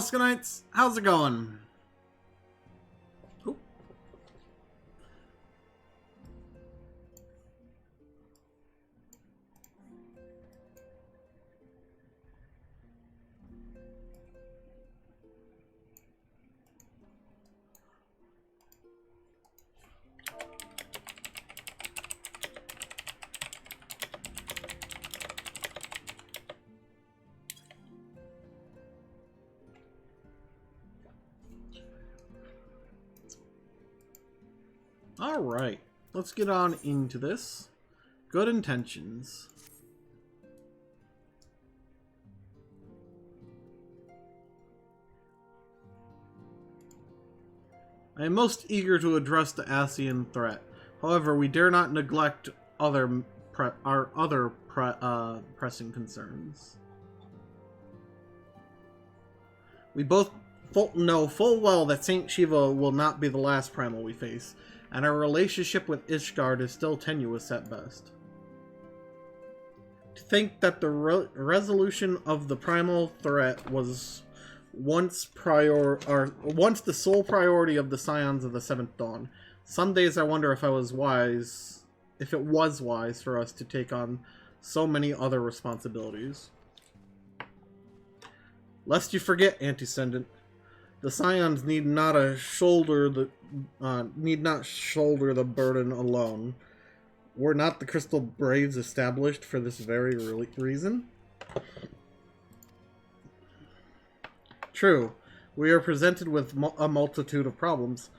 EscoNitz, how's it going? Oop. Alright, let's get on into this. Good intentions. I am most eager to address the Asian threat. However, we dare not neglect our other pressing concerns. We both know full well that Saint Shiva will not be the last primal we face, and our relationship with Ishgard is still tenuous at best. To think that the resolution of the primal threat was once the sole priority of the Scions of the Seventh Dawn. Some days I wonder if it was wise for us to take on so many other responsibilities. Lest you forget, Antecedent, the Scions need not shoulder the burden alone. Were not the Crystal Braves established for this very reason? True, we are presented with a multitude of problems.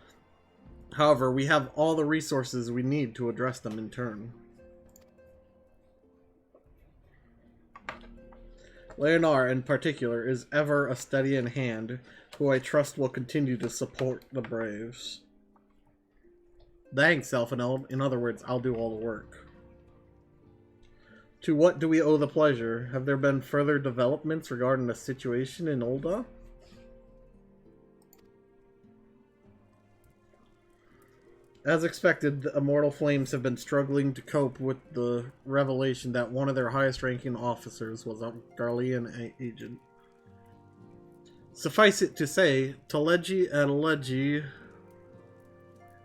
However, we have all the resources we need to address them in turn. Leonard, in particular, is ever a steady in hand, who I trust will continue to support the Braves. Thanks, Elfinel. In other words, I'll do all the work. To what do we owe the pleasure? Have there been further developments regarding the situation in Ul'dah? As expected, the Immortal Flames have been struggling to cope with the revelation that one of their highest-ranking officers was a Garlean agent. Suffice it to say, Teleji Adeleji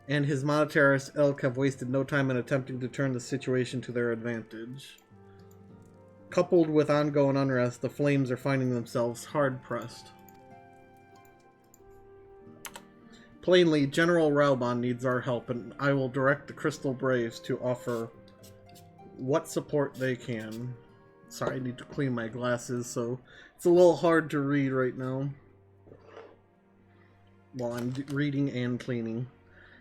and his monetarist ilk have wasted no time in attempting to turn the situation to their advantage. Coupled with ongoing unrest, the Flames are finding themselves hard-pressed. Plainly, General Raubon needs our help, and I will direct the Crystal Braves to offer what support they can. Sorry, I need to clean my glasses, so it's a little hard to read right now while I'm reading and cleaning.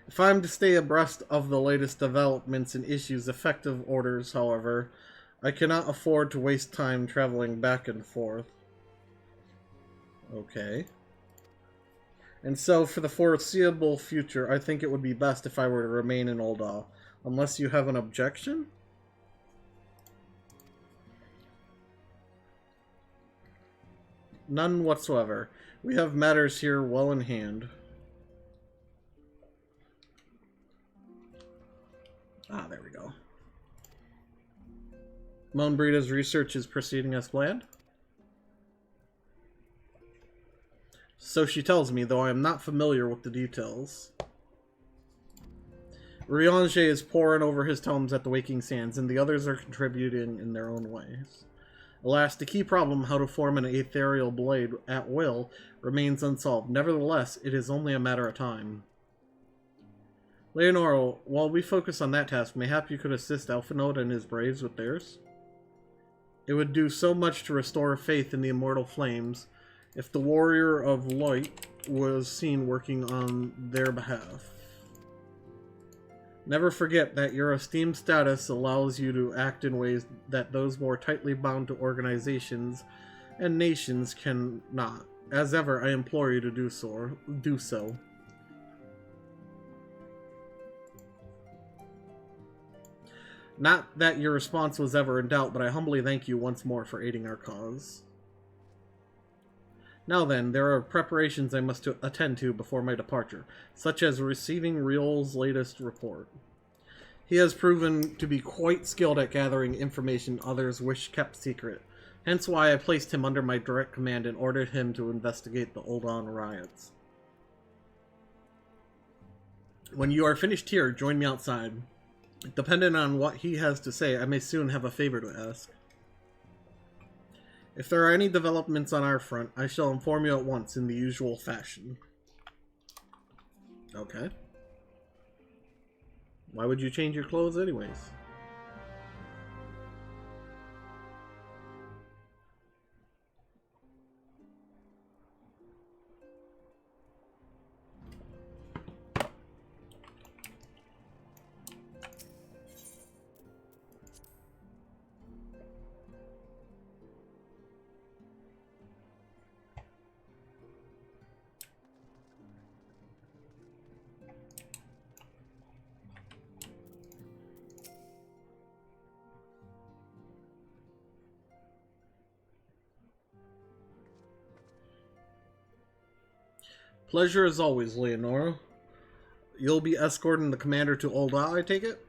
If I'm to stay abreast of the latest developments and issues effective orders, however, I cannot afford to waste time traveling back and forth. Okay. And so, for the foreseeable future, I think it would be best if I were to remain in Ul'dah. Unless you have an objection? None whatsoever. We have matters here well in hand. Ah, there we go. Moanbreeda's research is proceeding as planned. So she tells me, though I am not familiar with the details. Riange is poring over his tomes at the Waking Sands, and the others are contributing in their own ways. Alas, the key problem, how to form an ethereal blade at will, remains unsolved. Nevertheless, it is only a matter of time. Leonora, while we focus on that task, mayhap you could assist Elfinod and his braves with theirs? It would do so much to restore faith in the Immortal Flames if the Warrior of Light was seen working on their behalf. Never forget that your esteemed status allows you to act in ways that those more tightly bound to organizations and nations cannot. As ever, I implore you to do so. Not that your response was ever in doubt, but I humbly thank you once more for aiding our cause. Now then, there are preparations I must attend to before my departure, such as receiving Riol's latest report. He has proven to be quite skilled at gathering information others wish kept secret, Hence why I placed him under my direct command and ordered him to investigate the Oldon riots. When you are finished here, join me outside. Depending on what he has to say, I may soon have a favor to ask. If there are any developments on our front, I shall inform you at once in the usual fashion. Okay. Why would you change your clothes anyways? Pleasure as always, Leonora. You'll be escorting the commander to Olda, I take it?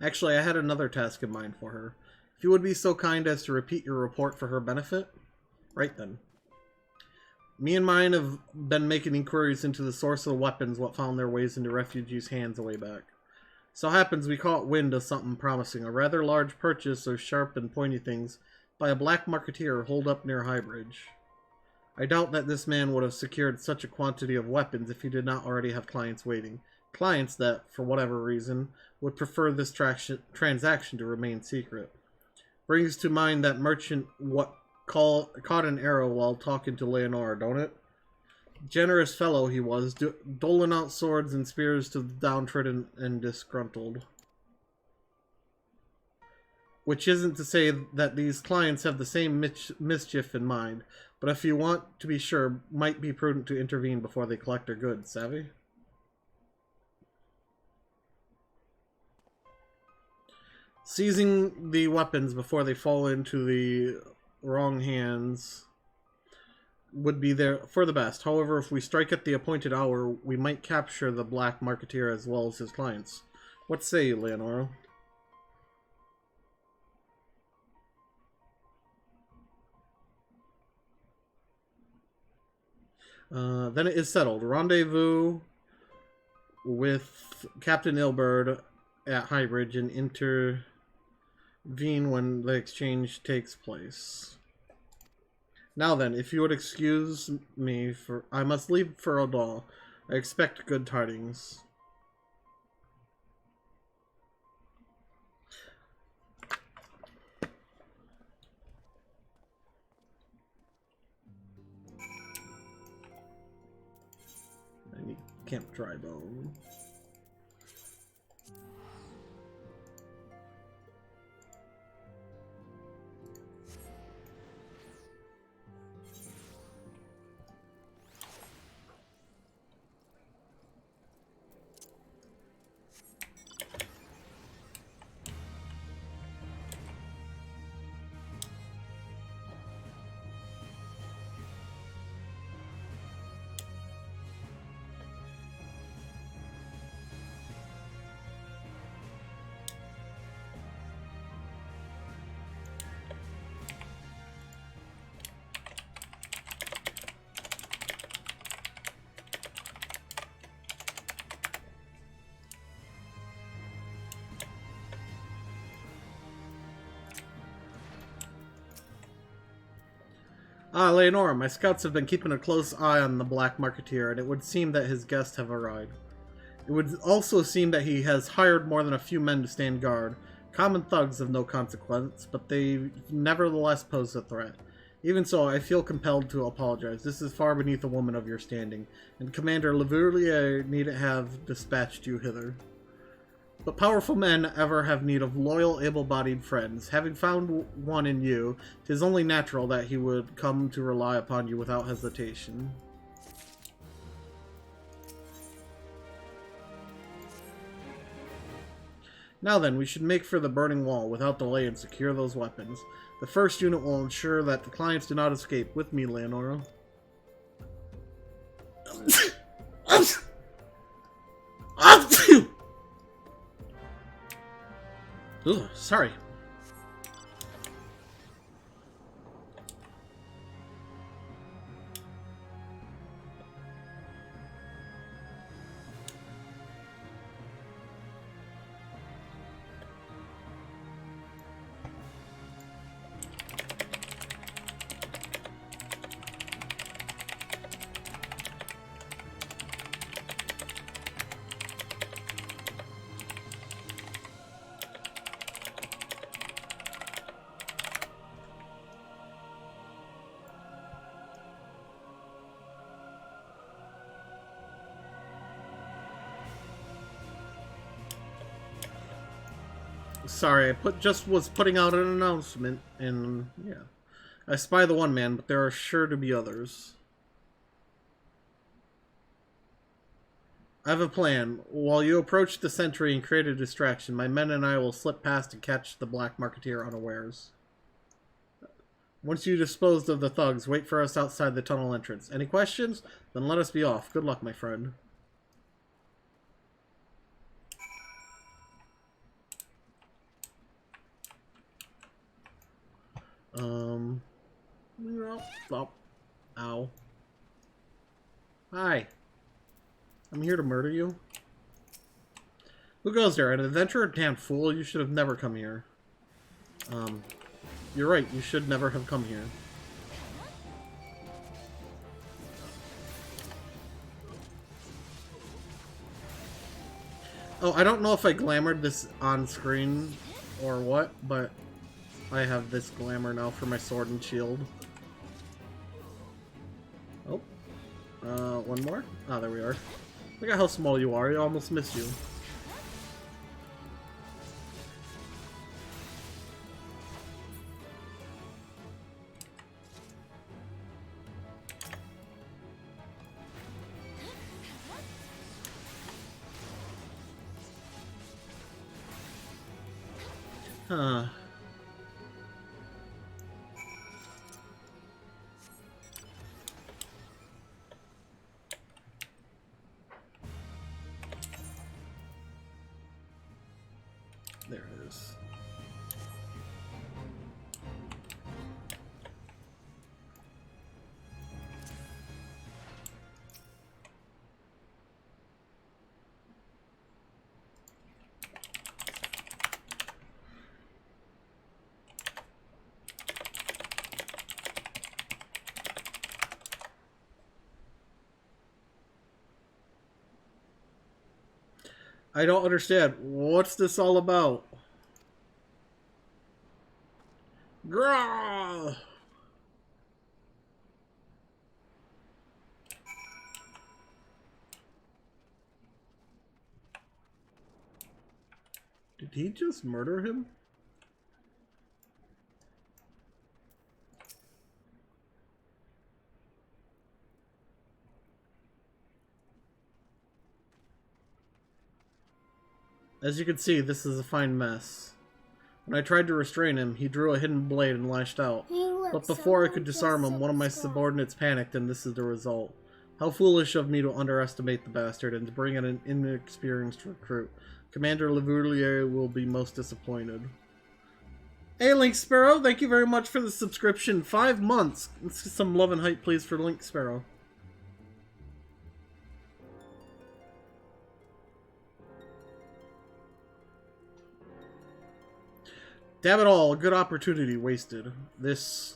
Actually, I had another task in mind for her. If you would be so kind as to repeat your report for her benefit? Right then. Me and mine have been making inquiries into the source of the weapons what found their ways into refugees' hands a way back. So happens we caught wind of something promising, a rather large purchase of sharp and pointy things by a black marketeer holed up near Highbridge. I doubt that this man would have secured such a quantity of weapons if he did not already have clients waiting. Clients that, for whatever reason, would prefer this transaction to remain secret. Brings to mind that merchant caught an arrow while talking to Leonora, don't it? Generous fellow he was, doling out swords and spears to the downtrodden and disgruntled. Which isn't to say that these clients have the same mischief in mind, but if you want to be sure, might be prudent to intervene before they collect their goods, savvy? Seizing the weapons before they fall into the wrong hands would be there for the best. However, if we strike at the appointed hour, we might capture the black marketeer as well as his clients. What say you, Leonora? Then it is settled. Rendezvous with Captain Ilberd at Highbridge and intervene when the exchange takes place. Now then, if you would excuse me, for I must leave for Odal. I expect good tidings. I need Camp Drybone. Ah, Leonora, my scouts have been keeping a close eye on the Black Marketeer, and it would seem that his guests have arrived. It would also seem that he has hired more than a few men to stand guard. Common thugs of no consequence, but they nevertheless pose a threat. Even so, I feel compelled to apologize. This is far beneath a woman of your standing, and Commander Leverrier needn't have dispatched you hither. But powerful men ever have need of loyal, able-bodied friends. Having found one in you, 'tis only natural that he would come to rely upon you without hesitation. Now then, we should make for the burning wall without delay and secure those weapons. The first unit will ensure that the clients do not escape. With me, Leonora. Ugh, sorry. Sorry, I was putting out an announcement, and yeah. I spy the one man, but there are sure to be others. I have a plan. While you approach the sentry and create a distraction, my men and I will slip past and catch the black marketeer unawares. Once you disposed of the thugs, wait for us outside the tunnel entrance. Any questions? Then let us be off. Good luck, my friend. Oh. Ow. Hi. I'm here to murder you. Who goes there? An adventurer? Damn fool, you should have never come here. You're right, you should never have come here. Oh, I don't know if I glamored this on screen or what, but I have this glamour now for my sword and shield. Oh. One more? Ah, there we are. Look at how small you are, I almost missed you. Huh. There it is. I don't understand. What's this all about? Grah! Did he just murder him? As you can see, this is a fine mess. When I tried to restrain him, he drew a hidden blade and lashed out. But before I could disarm him, one of my subordinates panicked, and this is the result. How foolish of me to underestimate the bastard and to bring in an inexperienced recruit. Commander Levourlier will be most disappointed. Hey, Link Sparrow, thank you very much for the subscription. 5 months. Let's get some love and hype, please, for Link Sparrow. Damn it all, a good opportunity wasted. This,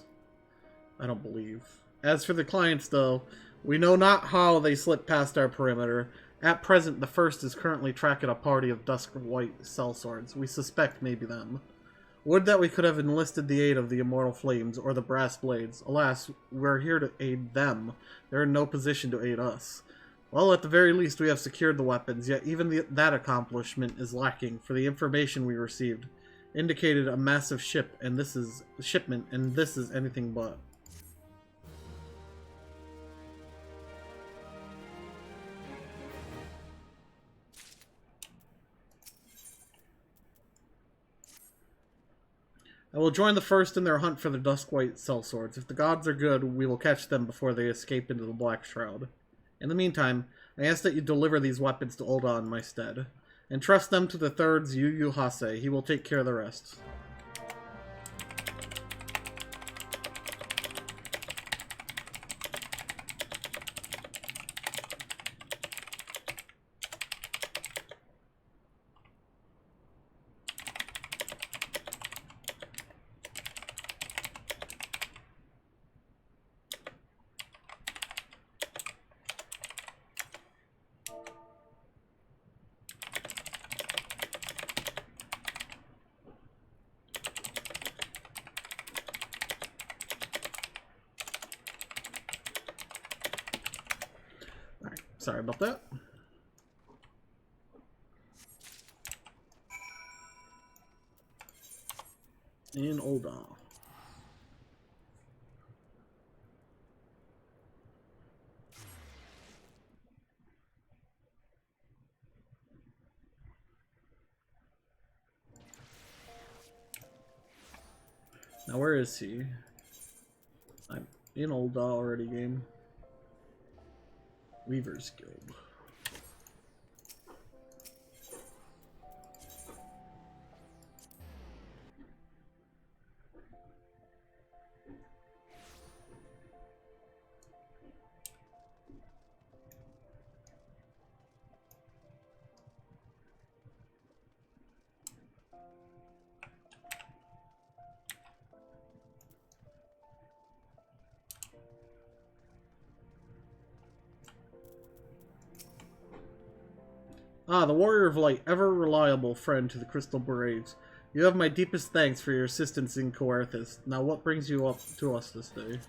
I don't believe. As for the clients, though, we know not how they slipped past our perimeter. At present, the first is currently tracking a party of dusk-white sellswords. We suspect maybe them. Would that we could have enlisted the aid of the Immortal Flames or the Brass Blades. Alas, we're here to aid them. They're in no position to aid us. Well, at the very least, we have secured the weapons, yet even that accomplishment is lacking, for the information we received indicated a massive shipment, and this is anything but. I will join the first in their hunt for the Duskwhite sellswords. If the gods are good, we will catch them before they escape into the Black Shroud. In the meantime, I ask that you deliver these weapons to Ulda in my stead. Entrust them to the third's Yu Hase. He will take care of the rest. Sorry about that. In Ul'dah. Now where is he? I'm in Ul'dah already, game. Weaver's Guild. Ah, the Warrior of Light, ever reliable friend to the Crystal Berets. You have my deepest thanks for your assistance in Coerthas. Now what brings you up to us this day?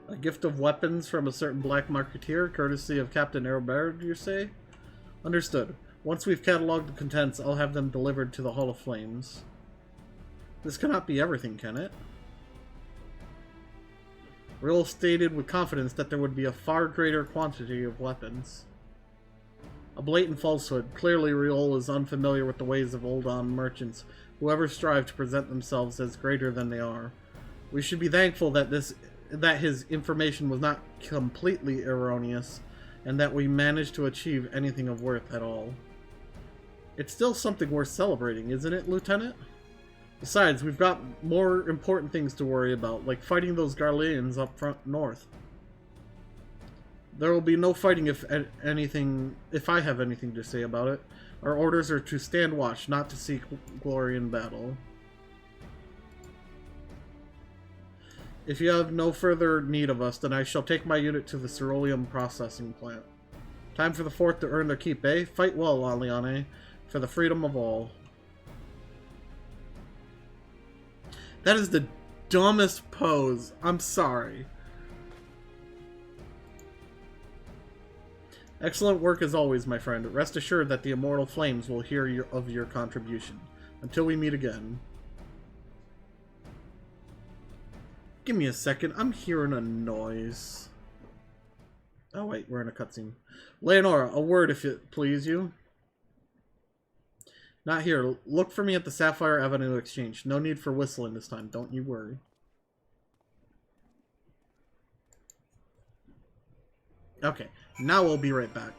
A gift of weapons from a certain black marketeer, courtesy of Captain Aerobard, you say? Understood. Once we've catalogued the contents, I'll have them delivered to the Hall of Flames. This cannot be everything, can it? Riol stated with confidence that there would be a far greater quantity of weapons. A blatant falsehood. Clearly Riol is unfamiliar with the ways of Ul'dah merchants, who ever strive to present themselves as greater than they are. We should be thankful that his information was not completely erroneous, and that we managed to achieve anything of worth at all. It's still something worth celebrating, isn't it, Lieutenant? Besides, we've got more important things to worry about, like fighting those Garleans up front north. There will be no fighting if I have anything to say about it. Our orders are to stand watch, not to seek glory in battle. If you have no further need of us, then I shall take my unit to the ceruleum processing plant. Time for the Fourth to earn their keep, eh? Fight well, Aliane, for the freedom of all. That is the dumbest pose. I'm sorry. Excellent work as always, my friend. Rest assured that the immortal flames will hear of your contribution. Until we meet again. Give me a second. I'm hearing a noise. Oh wait, we're in a cutscene. Leonora, a word if it please you. Not here. Look for me at the Sapphire Avenue Exchange. No need for whistling this time. Don't you worry. Okay. Now we'll be right back.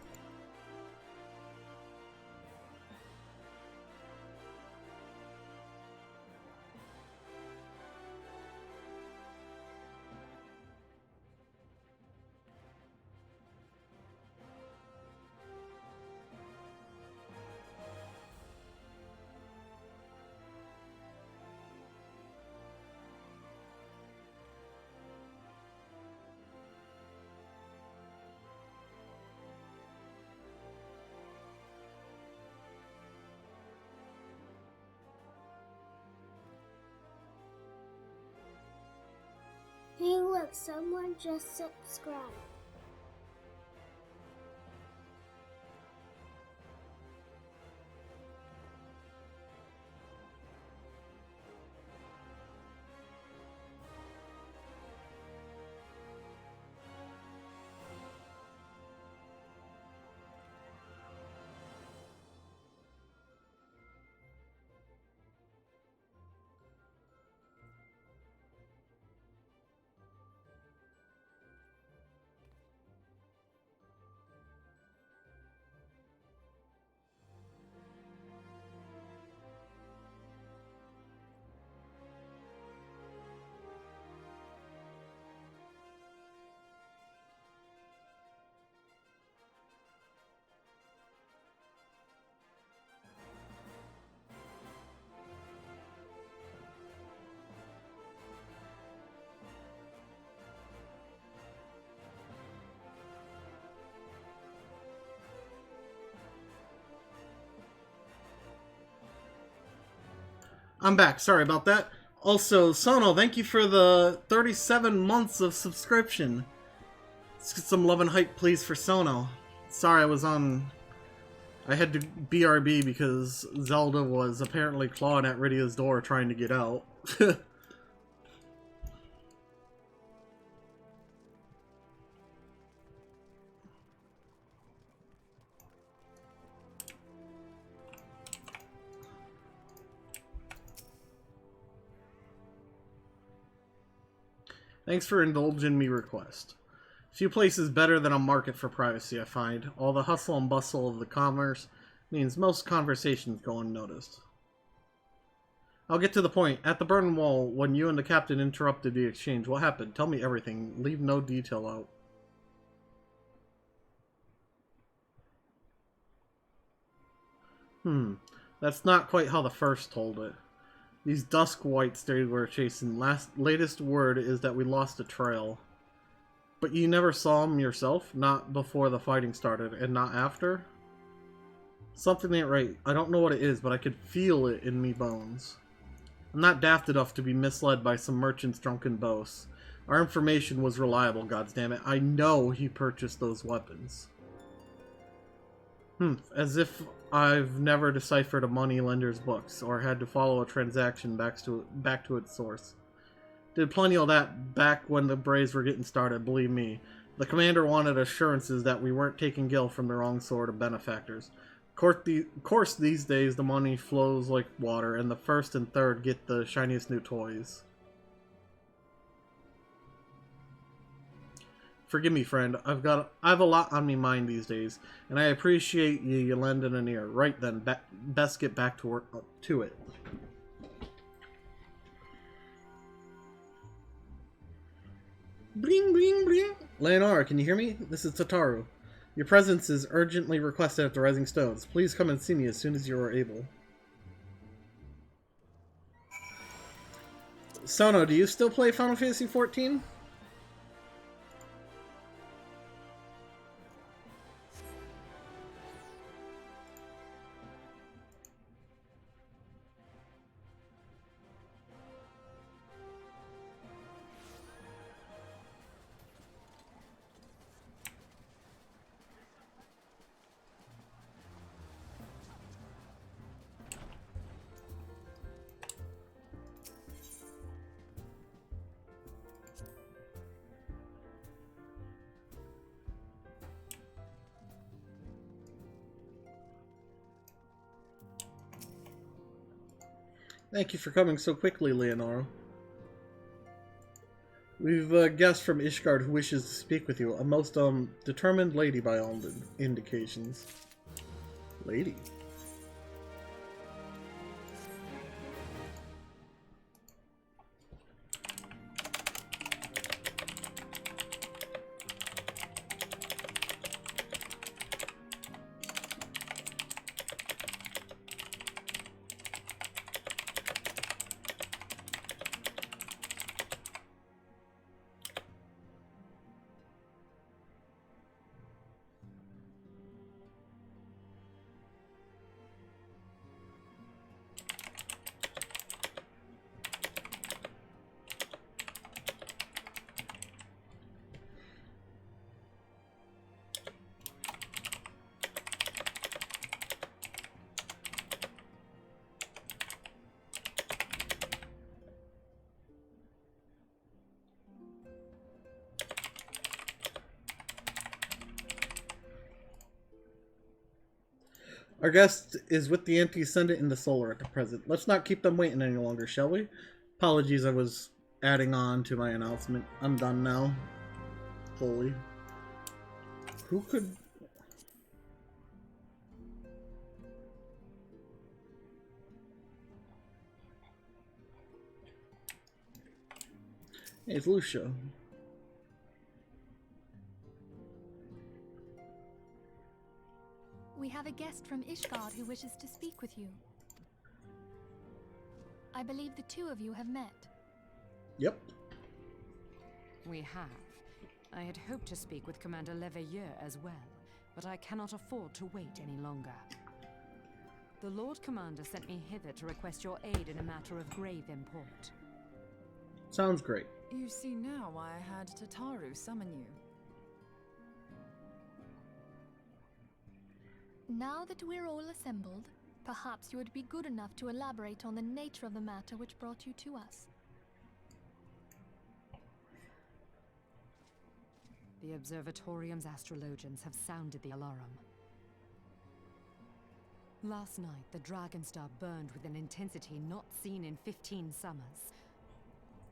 Hey look, someone just subscribed. I'm back. Sorry about that. Also, Sono, thank you for the 37 months of subscription. Let's get some love and hype, please, for Sono. Sorry, I had to BRB because Zelda was apparently clawing at Rydia's door trying to get out. Thanks for indulging me request. Few places better than a market for privacy, I find. All the hustle and bustle of the commerce means most conversations go unnoticed. I'll get to the point. At the Burning Wall, when you and the captain interrupted the exchange, what happened? Tell me everything. Leave no detail out. That's not quite how the first told it. These dusk whites they were chasing. Latest word is that we lost a trail. But you never saw him yourself? Not before the fighting started, and not after? Something ain't right. I don't know what it is, but I could feel it in me bones. I'm not daft enough to be misled by some merchant's drunken boasts. Our information was reliable, goddammit. I know he purchased those weapons. As if I've never deciphered a moneylender's books, or had to follow a transaction back to its source. Did plenty of that back when the Braves were getting started, believe me. The commander wanted assurances that we weren't taking Gil from the wrong sort of benefactors. Of course, these days the money flows like water, and the first and third get the shiniest new toys. Forgive me, friend. I've a lot on me mind these days, and I appreciate you lending an ear. Right then, best get back to it. Bling, bling, bling. Leonora, can you hear me? This is Tataru. Your presence is urgently requested at the Rising Stones. Please come and see me as soon as you are able. Sono, do you still play Final Fantasy XIV? Thank you for coming so quickly, Leonora. We've a guest from Ishgard who wishes to speak with you. A most, determined lady by all indications. Lady? Our guest is with the anti-ascendant in the solar at the present. Let's not keep them waiting any longer, shall we? Apologies, I was adding on to my announcement. I'm done now. Fully. Who could... Hey, it's Lucia. We have a guest from Ishgard who wishes to speak with you. I believe the two of you have met. Yep. We have. I had hoped to speak with Commander Leveilleur as well, but I cannot afford to wait any longer. The Lord Commander sent me hither to request your aid in a matter of grave import. Sounds great. You see now why I had Tataru summon you. Now that we're all assembled, perhaps you would be good enough to elaborate on the nature of the matter which brought you to us. The Observatorium's astrologians have sounded the alarm. Last night, the Dragonstar burned with an intensity not seen in 15 summers.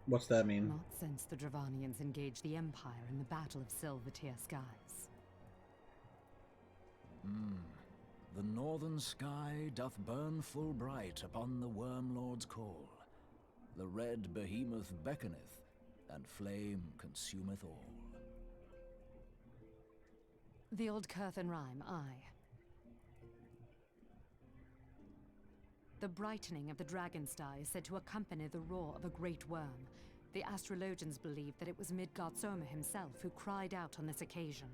What's that mean? Not since the Dravanians engaged the Empire in the Battle of Silvertear Skies. The northern sky doth burn full bright upon the Wormlord's call. The red behemoth beckoneth, and flame consumeth all. The old Curthan rhyme, aye. The brightening of the Dragonstar is said to accompany the roar of a great worm. The astrologians believe that it was Midgard-Sormr himself who cried out on this occasion.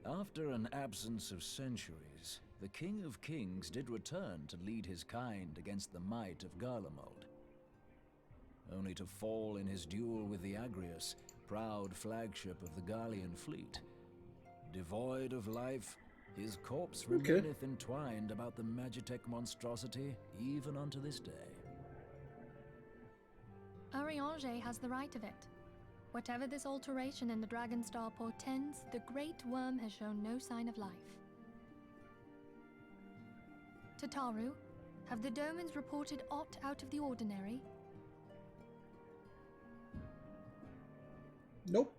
After an absence of centuries, the King of Kings did return to lead his kind against the might of Garlemald, only to fall in his duel with the Agrius, proud flagship of the Garlean fleet. Devoid of life, his corpse remaineth entwined about the Magitech monstrosity even unto this day. Ariange has the right of it. Whatever this alteration in the Dragonstar portends, the Great Worm has shown no sign of life. Tataru, have the Domans reported aught out of the ordinary? Nope.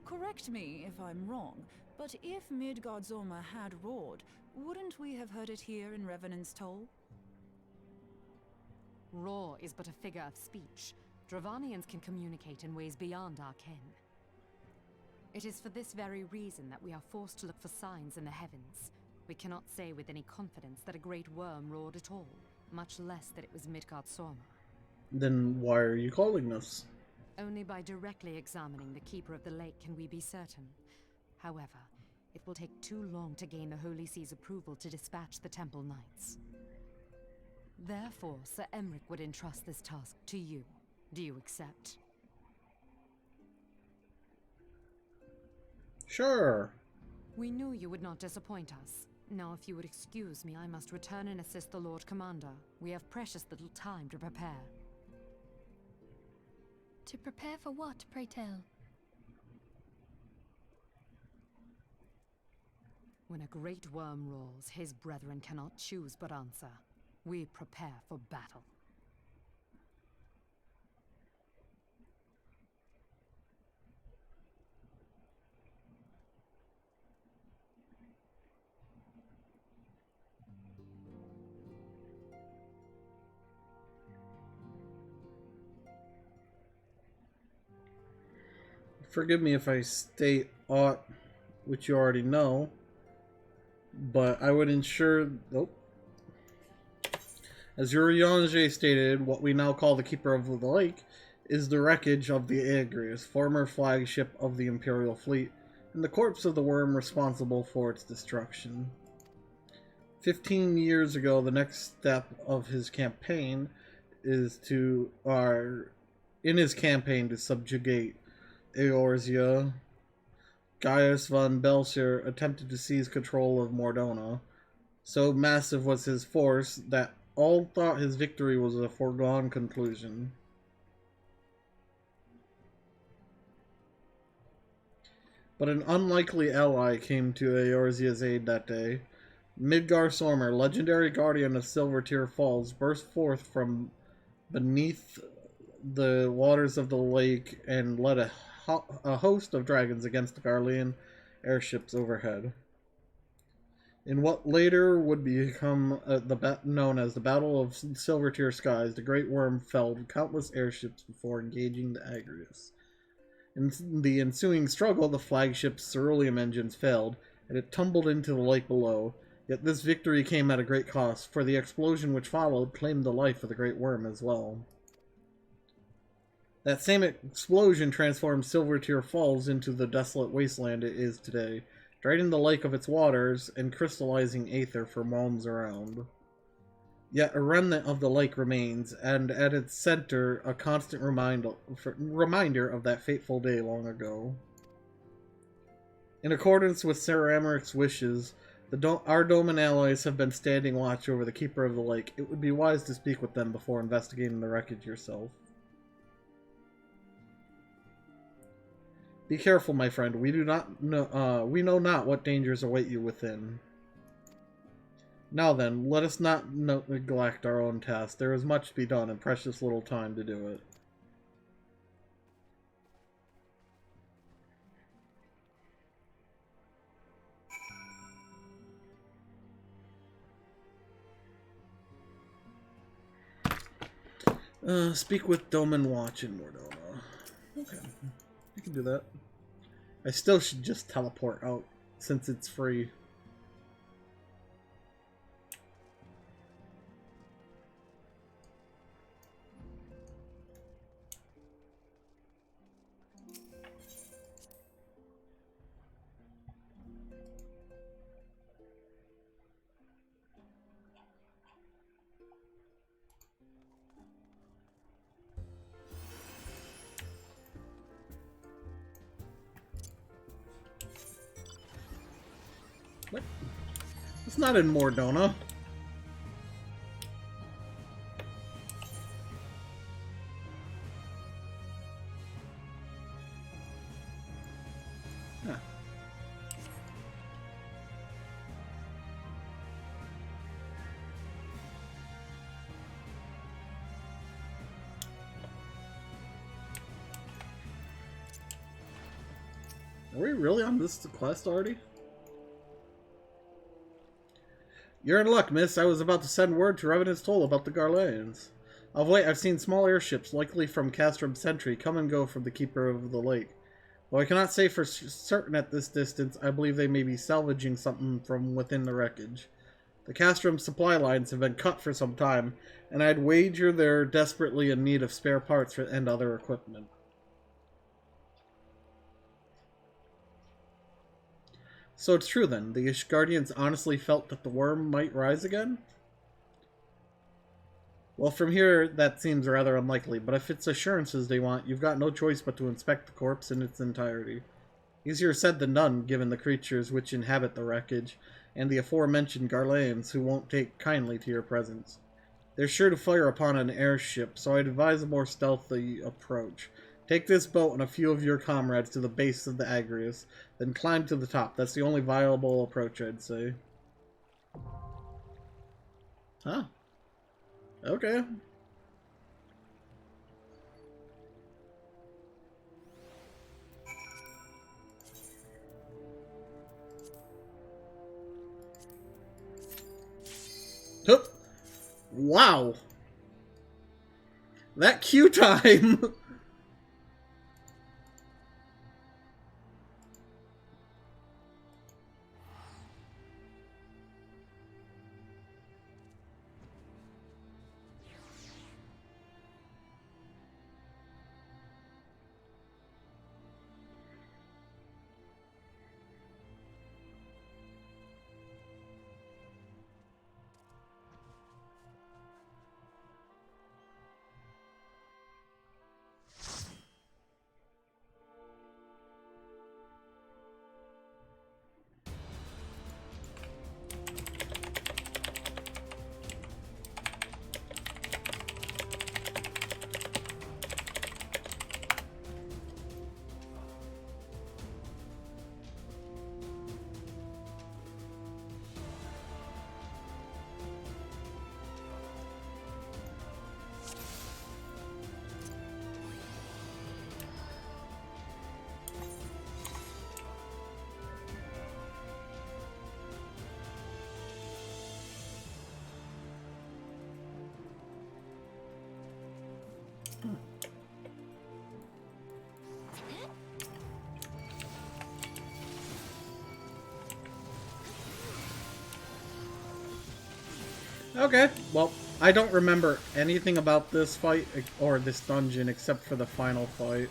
Correct me if I'm wrong, but if Midgard-Sormr had roared, wouldn't we have heard it here in Revenant's Toll? Roar is but a figure of speech. Dravanians can communicate in ways beyond our ken. It is for this very reason that we are forced to look for signs in the heavens. We cannot say with any confidence that a great worm roared at all, much less that it was Midgard-Sormr. Then why are you calling us? Only by directly examining the Keeper of the Lake can we be certain. However, it will take too long to gain the Holy See's approval to dispatch the Temple Knights. Therefore, Sir Emric would entrust this task to you. Do you accept? Sure. We knew you would not disappoint us. Now, if you would excuse me, I must return and assist the Lord Commander. We have precious little time to prepare. To prepare for what, pray tell? When a great worm roars, his brethren cannot choose but answer. We prepare for battle. Forgive me if I state aught which you already know, but I would ensure... Nope. As Urianger stated, what we now call the Keeper of the Lake is the wreckage of the Agrius, former flagship of the Imperial fleet, and the corpse of the worm responsible for its destruction. 15 years ago, the next step of his campaign is to... in his campaign to subjugate Eorzea, Gaius von Belcher attempted to seize control of Mordona. So massive was his force that all thought his victory was a foregone conclusion. But an unlikely ally came to Eorzea's aid that day. Midgard-Sormr, legendary guardian of Silvertear Falls, burst forth from beneath the waters of the lake and led a host of dragons against the Garlean airships overhead. In what later would become known as the Battle of Silvertear Skies, the Great Worm felled countless airships before engaging the Agrius. In the ensuing struggle, the flagship's ceruleum engines failed, and it tumbled into the lake below. Yet this victory came at a great cost, for the explosion which followed claimed the life of the Great Worm as well. That same explosion transformed Silvertear Falls into the desolate wasteland it is today, draining the lake of its waters and crystallizing aether for realms around. Yet a remnant of the lake remains, and at its center, a constant reminder of that fateful day long ago. In accordance with Sir Amaric's wishes, our Doman allies have been standing watch over the Keeper of the Lake. It would be wise to speak with them before investigating the wreckage yourself. Be careful, my friend. We know not what dangers await you within. Now then, let us not neglect our own task. There is much to be done and precious little time to do it. Speak with Doman Watch in Mordona. Okay, I can do that. I still should just teleport out, since it's free. What? It's not in Mordona. Huh. Are we really on this quest already? You're in luck, miss. I was about to send word to Revenant's Toll about the Garleans. Of late, I've seen small airships, likely from Castrum Sentry, come and go from the Keeper of the Lake. Though I cannot say for certain at this distance, I believe they may be salvaging something from within the wreckage. The Castrum supply lines have been cut for some time, and I'd wager they're desperately in need of spare parts and other equipment. So it's true then, the Ishgardians honestly felt that the worm might rise again? Well, from here, that seems rather unlikely, but if it's assurances they want, you've got no choice but to inspect the corpse in its entirety. Easier said than done, given the creatures which inhabit the wreckage, and the aforementioned Garleans who won't take kindly to your presence. They're sure to fire upon an airship, so I'd advise a more stealthy approach. Take this boat and a few of your comrades to the base of the Agrius, then climb to the top. That's the only viable approach, I'd say. Huh. Okay. Hup. Wow. That queue time! Okay, well, I don't remember anything about this fight or this dungeon except for the final fight.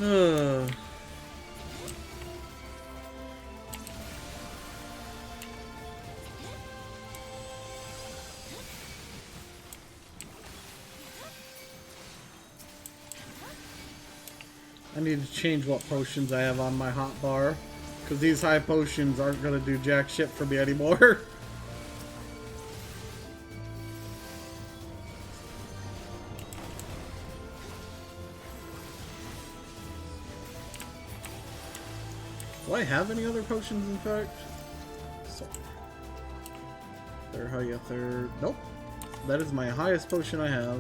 Ugh. I need to change what potions I have on my hotbar, because these high potions aren't going to do jack shit for me anymore. Do I have any other potions, in fact? So, third. Nope. That is my highest potion I have.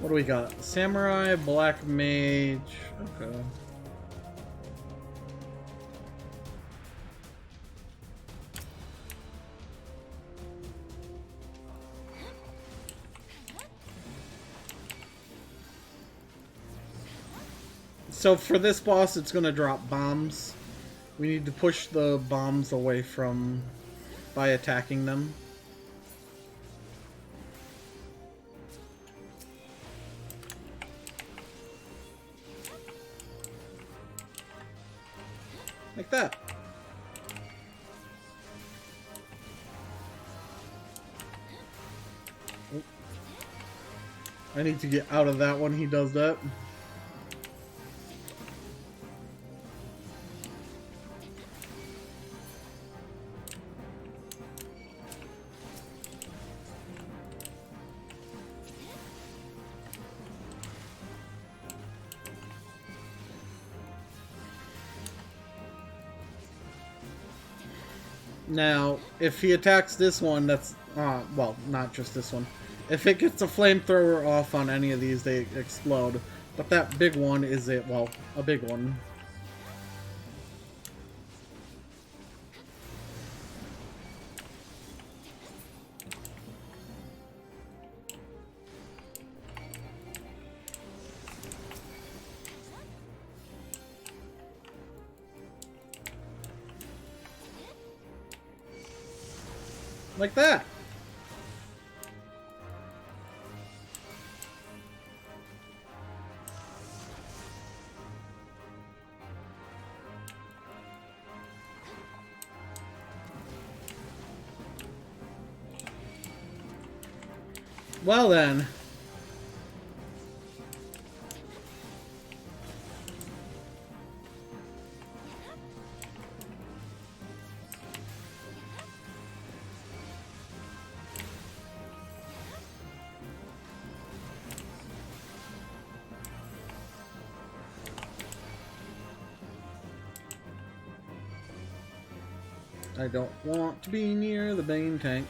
What do we got? Samurai, Black Mage. Okay. So for this boss, it's gonna drop bombs. We need to push the bombs away from by attacking them. Like that. Oh. I need to get out of that when he does that. Now, if he attacks this one, that's, well, not just this one. If it gets a flamethrower off on any of these, they explode. But that big one is a big one. Like that. Well then. I don't want to be near the Bane tank.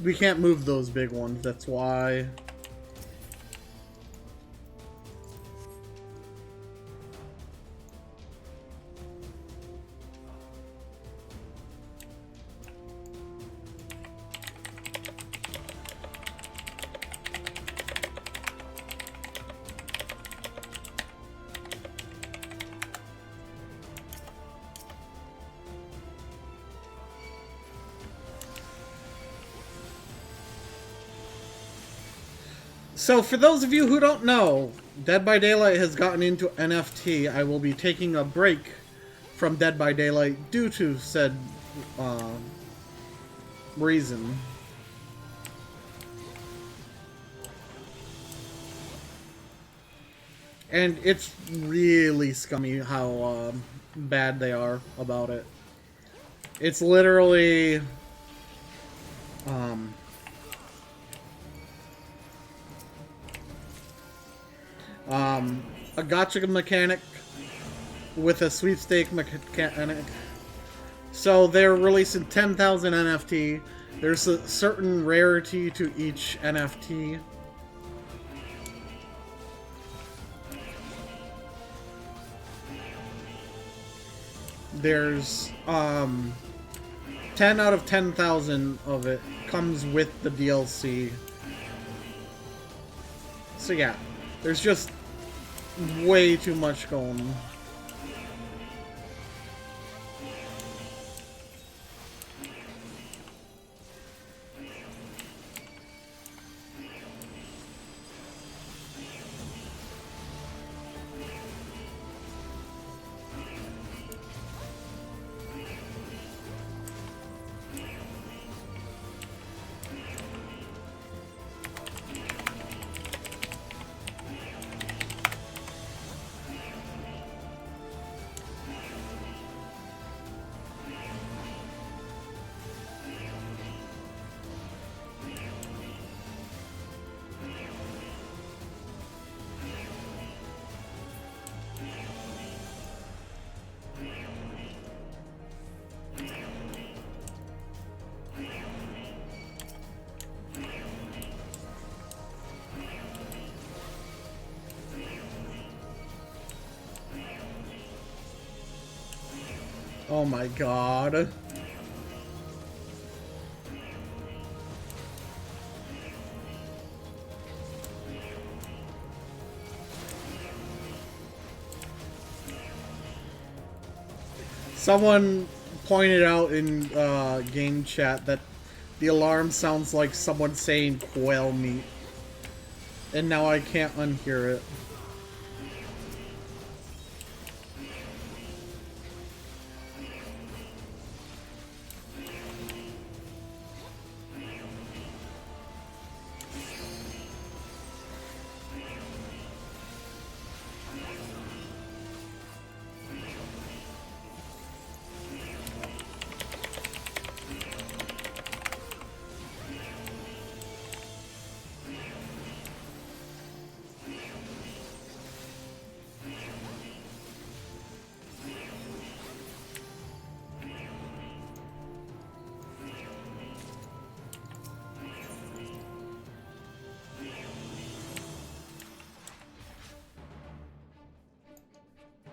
We can't move those big ones, that's why. So, for those of you who don't know, Dead by Daylight has gotten into NFT. I will be taking a break from Dead by Daylight due to said reason. And it's really scummy how bad they are about it. It's literally a gacha mechanic with a sweepstake mechanic. So they're releasing 10,000 NFT. There's a certain rarity to each NFT. There's 10 out of 10,000 of it comes with the DLC. So yeah, there's just way too much going on. Oh my god. Someone pointed out in game chat that the alarm sounds like someone saying quail meat. And now I can't unhear it.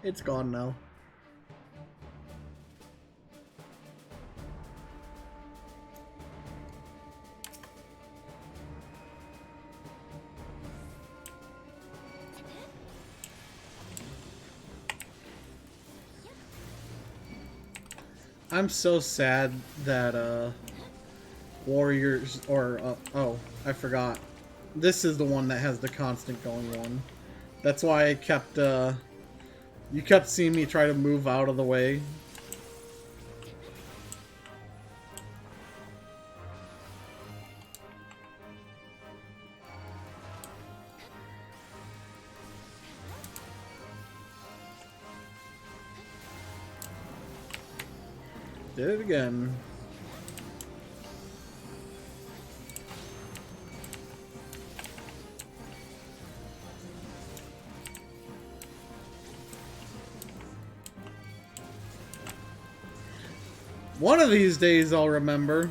It's gone now. I'm so sad that Warriors or oh, I forgot. This is the one that has the constant going one. That's why I kept you kept seeing me try to move out of the way. Did it again. One of these days I'll remember.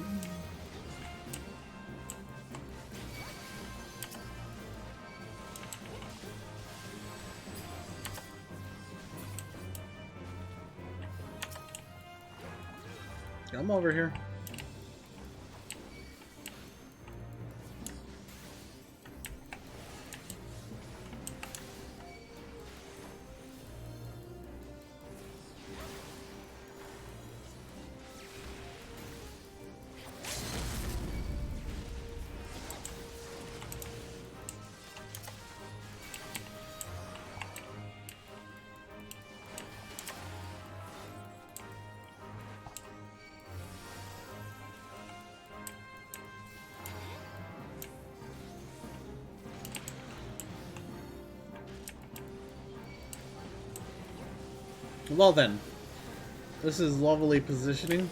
Come over here. Well then, this is lovely positioning.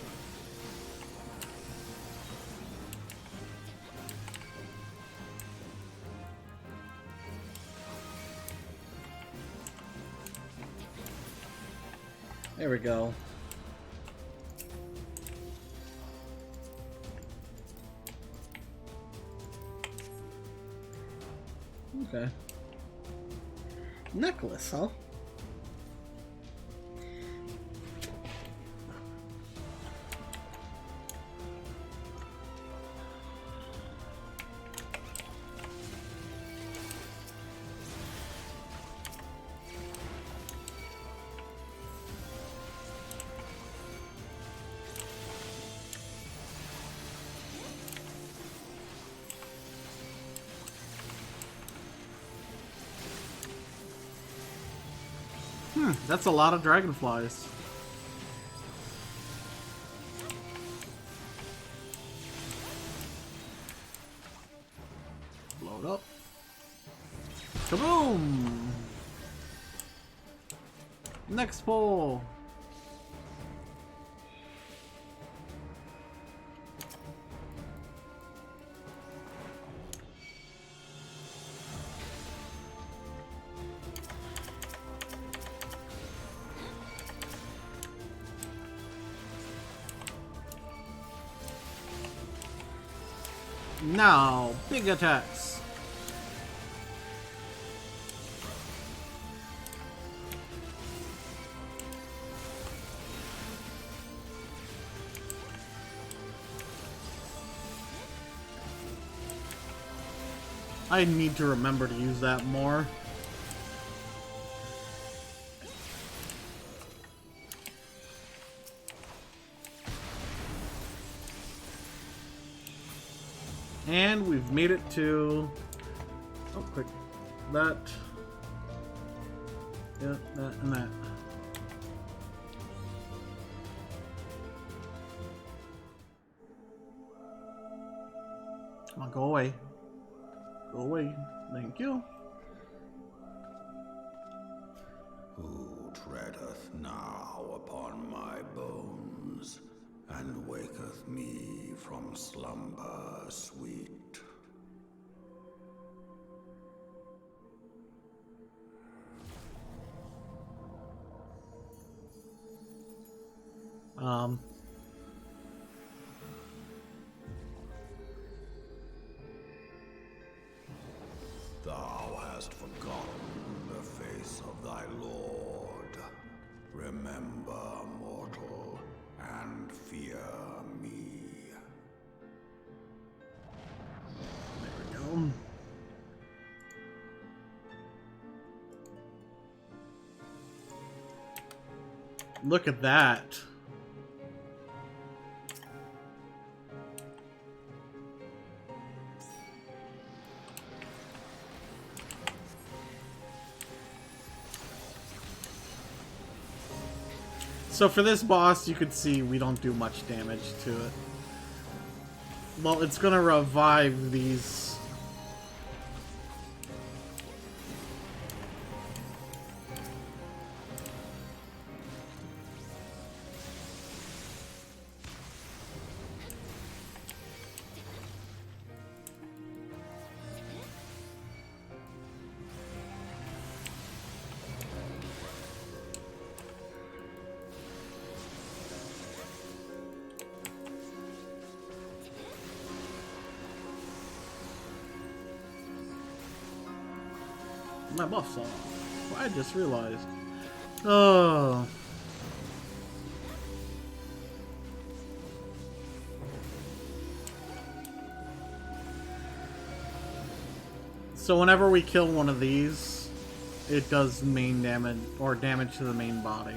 There we go. Okay. Necklace, huh? That's a lot of dragonflies. Blow it up. Kaboom! Next pull. Now, big attacks. I need to remember to use that more. And we've made it to... Oh, quick. That. Yeah, that and that. Come on, go away. Go away. Thank you. Who treadeth now upon my bones, and waketh me from slumber sweet? Thou hast forgotten the face of thy Lord. Remember, mortal, and fear me. There we go. Look at that. So for this boss, you could see we don't do much damage to it. Well, it's gonna revive these. My buff's off. I just realized. Oh. So whenever we kill one of these, it does main damage, or damage to the main body.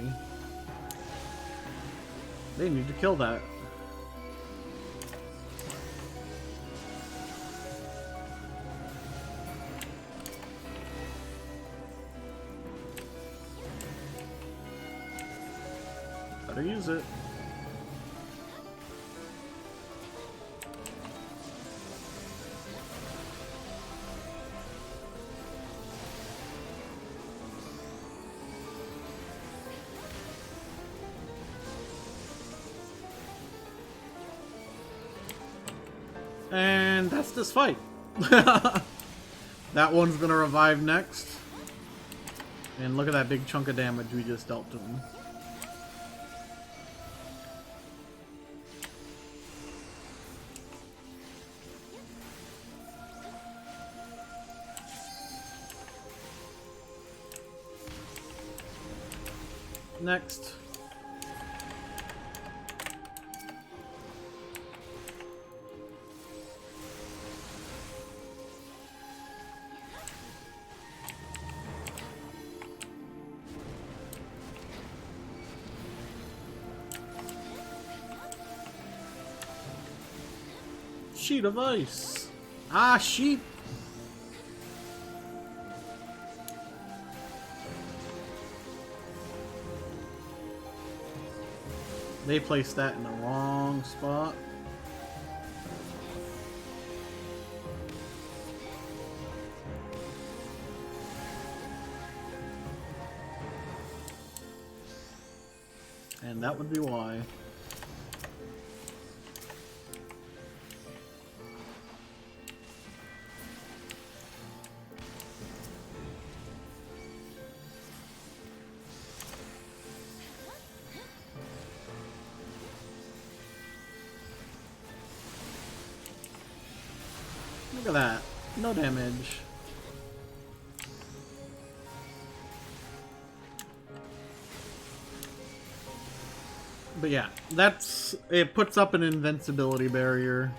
They need to kill that. Better use it. And that's this fight. That one's gonna revive next. And look at that big chunk of damage we just dealt to him. Next. Sheet of ice. Ah, sheep. They placed that in the wrong spot. And that would be why. Look at that. No damage. But yeah, that's... it puts up an invincibility barrier.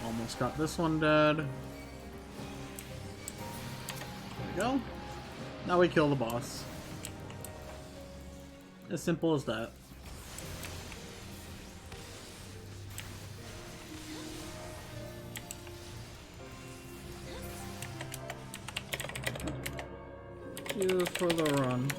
Almost got this one dead. There we go. Now we kill the boss. As simple as that. You for the run.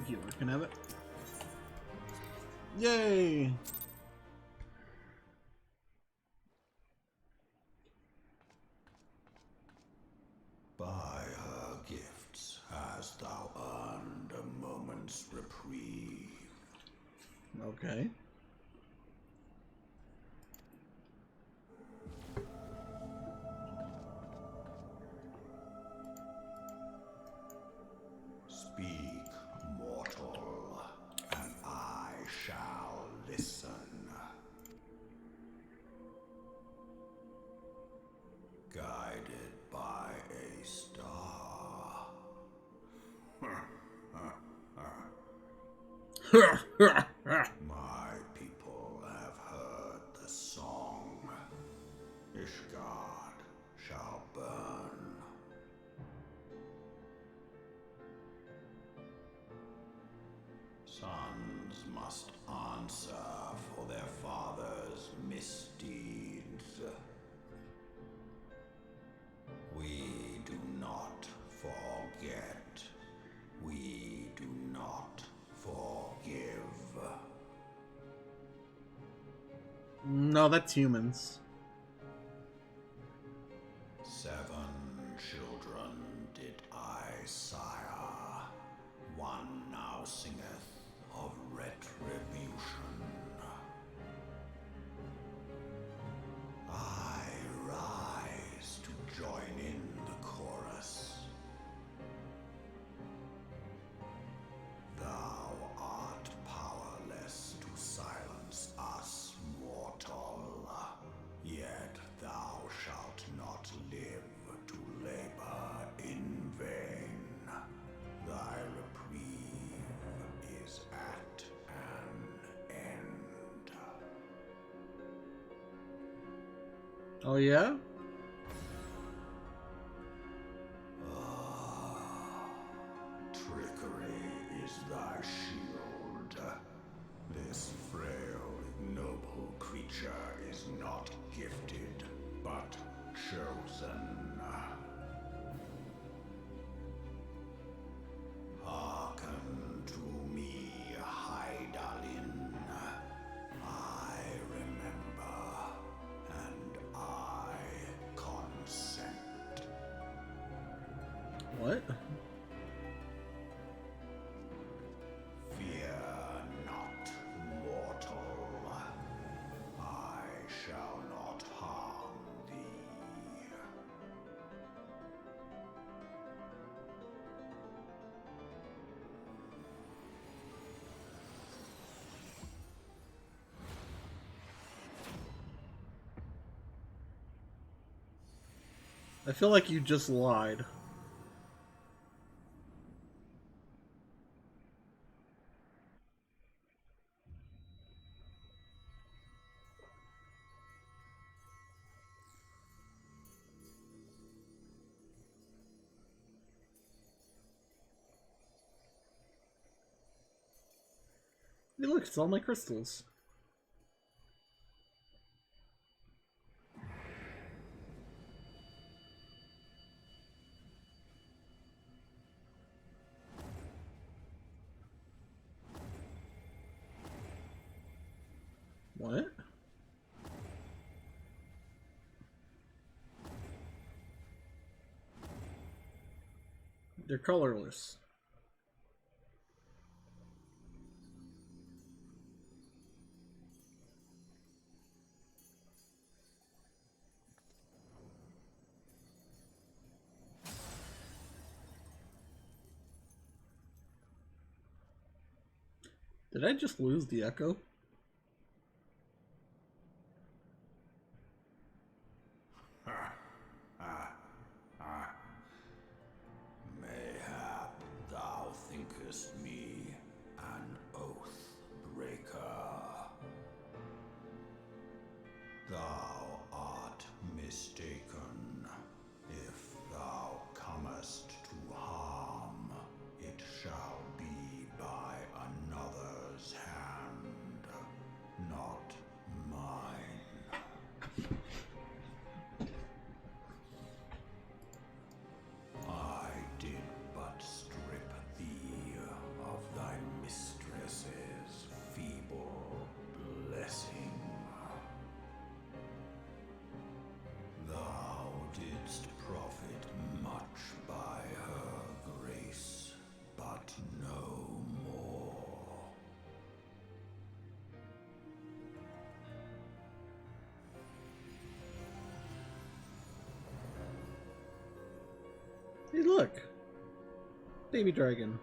Healer can have it. Yay! By her gifts hast thou earned a moment's reprieve. Okay. Speak, mortal, and I shall listen. Guided by a star. My people have heard the song. Ishgard shall burn. Sons must answer for their father's misdeeds. We do not forget. We do not forgive. No, that's humans. 7 children did I sire. One now singeth of retribution. I rise to join in the chorus. Thou art powerless to silence us, mortal. Yet thou shalt not live to labor in vain. Thy reprieve is at an end. Oh yeah? Trickery is thy shield. This frail, ignoble creature is not gifted, but chosen. Hearken to me, Hydaelyn. I remember, and I consent. What? I feel like you just lied. Hey, look, it's all my crystals. What? They're colorless. Did I just lose the echo? Mayhap thou thinkest me an oath breaker. Thou art mistaken. If thou comest to harm, it shall be by another's hand, not mine. I did but strip thee of thy mistress's feeble blessing. Thou didst profit much by her grace, but no more. Hey, look! Baby dragon.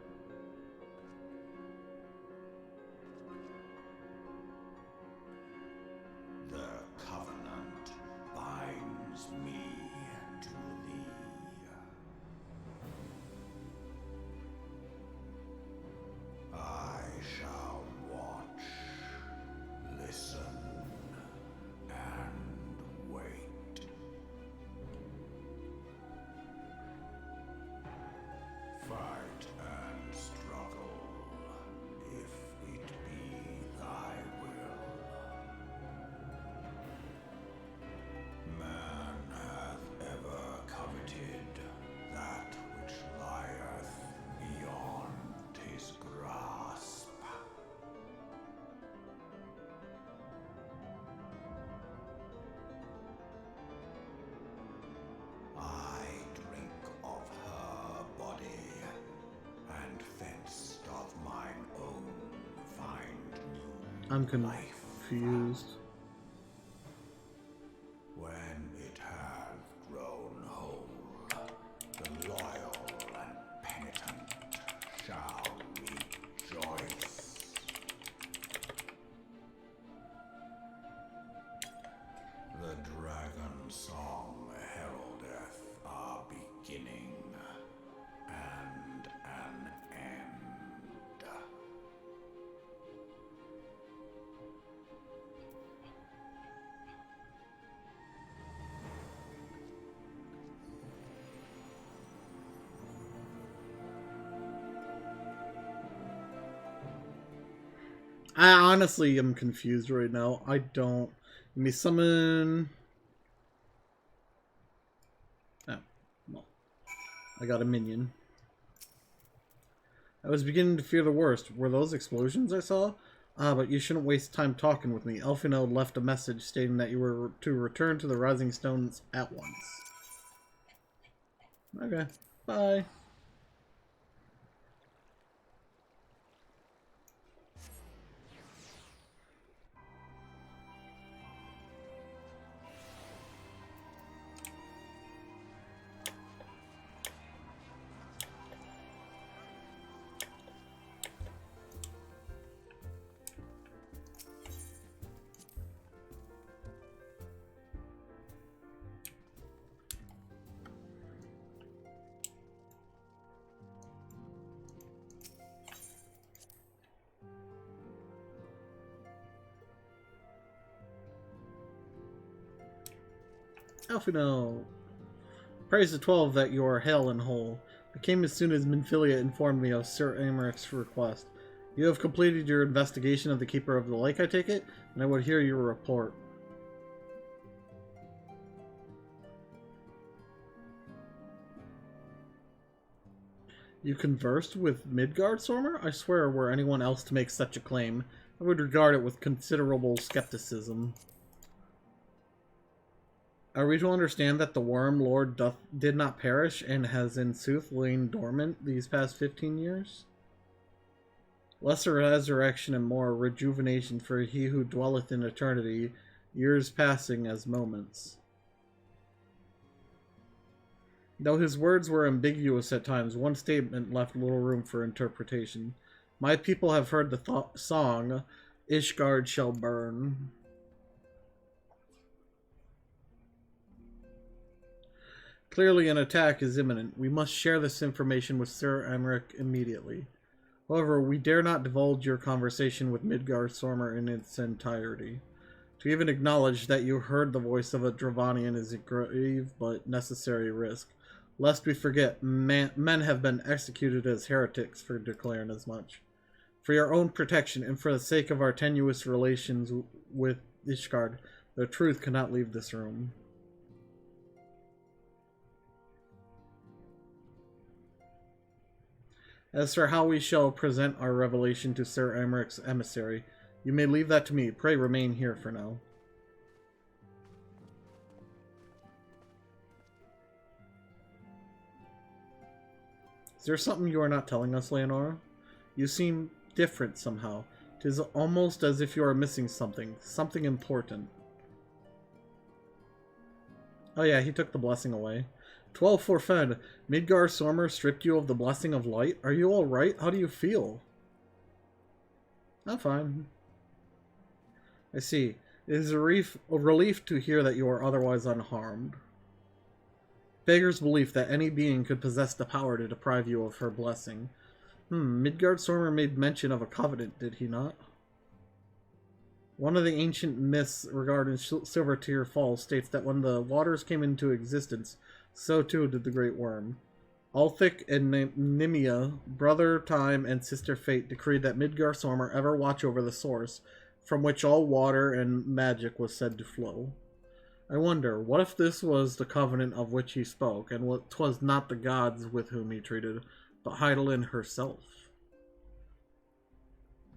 The covenant binds me to thee. I shall watch, listen, and wait. Fight and struggle, if it be thy will. Man hath ever coveted that which lieth beyond his grasp. I drink of her body, and thence doth mine own find new I'm life. confused. When it hath grown whole, the loyal and penitent shall rejoice. The dragon song heraldeth a beginning and an end. I honestly am confused right now. I don't. Let me summon. Oh, well. I got a minion. I was beginning to fear the worst. Were those explosions I saw? Ah, but you shouldn't waste time talking with me. Elfino left a message stating that you were to return to the Rising Stones at once. Okay. Bye. Alfino. Praise the 12 that you are hale and whole. I came as soon as Minfilia informed me of Sir Amaric's request. You have completed your investigation of the Keeper of the Lake, I take it, and I would hear your report. You conversed with Midgardsormr? I swear, were anyone else to make such a claim, I would regard it with considerable skepticism. Are we to understand that the Worm Lord did not perish and has in sooth lain dormant these past 15 years? Lesser resurrection and more rejuvenation for he who dwelleth in eternity, years passing as moments. Though his words were ambiguous at times, one statement left little room for interpretation. My people have heard the song, Ishgard shall burn. Clearly an attack is imminent. We must share this information with Sir Amaric immediately. However, we dare not divulge your conversation with Midgardsormr in its entirety. To even acknowledge that you heard the voice of a Dravanian is a grave but necessary risk. Lest we forget, men have been executed as heretics for declaring as much. For your own protection and for the sake of our tenuous relations with Ishgard, the truth cannot leave this room. As for how we shall present our revelation to Sir Amaric's emissary, you may leave that to me. Pray remain here for now. Is there something you are not telling us, Leonora? You seem different somehow. 'Tis almost as if you are missing something. Something important. Oh yeah, he took the blessing away. 12 forfend. Midgardsormr stripped you of the blessing of light? Are you alright? How do you feel? I'm fine. I see. It is a relief to hear that you are otherwise unharmed. Beggars belief that any being could possess the power to deprive you of her blessing. Midgardsormr made mention of a covenant, did he not? One of the ancient myths regarding Silvertear Falls states that when the waters came into existence, so too did the Great Worm. Althik and Nimia, brother Time and sister Fate, decreed that Midgardsormr ever watch over the source, from which all water and magic was said to flow. I wonder, what if this was the covenant of which he spoke, and what 'twas not the gods with whom he treated, but Heidelin herself?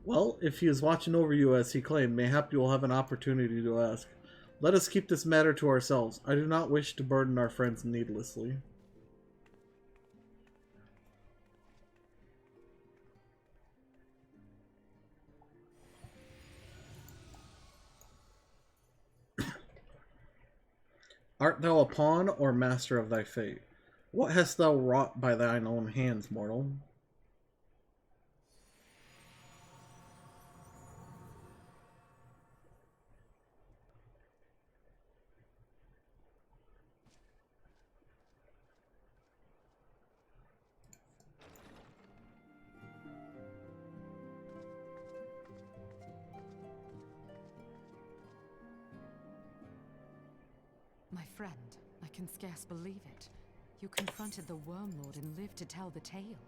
Well, if he is watching over you as he claimed, mayhap you will have an opportunity to ask. Let us keep this matter to ourselves. I do not wish to burden our friends needlessly. Art thou a pawn or master of thy fate? What hast thou wrought by thine own hands, mortal? My friend, I can scarce believe it. You confronted the Worm Lord and lived to tell the tale.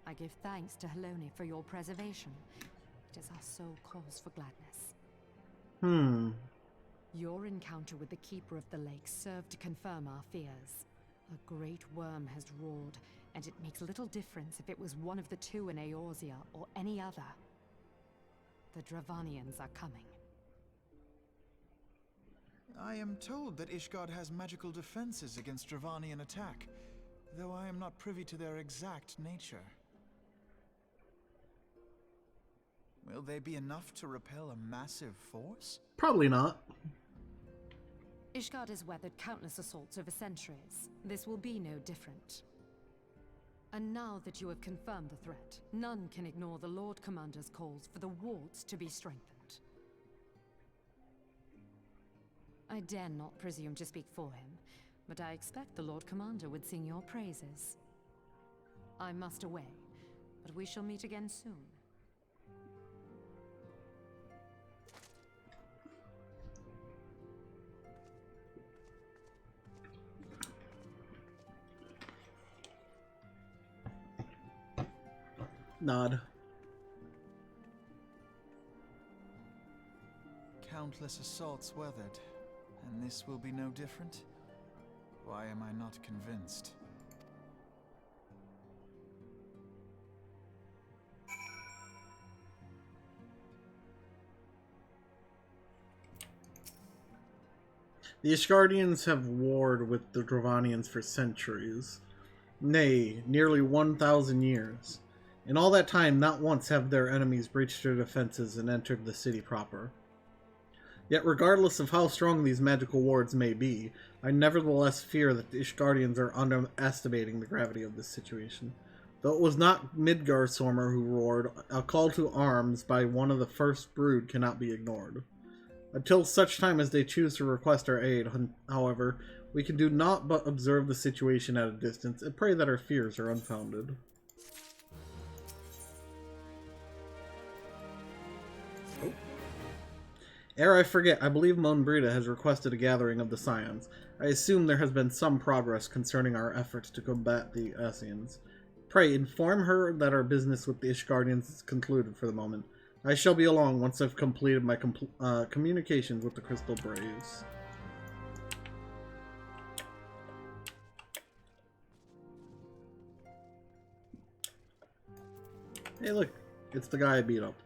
I give thanks to Helone for your preservation. It is our sole cause for gladness. Your encounter with the Keeper of the Lake served to confirm our fears. A great worm has roared, and it makes little difference if it was one of the two in Eorzea or any other. The Dravanians are coming. I am told that Ishgard has magical defenses against Dravanian attack, though I am not privy to their exact nature. Will they be enough to repel a massive force? Probably not. Ishgard has weathered countless assaults over centuries. This will be no different. And now that you have confirmed the threat, none can ignore the Lord Commander's calls for the wards to be strengthened. I dare not presume to speak for him, but I expect the Lord Commander would sing your praises. I must away, but we shall meet again soon. Nod. Countless assaults weathered, and this will be no different? Why am I not convinced? The Ishgardians have warred with the Dravanians for centuries. Nay, nearly 1,000 years. In all that time, not once have their enemies breached their defenses and entered the city proper. Yet regardless of how strong these magical wards may be, I nevertheless fear that the Ishgardians are underestimating the gravity of this situation. Though it was not Midgardsormr who roared, a call to arms by one of the first brood cannot be ignored. Until such time as they choose to request our aid, however, we can do naught but observe the situation at a distance and pray that our fears are unfounded. Ere I forget, I believe Monbrita has requested a gathering of the Scions. I assume there has been some progress concerning our efforts to combat the Ascians. Pray, inform her that our business with the Ishgardians is concluded for the moment. I shall be along once I've completed my communications with the Crystal Braves. Hey look, it's the guy I beat up.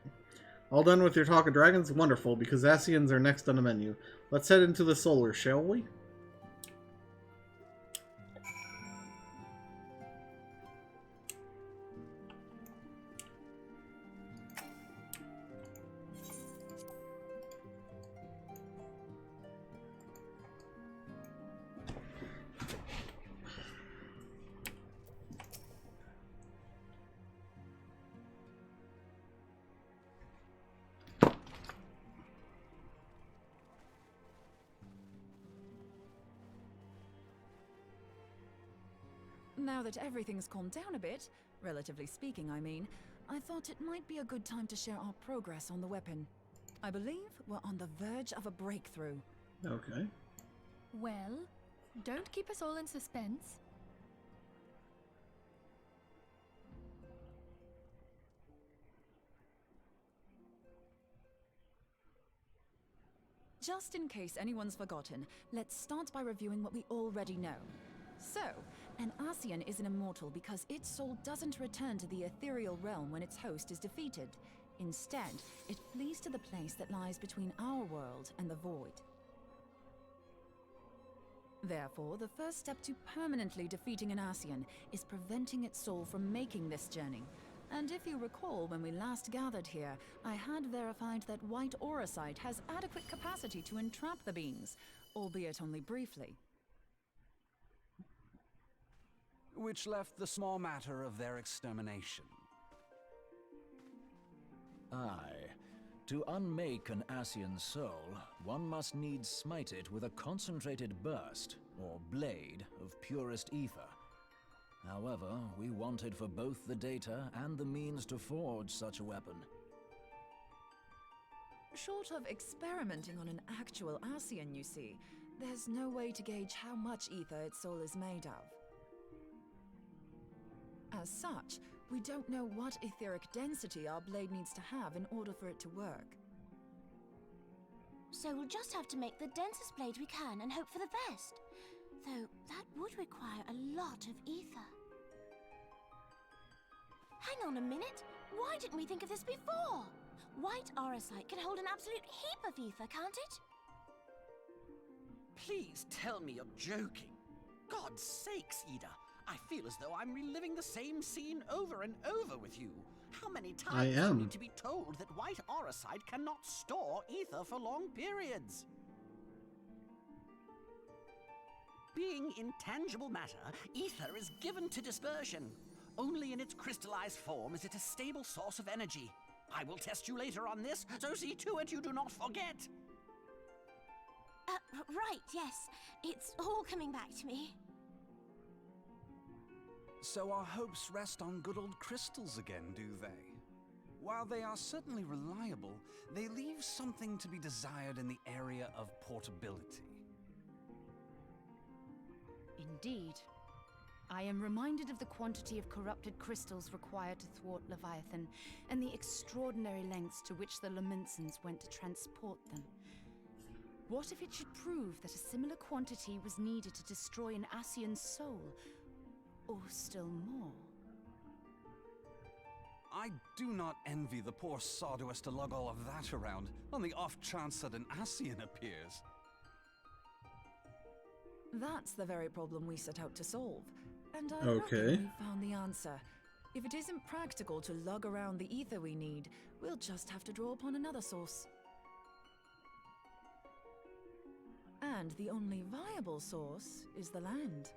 All done with your talk of dragons? Wonderful, because Ascians are next on the menu. Let's head into the solar, shall we? Now that everything's calmed down a bit, relatively speaking I mean, I thought it might be a good time to share our progress on the weapon. I believe we're on the verge of a breakthrough. Okay. Well, don't keep us all in suspense. Just in case anyone's forgotten, let's start by reviewing what we already know. So, an Ascian is an immortal because its soul doesn't return to the ethereal realm when its host is defeated. Instead, it flees to the place that lies between our world and the void. Therefore, the first step to permanently defeating an Ascian is preventing its soul from making this journey. And if you recall, when we last gathered here, I had verified that white auracite has adequate capacity to entrap the beings, albeit only briefly. Which left the small matter of their extermination. Aye. To unmake an Ascian soul, one must needs smite it with a concentrated burst, or blade, of purest ether. However, we wanted for both the data and the means to forge such a weapon. Short of experimenting on an actual Ascian, you see, there's no way to gauge how much ether its soul is made of. As such, we don't know what etheric density our blade needs to have in order for it to work. So we'll just have to make the densest blade we can and hope for the best. Though that would require a lot of ether. Hang on a minute. Why didn't we think of this before? White auracite can hold an absolute heap of ether, can't it? Please tell me you're joking. God's sakes, Ida. I feel as though I'm reliving the same scene over and over with you. How many times do you need to be told that white auracite cannot store ether for long periods? Being intangible matter, ether is given to dispersion. Only in its crystallized form is it a stable source of energy. I will test you later on this, so see to it you do not forget. Right, yes. It's all coming back to me. So our hopes rest on good old crystals again, do they? While they are certainly reliable, they leave something to be desired in the area of portability. Indeed. I am reminded of the quantity of corrupted crystals required to thwart Leviathan, and the extraordinary lengths to which the Lamentsons went to transport them. What if it should prove that a similar quantity was needed to destroy an Ascian's soul? Or still more? I do not envy the poor sod who has to lug all of that around, on the off chance that an Ascian appears. That's the very problem we set out to solve. And I reckon we found the answer. If it isn't practical to lug around the ether we need, we'll just have to draw upon another source. And the only viable source is the land.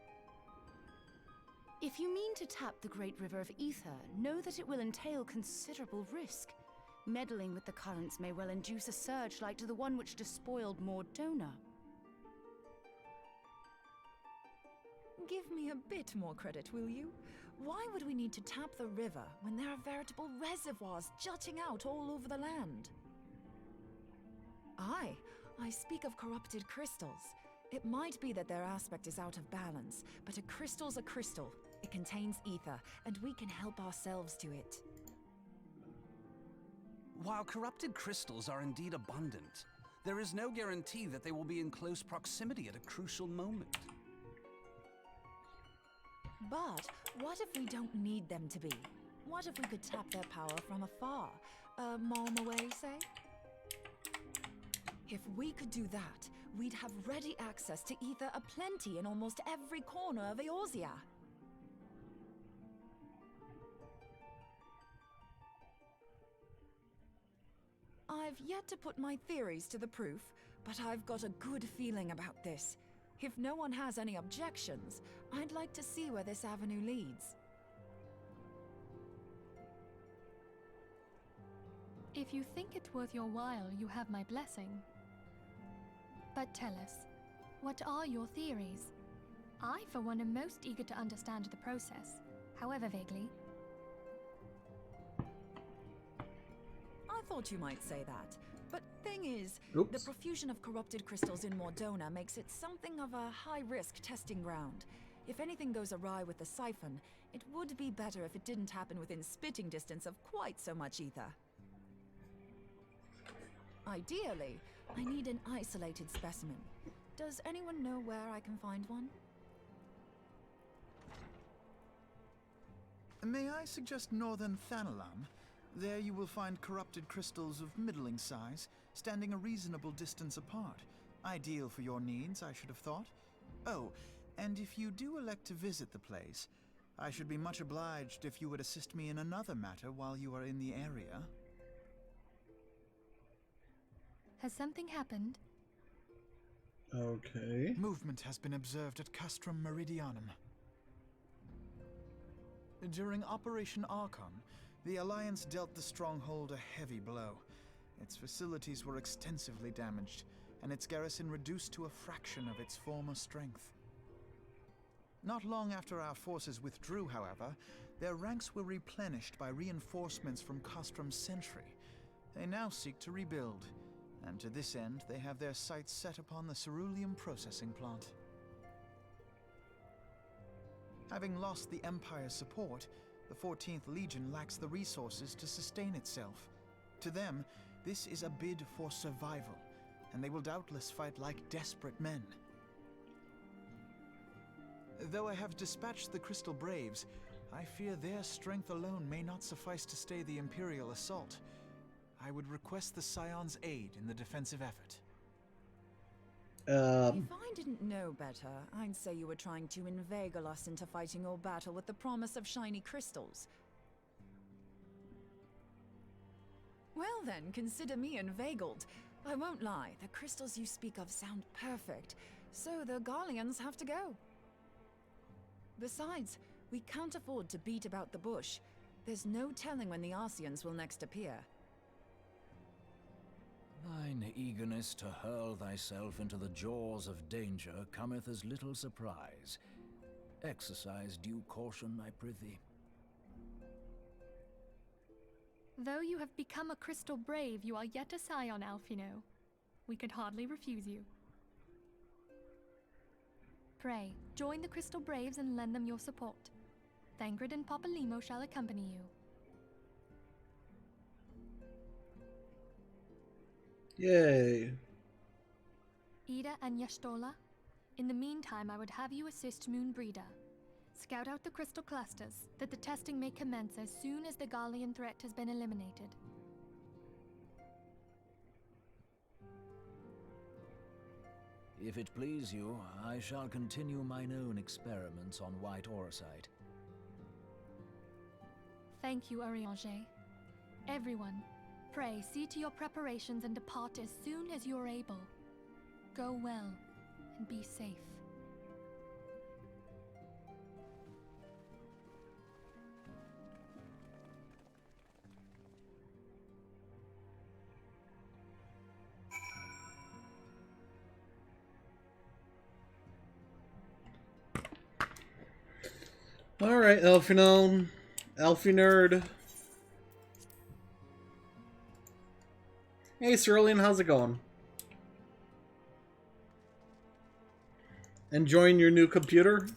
If you mean to tap the Great River of Ether, know that it will entail considerable risk. Meddling with the currents may well induce a surge like to the one which despoiled Mordona. Give me a bit more credit, will you? Why would we need to tap the river when there are veritable reservoirs jutting out all over the land? Aye, I speak of corrupted crystals. It might be that their aspect is out of balance, but a crystal's a crystal. It contains ether, and we can help ourselves to it. While corrupted crystals are indeed abundant, there is no guarantee that they will be in close proximity at a crucial moment. But what if we don't need them to be? What if we could tap their power from afar? A mile away, say? If we could do that, we'd have ready access to ether aplenty in almost every corner of Eorzea. I've yet to put my theories to the proof, but I've got a good feeling about this. If no one has any objections, I'd like to see where this avenue leads. If you think it worth your while, you have my blessing. But tell us, what are your theories? I, for one, am most eager to understand the process, however vaguely. I thought you might say that. But thing is, the profusion of corrupted crystals in Mordona makes it something of a high-risk testing ground. If anything goes awry with the siphon, it would be better if it didn't happen within spitting distance of quite so much ether. Ideally, I need an isolated specimen. Does anyone know where I can find one? May I suggest northern Thanalan? There you will find corrupted crystals of middling size, standing a reasonable distance apart. Ideal for your needs, I should have thought. Oh, and if you do elect to visit the place, I should be much obliged if you would assist me in another matter while you are in the area. Has something happened? Okay. Movement has been observed at Castrum Meridianum. During Operation Archon, the Alliance dealt the stronghold a heavy blow. Its facilities were extensively damaged, and its garrison reduced to a fraction of its former strength. Not long after our forces withdrew, however, their ranks were replenished by reinforcements from Castrum's sentry. They now seek to rebuild, and to this end they have their sights set upon the ceruleum processing plant. Having lost the Empire's support, the 14th Legion lacks the resources to sustain itself. To them, this is a bid for survival, and they will doubtless fight like desperate men. Though I have dispatched the Crystal Braves, I fear their strength alone may not suffice to stay the Imperial assault. I would request the Scion's aid in the defensive effort. If I didn't know better, I'd say you were trying to inveigle us into fighting your battle with the promise of shiny crystals. Well then, consider me inveigled. I won't lie, the crystals you speak of sound perfect, so the Garleans have to go. Besides, we can't afford to beat about the bush. There's no telling when the Ascians will next appear. Thine eagerness to hurl thyself into the jaws of danger cometh as little surprise. Exercise due caution, I prithee. Though you have become a crystal brave, you are yet a scion, Alphino. We could hardly refuse you. Pray, join the Crystal Braves and lend them your support. Thangrid and Papalymo shall accompany you. Yay. Ida and Yashtola, in the meantime I would have you assist Moonbreeder. Scout out the crystal clusters, that the testing may commence as soon as the Garlean threat has been eliminated. If it please you, I shall continue mine own experiments on white orosite. Thank you, Urianger. Everyone, pray see to your preparations and depart as soon as you're able. Go well, and be safe. Alright, Elfinone. Elfie Nerd. Hey, Cerulean, how's it going? Enjoying your new computer?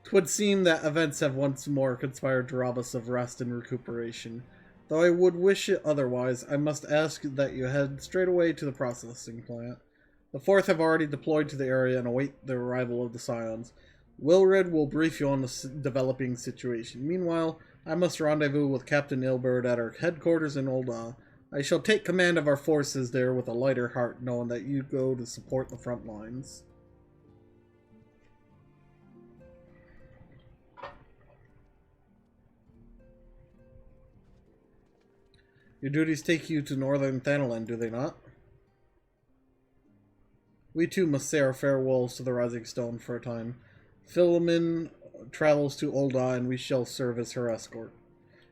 'Twould seem that events have once more conspired to rob us of rest and recuperation. Though I would wish it otherwise, I must ask that you head straight away to the processing plant. The Fourth have already deployed to the area and await the arrival of the Scions. Wilred will brief you on the developing situation. Meanwhile, I must rendezvous with Captain Ilberd at our headquarters in Ul'dah. I shall take command of our forces there with a lighter heart, knowing that you go to support the front lines. Your duties take you to northern Thanalan, do they not? We too must say our farewells to the Rising Stone for a time. Philomen travels to Ul'dah, and we shall serve as her escort.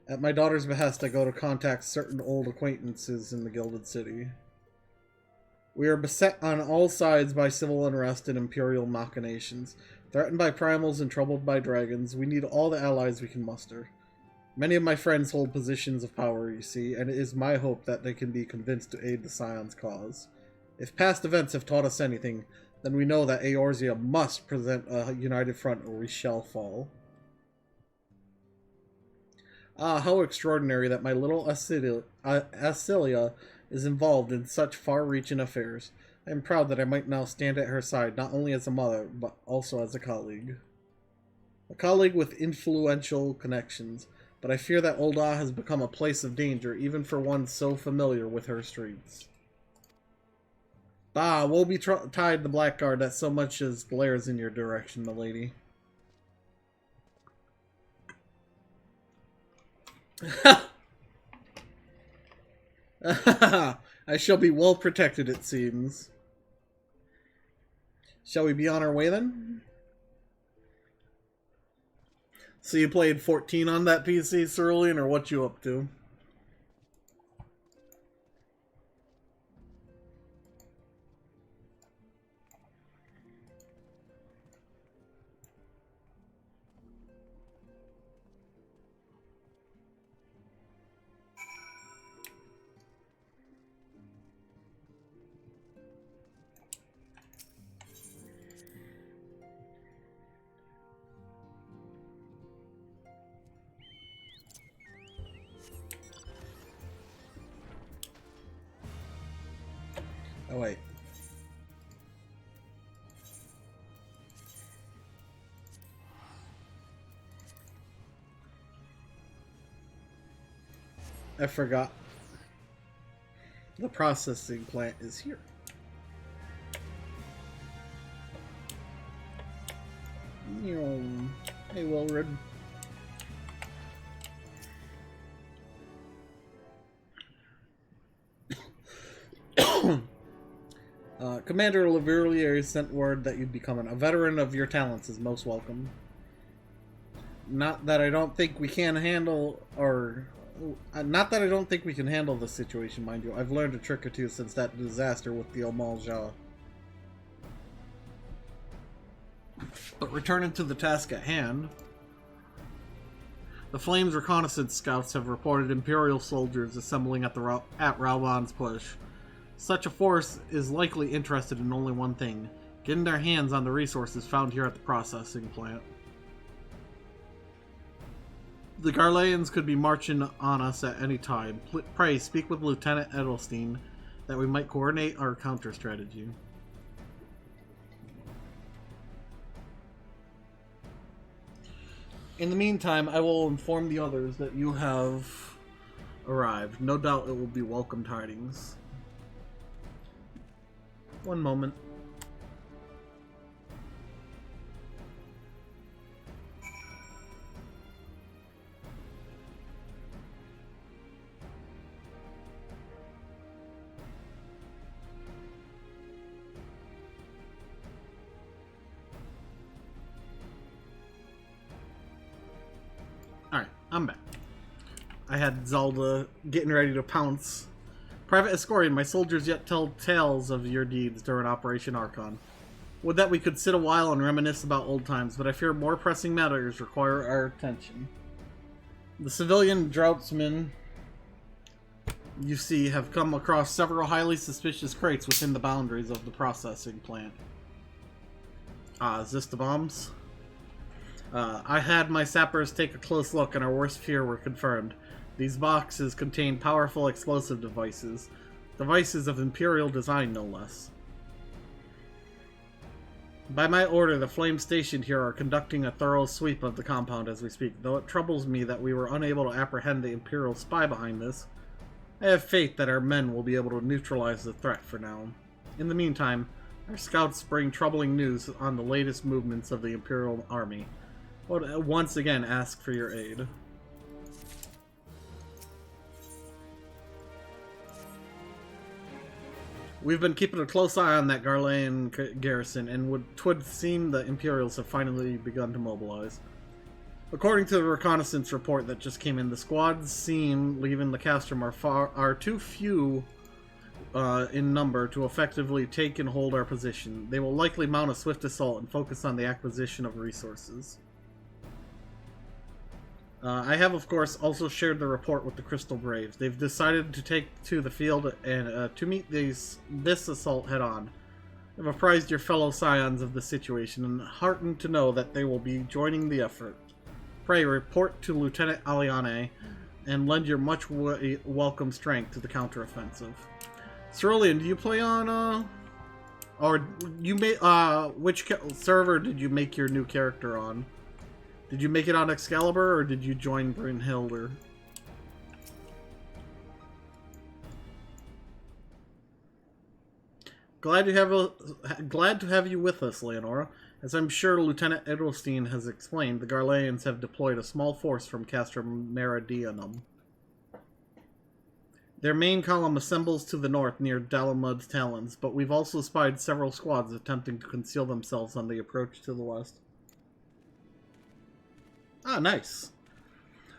At my daughter's behest, I go to contact certain old acquaintances in the Gilded City. We are beset on all sides by civil unrest and imperial machinations. Threatened by primals and troubled by dragons, we need all the allies we can muster. Many of my friends hold positions of power, you see, and it is my hope that they can be convinced to aid the Scion's cause. If past events have taught us anything, then we know that Eorzea must present a united front or we shall fall. Ah, how extraordinary that my little Asilia is involved in such far-reaching affairs. I am proud that I might now stand at her side, not only as a mother, but also as a colleague. A colleague with influential connections, but I fear that Ul'dah has become a place of danger, even for one so familiar with her streets. Bah, woe betide the blackguard that so much as glares in your direction, milady. I shall be well protected, it seems. Shall we be on our way, then? So you played 14 on that PC, Cerulean, or what you up to? Oh, wait. I forgot. The processing plant is here. Hey, Wilred. Commander Laverlier sent word that you'd become a veteran of your talents is most welcome. Not that I don't think we can handle, not that I don't think we can handle the situation, mind you. I've learned a trick or two since that disaster with the Omalja. But returning to the task at hand, the Flames reconnaissance scouts have reported Imperial soldiers assembling at Rauban's push. Such a force is likely interested in only one thing: getting their hands on the resources found here at the processing plant. The Garleans could be marching on us at any time. Pray speak with Lieutenant Edelstein that we might coordinate our counter strategy. In the meantime, I will inform the others that you have arrived. No doubt it will be welcome tidings. One moment. Alright, I'm back. I had Zelda getting ready to pounce. Private Escorian, my soldiers yet tell tales of your deeds during Operation Archon. Would that we could sit a while and reminisce about old times, but I fear more pressing matters require our attention. The civilian draughtsmen you see have come across several highly suspicious crates within the boundaries of the processing plant. Is this the bombs? I had my sappers take a close look and our worst fear were confirmed. These boxes contain powerful explosive devices. Devices of Imperial design, no less. By my order, the Flames stationed here are conducting a thorough sweep of the compound as we speak. Though it troubles me that we were unable to apprehend the Imperial spy behind this, I have faith that our men will be able to neutralize the threat for now. In the meantime, our scouts bring troubling news on the latest movements of the Imperial army. I would once again ask for your aid. We've been keeping a close eye on that Garlean garrison, and twould seem the Imperials have finally begun to mobilize. According to the reconnaissance report that just came in, the squads seen leaving the castrum are too few in number to effectively take and hold our position. They will likely mount a swift assault and focus on the acquisition of resources. I have, of course, also shared the report with the Crystal Braves. They've decided to take to the field and to meet this assault head-on. I've apprised your fellow scions of the situation and heartened to know that they will be joining the effort. Pray report to Lieutenant Aliane and lend your much welcome strength to the counteroffensive. Cerulean, do you play on, or you made, which server did you make your new character on? Did you make it on Excalibur, or did you join Brynhilder? Glad to have you with us, Leonora. As I'm sure Lieutenant Edelstein has explained, the Garleans have deployed a small force from Castrum Meridianum. Their main column assembles to the north near Dalamud's Talons, but we've also spied several squads attempting to conceal themselves on the approach to the west. Ah, nice.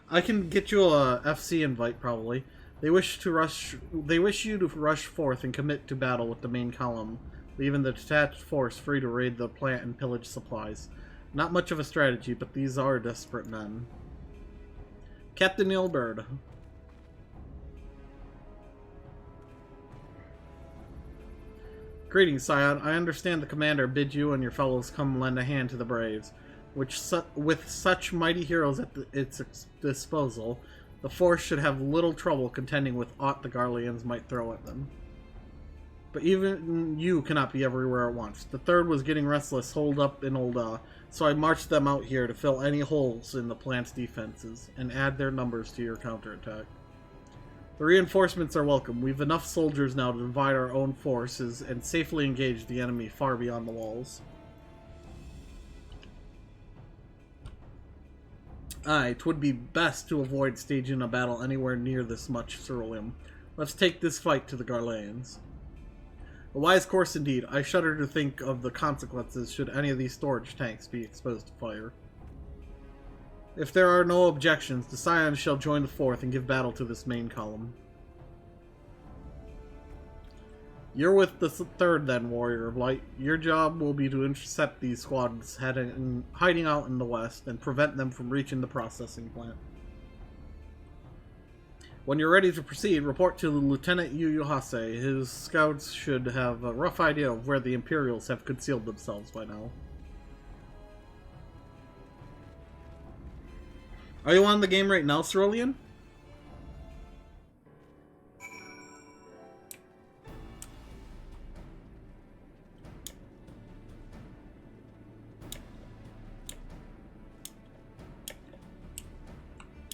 I can get you a FC invite, probably. They wish you to rush forth and commit to battle with the main column, leaving the detached force free to raid the plant and pillage supplies. Not much of a strategy, but these are desperate men. Captain Ilberd. Greetings, Scion. I understand the commander bid you and your fellows come lend a hand to the Braves. With such mighty heroes at its disposal, the force should have little trouble contending with aught the Garleans might throw at them. But even you cannot be everywhere at once. The Third was getting restless, holed up in Olda, so I marched them out here to fill any holes in the plant's defenses, and add their numbers to your counterattack. The reinforcements are welcome. We've enough soldiers now to divide our own forces and safely engage the enemy far beyond the walls. Aye, 'twould be best to avoid staging a battle anywhere near this much ceruleum. Let's take this fight to the Garleans. A wise course indeed. I shudder to think of the consequences should any of these storage tanks be exposed to fire. If there are no objections, the Scions shall join the Fourth and give battle to this main column. You're with the third then, Warrior of Light. Your job will be to intercept these squads hiding out in the west and prevent them from reaching the processing plant. When you're ready to proceed, report to Lieutenant Yu Hase. His scouts should have a rough idea of where the Imperials have concealed themselves by now. Are you on the game right now, Cerulean?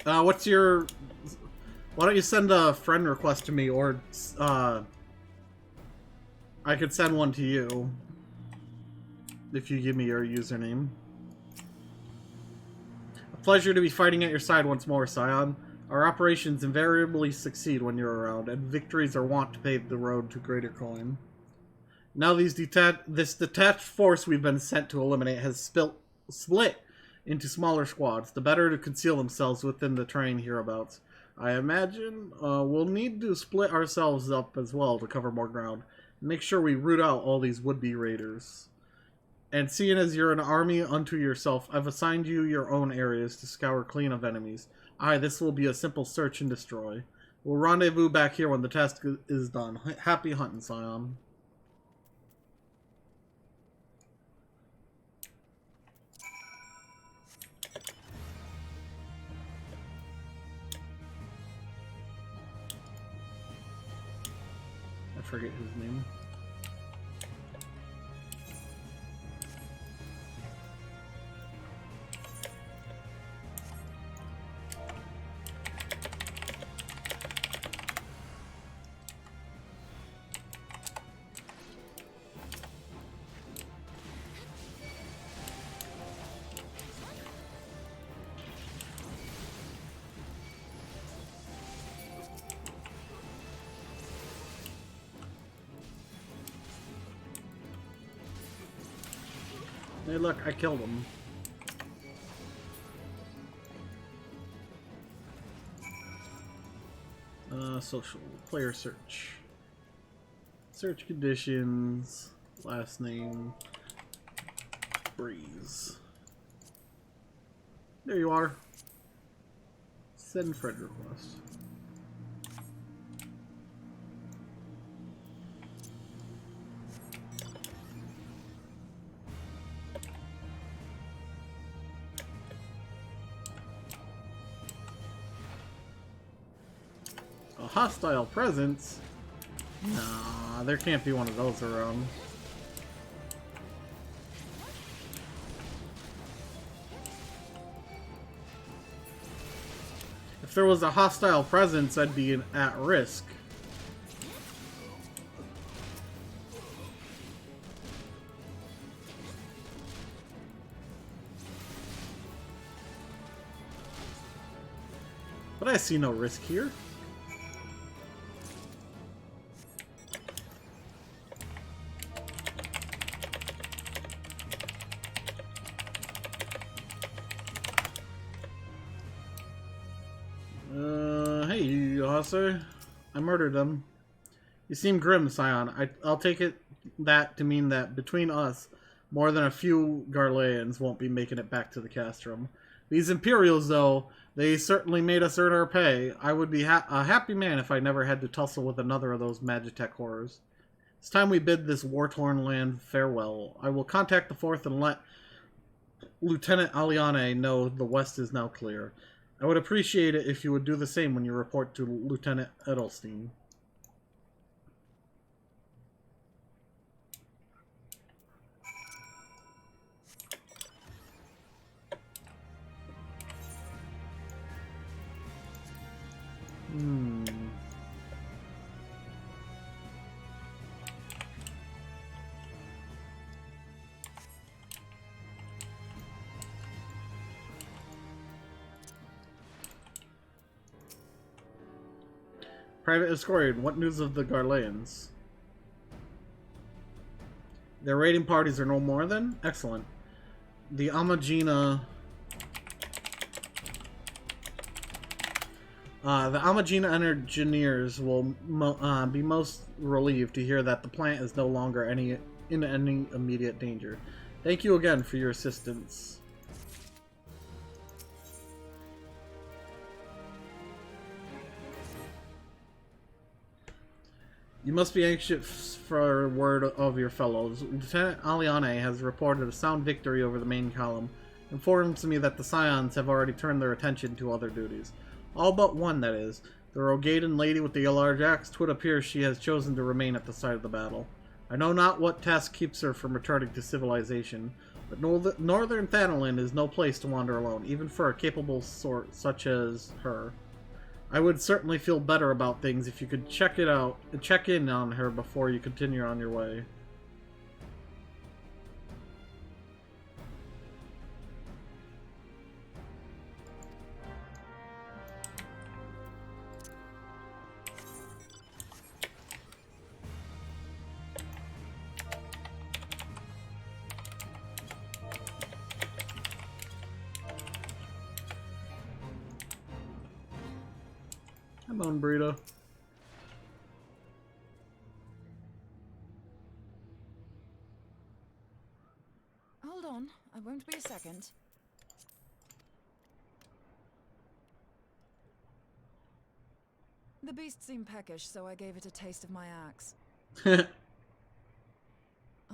What's your... Why don't you send a friend request to me, or I could send one to you if you give me your username. A pleasure to be fighting at your side once more, Scion. Our operations invariably succeed when you're around, and victories are wont to pave the road to greater coin. Now this detached force we've been sent to eliminate has split into smaller squads, the better to conceal themselves within the terrain hereabouts. I imagine we'll need to split ourselves up as well to cover more ground. Make sure we root out all these would-be raiders. And seeing as you're an army unto yourself, I've assigned you your own areas to scour clean of enemies. Aye, this will be a simple search and destroy. We'll rendezvous back here when the task is done. Happy hunting, Scion. I forget his name. Hey look, I killed him. Social. Player search. Search conditions. Last name. Breeze. There you are. Send friend request. Hostile presence? Nah, there can't be one of those around. If there was a hostile presence, I'd be at risk. But I see no risk here. I murdered them. You seem grim, Scion. I'll take that to mean that between us, more than a few Garleans won't be making it back to the castrum. These Imperials, though, they certainly made us earn our pay. I would be a happy man if I never had to tussle with another of those Magitech horrors. It's time we bid this war-torn land farewell. I will contact the Fourth and let Lieutenant Aliane know the west is now clear. I would appreciate it if you would do the same when you report to Lieutenant Edelstein. Private Escorian, what news of the Garleans? Their raiding parties are no more then? Excellent. The Amagina The Amagina engineers will be most relieved to hear that the plant is no longer in any immediate danger. Thank you again for your assistance. You must be anxious for word of your fellows. Lieutenant Aliane has reported a sound victory over the main column, informs me that the Scions have already turned their attention to other duties. All but one, that is. The Rogadan lady with the large axe, 'twould appear she has chosen to remain at the site of the battle. I know not what task keeps her from returning to civilization, but Northern Thanalan is no place to wander alone, even for a capable sort such as her. I would certainly feel better about things if you could check in on her before you continue on your way. Come on, Burrito. Hold on, I won't be a second. The beast seemed peckish, so I gave it a taste of my axe.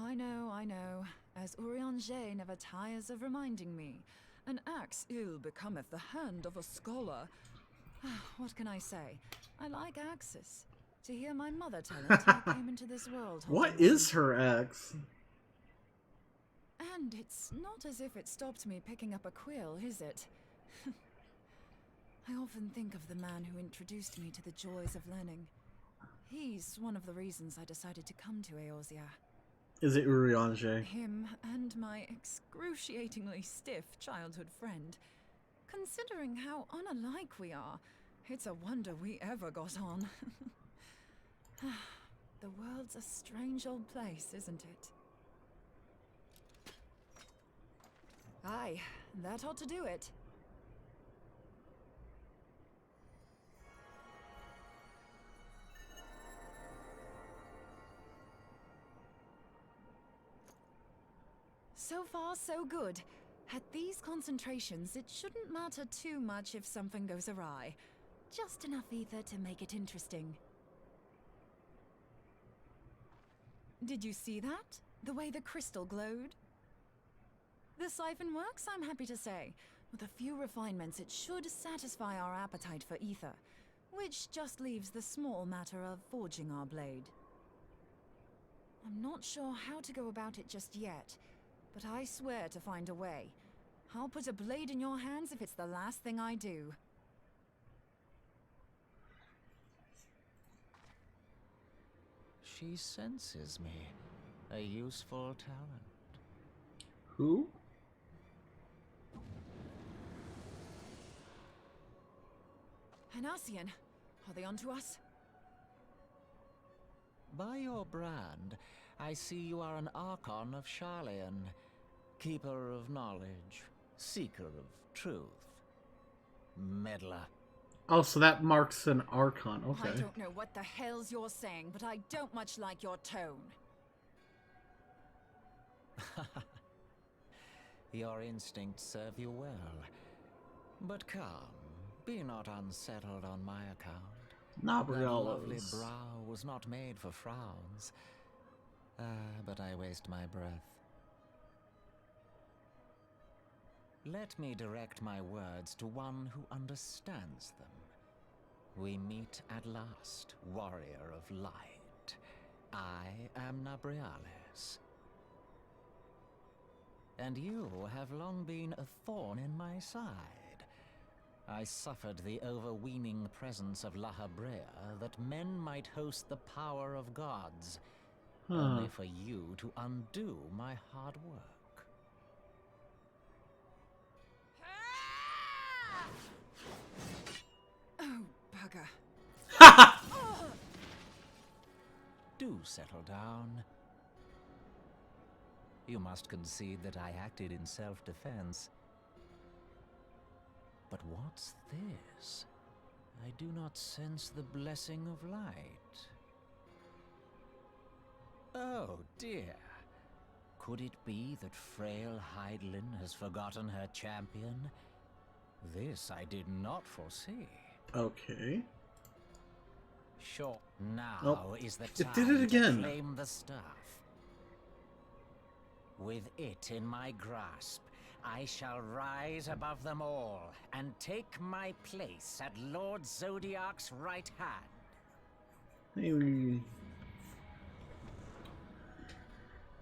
I know, as Urianger never tires of reminding me. An axe ill becometh the hand of a scholar. What can I say? I like axes. To hear my mother tell it, I came into this world. What is her axe? And it's not as if it stopped me picking up a quill, is it? I often think of the man who introduced me to the joys of learning. He's one of the reasons I decided to come to Eorzea. Is it Urianger? Him and my excruciatingly stiff childhood friend. Considering how unalike we are, it's a wonder we ever got on. The world's a strange old place, isn't it? Aye, that ought to do it. So far, so good. At these concentrations, it shouldn't matter too much if something goes awry. Just enough ether to make it interesting. Did you see that? The way the crystal glowed? The siphon works, I'm happy to say. With a few refinements, it should satisfy our appetite for ether, which just leaves the small matter of forging our blade. I'm not sure how to go about it just yet, but I swear to find a way. I'll put a blade in your hands if it's the last thing I do. She senses me. A useful talent. Who? Hanassian, are they onto us? By your brand, I see you are an Archon of Sharlayan, keeper of knowledge, seeker of truth, meddler. Oh, so that marks an Archon. Okay. I don't know what the hell's you're saying, but I don't much like your tone. Your instincts serve you well. But come, be not unsettled on my account. That lovely brow was not made for frowns. But I waste my breath. Let me direct my words to one who understands them. We meet at last, warrior of light. I am Nabriales. And you have long been a thorn in my side. I suffered the overweening presence of La Habrea that men might host the power of gods, only for you to undo my hard work. Oh, bugger. Do settle down. You must concede that I acted in self-defense. But what's this? I do not sense the blessing of light. Oh dear. Could it be that frail Hydaelyn has forgotten her champion? This I did not foresee. Okay. Sure. Now Oh, is the it time did it again. to claim the staff. With it in my grasp, I shall rise above them all and take my place at Lord Zodiac's right hand. Hey,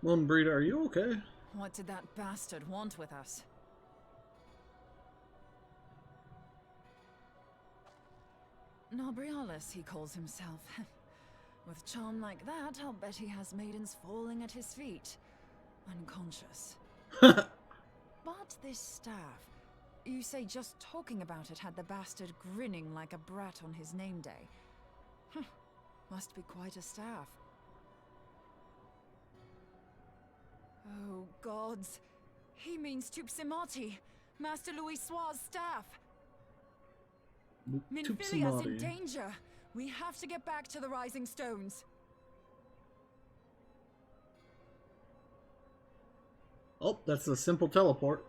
Moonbreeder, are you okay? What did that bastard want with us? Nobrialis, he calls himself. With charm like that, I'll bet he has maidens falling at his feet. Unconscious. But this staff, you say just talking about it had the bastard grinning like a brat on his name day. Must be quite a staff. Oh, gods. He means Tupsimati, Master Louis Soir's staff. Minfilia's in danger. We have to get back to the Rising Stones. Oh, that's a simple teleport.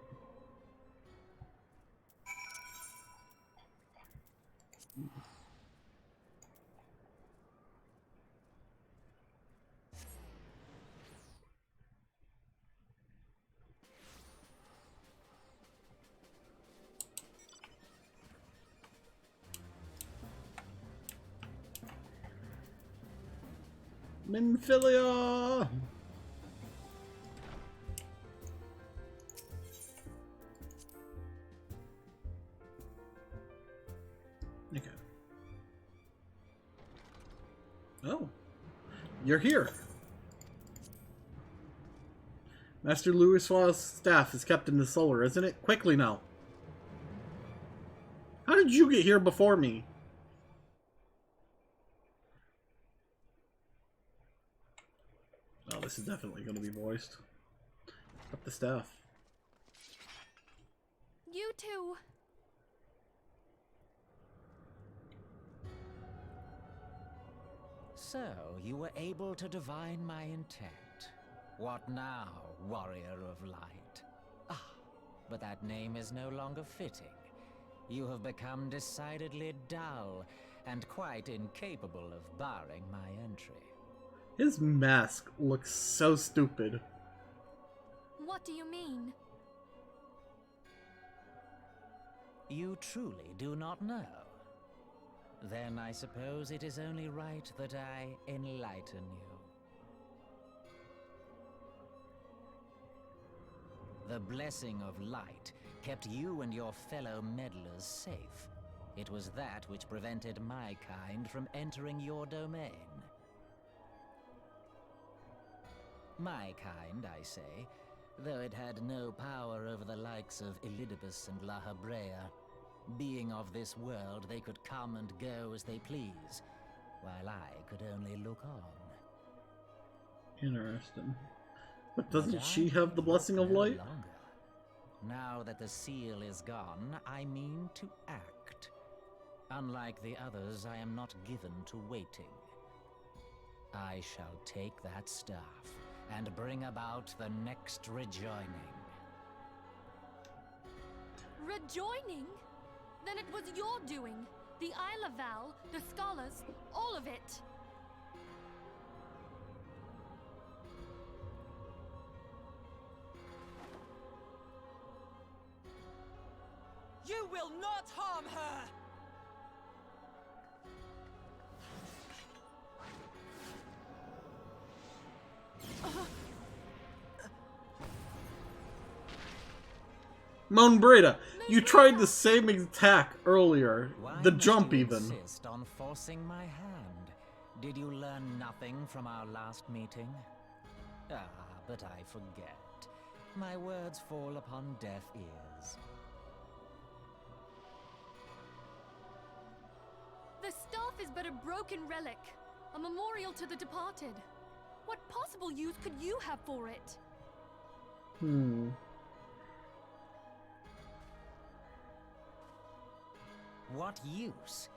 Minfilia! Okay. Oh. You're here. Master Louis Soir's staff is kept in the solar, isn't it? Quickly now. How did you get here before me? Oh, this is definitely going to be voiced. Up the staff. You too. So, you were able to divine my intent. What now, warrior of light? Ah, but that name is no longer fitting. You have become decidedly dull, and quite incapable of barring my entry. His mask looks so stupid. What do you mean? You truly do not know? Then I suppose it is only right that I enlighten you. The blessing of light kept you and your fellow meddlers safe. It was that which prevented my kind from entering your domain. My kind, I say, though it had no power over the likes of Elidibus and La Habrea. Being of this world, they could come and go as they please, while I could only look on. Interesting. But doesn't she have the blessing of light? Longer. Now that the seal is gone, I mean to act. Unlike the others, I am not given to waiting. I shall take that staff and bring about the next rejoining. Rejoining? Then it was your doing. The Isle of Val, the scholars, all of it. You will not harm her! Moonbreda, you tried the same attack earlier. Why The must jump you even. insist on forcing my hand? Did you learn nothing from our last meeting? Ah, but I forget. My words fall upon deaf ears. The staff is but a broken relic, a memorial to the departed. What possible use could you have for it? What use?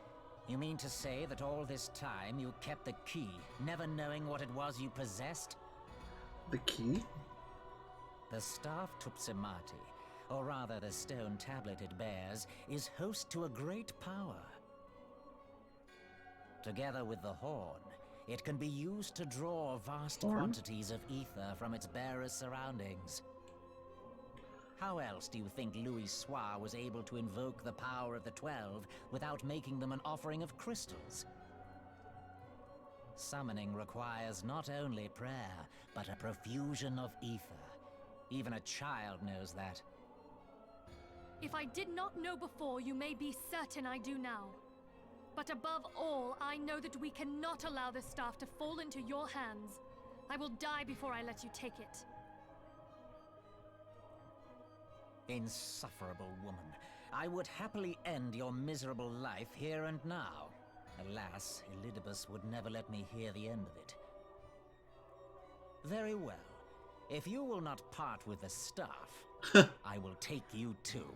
You mean to say that all this time you kept the key, never knowing what it was you possessed? The key? The staff Tupsimati, or rather the stone tablet it bears, is host to a great power. Together with the horn, it can be used to draw vast quantities of ether from its bearer's surroundings. How else do you think Louis Soir was able to invoke the power of the 12 without making them an offering of crystals? Summoning requires not only prayer, but a profusion of ether. Even a child knows that. If I did not know before, you may be certain I do now. But above all, I know that we cannot allow this staff to fall into your hands. I will die before I let you take it. Insufferable woman. I would happily end your miserable life here and now. Alas, Elidibus would never let me hear the end of it. Very well. If you will not part with the staff, I will take you too.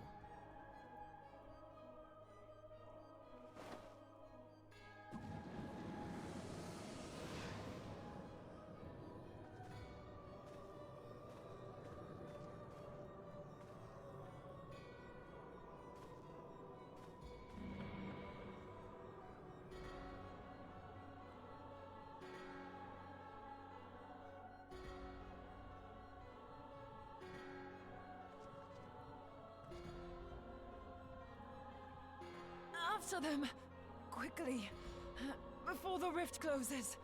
After them! Quickly! Before the rift closes!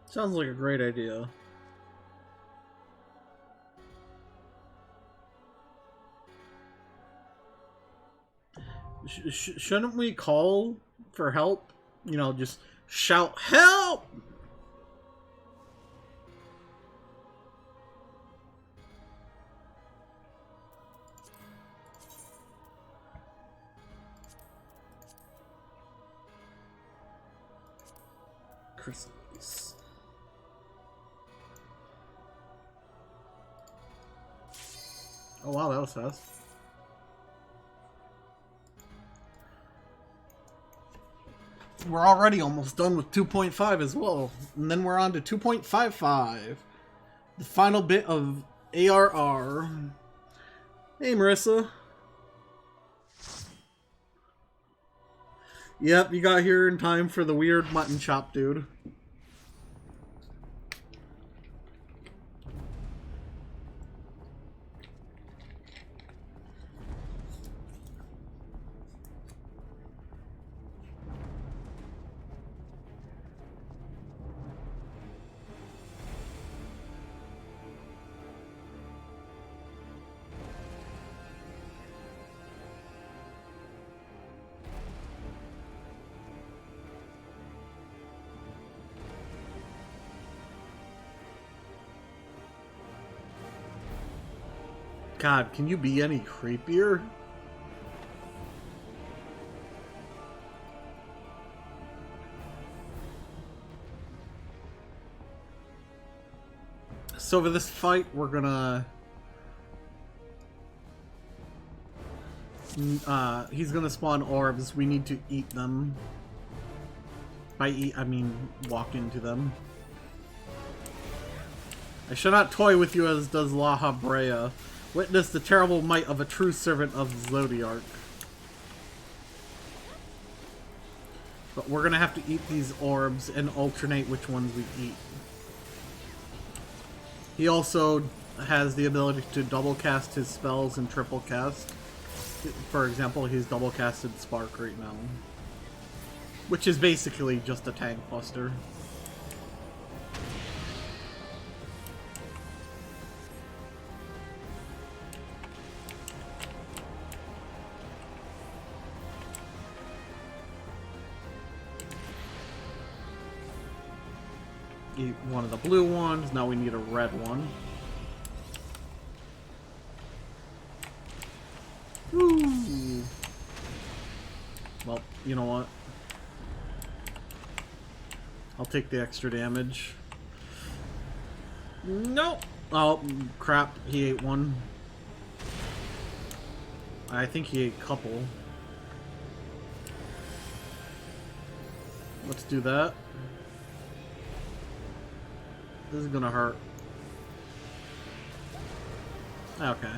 Sounds like a great idea. Shouldn't we call for help? You know, just shout, "Help!" Crystals. Oh wow, that was fast. We're already almost done with 2.5 as well. And then we're on to 2.55. The final bit of ARR. Hey Marissa. Yep, you got here in time for the weird mutton chop, dude. God, can you be any creepier? So for this fight, we're gonna... he's gonna spawn orbs. We need to eat them. By eat, I mean walk into them. I shall not toy with you as does La Habrea. Witness the terrible might of a true servant of Zodiark. But we're gonna have to eat these orbs and alternate which ones we eat. He also has the ability to double cast his spells and triple cast. For example, he's double casted Spark right now. Which is basically just a tank buster. Eat one of the blue ones, now we need a red one. Woo! Well, you know what? I'll take the extra damage. Nope! Oh, crap. He ate one. I think he ate couple. Let's do that. This is gonna hurt. Okay.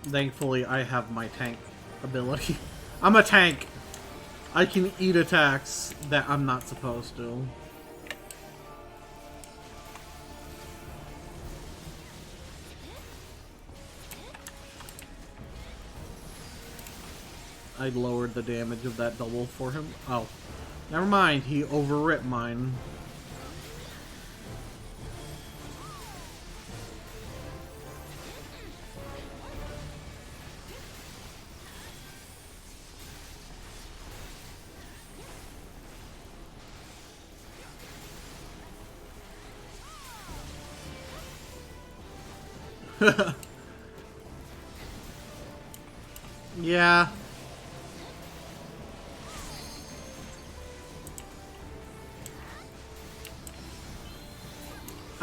Thankfully, I have my tank ability. I'm a tank! I can eat attacks that I'm not supposed to. I lowered the damage of that double for him. Oh. Never mind, he overwrit mine. Yeah.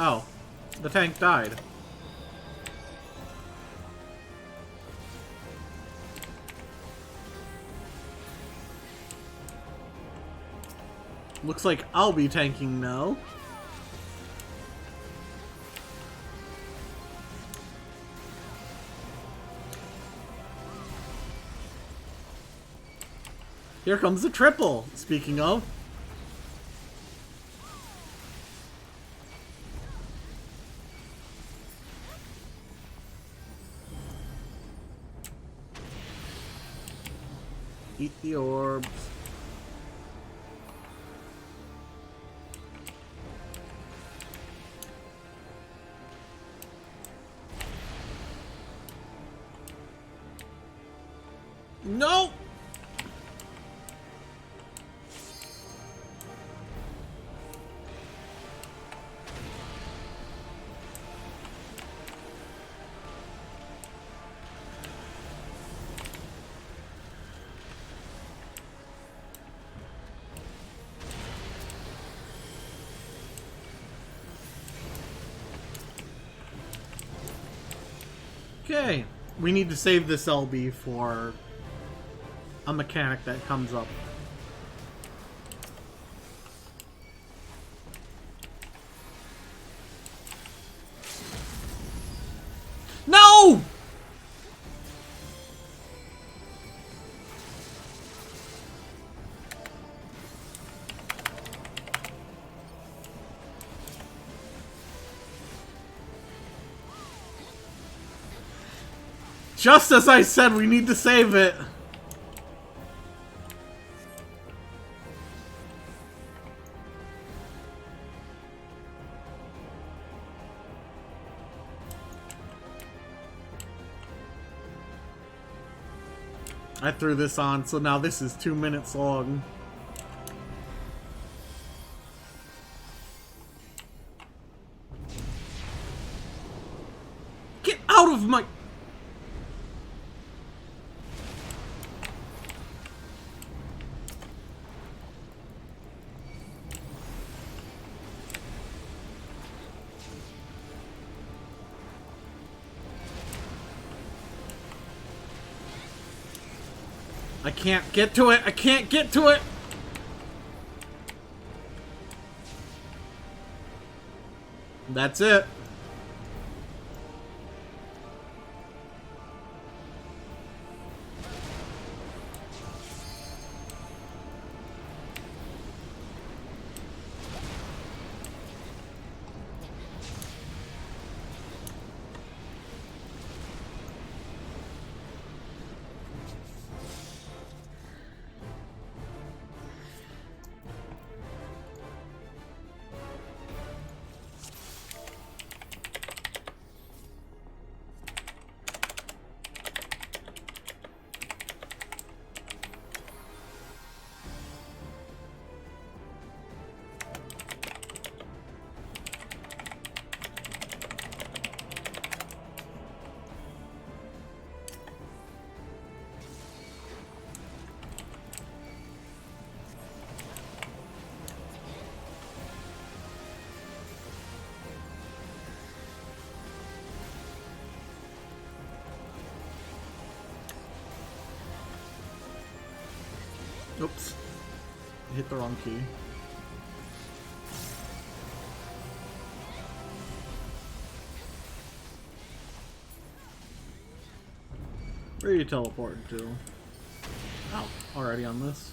Oh, the tank died. Looks like I'll be tanking now. Here comes the triple, speaking of. Eat the orbs. No! Okay, we need to save this LB for a mechanic that comes up. No! Just as I said, we need to save it. I threw this on, so now this is 2 minutes long. Get out of my... I can't get to it! I can't get to it! That's it. Oops. I hit the wrong key. Where are you teleporting to? Oh, already on this.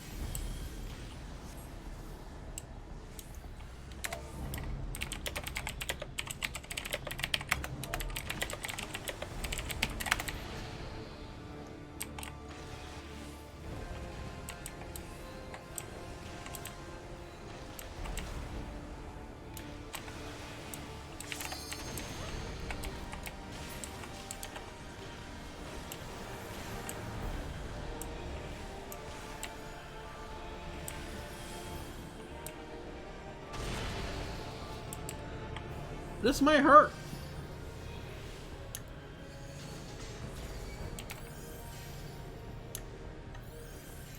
This might hurt.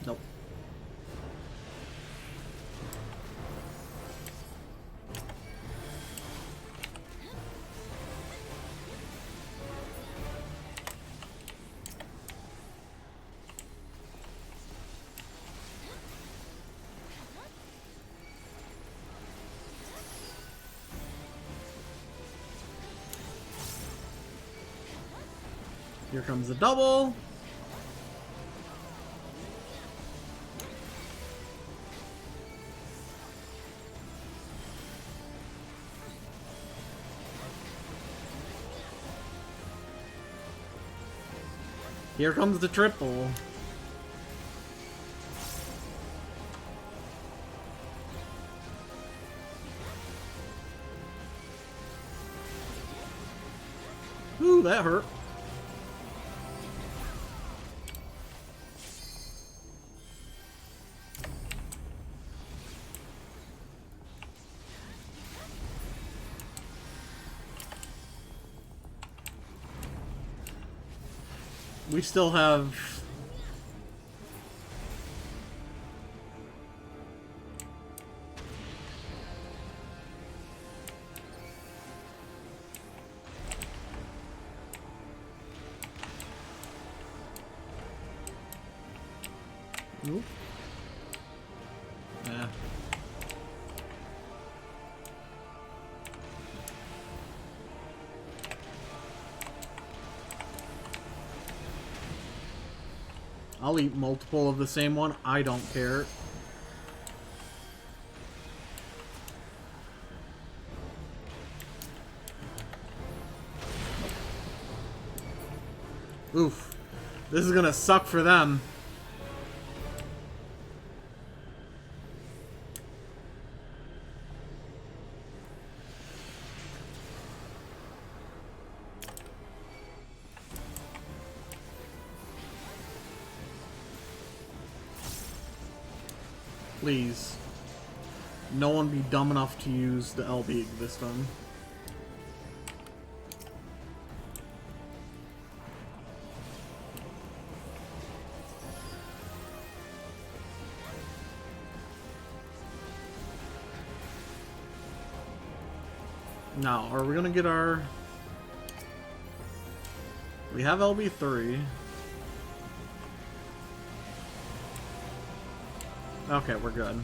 Nope. Here comes the double. Here comes the triple. Ooh, that hurt. We still have... Oop. Yeah. I'll eat multiple of the same one. I don't care. Oof. This is gonna suck for them. Please. No one be dumb enough to use the LB this time. Now, are we gonna get our... We have LB3. Okay, we're good.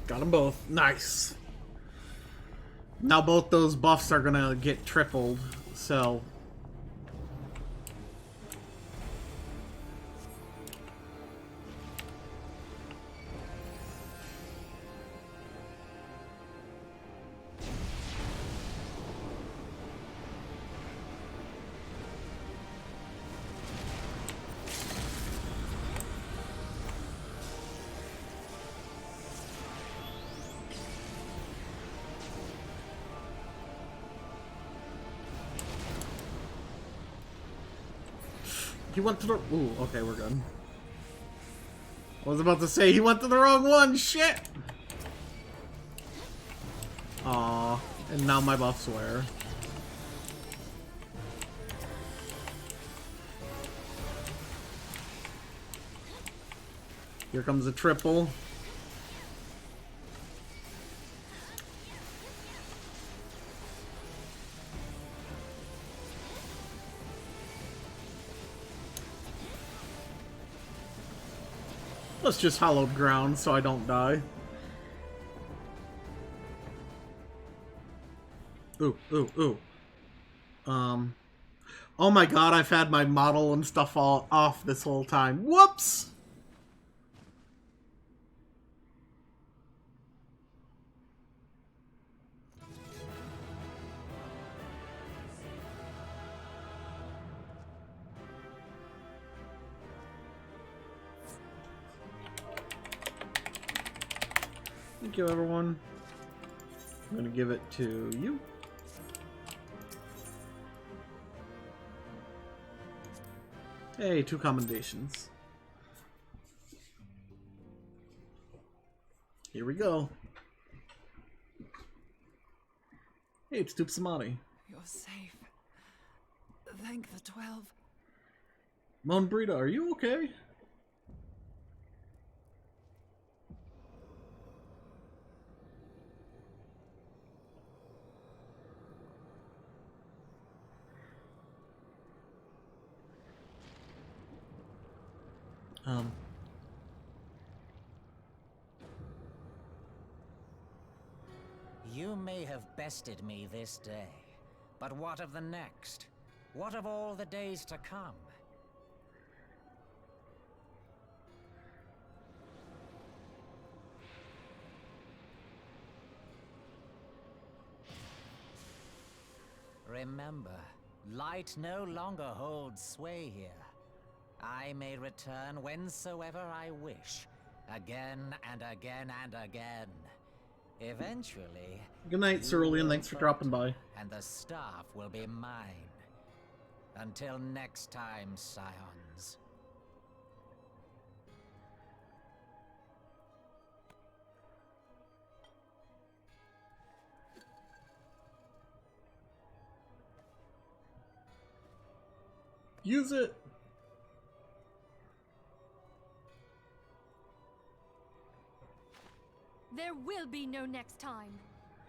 Got them both. Nice. Now both those buffs are gonna get tripled, so... He went to the... Ooh, okay, we're good. I was about to say, he went to the wrong one! Shit! Aww. And now my buffs wear. Here comes a triple. Let's just hallowed ground so I don't die. Ooh, ooh, ooh. Oh my god, I've had my model and stuff all off this whole time. Whoops! Thank you, everyone. I'm gonna give it to you. Hey, 2 commendations. Here we go. Hey, it's Stoop Samadhi. You're safe. Thank the 12. Mon Brita, are you okay? You may have bested me this day, but what of the next? What of all the days to come? Remember, light no longer holds sway here. I may return whensoever I wish, again and again and again. Eventually... Good night, Cerulean. Thanks for dropping by. And the staff will be mine. Until next time, scions. Use it! There will be no next time.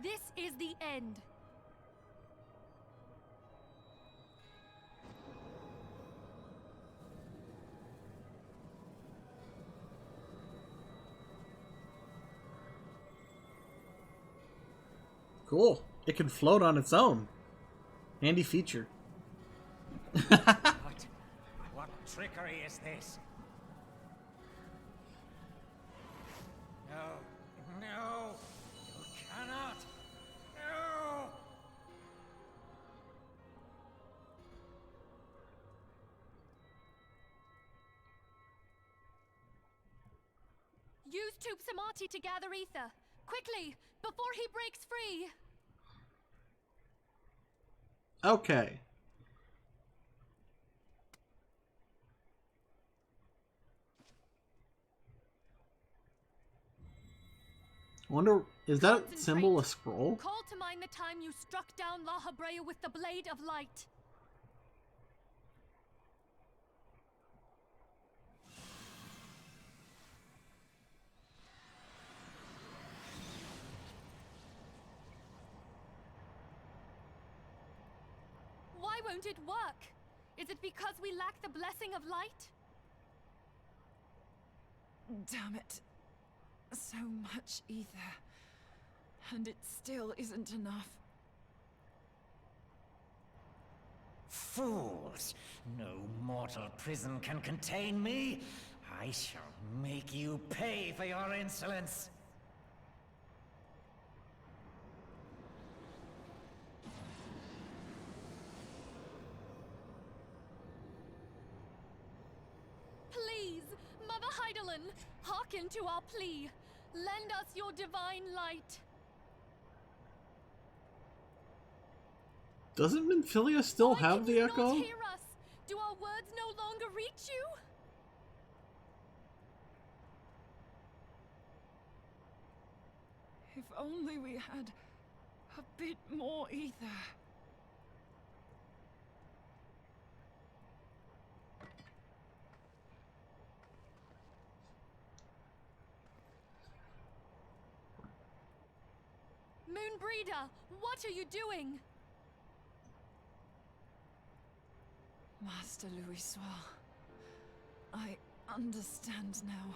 This is the end. Cool. It can float on its own. Handy feature. What trickery is this? No, no, you cannot. No. Use Tube Samadhi to gather ether. Quickly, before he breaks free. Okay. I wonder, is that symbol a scroll? Call to mind the time you struck down La Habrea with the Blade of Light. Why won't it work? Is it because we lack the blessing of light? Damn it. So much ether. And it still isn't enough. Fools! No mortal prison can contain me. I shall make you pay for your insolence. Please, Mother Heidelin, hearken to our plea. Lend us your divine light. Doesn't Minfilia still Why have can the you echo? Not hear us? Do our words no longer reach you? If only we had a bit more ether. Moonbreeder, what are you doing? Master Louis Soir, I understand now.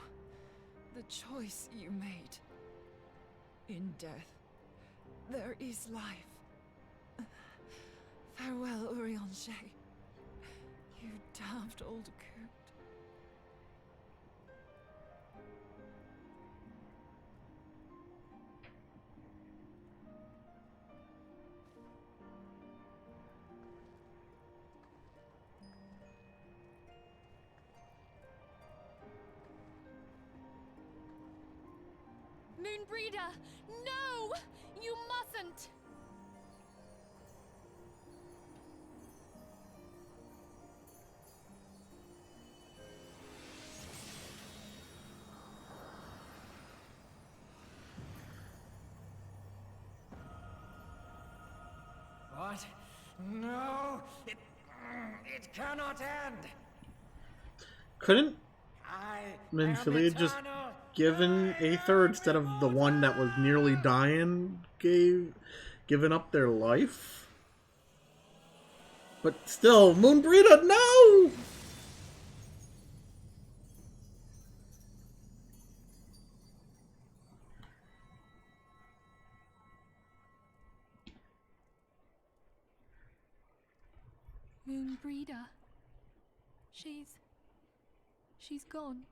the choice you made. In death, there is life. Farewell, Urianger. You damned old coot. Moonbreeder! No! You mustn't! What? No! It cannot end! Couldn't Minfilia just given Aether instead of the one that was nearly dying given up their life? But still, Moonbreeder, no! Moonbreeder. She's gone.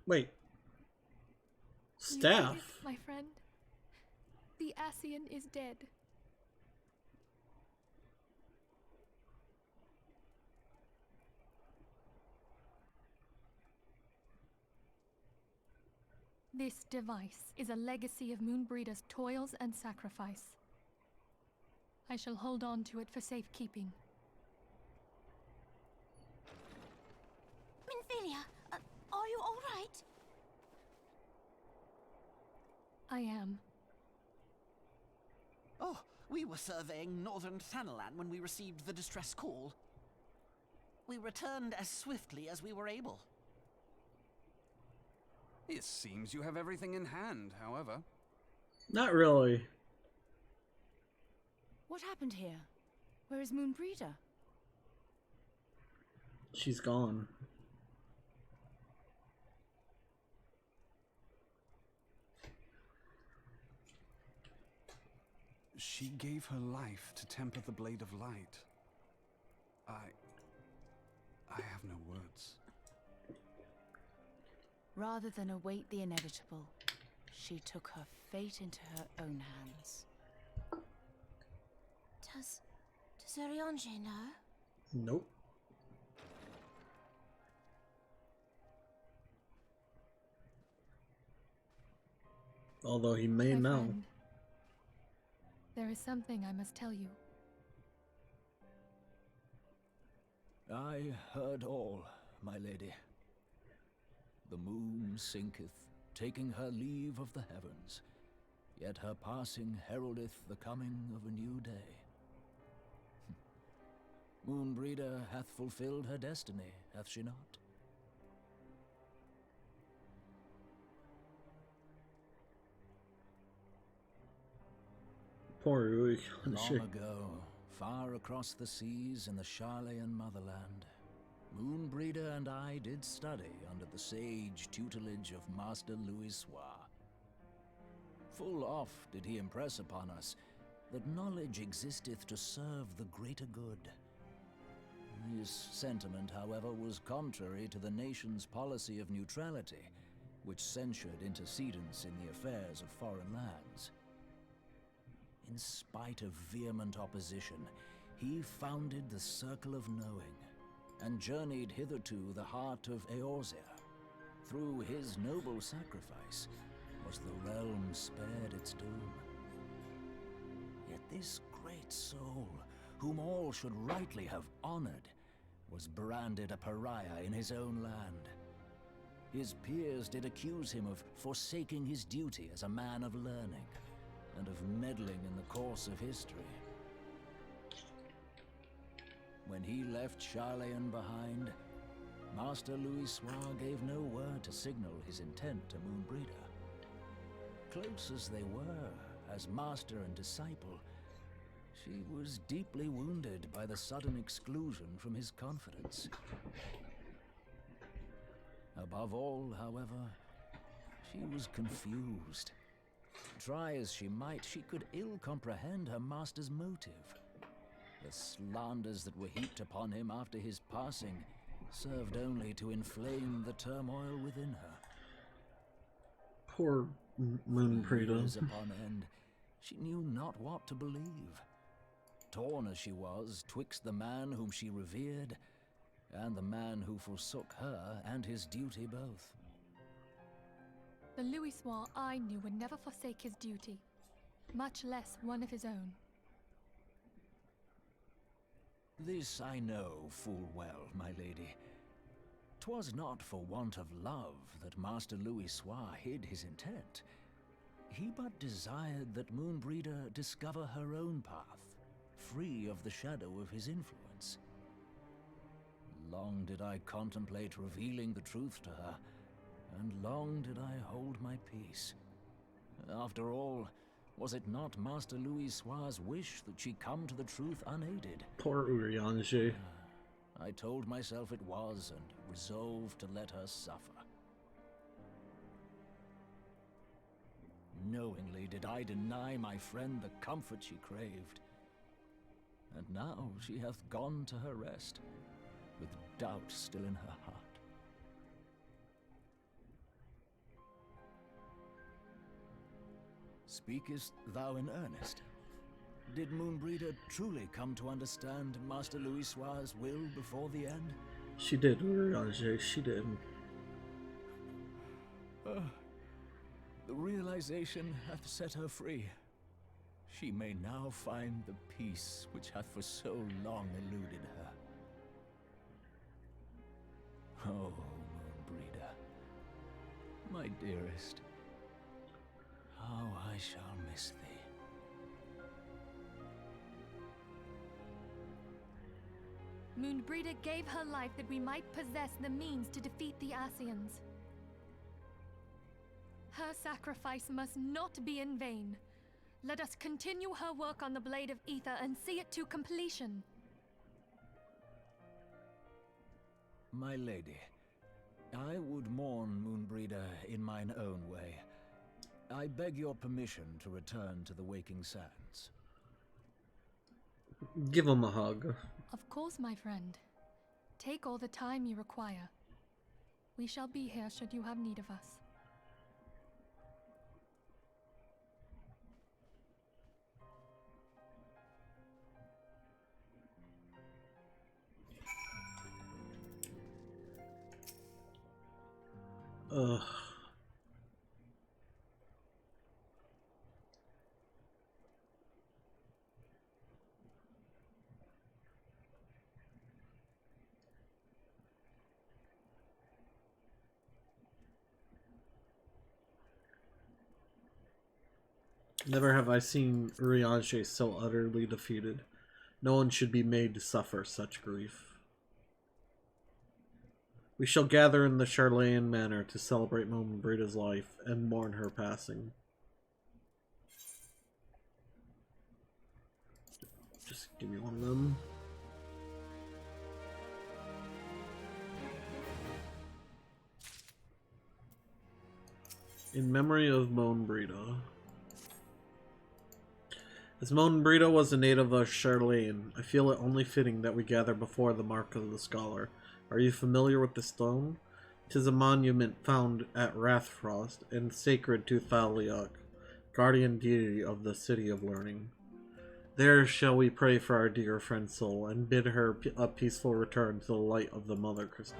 Wait. Staff? You did it, my friend. The Ascian is dead. This device is a legacy of Moonbreeder's toils and sacrifice. I shall hold on to it for safekeeping. Minfilia, are you all right? I am. Oh, we were surveying northern Thanalan when we received the distress call. We returned as swiftly as we were able. It seems you have everything in hand, however. Not really. What happened here? Where is Moonbreeder? She's gone. She gave her life to temper the Blade of Light. I have no words. Rather than await the inevitable, she took her fate into her own hands. Does Urianger know? Nope. Although he may My know. friend, there is something I must tell you. I heard all, my lady. The moon sinketh, taking her leave of the heavens, yet her passing heraldeth the coming of a new day. Moonbreeder hath fulfilled her destiny, hath she not? Poor Rui. Long ago, far across the seas in the Charlayan motherland, Moonbreeder and I did study under the sage tutelage of Master Louis Soir. Full oft did he impress upon us that knowledge existeth to serve the greater good. This sentiment, however, was contrary to the nation's policy of neutrality, which censured intercedence in the affairs of foreign lands. In spite of vehement opposition, he founded the Circle of Knowing, and journeyed hither to the heart of Eorzea. Through his noble sacrifice was the realm spared its doom. Yet this great soul, whom all should rightly have honored, was branded a pariah in his own land. His peers did accuse him of forsaking his duty as a man of learning, and of meddling in the course of history. When he left Charlayan behind, Master Louis Soir gave no word to signal his intent to Moonbreeder. Close as they were, as master and disciple, she was deeply wounded by the sudden exclusion from his confidence. Above all, however, she was confused. Try as she might, she could ill comprehend her master's motive. The slanders that were heaped upon him after his passing served only to inflame the turmoil within her. Poor Moonbreeder. Years upon end, she knew not what to believe. Torn as she was twixt the man whom she revered and the man who forsook her and his duty both. The Louis Soir I knew would never forsake his duty, much less one of his own. This I know full well, my lady. 'Twas not for want of love that Master Louis Soir hid his intent. He but desired that Moonbreeder discover her own path, free of the shadow of his influence. Long did I contemplate revealing the truth to her, and long did I hold my peace. After all, was it not Master Louis Soir's wish that she come to the truth unaided? Poor Urianger. I told myself it was, and resolved to let her suffer. Knowingly did I deny my friend the comfort she craved. And now she hath gone to her rest, with doubt still in her heart. Speakest thou in earnest? Did Moonbreeder truly come to understand Master Louis Soir's will before the end? She did, Urianger, she did. The realization hath set her free. She may now find the peace which hath for so long eluded her. Oh, Moonbreeder, my dearest, how I shall miss thee. Moonbreeder gave her life that we might possess the means to defeat the Ascians. Her sacrifice must not be in vain. Let us continue her work on the Blade of Ether and see it to completion. My lady, I would mourn Moonbreeder in mine own way. I beg your permission to return to the Waking Sands. Give him a hug. Of course, my friend. Take all the time you require. We shall be here should you have need of us. Ugh. Never have I seen Urianger so utterly defeated. No one should be made to suffer such grief. We shall gather in the Charlayan Manor to celebrate Moonbreeder's life and mourn her passing. Just give me one of them. In memory of Moonbreeder. As Moonbreeder was a native of Charlayan, I feel it only fitting that we gather before the Mark of the Scholar. Are you familiar with the stone? 'Tis a monument found at Rathfrost and sacred to Thaliok, guardian deity of the City of Learning. There shall we pray for our dear friend's soul and bid her a peaceful return to the light of the Mother Crystal.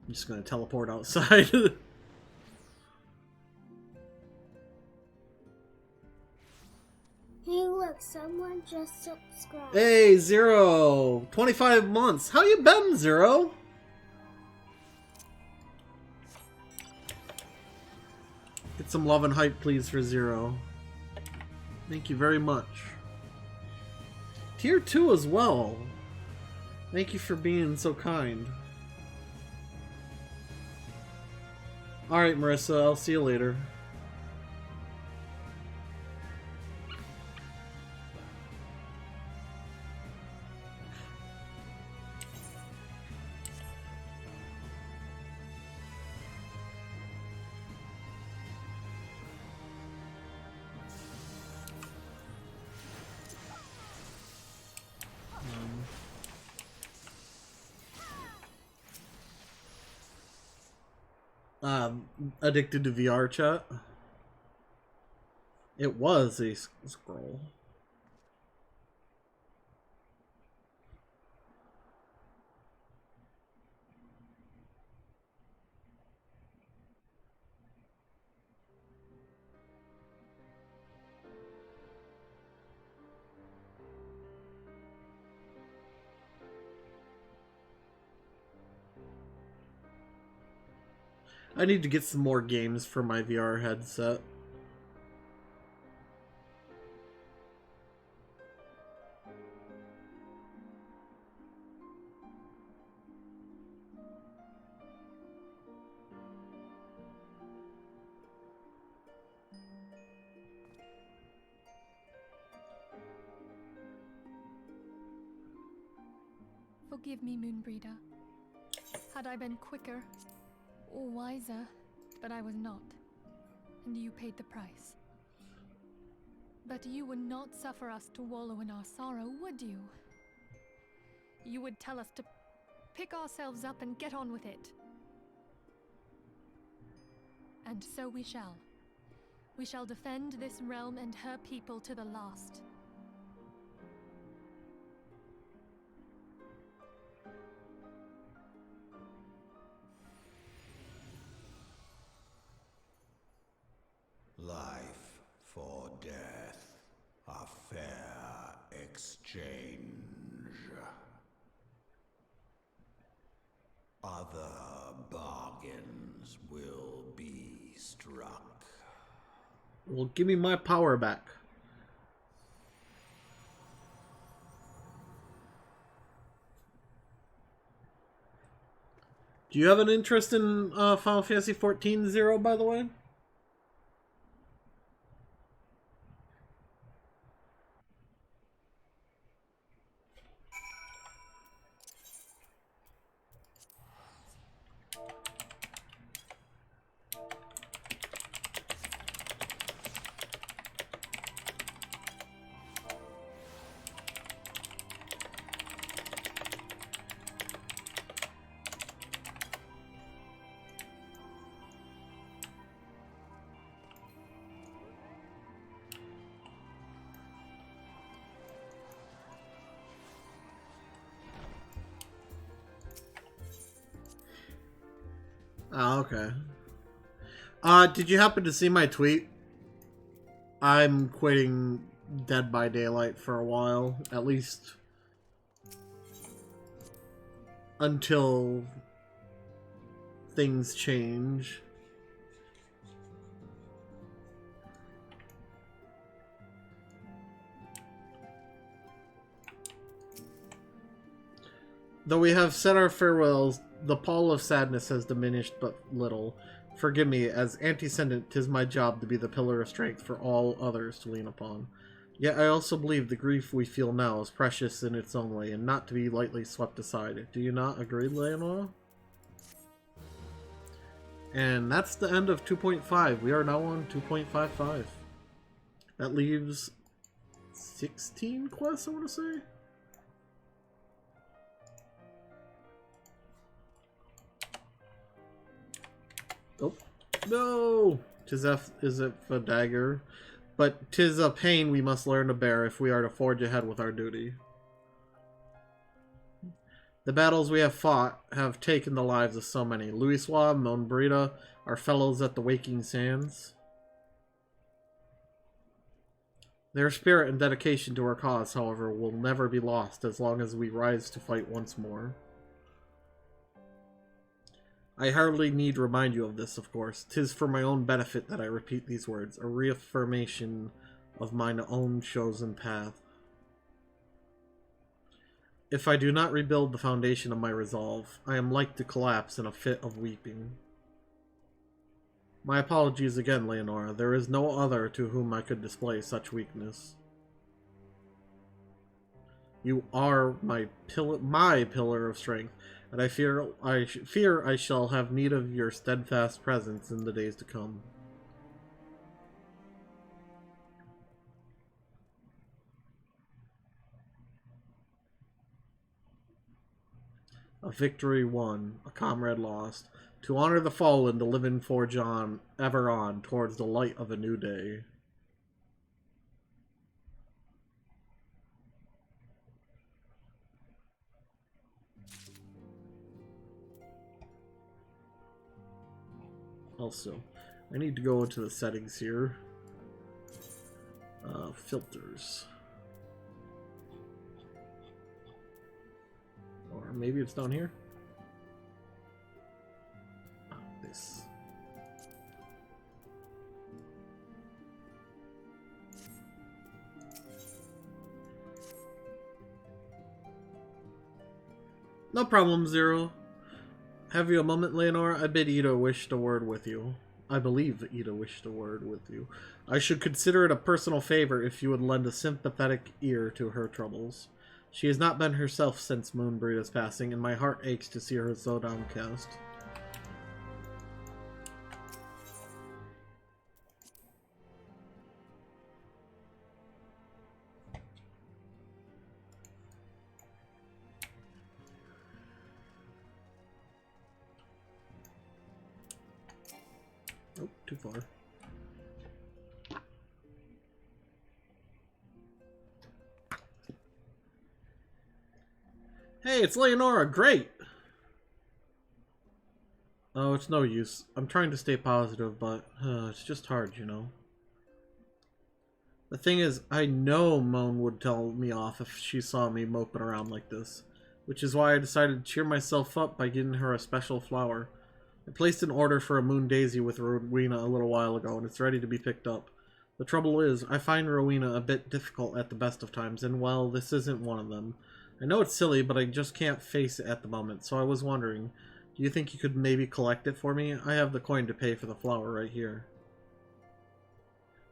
I'm just gonna teleport outside. Hey look, someone just subscribed. Hey, Zero! 25 months! How you been, Zero? Get some love and hype, please, for Zero. Thank you very much. Tier 2 as well. Thank you for being so kind. Alright, Marissa, I'll see you later. Addicted to VR chat. It was a scroll. I need to get some more games for my VR headset. Forgive me, Moonbreeder. Had I been quicker or wiser, but I was not, and you paid the price. But you would not suffer us to wallow in our sorrow, would you? You would tell us to pick ourselves up and get on with it. And so we shall. We shall defend this realm and her people to the last. Life for death, a fair exchange. Other bargains will be struck. Well, give me my power back. Do you have an interest in Final Fantasy XIV Zero, by the way? Oh, okay. Did you happen to see my tweet? I'm quitting Dead by Daylight for a while, at least until things change. Though we have said our farewells, the pall of sadness has diminished but little. Forgive me, as antecedent, 'tis my job to be the pillar of strength for all others to lean upon. Yet I also believe the grief we feel now is precious in its own way, and not to be lightly swept aside. Do you not agree, Leonora? And that's the end of 2.5. We are now on 2.55. That leaves 16 quests, I want to say? Oh, no! 'Tis is it a dagger? But 'tis a pain we must learn to bear if we are to forge ahead with our duty. The battles we have fought have taken the lives of so many. Louisoix, Moonbreeder, our fellows at the Waking Sands. Their spirit and dedication to our cause, however, will never be lost as long as we rise to fight once more. I hardly need remind you of this, of course. 'Tis for my own benefit that I repeat these words, a reaffirmation of mine own chosen path. If I do not rebuild the foundation of my resolve, I am like to collapse in a fit of weeping. My apologies again, Leonora. There is no other to whom I could display such weakness. You are my pillar of strength, and I fear I shall have need of your steadfast presence in the days to come. A victory won, a comrade lost. To honor the fallen, to live and forge on, ever on, towards the light of a new day. Also, I need to go into the settings here. Filters. Or maybe it's down here? This. No problem, Zero. Have you a moment, Leonora? I bid Ida wish a word with you. I believe that Ida wished a word with you. I should consider it a personal favor if you would lend a sympathetic ear to her troubles. She has not been herself since Moonbreeda's passing, and my heart aches to see her so downcast. Oh, too far. Hey, it's Leonora! Great! Oh, it's no use. I'm trying to stay positive, but it's just hard, you know. The thing is, I know Moan would tell me off if she saw me moping around like this, which is why I decided to cheer myself up by getting her a special flower. I placed an order for a moon daisy with Rowena a little while ago, and it's ready to be picked up. The trouble is, I find Rowena a bit difficult at the best of times, and well, this isn't one of them. I know it's silly, but I just can't face it at the moment, so I was wondering, do you think you could maybe collect it for me? I have the coin to pay for the flower right here.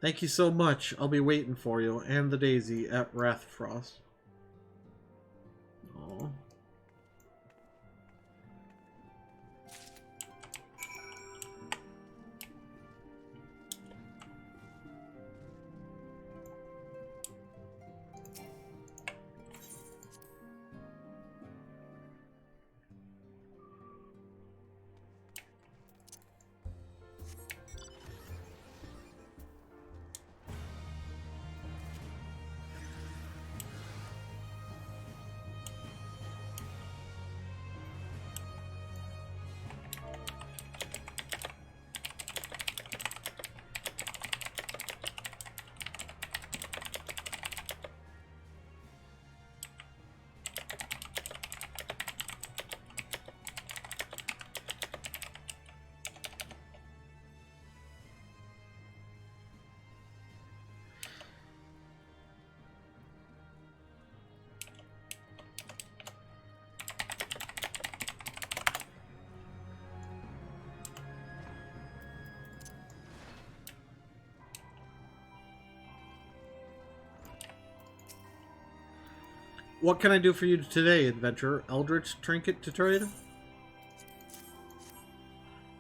Thank you so much. I'll be waiting for you, and the daisy, at Wrathfrost. Aww. What can I do for you today, adventurer? Eldritch trinket to trade?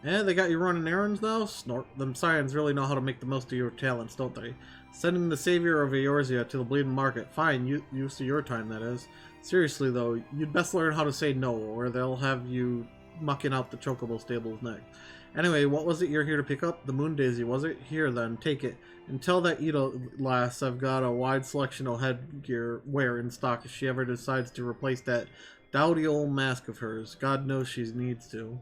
Eh, they got you running errands now? Snort. Them scions really know how to make the most of your talents, don't they? Sending the savior of Eorzea to the bleeding market. Fine, use of your time, that is. Seriously, though, you'd best learn how to say no, or they'll have you mucking out the chocobo stable's neck. Anyway, what was it you're here to pick up? The moon daisy, was it? Here, then, take it. And tell that Ida lass I've got a wide selection of headgear wear in stock if she ever decides to replace that dowdy old mask of hers. God knows she needs to.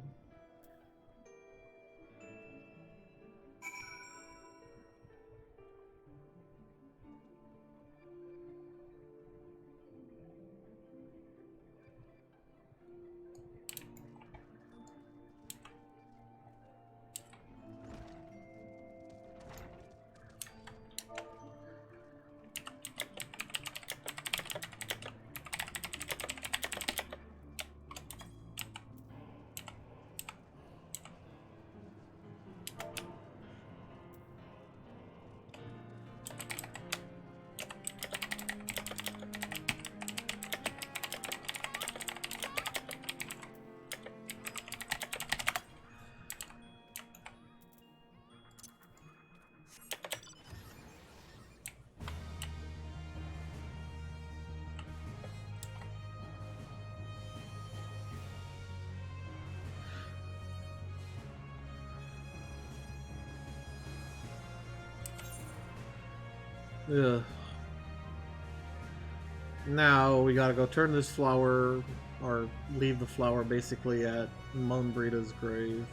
Ugh. Now we gotta go turn this flower, or leave the flower basically at Moanbreeda's grave.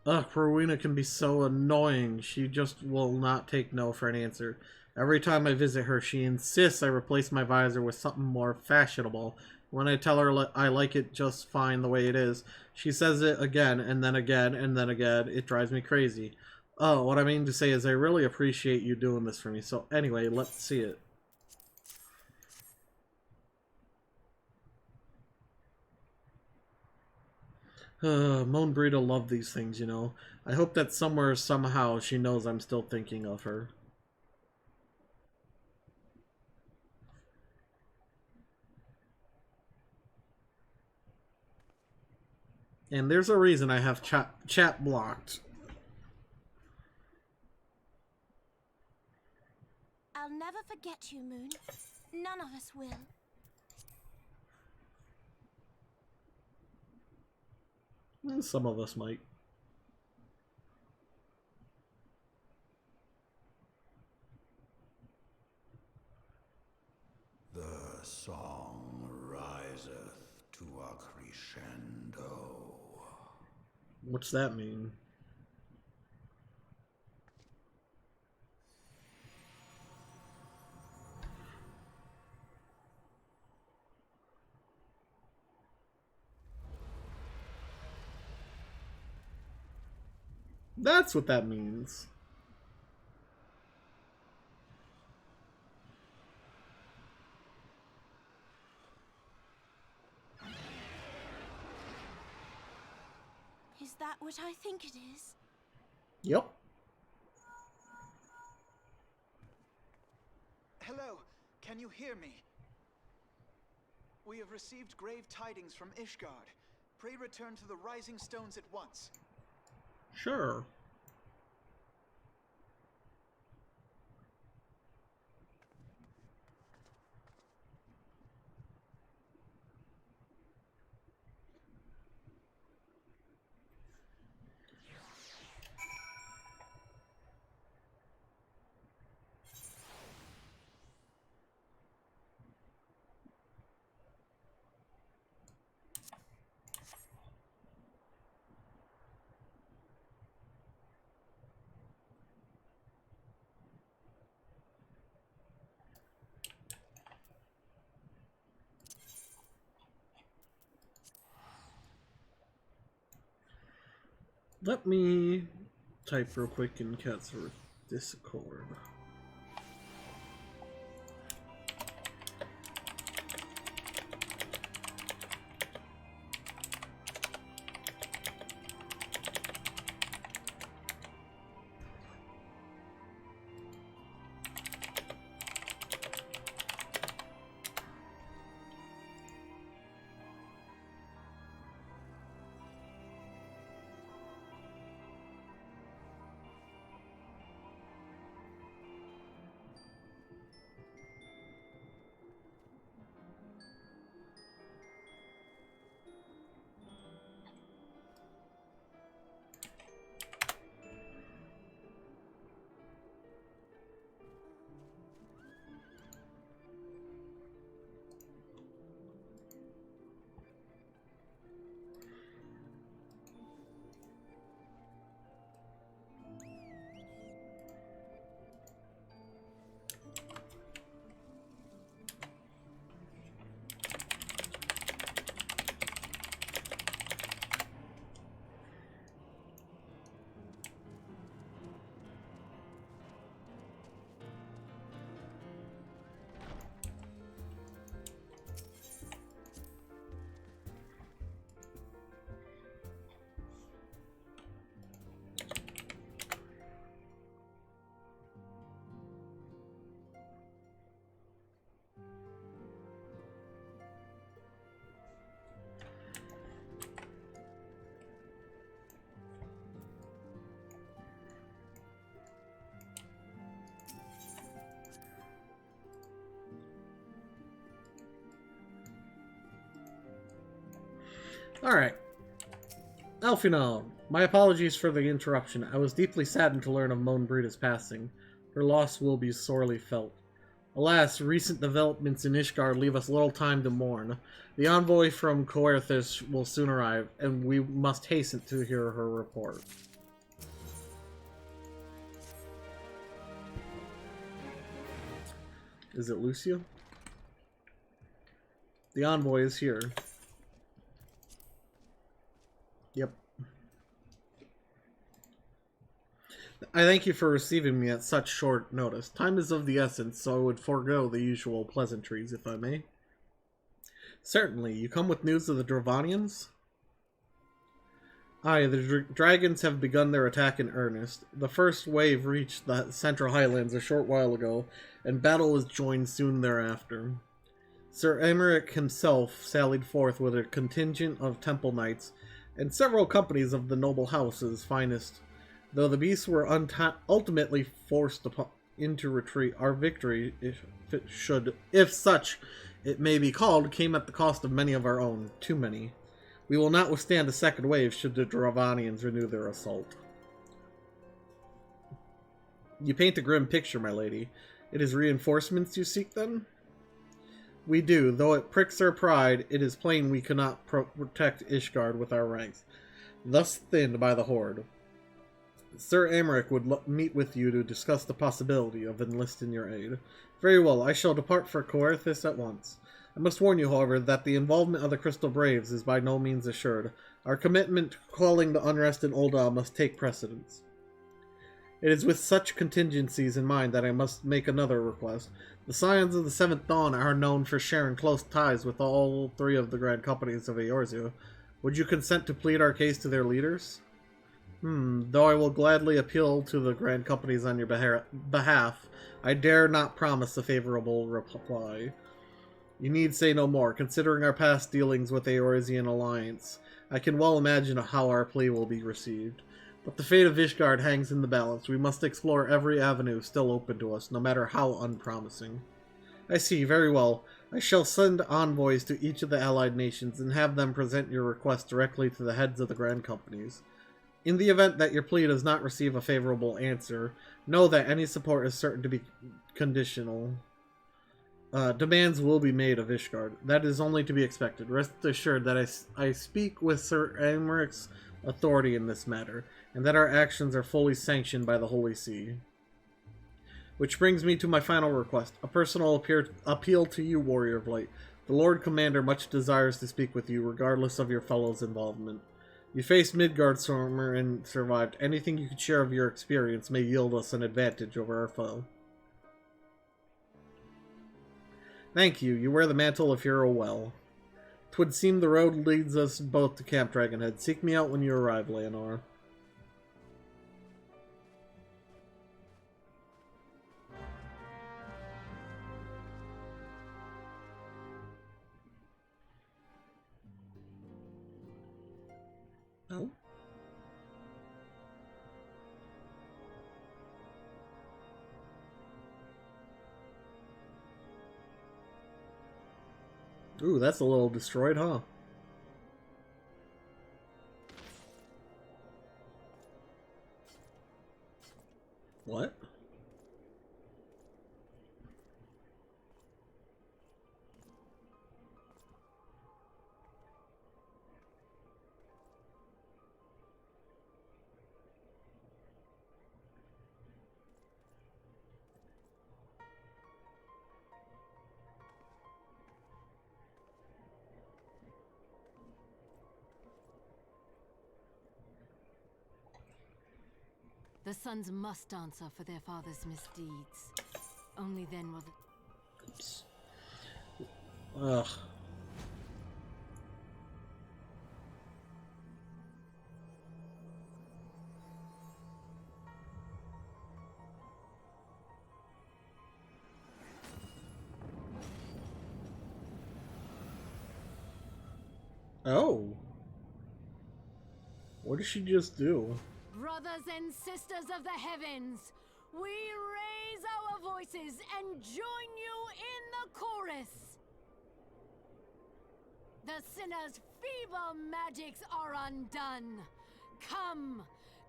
Ugh, Rowena can be so annoying. She just will not take no for an answer. Every time I visit her, she insists I replace my visor with something more fashionable. When I tell her I like it just fine the way it is, she says it again, and then again, and then again. It drives me crazy. Oh, what I mean to say is I really appreciate you doing this for me. So anyway, let's see it. Moanbreeda loved these things, you know. I hope that somewhere, somehow, she knows I'm still thinking of her. And there's a reason I have chat blocked. I'll never forget you, Moon. None of us will. Some of us might. The song riseth to a crescendo. What's that mean? That's what that means. Is that what I think it is? Yep. Hello, can you hear me? We have received grave tidings from Ishgard. Pray return to the Rising Stones at once. Sure. Let me type real quick in Cat's Discord. Alright. Elfinal, my apologies for the interruption. I was deeply saddened to learn of Moan Brida's passing. Her loss will be sorely felt. Alas, recent developments in Ishgard leave us little time to mourn. The envoy from Coerthis will soon arrive, and we must hasten to hear her report. Is it Lucia? The envoy is here. Yep. I thank you for receiving me at such short notice. Time is of the essence, so I would forego the usual pleasantries, if I may. Certainly. You come with news of the Dravanians? Aye, the dragons have begun their attack in earnest. The first wave reached the Central Highlands a short while ago, and battle was joined soon thereafter. Sir Aymeric himself sallied forth with a contingent of temple knights, and several companies of the noble house's finest. Though the beasts were ultimately forced into retreat, our victory, if such it may be called, came at the cost of many of our own. Too many. We will not withstand a second wave should the Dravanians renew their assault. You paint a grim picture, my lady. It is reinforcements you seek, then? We do. Though it pricks our pride, it is plain we cannot protect Ishgard with our ranks, thus thinned by the Horde. Sir Aymeric would meet with you to discuss the possibility of enlisting your aid. Very well, I shall depart for Coerthis at once. I must warn you, however, that the involvement of the Crystal Braves is by no means assured. Our commitment to quelling the unrest in Ul'dah must take precedence. It is with such contingencies in mind that I must make another request. The Scions of the Seventh Dawn are known for sharing close ties with all three of the Grand Companies of Eorzea. Would you consent to plead our case to their leaders? Though I will gladly appeal to the Grand Companies on your behalf, I dare not promise a favorable reply. You need say no more. Considering our past dealings with the Eorzean Alliance, I can well imagine how our plea will be received. But the fate of Ishgard hangs in the balance. We must explore every avenue still open to us, no matter how unpromising. I see, very well. I shall send envoys to each of the allied nations and have them present your request directly to the heads of the Grand Companies. In the event that your plea does not receive a favorable answer, know that any support is certain to be conditional. Demands will be made of Ishgard. That is only to be expected. Rest assured that I speak with Sir Aymeric's authority in this matter, and that our actions are fully sanctioned by the Holy See. Which brings me to my final request, a personal appeal to you, Warrior of Light. The Lord Commander much desires to speak with you, regardless of your fellow's involvement. You faced Midgardstormer and survived. Anything you could share of your experience may yield us an advantage over our foe. Thank you. You wear the mantle of hero well. 'Twould seem the road leads us both to Camp Dragonhead. Seek me out when you arrive, Leonor. Oh? Ooh, that's a little destroyed, huh? What? The sons must answer for their father's misdeeds. Only then will the... Oops. Ugh. Oh. What did she just do? Brothers and sisters of the heavens, we raise our voices and join you in the chorus. The sinner's feeble magics are undone. Come,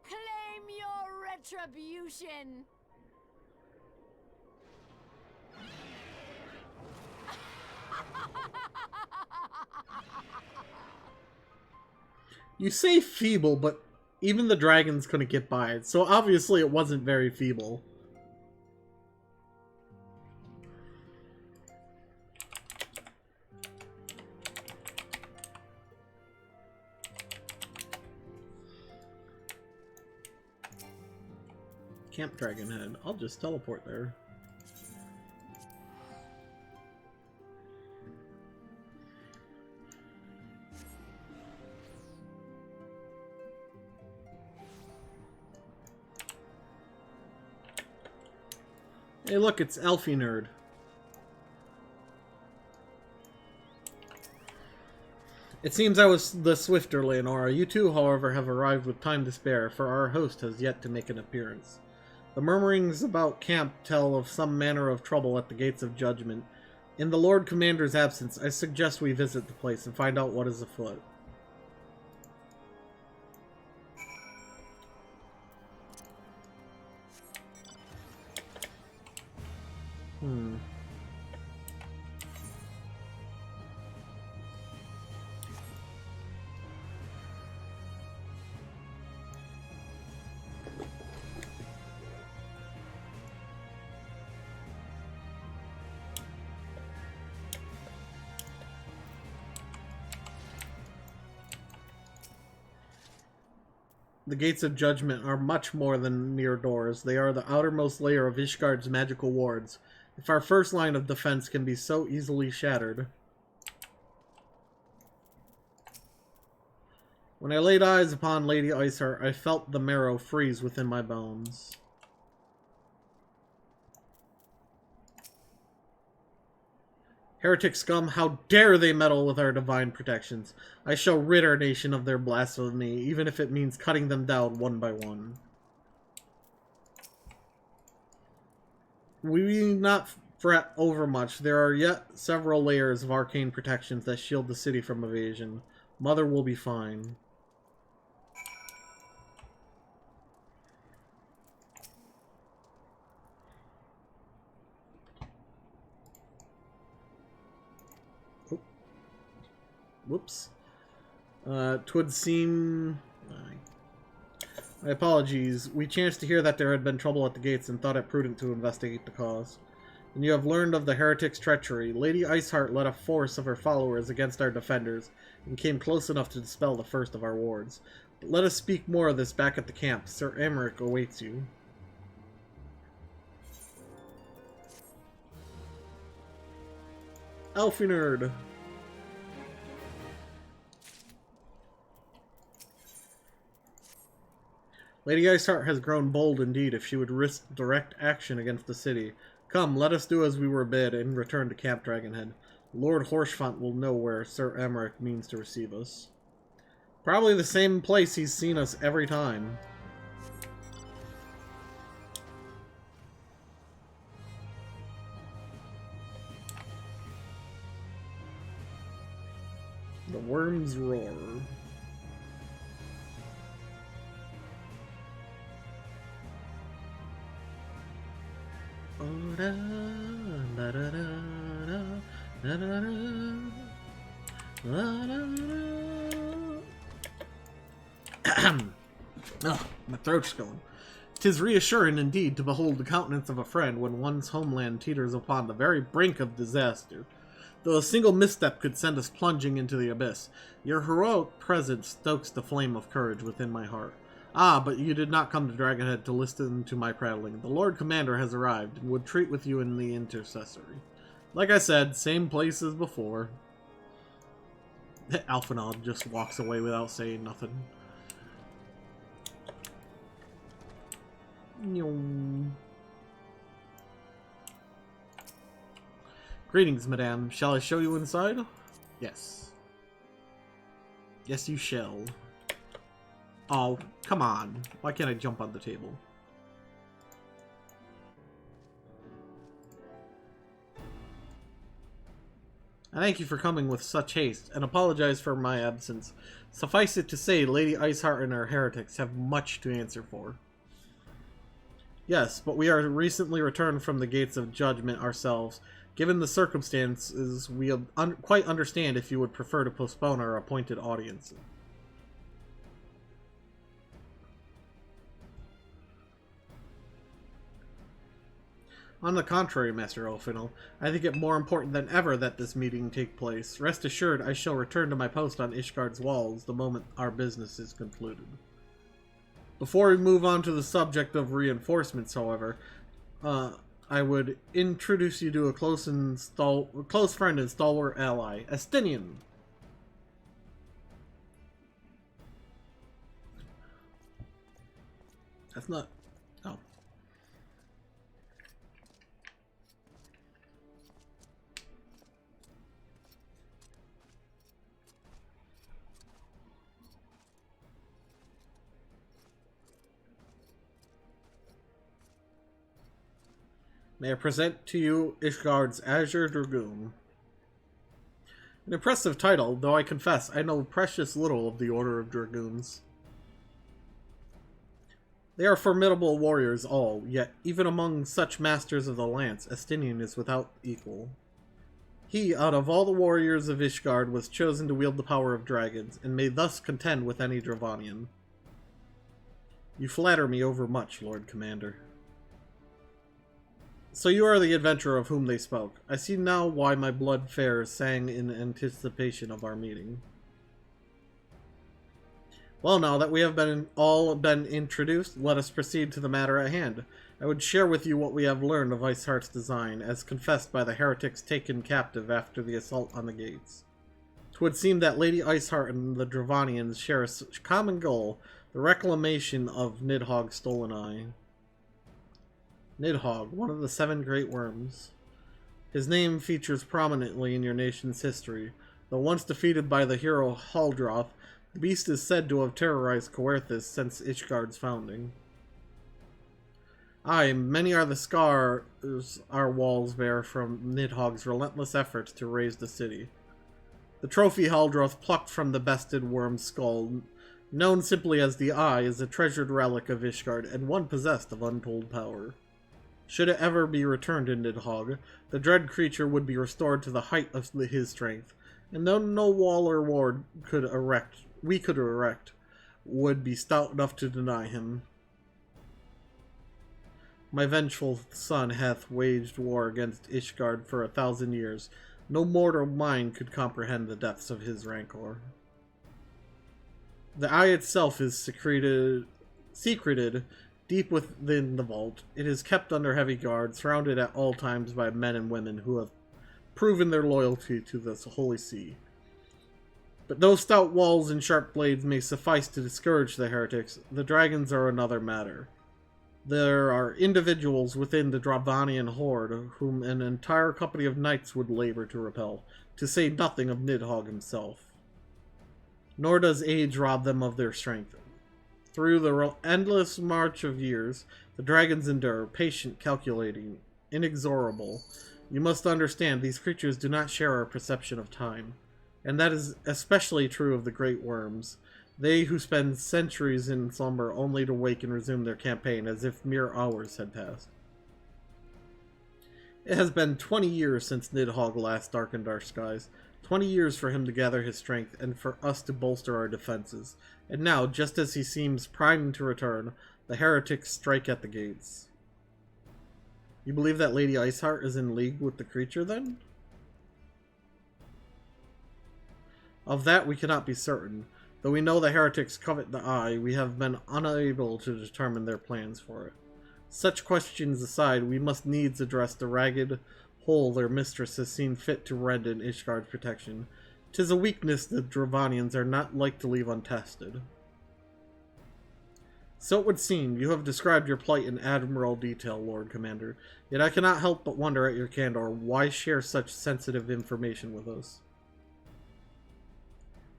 claim your retribution. You say feeble, but even the dragons couldn't get by it, so obviously it wasn't very feeble. Camp Dragonhead. I'll just teleport there. Hey look, it's Elfie Nerd. It seems I was the swifter, Leonora. You too, however, have arrived with time to spare, for our host has yet to make an appearance. The murmurings about camp tell of some manner of trouble at the gates of judgment. In the Lord Commander's absence, I suggest we visit the place and find out what is afoot. The Gates of Judgment are much more than mere doors. They are the outermost layer of Ishgard's magical wards. If our first line of defense can be so easily shattered. When I laid eyes upon Lady Iceheart, I felt the marrow freeze within my bones. Heretic scum, how dare they meddle with our divine protections? I shall rid our nation of their blasphemy, even if it means cutting them down one by one. We need not fret overmuch. There are yet several layers of arcane protections that shield the city from invasion. Mother will be fine. Whoops. Twould seem... My apologies. We chanced to hear that there had been trouble at the gates and thought it prudent to investigate the cause. And you have learned of the heretic's treachery. Lady Iceheart led a force of her followers against our defenders and came close enough to dispel the first of our wards. But let us speak more of this back at the camp. Sir Emmerich awaits you. Elfie Nerd. Lady Iceheart has grown bold indeed if she would risk direct action against the city. Come, let us do as we were bid and return to Camp Dragonhead. Lord Horshfont will know where Sir Emmerich means to receive us. Probably the same place he's seen us every time. The worms roar. Oh, my throat's going. 'Tis reassuring indeed to behold the countenance of a friend when one's homeland teeters upon the very brink of disaster. Though a single misstep could send us plunging into the abyss, your heroic presence stokes the flame of courage within my heart. Ah, but you did not come to Dragonhead to listen to my prattling. The Lord Commander has arrived, and would treat with you in the intercessory. Like I said, same place as before. Alphinaud just walks away without saying nothing. Greetings, madame. Shall I show you inside? Yes. Yes, you shall. Oh, come on. Why can't I jump on the table? I thank you for coming with such haste, and apologize for my absence. Suffice it to say, Lady Iceheart and her heretics have much to answer for. Yes, but we are recently returned from the gates of judgment ourselves. Given the circumstances, we quite understand if you would prefer to postpone our appointed audience. On the contrary, Master Elfinal, I think it more important than ever that this meeting take place. Rest assured, I shall return to my post on Ishgard's walls the moment our business is concluded. Before we move on to the subject of reinforcements, however, I would introduce you to a close friend and stalwart ally, Estinian. That's not... Oh. May I present to you Ishgard's Azure Dragoon. An impressive title, though I confess I know precious little of the Order of Dragoons. They are formidable warriors all, yet even among such masters of the lance, Estinian is without equal. He, out of all the warriors of Ishgard, was chosen to wield the power of dragons, and may thus contend with any Dravanian. You flatter me overmuch, Lord Commander. So you are the adventurer of whom they spoke. I see now why my blood fares sang in anticipation of our meeting. Well, now that we have all been introduced, let us proceed to the matter at hand. I would share with you what we have learned of Iceheart's design, as confessed by the heretics taken captive after the assault on the gates. 'Twould seem that Lady Iceheart and the Dravanians share a common goal, the reclamation of Nidhogg's stolen eye. Nidhogg, one of the 7 great worms. His name features prominently in your nation's history. Though once defeated by the hero Haldroth, the beast is said to have terrorized Coerthas since Ishgard's founding. Aye, many are the scars our walls bear from Nidhogg's relentless efforts to raise the city. The trophy Haldroth plucked from the bested worm's skull, known simply as the Eye, is a treasured relic of Ishgard, and one possessed of untold power. Should it ever be returned in Nidhogg, the dread creature would be restored to the height of his strength, and though no wall or ward we could erect, would be stout enough to deny him. My vengeful son hath waged war against Ishgard for 1,000 years. No mortal mind could comprehend the depths of his rancor. The Eye itself is secreted deep within the vault. It is kept under heavy guard, surrounded at all times by men and women who have proven their loyalty to this holy see. But though stout walls and sharp blades may suffice to discourage the heretics, the dragons are another matter. There are individuals within the Dravanian horde whom an entire company of knights would labor to repel, to say nothing of Nidhogg himself. Nor does age rob them of their strength. Through the endless march of years, the dragons endure, patient, calculating, inexorable. You must understand, these creatures do not share our perception of time. And that is especially true of the great worms. They who spend centuries in slumber only to wake and resume their campaign as if mere hours had passed. It has been 20 years since Nidhogg last darkened our skies. 20 years for him to gather his strength, and for us to bolster our defenses. And now, just as he seems primed to return, the heretics strike at the gates. You believe that Lady Iceheart is in league with the creature, then? Of that we cannot be certain. Though we know the heretics covet the Eye, we have been unable to determine their plans for it. Such questions aside, we must needs address the ragged hole their mistress has seen fit to rend in Ishgard's protection. 'Tis a weakness the Dravanians are not like to leave untested. So it would seem. You have described your plight in admirable detail, Lord Commander. Yet I cannot help but wonder at your candor. Why share such sensitive information with us?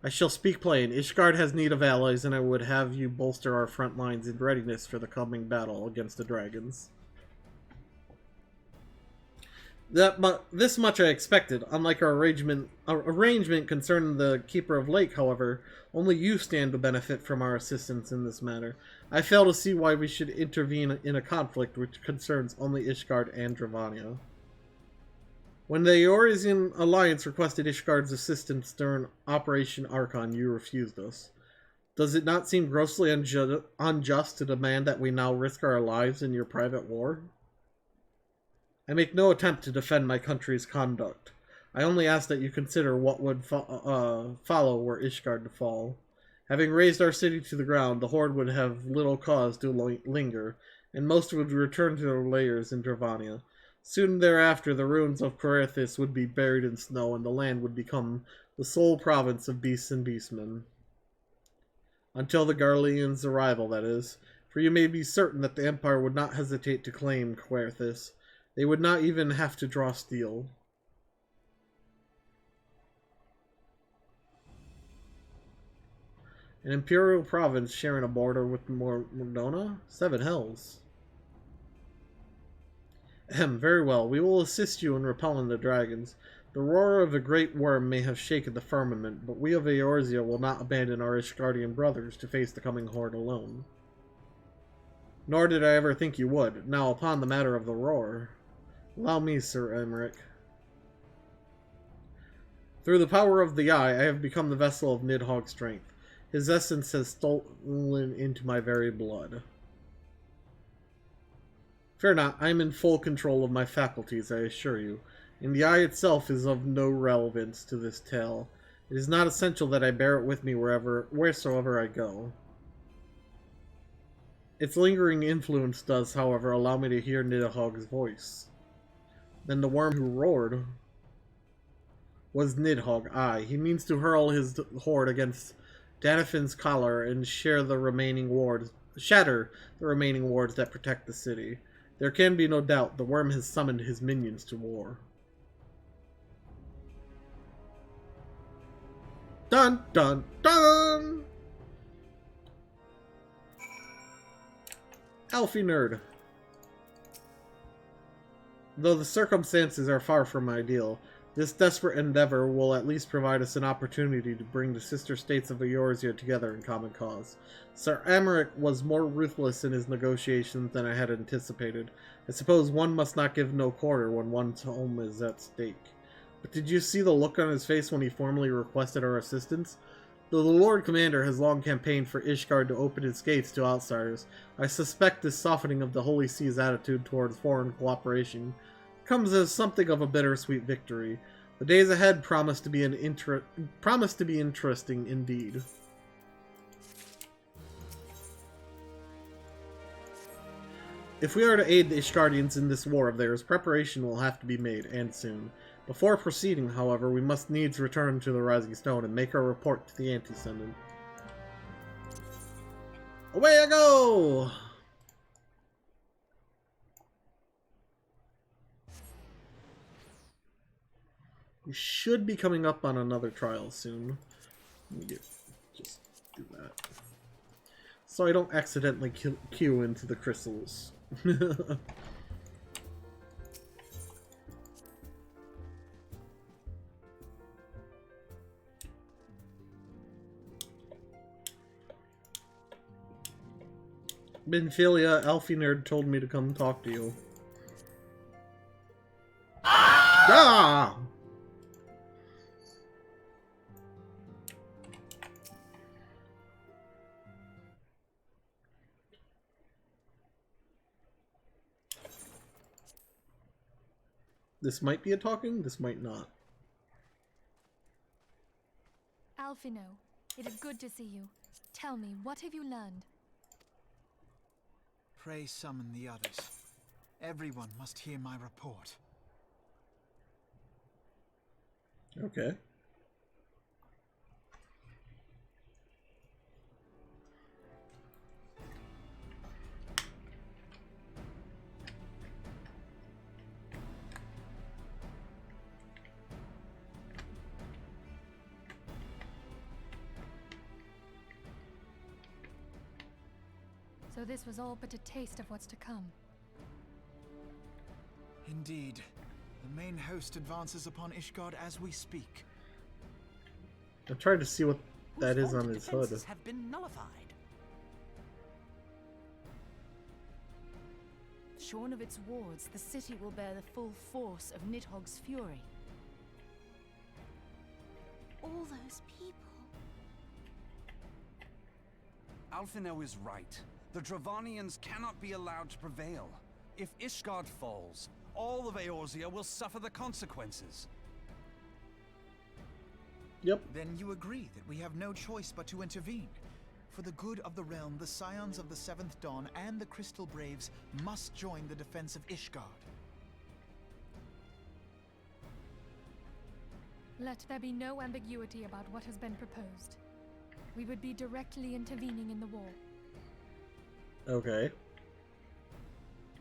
I shall speak plain. Ishgard has need of allies, and I would have you bolster our front lines in readiness for the coming battle against the dragons. This much I expected. Unlike our arrangement concerning the Keeper of Lake, however, only you stand to benefit from our assistance in this matter. I fail to see why we should intervene in a conflict which concerns only Ishgard and Dravania. When the Eorzean Alliance requested Ishgard's assistance during Operation Archon, you refused us. Does it not seem grossly unjust to demand that we now risk our lives in your private war? I make no attempt to defend my country's conduct. I only ask that you consider what would follow were Ishgard to fall. Having razed our city to the ground, the Horde would have little cause to linger, and most would return to their lairs in Dravania. Soon thereafter, the ruins of Coerthis would be buried in snow, and the land would become the sole province of beasts and beastmen. Until the Garleans' arrival, that is, for you may be certain that the Empire would not hesitate to claim Coerthis. They would not even have to draw steel. An imperial province sharing a border with Mordona? 7 hells. Very well. We will assist you in repelling the dragons. The roar of a great worm may have shaken the firmament, but we of Eorzea will not abandon our Ishgardian brothers to face the coming horde alone. Nor did I ever think you would. Now, upon the matter of the roar... Allow me, Sir Emmerich. Through the power of the Eye, I have become the vessel of Nidhogg's strength. His essence has stolen into my very blood. Fear not, I am in full control of my faculties, I assure you, and the Eye itself is of no relevance to this tale. It is not essential that I bear it with me wheresoever I go. Its lingering influence does, however, allow me to hear Nidhogg's voice. Then the worm who roared was Nidhogg. Aye, he means to hurl his horde against Danafin's collar and shatter the remaining wards that protect the city. There can be no doubt the worm has summoned his minions to war. Dun dun dun! Alfie Nerd. Though the circumstances are far from ideal, this desperate endeavor will at least provide us an opportunity to bring the sister states of Eorzea together in common cause. Sir Emmerich was more ruthless in his negotiations than I had anticipated. I suppose one must not give no quarter when one's home is at stake. But did you see the look on his face when he formally requested our assistance? Though the Lord Commander has long campaigned for Ishgard to open its gates to outsiders, I suspect this softening of the Holy See's attitude towards foreign cooperation comes as something of a bittersweet victory. The days ahead promise to be interesting indeed. If we are to aid the Ishgardians in this war of theirs, preparation will have to be made, and soon. Before proceeding, however, we must needs return to the Rising Stone and make our report to the Antecedent. Away I go! We should be coming up on another trial soon. Let me just do that. So I don't accidentally queue into the crystals. Benphilia, Alfie Nerd told me to come talk to you. Ah! This might be a talking, this might not. Alfino, it is good to see you. Tell me, what have you learned? Pray summon the others. Everyone must hear my report. Okay. So this was all but a taste of what's to come. Indeed. The main host advances upon Ishgard as we speak. I'm trying to see what that is on his hood. Have been nullified. Shorn of its wards, the city will bear the full force of Nidhogg's fury. All those people. Alphino is right. The Dravanians cannot be allowed to prevail. If Ishgard falls, all of Eorzea will suffer the consequences. Yep. Then you agree that we have no choice but to intervene. For the good of the realm, the Scions of the Seventh Dawn and the Crystal Braves must join the defense of Ishgard. Let there be no ambiguity about what has been proposed. We would be directly intervening in the war. Okay.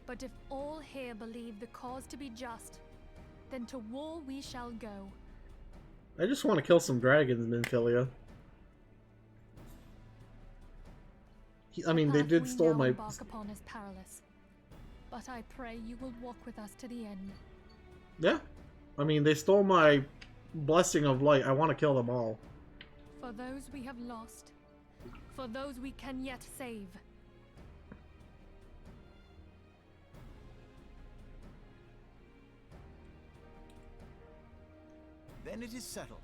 But if all here believe the cause to be just, then to war we shall go. I just want to kill some dragons, Minfilia. I mean, they did steal my... embark upon is perilous, but I pray you will walk with us to the end. Yeah. I mean, they stole my blessing of light. I want to kill them all. For those we have lost, for those we can yet save. Then it is settled.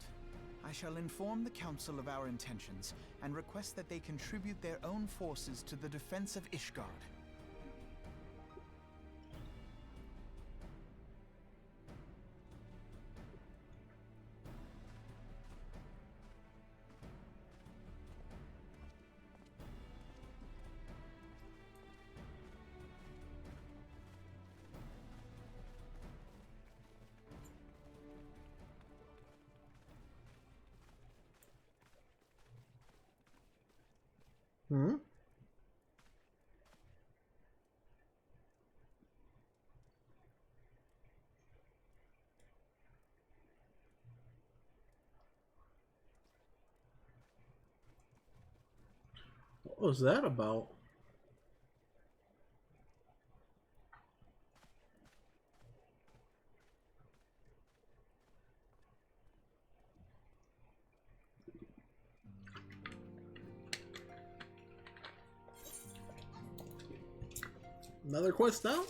I shall inform the Council of our intentions and request that they contribute their own forces to the defense of Ishgard. Hmm? What was that about? Another quest down?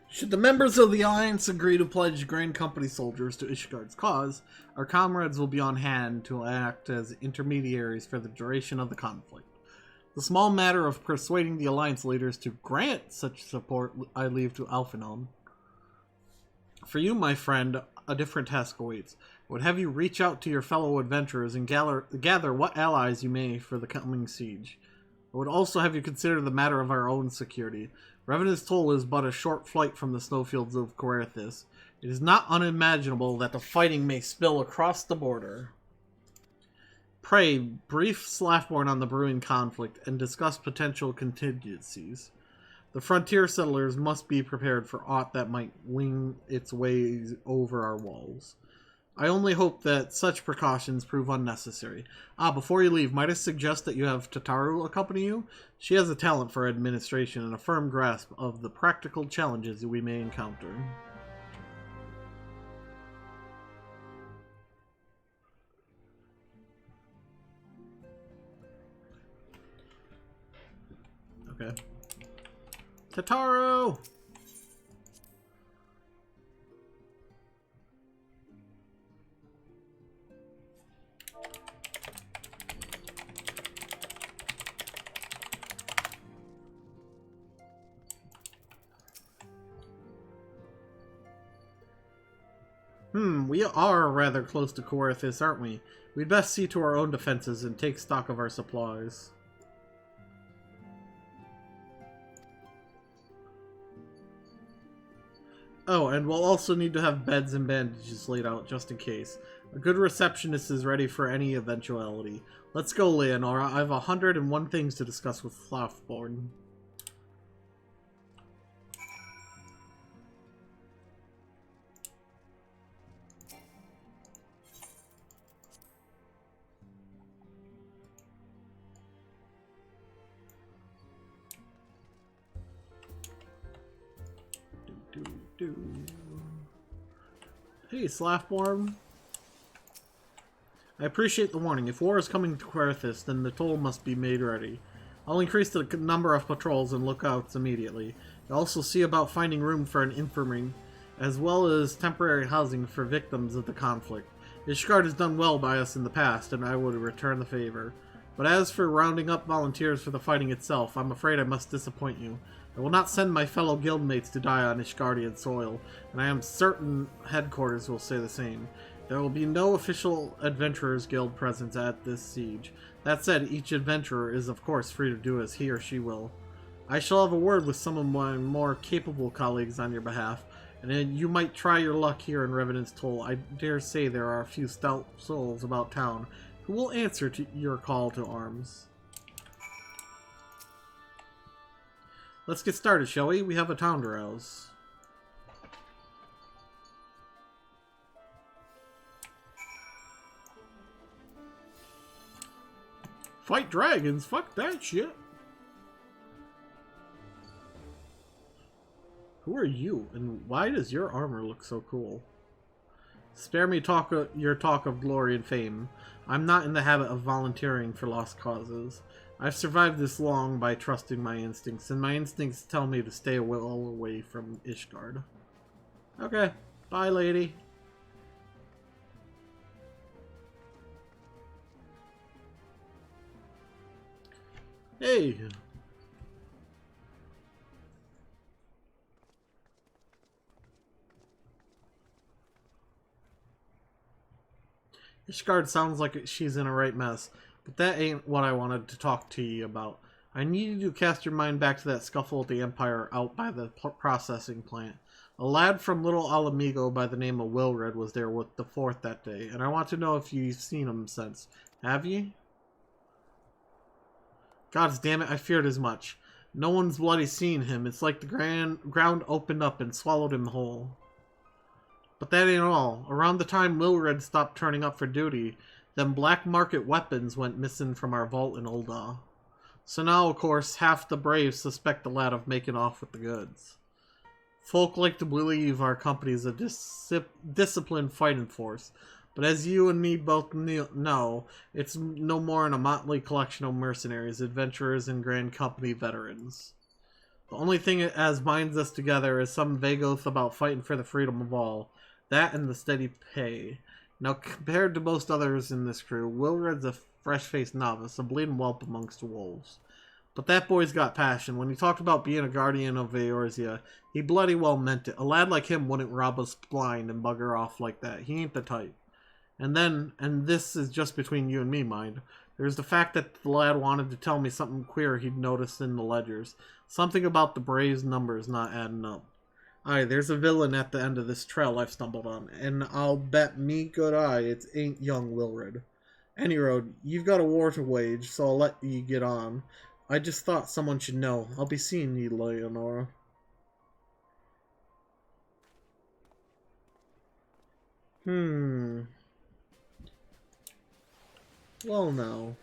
Should the members of the Alliance agree to pledge Grand Company soldiers to Ishgard's cause, our comrades will be on hand to act as intermediaries for the duration of the conflict. The small matter of persuading the Alliance leaders to grant such support I leave to Alphinaud. For you, my friend, a different task awaits. I would have you reach out to your fellow adventurers and gather what allies you may for the coming siege. I would also have you consider the matter of our own security. Revenant's Toll is but a short flight from the snowfields of Coerthis. It is not unimaginable that the fighting may spill across the border. Pray, brief Slaffborn on the brewing conflict and discuss potential contingencies. The frontier settlers must be prepared for aught that might wing its way over our walls. I only hope that such precautions prove unnecessary. Before you leave, might I suggest that you have Tataru accompany you? She has a talent for administration and a firm grasp of the practical challenges we may encounter. Okay. Tataru! We are rather close to Coerthis, aren't we? We'd best see to our own defenses and take stock of our supplies. Oh, and we'll also need to have beds and bandages laid out just in case. A good receptionist is ready for any eventuality. Let's go, Leonora. I have 101 things to discuss with Slaffborn. Hey, Slaffborn. I appreciate the warning. If war is coming to Querthis, then the toll must be made ready. I'll increase the number of patrols and lookouts immediately. I'll also see about finding room for an infirmary, as well as temporary housing for victims of the conflict. Ishgard has done well by us in the past, and I would return the favor. But as for rounding up volunteers for the fighting itself, I'm afraid I must disappoint you. I will not send my fellow guildmates to die on Ishgardian soil, and I am certain headquarters will say the same. There will be no official Adventurers Guild presence at this siege. That said, each adventurer is of course free to do as he or she will. I shall have a word with some of my more capable colleagues on your behalf, and then you might try your luck here in Revenant's Toll. I dare say there are a few stout souls about town who will answer to your call to arms. Let's get started, shall we? We have a town to rouse. Fight dragons? Fuck that shit. Who are you, and why does your armor look so cool? Spare me your talk of glory and fame. I'm not in the habit of volunteering for lost causes. I've survived this long by trusting my instincts, and my instincts tell me to stay well away from Ishgard. Okay, bye, lady. Hey! Ishgard sounds like she's in a right mess, but that ain't what I wanted to talk to you about. I need you to cast your mind back to that scuffle at the Empire out by the processing plant. A lad from Little Alamigo by the name of Wilred was there with the Fourth that day, and I want to know if you've seen him since. Have ye? Gods damn it, I feared as much. No one's bloody seen him. It's like the ground opened up and swallowed him whole. But that ain't all. Around the time Wilred stopped turning up for duty, them black market weapons went missing from our vault in Ul'dah. So now, of course, half the braves suspect the lad of making off with the goods. Folk like to believe our company's a disciplined fighting force, but as you and me both know, it's no more than a motley collection of mercenaries, adventurers, and Grand Company veterans. The only thing that as binds us together is some vague oath about fighting for the freedom of all. That and the steady pay. Now, compared to most others in this crew, Wilred's a fresh-faced novice, a bleeding whelp amongst the wolves. But that boy's got passion. When he talked about being a guardian of Eorzea, he bloody well meant it. A lad like him wouldn't rob us blind and bugger off like that. He ain't the type. And then, and this is just between you and me, mind, there's the fact that the lad wanted to tell me something queer he'd noticed in the ledgers. Something about the Braves' numbers not adding up. Aye, there's a villain at the end of this trail I've stumbled on, and I'll bet me good eye it ain't young Wilred. Any road, you've got a war to wage, so I'll let you get on. I just thought someone should know. I'll be seeing you, Leonora. Well, no.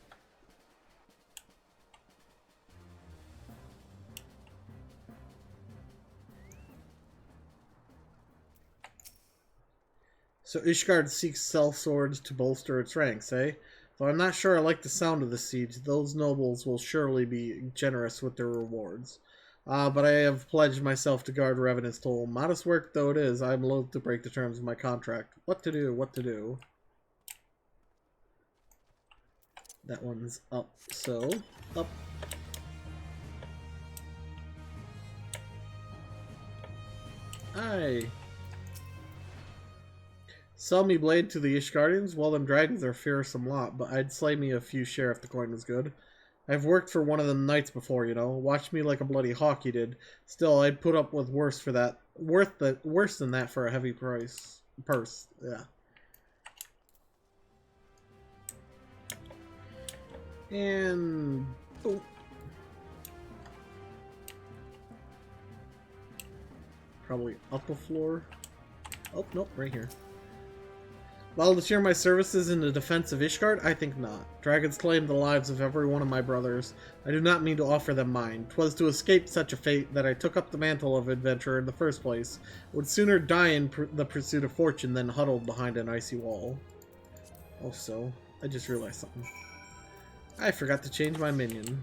So Ishgard seeks sellswords to bolster its ranks, eh? Though I'm not sure I like the sound of the siege, those nobles will surely be generous with their rewards. But I have pledged myself to guard Revenant's Toll. Modest work though it is, I'm loath to break the terms of my contract. What to do, what to do. That one's up, so, up. Aye. Sell me blade to the Ishgardians? Well, them dragons are a fearsome lot, but I'd slay me a few share if the coin was good. I've worked for one of them knights before, you know. Watched me like a bloody hawk, you did. Still, I'd put up with worse for that. Worse than that for a heavy purse. Yeah. And boom. Probably up a floor. Oh, nope, right here. Volunteer my services in the defense of Ishgard? I think not. Dragons claim the lives of every one of my brothers. I do not mean to offer them mine. 'Twas to escape such a fate that I took up the mantle of adventurer in the first place. Would sooner die in the pursuit of fortune than huddled behind an icy wall. Also, I just realized something. I forgot to change my minion.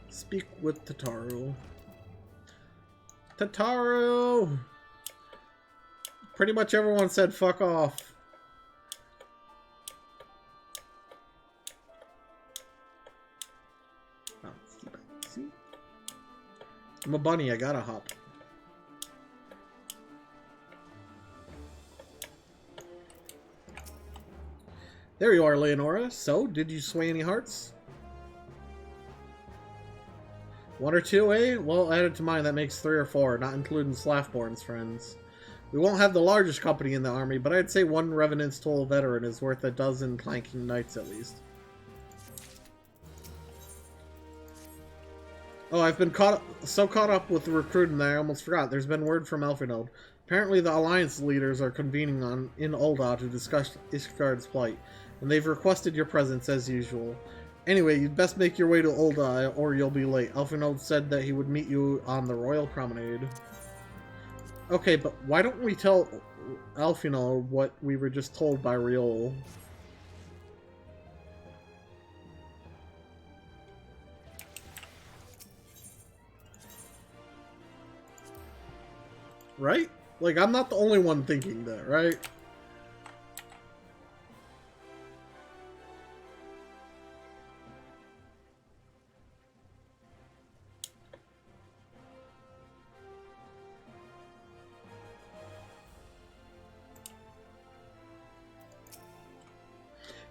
Speak with Tataru. Tataru! Pretty much everyone said fuck off. See? I'm a bunny, I gotta hop. There you are, Leonora. So, did you sway any hearts? 1 or 2, eh? Well, added to mine, that makes 3 or 4, not including Slaffborn's friends. We won't have the largest company in the army, but I'd say 1 Revenant's Toll veteran is worth a dozen clanking knights at least. Oh, I've been so caught up with the recruiting that I almost forgot. There's been word from Elfinode. Apparently the Alliance leaders are convening in Ul'dah to discuss Ishgard's plight, and they've requested your presence as usual. Anyway, you'd best make your way to Ul'dah or you'll be late. Elfinode said that he would meet you on the Royal Promenade. Okay, but why don't we tell Elfinode what we were just told by Riol? Right? Like, I'm not the only one thinking that, right?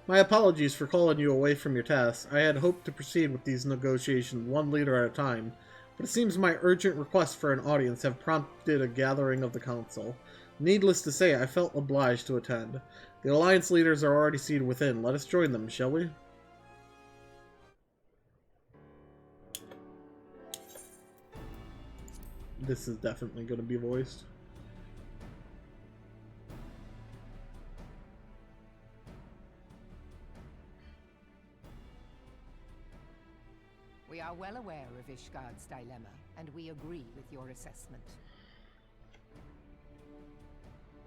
My apologies for calling you away from your tasks. I had hoped to proceed with these negotiations 1 leader at a time, but it seems my urgent requests for an audience have prompted a gathering of the council. Needless to say, I felt obliged to attend. The Alliance leaders are already seated within. Let us join them, shall we? This is definitely going to be voiced. We are well aware of Ishgard's dilemma, and we agree with your assessment.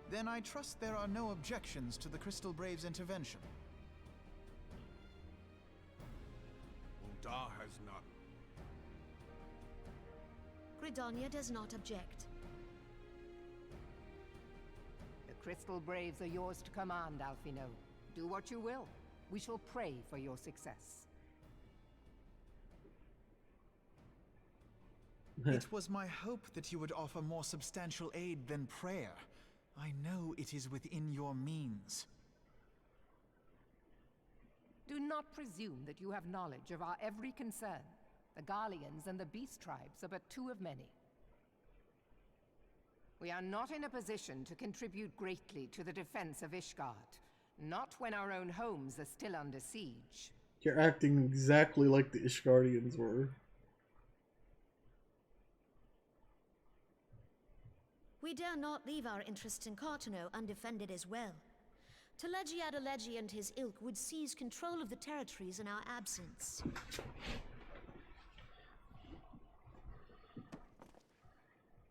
Then I trust there are no objections to the Crystal Brave's intervention. Ul'dah has none. Gridania does not object. The Crystal Braves are yours to command, Alfinode. Do what you will. We shall pray for your success. It was my hope that you would offer more substantial aid than prayer. I know it is within your means. Do not presume that you have knowledge of our every concern. The Garleans and the Beast Tribes are but 2 of many. We are not in a position to contribute greatly to the defense of Ishgard. Not when our own homes are still under siege. You're acting exactly like the Ishgardians were. We dare not leave our interests in Cartano undefended as well. Teleji Adeleji and his ilk would seize control of the territories in our absence.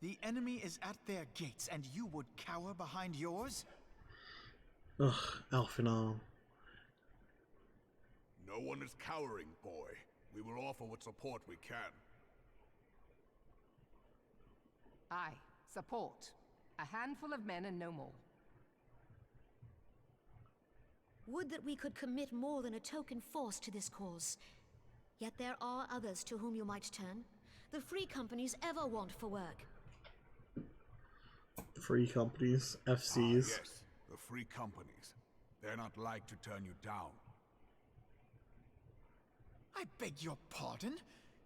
The enemy is at their gates, and you would cower behind yours? Ugh, Alfinode. No one is cowering, boy. We will offer what support we can. Aye, support. A handful of men and no more. Would that we could commit more than a token force to this cause. Yet there are others to whom you might turn. The free companies ever want for work. Free companies, FCs. Yes, the free companies. They're not like to turn you down. I beg your pardon?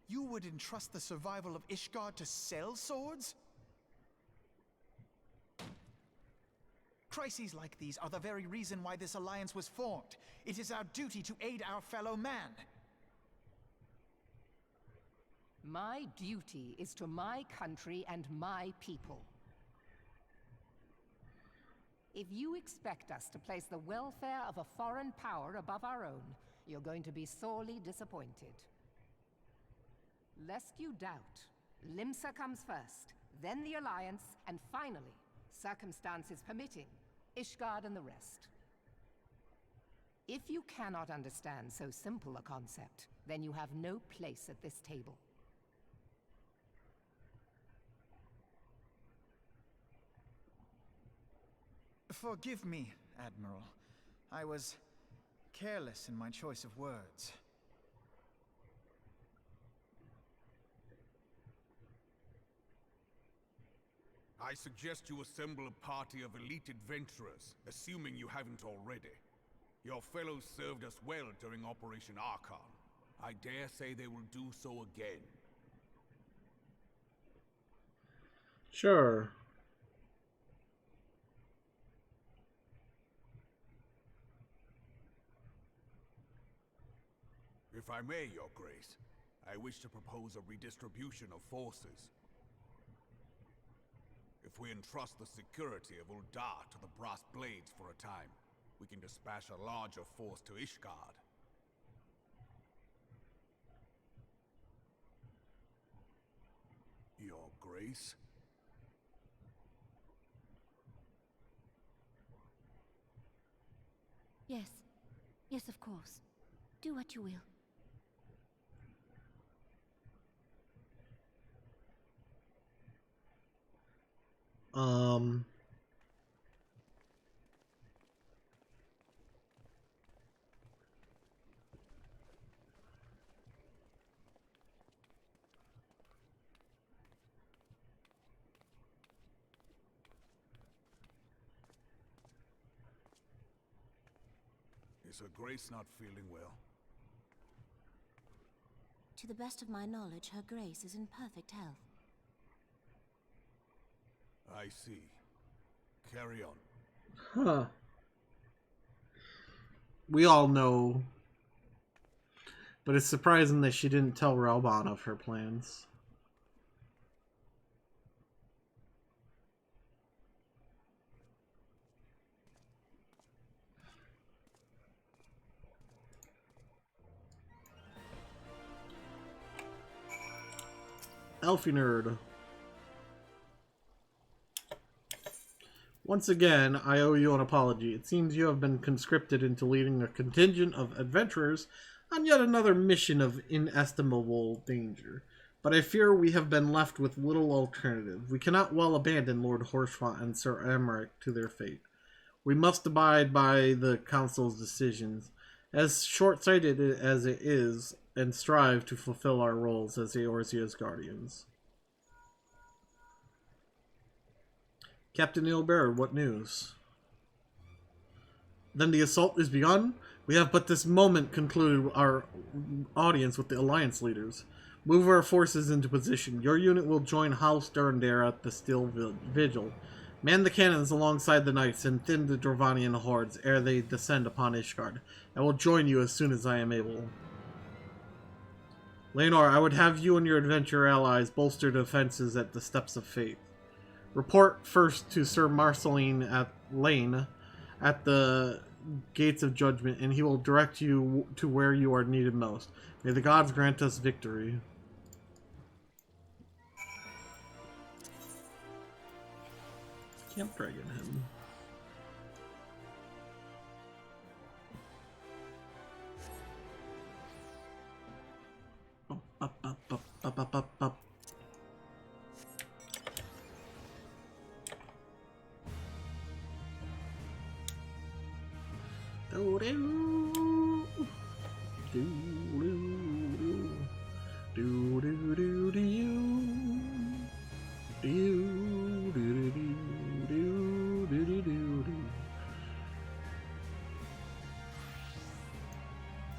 You would entrust the survival of Ishgard to sell swords? Crises like these are the very reason why this alliance was formed. It is our duty to aid our fellow man. My duty is to my country and my people. If you expect us to place the welfare of a foreign power above our own, you're going to be sorely disappointed. Lest you doubt, Limsa comes first, then the Alliance, and finally, circumstances permitting, Ishgard and the rest. If you cannot understand so simple a concept, then you have no place at this table. Forgive me, Admiral. I was careless in my choice of words. I suggest you assemble a party of elite adventurers, assuming you haven't already. Your fellows served us well during Operation Archon. I dare say they will do so again. Sure. If I may, Your Grace, I wish to propose a redistribution of forces. If we entrust the security of Uldar to the Brass Blades for a time, we can dispatch a larger force to Ishgard. Your Grace? Yes. Yes, of course. Do what you will. Is Her Grace not feeling well? To the best of my knowledge, Her Grace is in perfect health. I see. Carry on. Huh. We all know. But it's surprising that she didn't tell Rauban of her plans. Elfie Nerd. Once again, I owe you an apology. It seems you have been conscripted into leading a contingent of adventurers on yet another mission of inestimable danger. But I fear we have been left with little alternative. We cannot well abandon Lord Horshfont and Sir Emmerich to their fate. We must abide by the Council's decisions, as short-sighted as it is, and strive to fulfill our roles as Eorzea's guardians. Captain Ilbert, what news? Then the assault is begun? We have but this moment concluded our audience with the Alliance leaders. Move our forces into position. Your unit will join House Durndare at the Steel Vigil. Man the cannons alongside the knights and thin the Dravanian hordes ere they descend upon Ishgard. I will join you as soon as I am able. Laenor, I would have you and your adventurer allies bolster defenses at the Steps of Fate. Report first to Sir Marceline at Lane at the Gates of Judgment, and he will direct you to where you are needed most. May the gods grant us victory. Camp Dragon him. Up.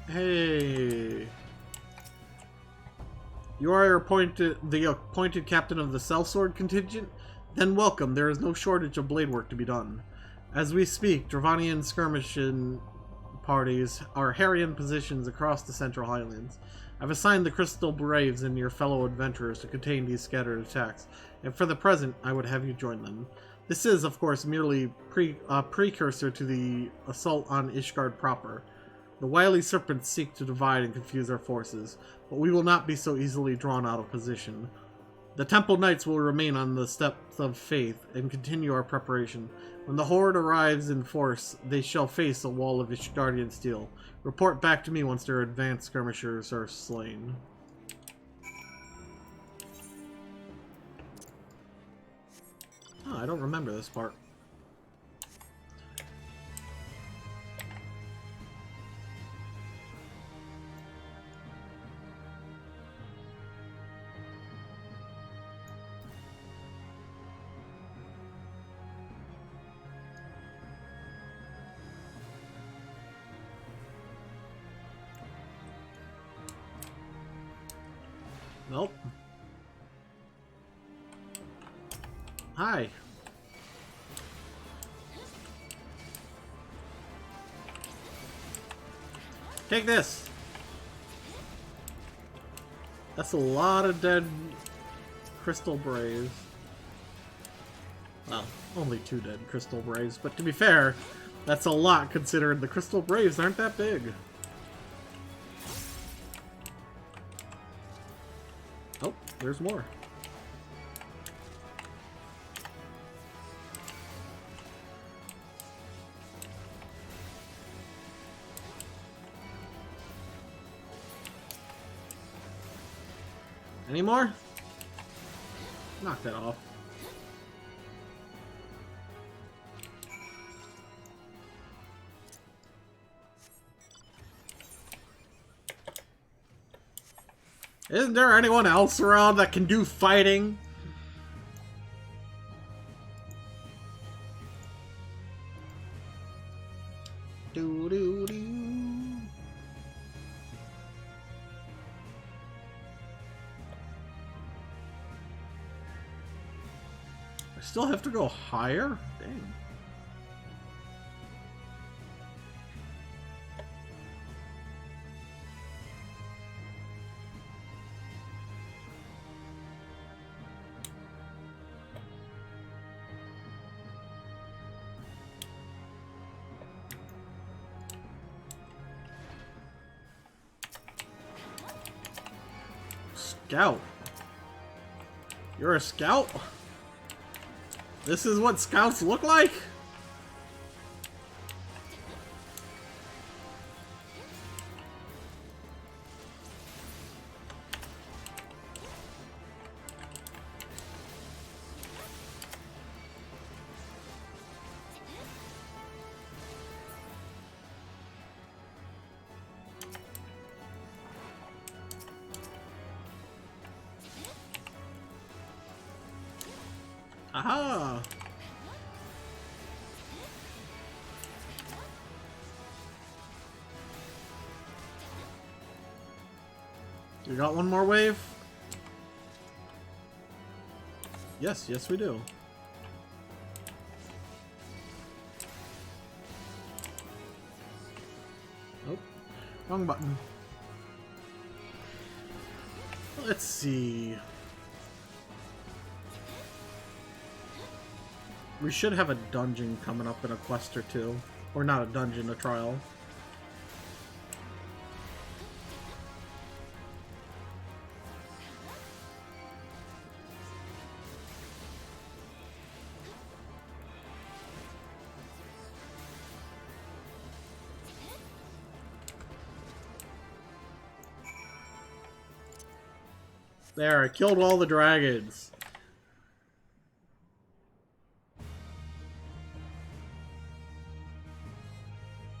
Hey, you are the appointed captain of the Sellsword contingent? Then welcome. There is no shortage of blade work to be done. As we speak, Dravanian skirmishing parties are harrying positions across the Central Highlands. I've assigned the Crystal Braves and your fellow adventurers to contain these scattered attacks, and for the present, I would have you join them. This is, of course, merely a precursor to the assault on Ishgard proper. The wily serpents seek to divide and confuse our forces, but we will not be so easily drawn out of position. The Temple Knights will remain on the steps of faith and continue our preparation. When the Horde arrives in force, they shall face a wall of Ishgardian steel. Report back to me once their advanced skirmishers are slain. Oh, I don't remember this part. Nope. Hi. Take this. That's a lot of dead Crystal Braves. Well, only 2 dead Crystal Braves, but to be fair, that's a lot considering the Crystal Braves aren't that big. Oh, there's more. Any more? Knock that off. Isn't there anyone else around that can do fighting? I still have to go higher? Dang. Scout. You're a scout? This is what scouts look like? Aha! We got one more wave? Yes, yes we do. Nope. Wrong button. Let's see. We should have a dungeon coming up in a quest or two. Or not a dungeon, a trial. There, I killed all the dragons.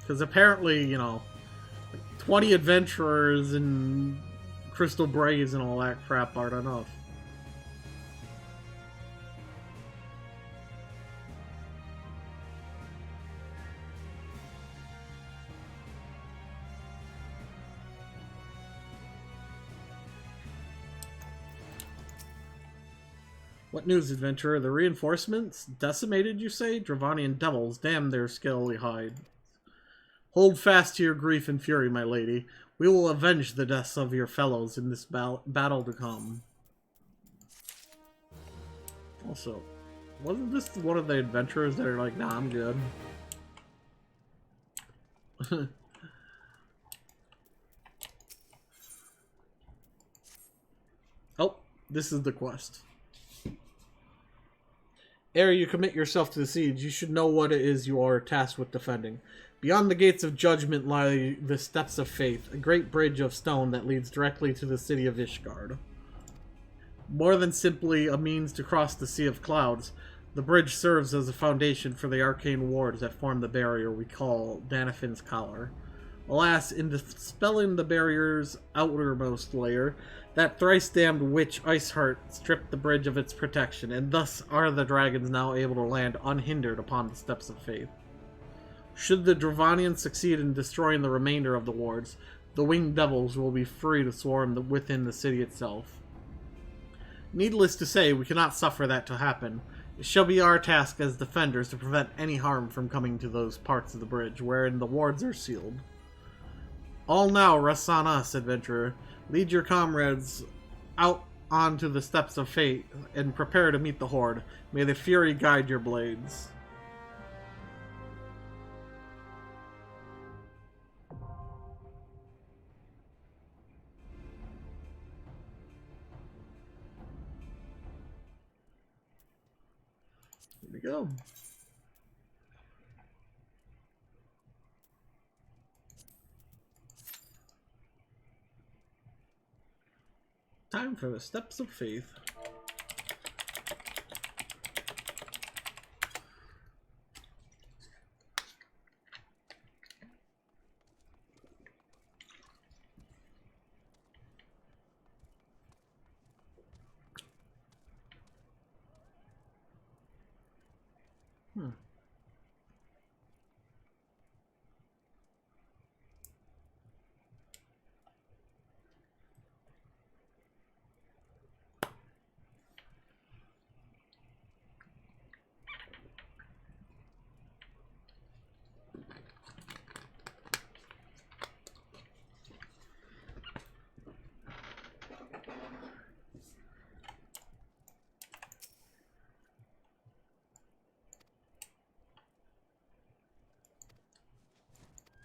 Because apparently, you know, 20 adventurers and crystal braves and all that crap aren't enough. What news, adventurer? The reinforcements? Decimated, you say? Dravanian devils, damn their scaly hide. Hold fast to your grief and fury, my lady. We will avenge the deaths of your fellows in this battle to come. Also, Wasn't this one of the adventurers that are like, nah, I'm good? Oh, this is the quest. Ere you commit yourself to the siege, you should know what it is you are tasked with defending. Beyond the gates of judgment lie the steps of faith, a great bridge of stone that leads directly to the city of Ishgard. More than simply a means to cross the Sea of Clouds, the bridge serves as a foundation for the arcane wards that form the barrier we call Danafin's Collar. Alas, in dispelling the barrier's outermost layer, that thrice-damned witch Iceheart stripped the bridge of its protection, and thus are the dragons now able to land unhindered upon the steps of faith. Should the Dravanians succeed in destroying the remainder of the wards, the winged devils will be free to swarm within the city itself. Needless to say, we cannot suffer that to happen. It shall be our task as defenders to prevent any harm from coming to those parts of the bridge wherein the wards are sealed. All now rests on us, adventurer. Lead your comrades out onto the steps of fate and prepare to meet the horde. May the fury guide your blades. Here we go. Time for the steps of faith.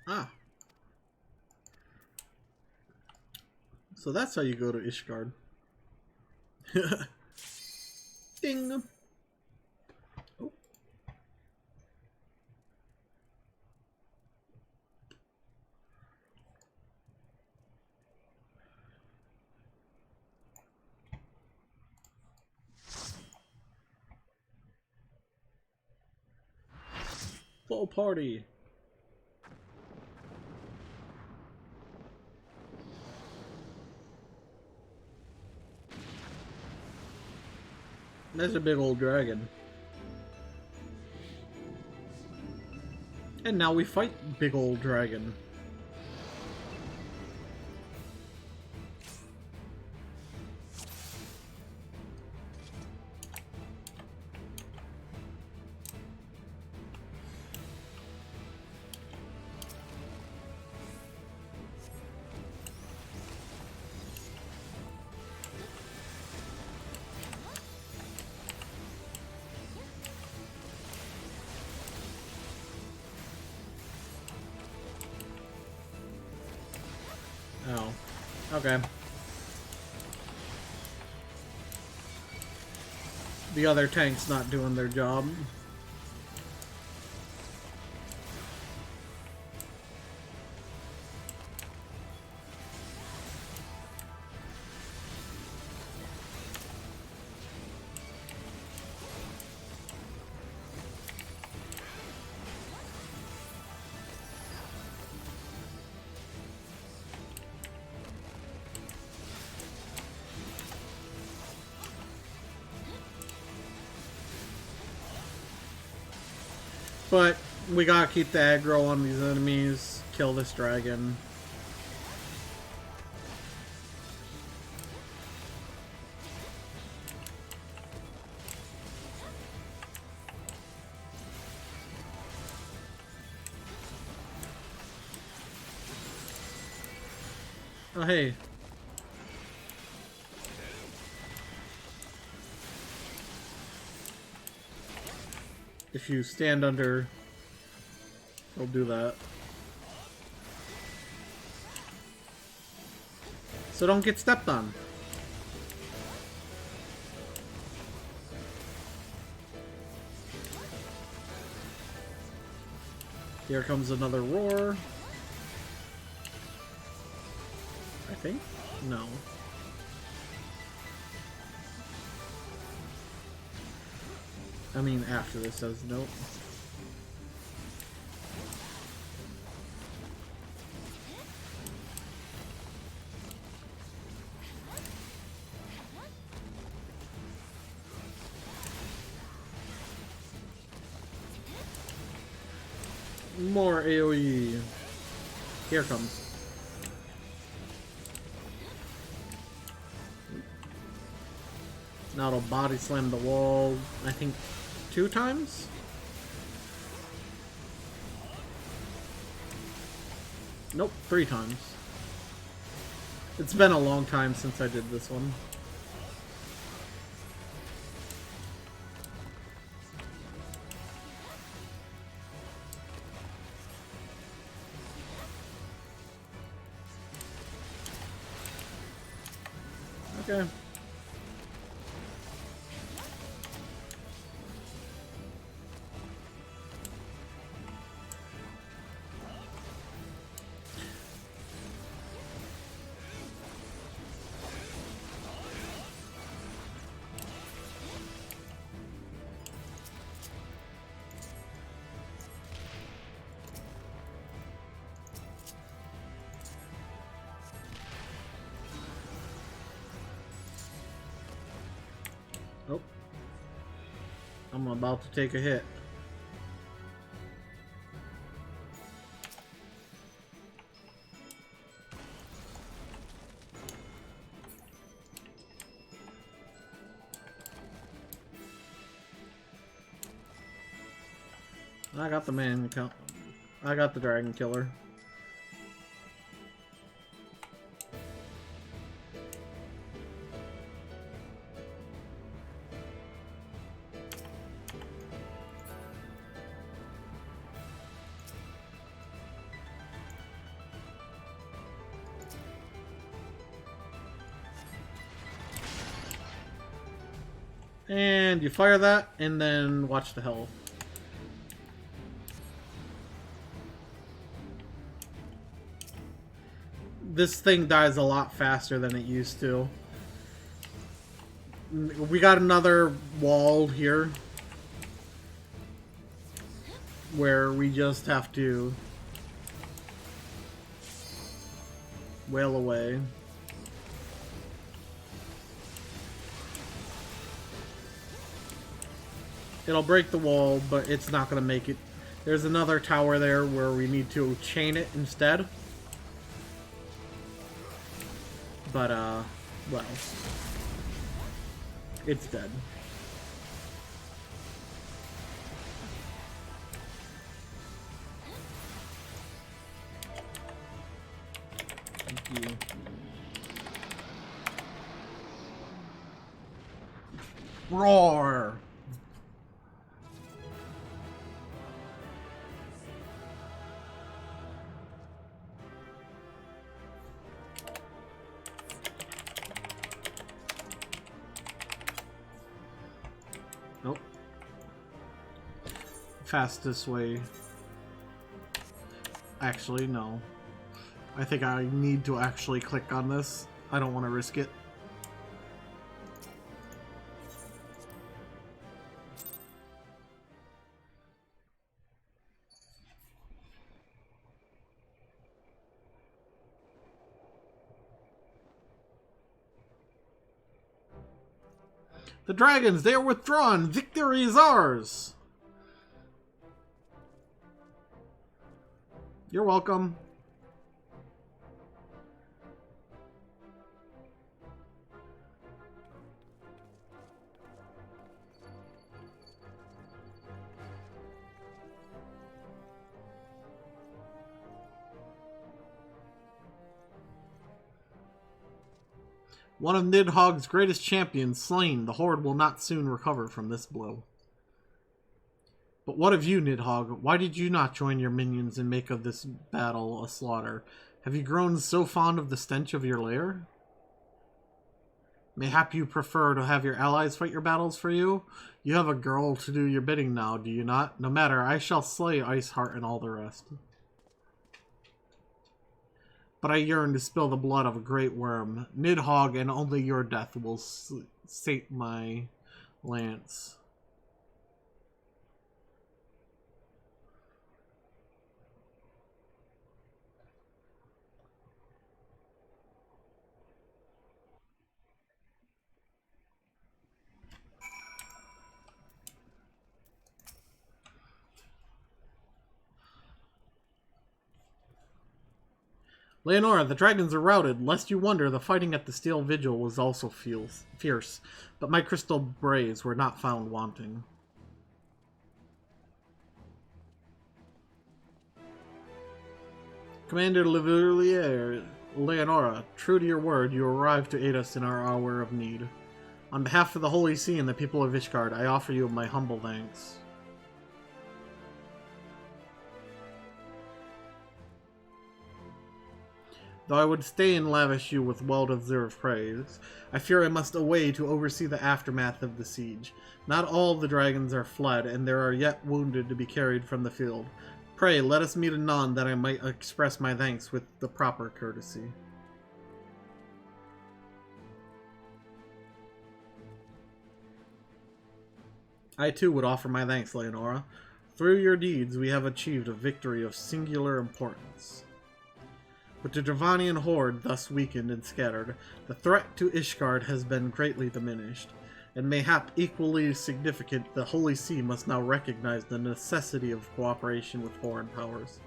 Ah. So that's how you go to Ishgard. Ding! Oh. Full party! There's a big old dragon. And now we fight big old dragon. Oh, okay. The other tank's not doing their job. But we gotta keep the aggro on these enemies, kill this dragon. Oh, hey. If you stand under, it'll do that. So don't get stepped on. Here comes another roar. I think? No. I mean, after this says nope. More AoE. Here it comes. Now it'll body slam the wall, I think, 2 times? Nope, 3 times. It's been a long time since I did this one. Okay. Oh. I'm about to take a hit. I got the man count. I got the dragon killer. And you fire that, and then watch the health. This thing dies a lot faster than it used to. We got another wall here where we just have to wail away. It'll break the wall, but it's not going to make it. There's another tower there where we need to chain it instead. But, well, it's dead. Thank you. Roar! Nope. Fastest way. Actually, no. I think I need to actually click on this. I don't want to risk it. The dragons, they are withdrawn! Victory is ours! You're welcome. One of Nidhogg's greatest champions slain. The Horde will not soon recover from this blow. But what of you, Nidhogg? Why did you not join your minions and make of this battle a slaughter? Have you grown so fond of the stench of your lair? Mayhap you prefer to have your allies fight your battles for you? You have a girl to do your bidding now, do you not? No matter, I shall slay Iceheart and all the rest. But I yearn to spill the blood of a great worm. Nidhogg, and only your death will sate my lance. Leonora, the dragons are routed. Lest you wonder, the fighting at the Steel Vigil was also fierce, but my crystal braves were not found wanting. Commander Leonora, true to your word, you arrived to aid us in our hour of need. On behalf of the Holy See and the people of Ishgard, I offer you my humble thanks. Though I would stay and lavish you with well-deserved praise, I fear I must away to oversee the aftermath of the siege. Not all the dragons are fled, and there are yet wounded to be carried from the field. Pray, let us meet anon that I might express my thanks with the proper courtesy. I too would offer my thanks, Leonora. Through your deeds, we have achieved a victory of singular importance. With the Dravanian horde thus weakened and scattered, the threat to Ishgard has been greatly diminished, and mayhap equally significant, the Holy See must now recognize the necessity of cooperation with foreign powers.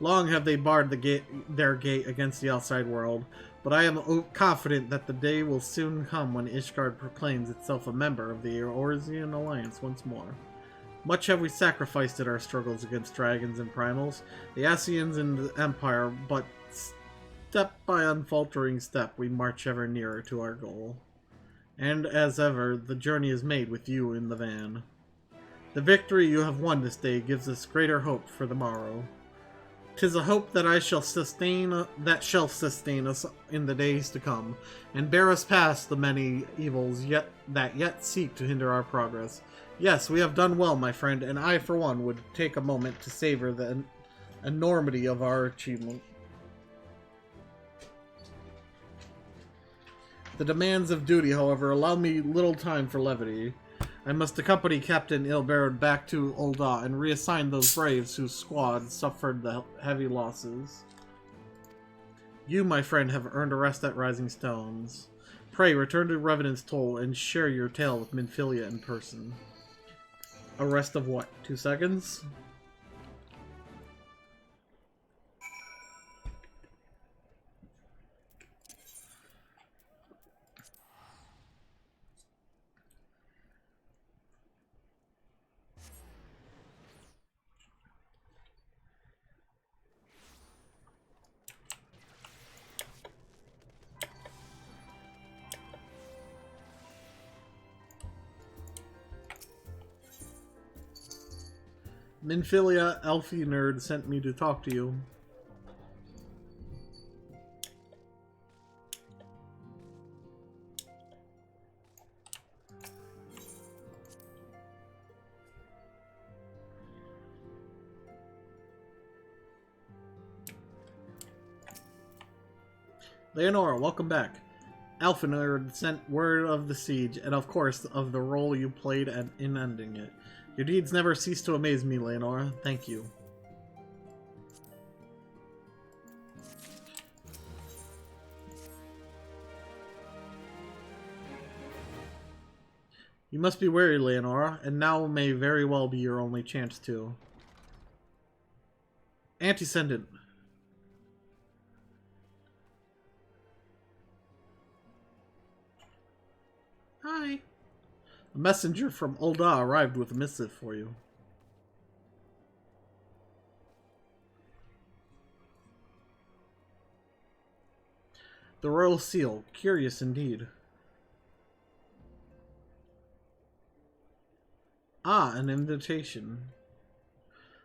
Long have they barred their gate against the outside world, but I am confident that the day will soon come when Ishgard proclaims itself a member of the Eorzean Alliance once more. Much have we sacrificed in our struggles against dragons and primals, the Ascians and the Empire, but step by unfaltering step we march ever nearer to our goal. And as ever, the journey is made with you in the van. The victory you have won this day gives us greater hope for the morrow. 'Tis a hope that shall sustain us in the days to come, and bear us past the many evils that yet seek to hinder our progress. Yes, we have done well, my friend, and I, for one, would take a moment to savor the enormity of our achievement. The demands of duty, however, allow me little time for levity. I must accompany Captain Ilberod back to Ul'dah and reassign those braves whose squads suffered the heavy losses. You, my friend, have earned a rest at Rising Stones. Pray, return to Revenant's Toll and share your tale with Minfilia in person. A rest of what, 2 seconds? Minfilia, Elfie Nerd, sent me to talk to you. Leonora, welcome back. Alphanerd sent word of the siege, and of course of the role you played in ending it. Your deeds never cease to amaze me, Leonora. Thank you. You must be wary, Leonora, and now may very well be your only chance too. Antiscendant. Hi. A messenger from Ul'dah arrived with a missive for you. The royal seal. Curious indeed. Ah, an invitation.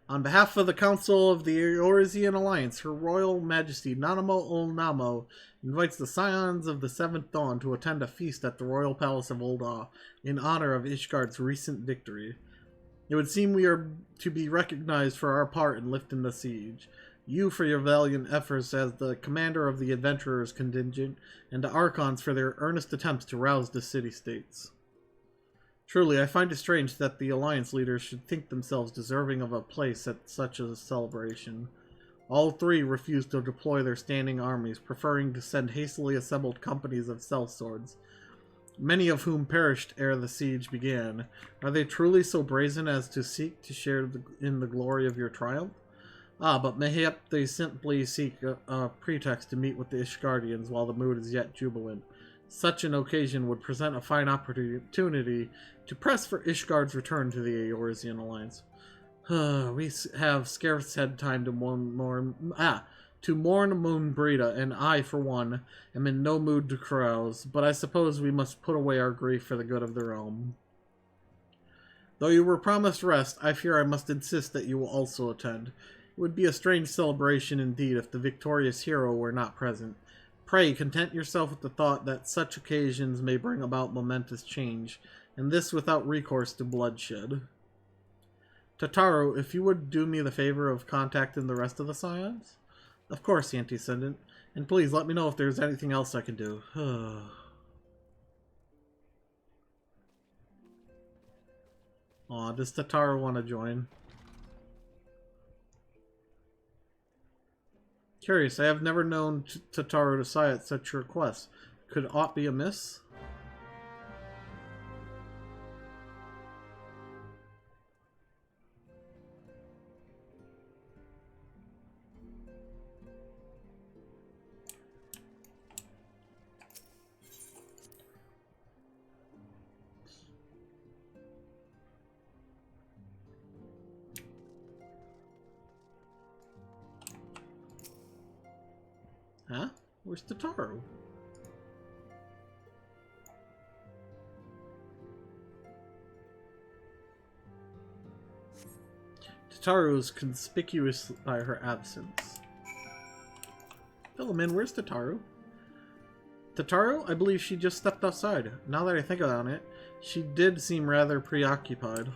On behalf of the Council of the Eorzean Alliance, Her Royal Majesty Nanamo Ol Namo invites the Scions of the Seventh Dawn to attend a feast at the Royal Palace of Ul'dah in honor of Ishgard's recent victory. It would seem we are to be recognized for our part in lifting the siege. You for your valiant efforts as the commander of the adventurers contingent, and the Archons for their earnest attempts to rouse the city-states. Truly, I find it strange that the Alliance leaders should think themselves deserving of a place at such a celebration. All three refused to deploy their standing armies, preferring to send hastily assembled companies of sellswords, many of whom perished ere the siege began. Are they truly so brazen as to seek to share in the glory of your triumph? Ah, but mayhap they simply seek a pretext to meet with the Ishgardians while the mood is yet jubilant. Such an occasion would present a fine opportunity to press for Ishgard's return to the Eorzean Alliance. We have scarce had time to mourn Moonbrita, and I, for one, am in no mood to carouse, but I suppose we must put away our grief for the good of the realm. Though you were promised rest, I fear I must insist that you will also attend. It would be a strange celebration indeed if the victorious hero were not present. Pray, content yourself with the thought that such occasions may bring about momentous change, and this without recourse to bloodshed. Tataru, if you would do me the favor of contacting the rest of the Scions? Of course, the Antecedent. And please let me know if there's anything else I can do. Aw, does Tataru want to join? Curious, I have never known Tataru to sigh at such requests. Could aught be amiss? Huh? Where's Tataru? Tataru is conspicuous by her absence. Fill him in, where's Tataru? Tataru? I believe she just stepped outside. Now that I think about it, she did seem rather preoccupied.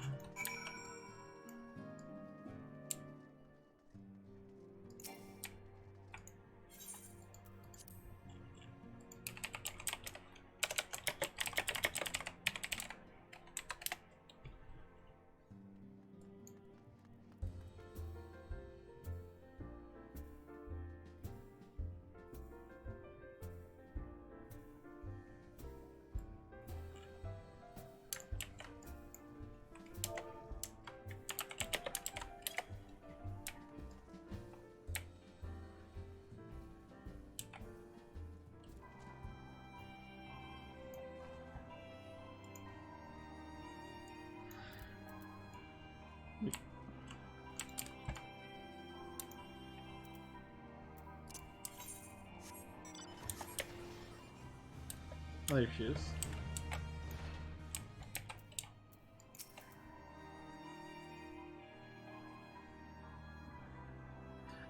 There she is.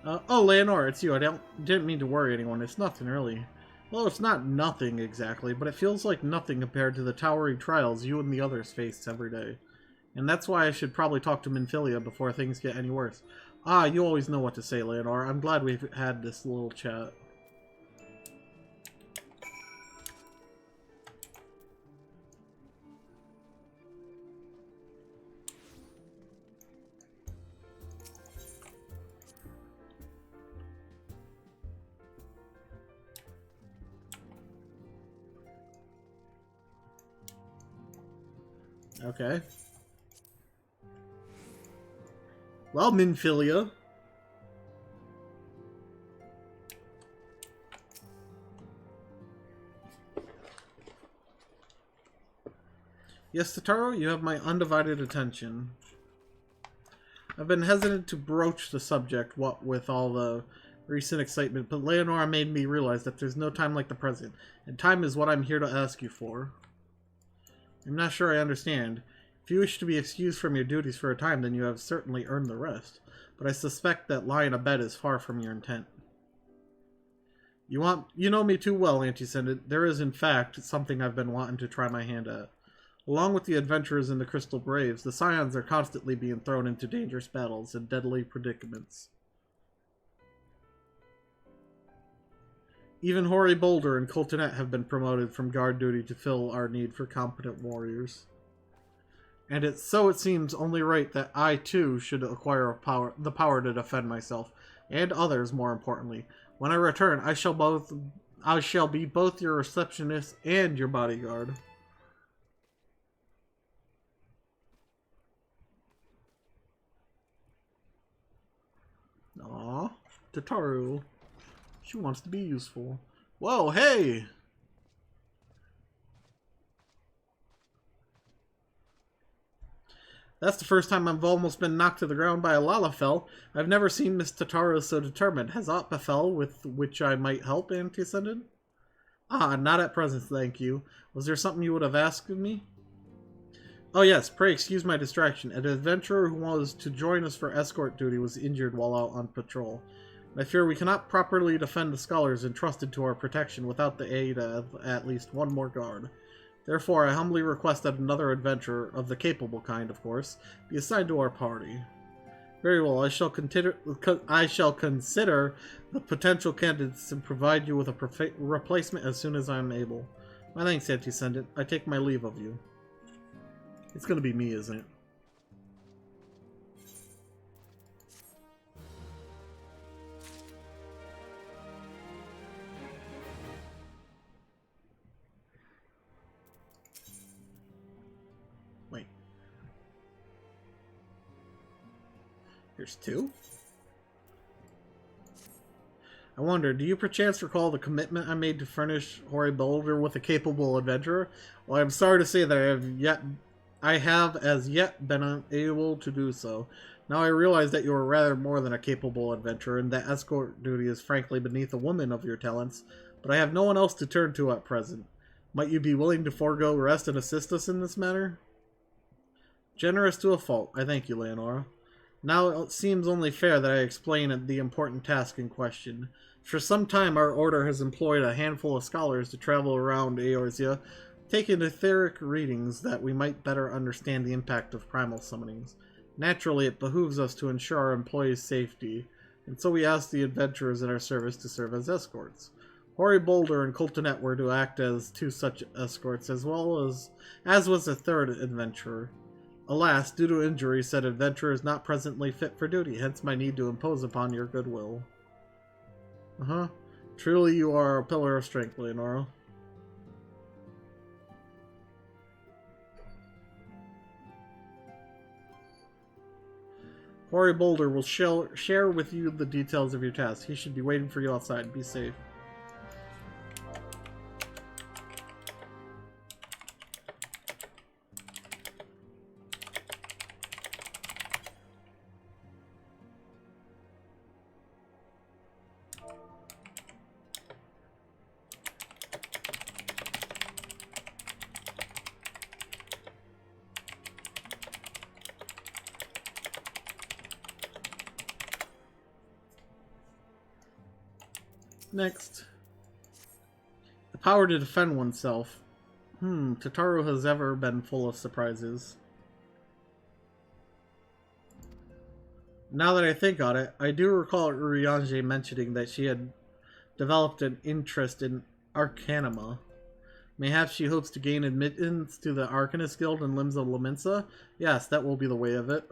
Oh, Leonora, it's you. I didn't mean to worry anyone. It's nothing, really. Well, it's not nothing exactly, but it feels like nothing compared to the towering trials you and the others face every day. And that's why I should probably talk to Minfilia before things get any worse. Ah, you always know what to say, Leonora. I'm glad we've had this little chat. Okay. Well, Minfilia. Yes, Tataru, you have my undivided attention. I've been hesitant to broach the subject, what with all the recent excitement, but Leonora made me realize that there's no time like the present, and time is what I'm here to ask you for. I'm not sure I understand. If you wish to be excused from your duties for a time, then you have certainly earned the rest. but I suspect that lying abed is far from your intent. You know me too well, Antecedent. There is, in fact, something I've been wanting to try my hand at. Along with the adventurers in the Crystal Braves, the Scions are constantly being thrown into dangerous battles and deadly predicaments. Even Hoary Boulder and Coltonet have been promoted from guard duty to fill our need for competent warriors. And it seems only right that I, too, should acquire the power to defend myself, and others, more importantly. When I return, I shall be both your receptionist and your bodyguard. Aw, Tataru. She wants to be useful. Whoa, hey! That's the first time I've almost been knocked to the ground by a Lalafell. I've never seen Miss Tataru so determined. Has aught befell with which I might help, Antecedent? Ah, not at present, thank you. Was there something you would have asked of me? Oh yes, pray excuse my distraction. An adventurer who was to join us for escort duty was injured while out on patrol. I fear we cannot properly defend the scholars entrusted to our protection without the aid of at least one more guard. Therefore, I humbly request that another adventurer, of the capable kind, of course, be assigned to our party. Very well, I shall consider the potential candidates and provide you with a replacement as soon as I am able. My thanks, Antecedent. I take my leave of you. It's gonna be me, isn't it? Wait. There's two? I wonder, do you perchance recall the commitment I made to furnish Hoary Boulder with a capable adventurer? Well, I'm sorry to say that I have as yet been unable to do so. Now I realize that you are rather more than a capable adventurer, and that escort duty is frankly beneath a woman of your talents, but I have no one else to turn to at present. Might you be willing to forego rest and assist us in this matter? Generous to a fault. I thank you, Leonora. Now it seems only fair that I explain the important task in question. For some time our order has employed a handful of scholars to travel around Eorzea, taking etheric readings that we might better understand the impact of primal summonings. Naturally, it behooves us to ensure our employees' safety, and so we asked the adventurers in our service to serve as escorts. Hoary Boulder and Coltonet were to act as two such escorts, as was a third adventurer. Alas, due to injury, said adventurer is not presently fit for duty, hence my need to impose upon your goodwill. Truly you are a pillar of strength, Leonora. Hoary Boulder will share with you the details of your task. He should be waiting for you outside. Be safe. Next. The power to defend oneself. Tataru has ever been full of surprises. Now that I think on it, I do recall Ryanje mentioning that she had developed an interest in Arcanima. Mayhaps she hopes to gain admittance to the Arcanist Guild in Limbs of Laminsa? Yes, that will be the way of it.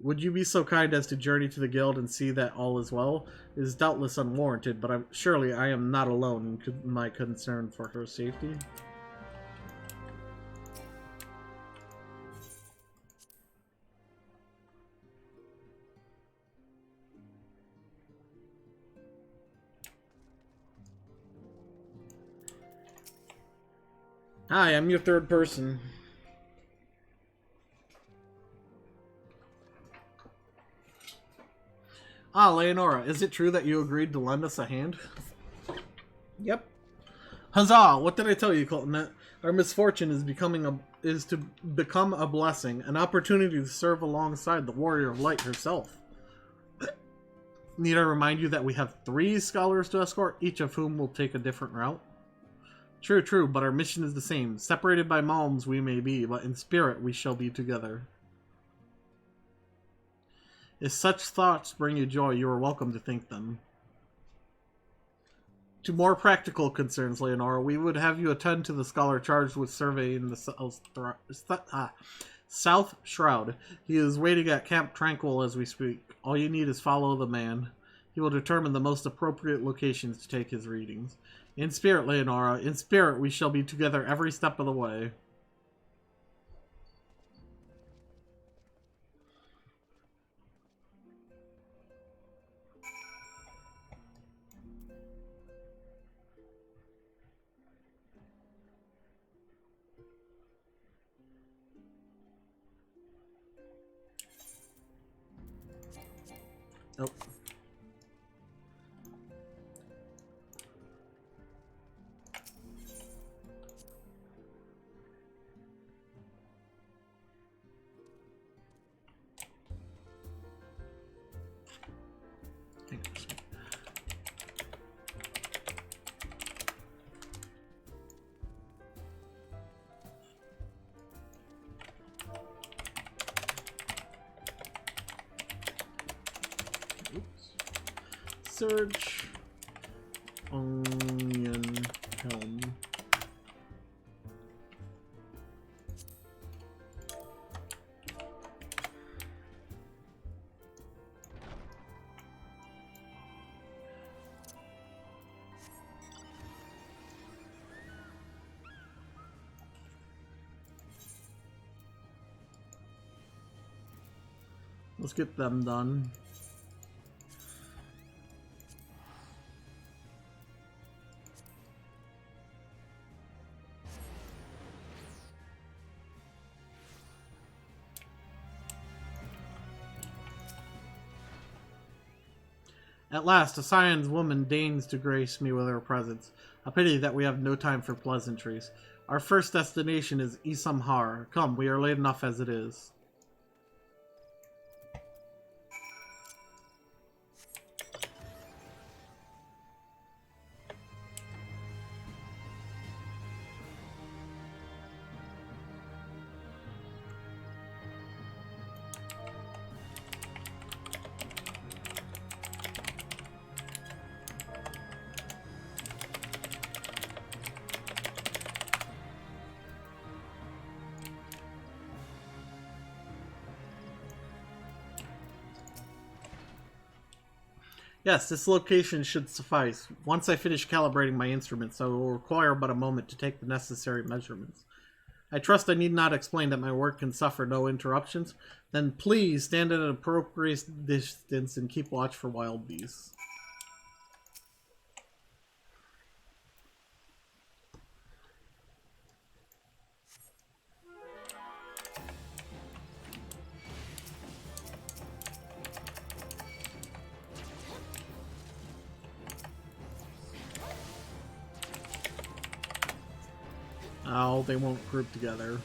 Would you be so kind as to journey to the guild and see that all is well? It is doubtless unwarranted, but surely I am not alone in my concern for her safety. Hi, I'm your third person. Ah, Leonora, is it true that you agreed to lend us a hand? Yep. Huzzah! What did I tell you, Coltonet? Our misfortune is to become a blessing, an opportunity to serve alongside the Warrior of Light herself. Need I remind you that we have 3 scholars to escort, each of whom will take a different route? True, true, but our mission is the same. Separated by malms we may be, but in spirit we shall be together. If such thoughts bring you joy, you are welcome to think them. To more practical concerns, Leonora, we would have you attend to the scholar charged with surveying the South Shroud. He is waiting at Camp Tranquil as we speak. All you need is follow the man. He will determine the most appropriate locations to take his readings. In spirit, Leonora, in spirit we shall be together every step of the way. Nope. Search onion helm. Let's get them done. At last, a Scion's woman deigns to grace me with her presence. A pity that we have no time for pleasantries. Our first destination is Isamhar. Come, we are late enough as it is. Yes, this location should suffice. Once I finish calibrating my instruments, I will require but a moment to take the necessary measurements. I trust I need not explain that my work can suffer no interruptions. Then please stand at an appropriate distance and keep watch for wild beasts. Oh, they won't group together.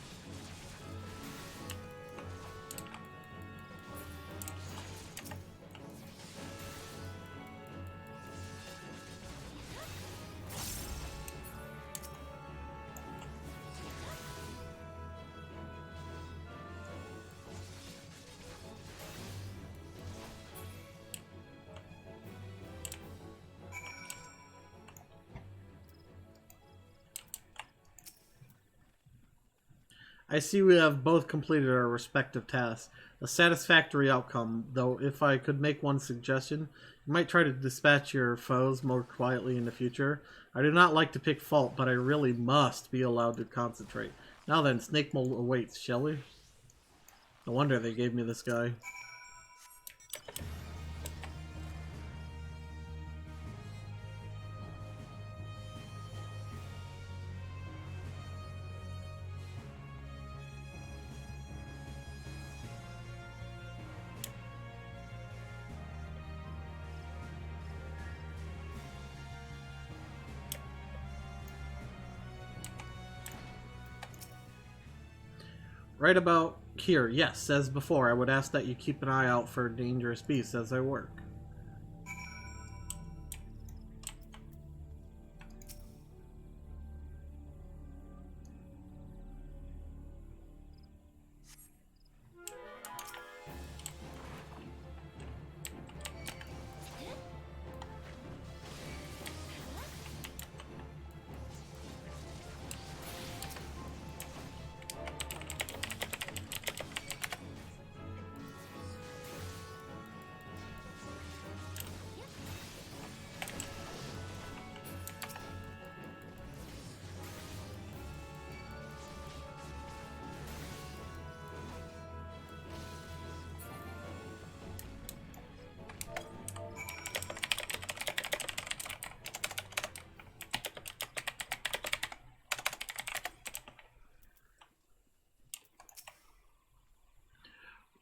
I see we have both completed our respective tasks. A satisfactory outcome, though if I could make one suggestion, you might try to dispatch your foes more quietly in the future. I do not like to pick fault, but I really must be allowed to concentrate. Now then, Snake Mold awaits, shall we? No wonder they gave me this guy. Right about here, yes, as before, I would ask that you keep an eye out for dangerous beasts as I work.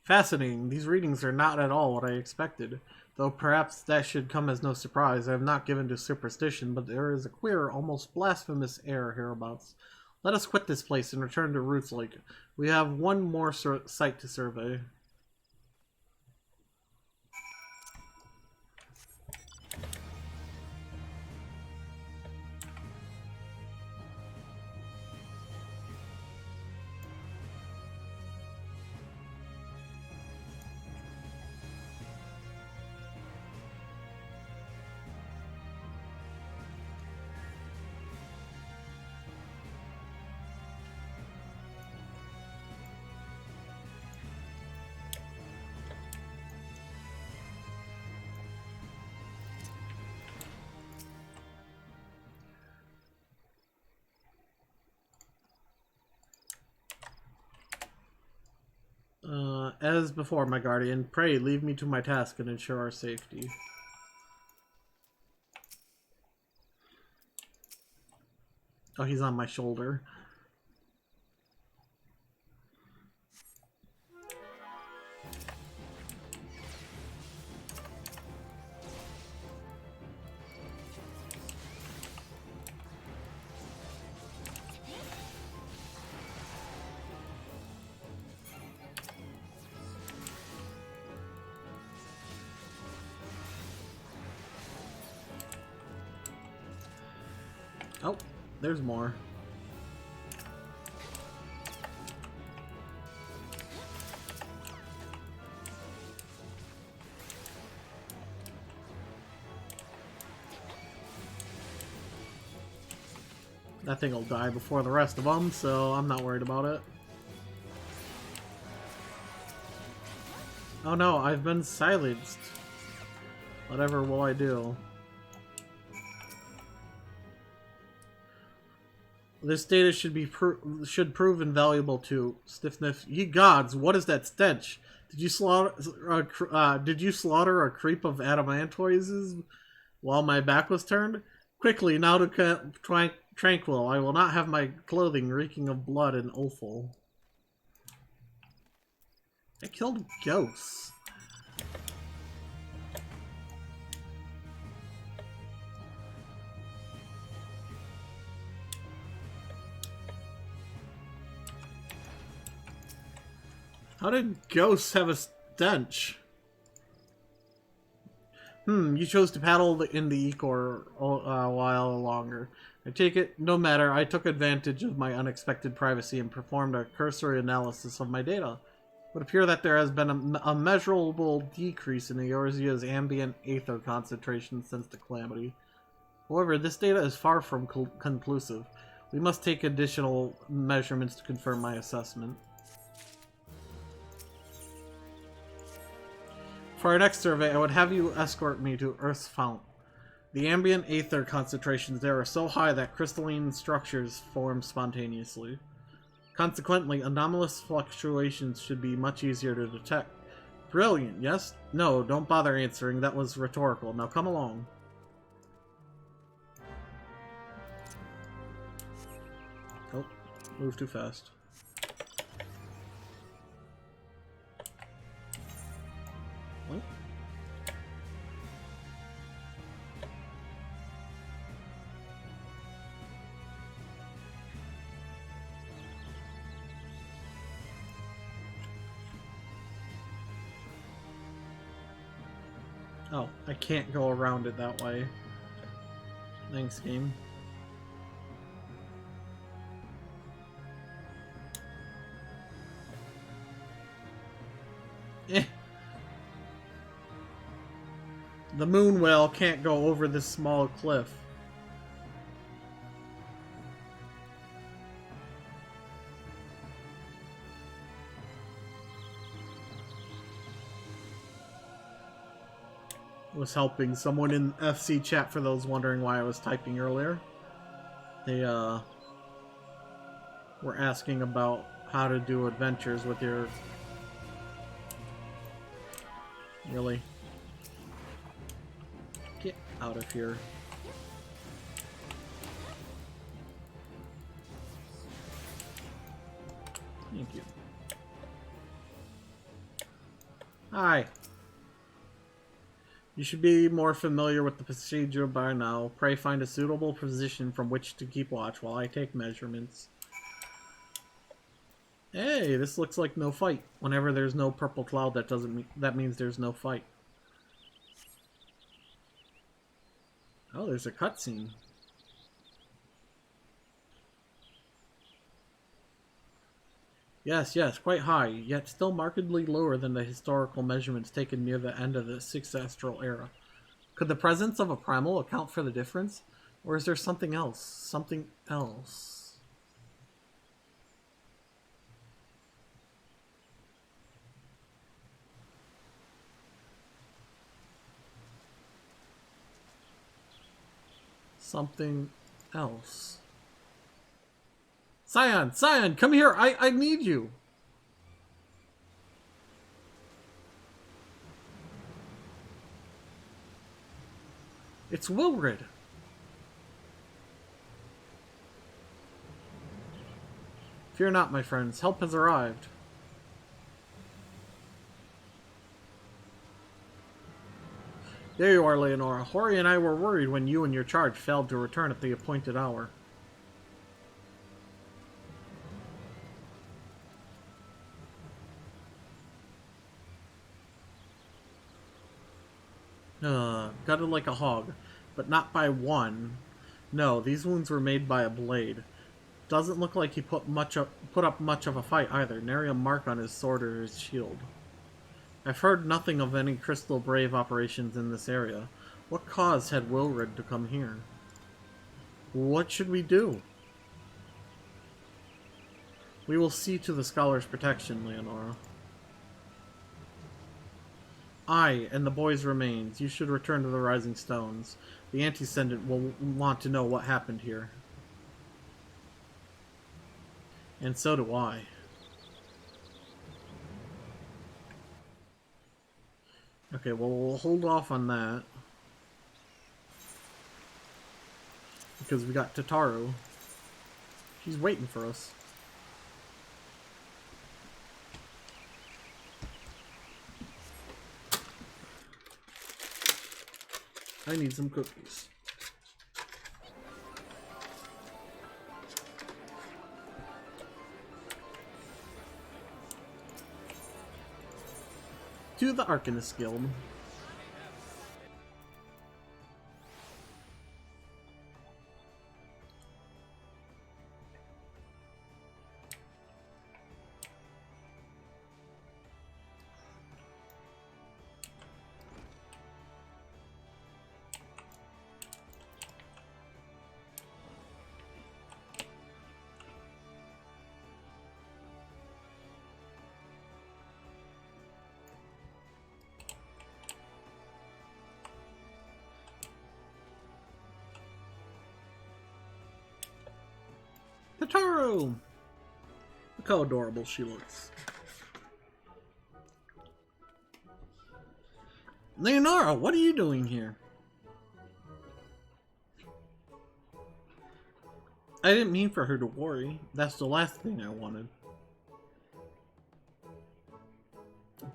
Fascinating. These readings are not at all what I expected. Though perhaps that should come as no surprise. I am not given to superstition, but there is a queer, almost blasphemous air hereabouts. Let us quit this place and return to Roots Lake. We have one more site to survey. As before, my guardian, pray leave me to my task and ensure our safety. Oh, he's on my shoulder. Oh, there's more. That thing will die before the rest of them, so I'm not worried about it. Oh no, I've been silenced. Whatever will I do? This data should prove invaluable to Stiffness. Ye gods, what is that stench? Did you slaughter a creep of adamantoises while my back was turned? Quickly, now to tranquil. I will not have my clothing reeking of blood and offal. I killed ghosts. How did ghosts have a stench? You chose to paddle in the Ecor a while longer. I take it, no matter, I took advantage of my unexpected privacy and performed a cursory analysis of my data. It would appear that there has been a measurable decrease in the Eorzea's ambient aether concentration since the calamity. However, this data is far from conclusive. We must take additional measurements to confirm my assessment. For our next survey, I would have you escort me to Earth's Fount. The ambient aether concentrations there are so high that crystalline structures form spontaneously. Consequently, anomalous fluctuations should be much easier to detect. Brilliant, yes? No, don't bother answering. That was rhetorical. Now come along. Oh, move too fast. What? Oh, I can't go around it that way. Thanks, game. Eh. The moon whale can't go over this small cliff. Was helping someone in FC chat, for those wondering why I was typing earlier. They were asking about how to do adventures with your... Really? Get out of here. Thank you. Hi. You should be more familiar with the procedure by now. Pray find a suitable position from which to keep watch while I take measurements. Hey, this looks like no fight. Whenever there's no purple cloud, that means there's no fight. Oh, there's a cutscene. Yes, quite high, yet still markedly lower than the historical measurements taken near the end of the 6th Astral Era. Could the presence of a primal account for the difference? Or is there something else? Something else? Something else. Scion, come here! I need you! It's Wilred! Fear not, my friends. Help has arrived. There you are, Leonora. Hori and I were worried when you and your charge failed to return at the appointed hour. Gutted like a hog, but not by one. No, these wounds were made by a blade. Doesn't look like he put up much of a fight either. Nary a mark on his sword or his shield. I've heard nothing of any Crystal Brave operations in this area. What cause had Wilred to come here? What should we do? We will see to the scholar's protection, Leonora. I and the boy's remains. You should return to the Rising Stones. The Antecedent will want to know what happened here. And so do I. Okay, well, we'll hold off on that. Because we got Tataru. She's waiting for us. I need some cookies. To the Arcanist Guild. Tataru! Look how adorable she looks. Leonora, what are you doing here? I didn't mean for her to worry. That's the last thing I wanted.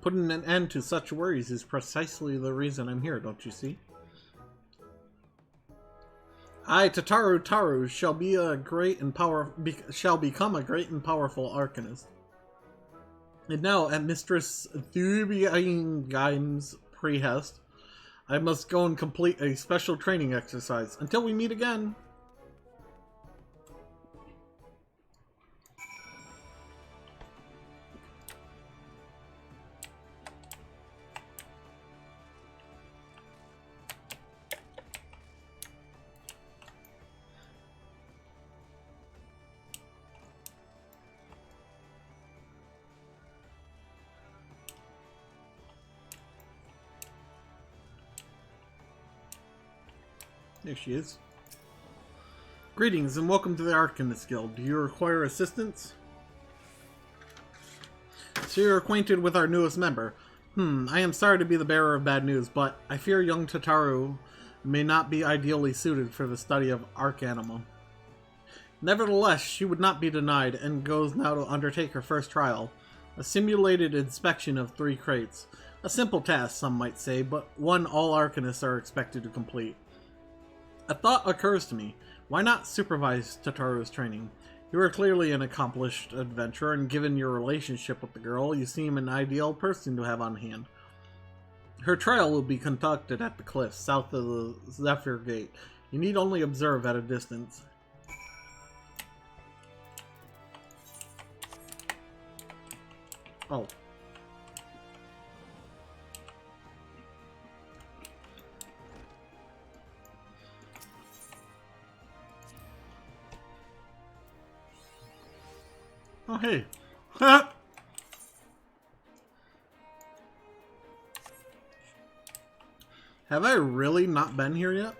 Putting an end to such worries is precisely the reason I'm here, don't you see? I, Tataru, shall become a great and powerful arcanist. And now, at Mistress Thubiangeim's behest, I must go and complete a special training exercise. Until we meet again. There she is. Greetings and welcome to the Arcanist Guild. Do you require assistance? So you're acquainted with our newest member. I am sorry to be the bearer of bad news, but I fear young Tataru may not be ideally suited for the study of Arcanima. Nevertheless, she would not be denied and goes now to undertake her first trial, a simulated inspection of 3 crates. A simple task, some might say, but one all Arcanists are expected to complete. A thought occurs to me. Why not supervise Tataru's training? You are clearly an accomplished adventurer, and given your relationship with the girl, you seem an ideal person to have on hand. Her trial will be conducted at the cliffs south of the Zephyr Gate. You need only observe at a distance. Oh. Oh, hey. Ha! Have I really not been here yet?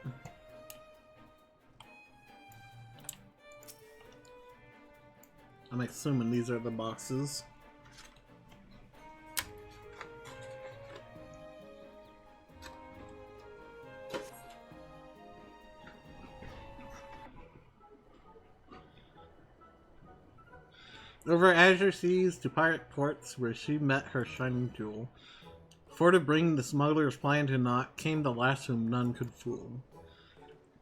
I'm assuming these are the boxes. Over azure seas to pirate ports where she met her shining jewel. For to bring the smuggler's plan to naught came the last whom none could fool.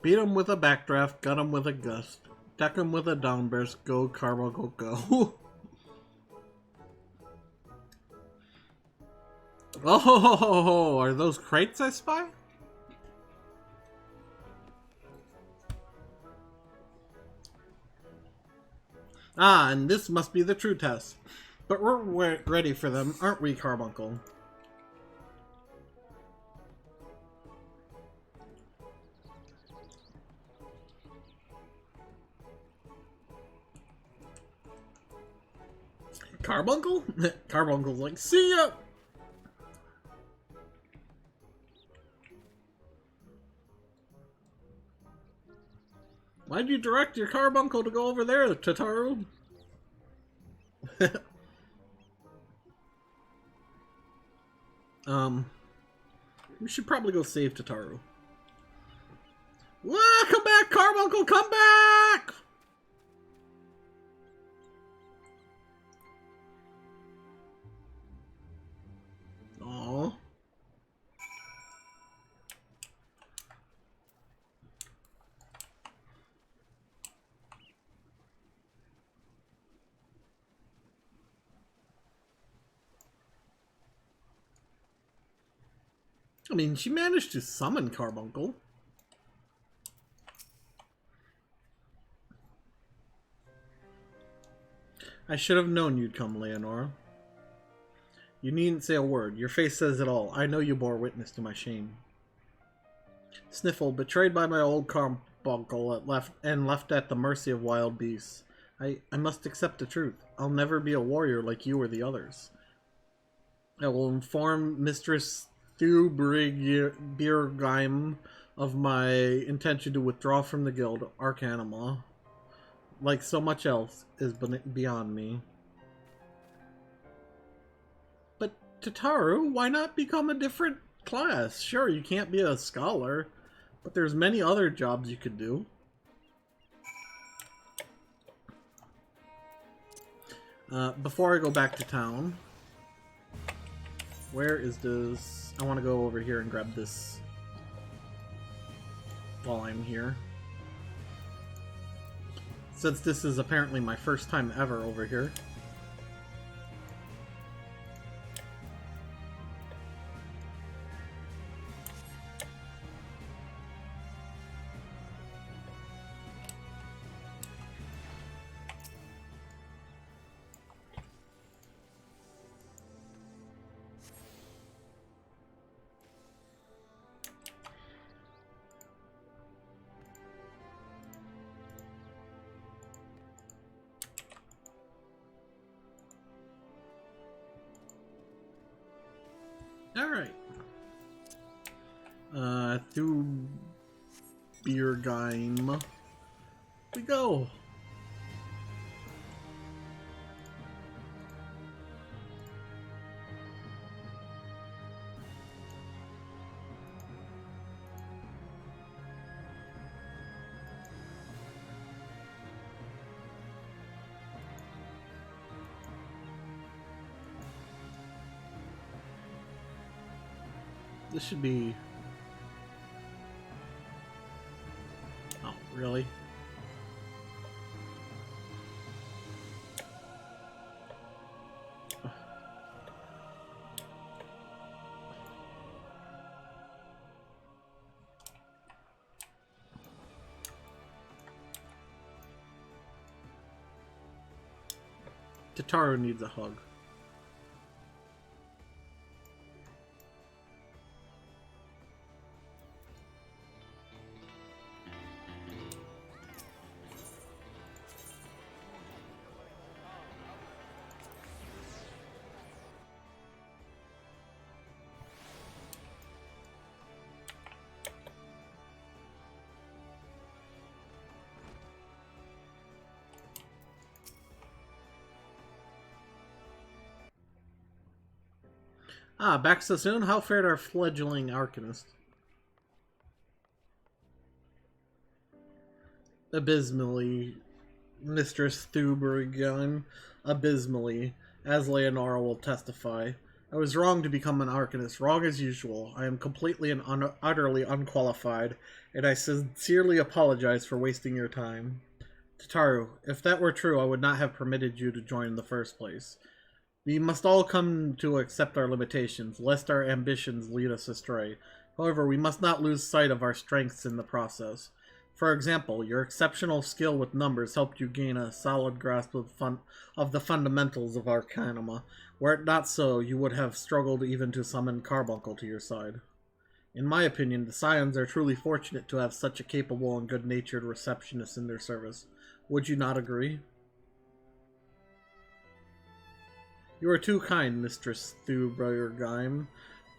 Beat 'em with a backdraft, gut 'em with a gust, deck 'em with a downburst, go Carbuncle go. Oh, are those crates I spy? Ah, and this must be the true test. But we're ready for them, aren't we, Carbuncle? Carbuncle? Carbuncle's like, see ya! Why'd you direct your Carbuncle to go over there, Tataru? We should probably go save Tataru. Wah, come back, Carbuncle, come back! Aww. I mean, she managed to summon Carbuncle. I should have known you'd come, Leonora. You needn't say a word. Your face says it all. I know you bore witness to my shame. Sniffle, betrayed by my old Carbuncle left at the mercy of wild beasts. I must accept the truth. I'll never be a warrior like you or the others. I will inform Mistress Thubirgheim of my intention to withdraw from the guild. Arcanima, like so much else, is beyond me. But Tataru, why not become a different class? Sure, you can't be a scholar, but there's many other jobs you could do. Before I go back to town, where is this? I want to go over here and grab this while I'm here. Since this is apparently my first time ever over here. Alright. Through Beergeim. We go. This should be... Oh, really? Tataru needs a hug. Ah, back so soon? How fared our fledgling Arcanist? Abysmally, Mistress Thubergun. Abysmally, as Leonora will testify. I was wrong to become an Arcanist, wrong as usual. I am completely and utterly unqualified, and I sincerely apologize for wasting your time. Tataru, if that were true, I would not have permitted you to join in the first place. We must all come to accept our limitations, lest our ambitions lead us astray. However, we must not lose sight of our strengths in the process. For example, your exceptional skill with numbers helped you gain a solid grasp of the fundamentals of Arcanima. Were it not so, you would have struggled even to summon Carbuncle to your side. In my opinion, the Scions are truly fortunate to have such a capable and good-natured receptionist in their service. Would you not agree? You are too kind, Mistress Thubergun.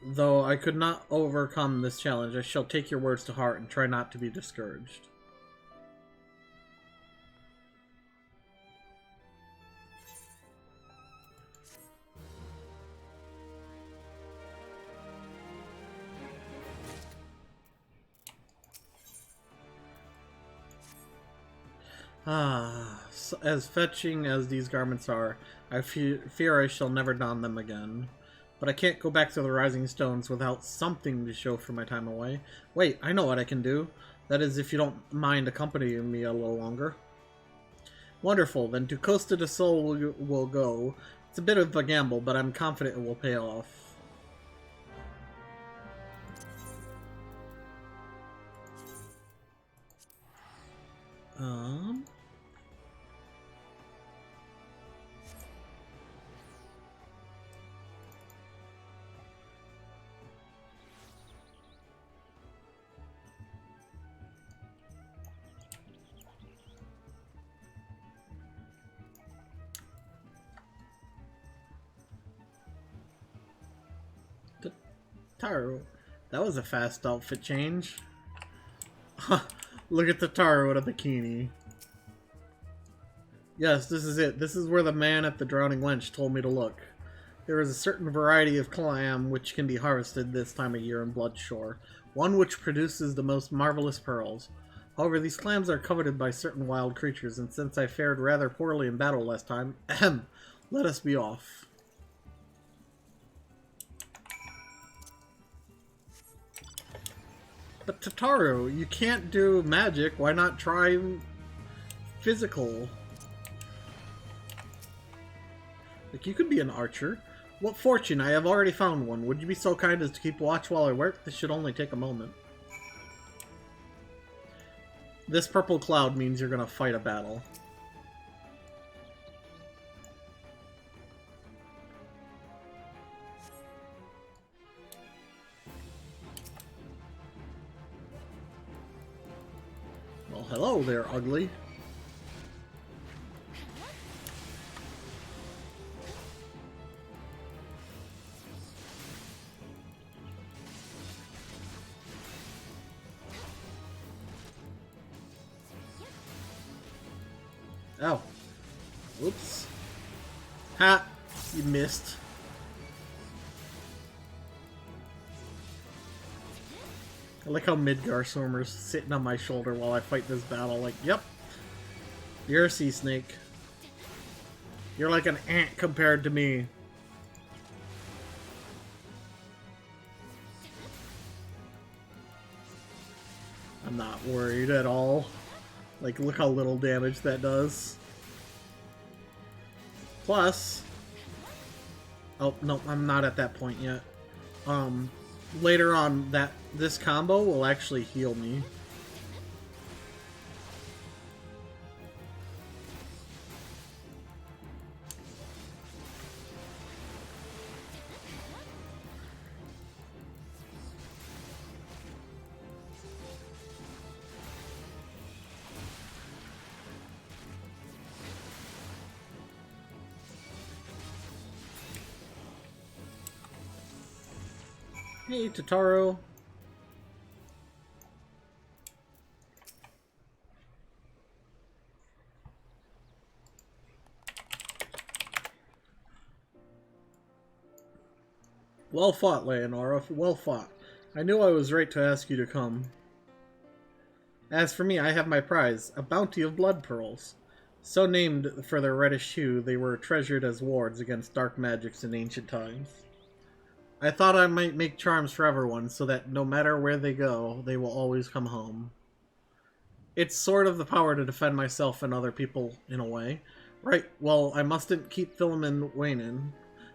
Though I could not overcome this challenge, I shall take your words to heart and try not to be discouraged. Ah, as fetching as these garments are, I fear I shall never don them again. But I can't go back to the Rising Stones without something to show for my time away. Wait, I know what I can do. That is, if you don't mind accompanying me a little longer. Wonderful, then to Costa del Sol we'll go. It's a bit of a gamble, but I'm confident it will pay off. Taro, that was a fast outfit change. Look at the Taro with a bikini. Yes, this is it. This is where the man at the Drowning Wench told me to look. There is a certain variety of clam which can be harvested this time of year in Bloodshore, one which produces the most marvelous pearls. However, these clams are coveted by certain wild creatures, and since I fared rather poorly in battle last time, let us be off. But Tataru, you can't do magic. Why not try physical? Like, you could be an archer. What fortune! I have already found one. Would you be so kind as to keep watch while I work? This should only take a moment. This purple cloud means you're gonna fight a battle. Well, hello there, ugly. Oh. Whoops. Ha! You missed. I like how Midgar Swarmer's sitting on my shoulder while I fight this battle. Like, yep. You're a sea snake. You're like an ant compared to me. I'm not worried at all. Like, look how little damage that does. Plus... Oh, no, I'm not at that point yet. Later on, this combo will actually heal me. Hey, Totaro. Well fought, Leonora. Well fought. I knew I was right to ask you to come. As for me, I have my prize, a bounty of blood pearls. So named for their reddish hue, they were treasured as wards against dark magics in ancient times. I thought I might make charms for everyone, so that no matter where they go, they will always come home. It's sort of the power to defend myself and other people, in a way. Right, well, I mustn't keep Philemon waning.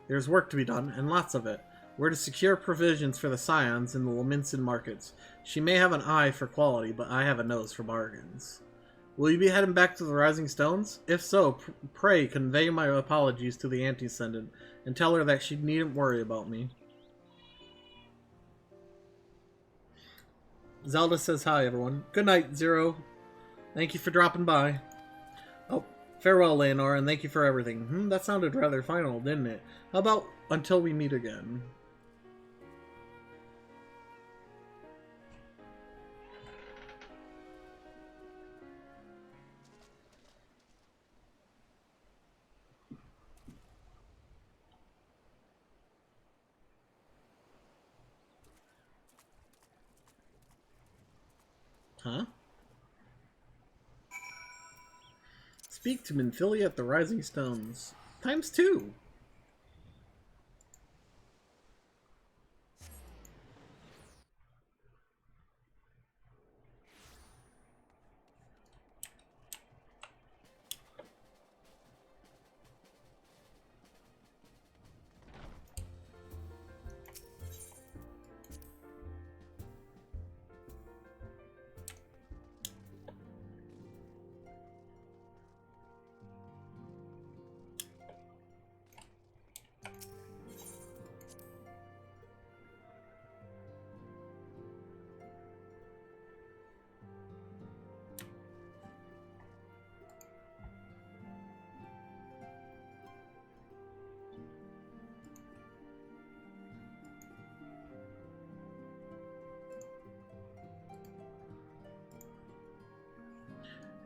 There's work to be done, and lots of it. We're to secure provisions for the Scions in the Laminson markets. She may have an eye for quality, but I have a nose for bargains. Will you be heading back to the Rising Stones? If so, pray convey my apologies to the Anti-Ascendant, and tell her that she needn't worry about me. Zelda says hi, everyone. Good night, Zero. Thank you for dropping by. Oh, farewell, Leonora, and thank you for everything. That sounded rather final, didn't it? How about until we meet again? Huh? Speak to Minfilia at the Rising Stones. ×2.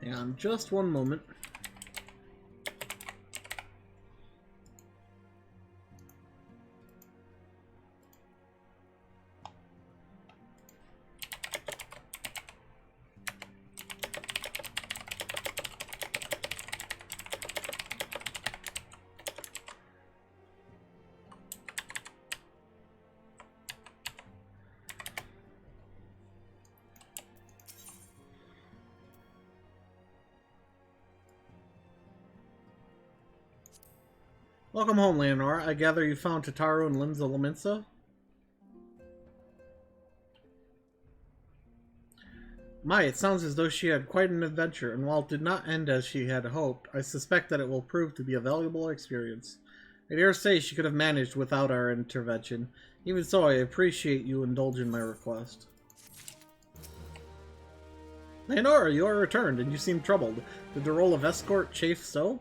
Hang on just one moment. Welcome home, Leonora. I gather you found Totaro and Limsa Laminsa? My, it sounds as though she had quite an adventure, and while it did not end as she had hoped, I suspect that it will prove to be a valuable experience. I dare say she could have managed without our intervention. Even so, I appreciate you indulging my request. Leonora, you are returned, and you seem troubled. Did the role of escort chafe so?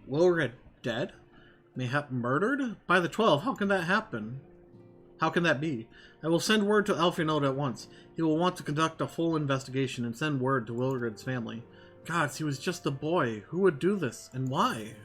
Wilred dead? Mayhap murdered? By the 12, how can that happen? How can that be? I will send word to Alphinaud at once. He will want to conduct a full investigation and send word to Wilred's family. Gods, he was just a boy. Who would do this, and why?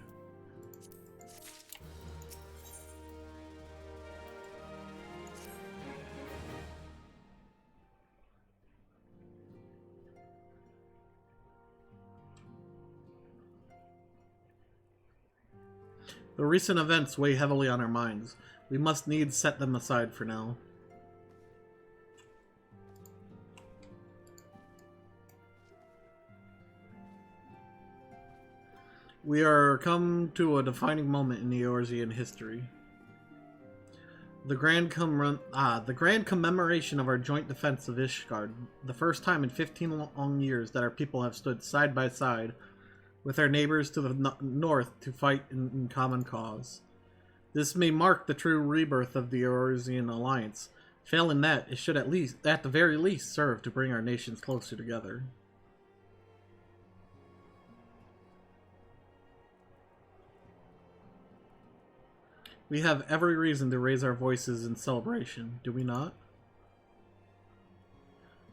The recent events weigh heavily on our minds. We must needs set them aside for now. We are come to a defining moment in Eorzean history. The grand commemoration of our joint defense of Ishgard, the first time in 15 long years that our people have stood side by side with our neighbors to the north to fight in common cause. This may mark the true rebirth of the Eorzean alliance. Failing that, it should at the very least, serve to bring our nations closer together. We have every reason to raise our voices in celebration, do we not?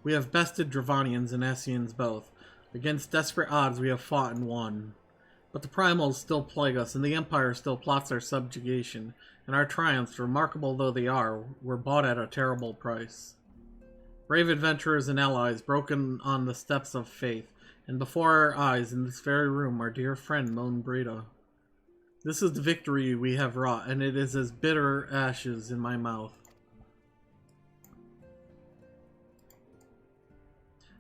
We have bested Dravanians and Ascians both. Against desperate odds we have fought and won. But the Primals still plague us, and the Empire still plots our subjugation, and our triumphs, remarkable though they are, were bought at a terrible price. Brave adventurers and allies broken on the steps of faith, and before our eyes in this very room our dear friend Moan Breda. This is the victory we have wrought, and it is as bitter ashes in my mouth.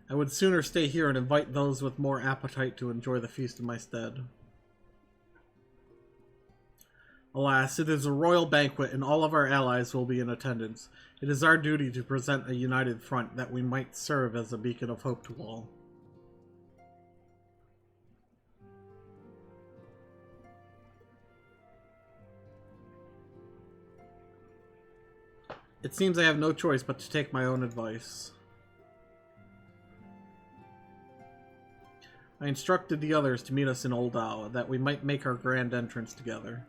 I would sooner stay here and invite those with more appetite to enjoy the feast in my stead. Alas, it is a royal banquet, and all of our allies will be in attendance. It is our duty to present a united front that we might serve as a beacon of hope to all. It seems I have no choice but to take my own advice. I instructed the others to meet us in Old Owl, that we might make our grand entrance together.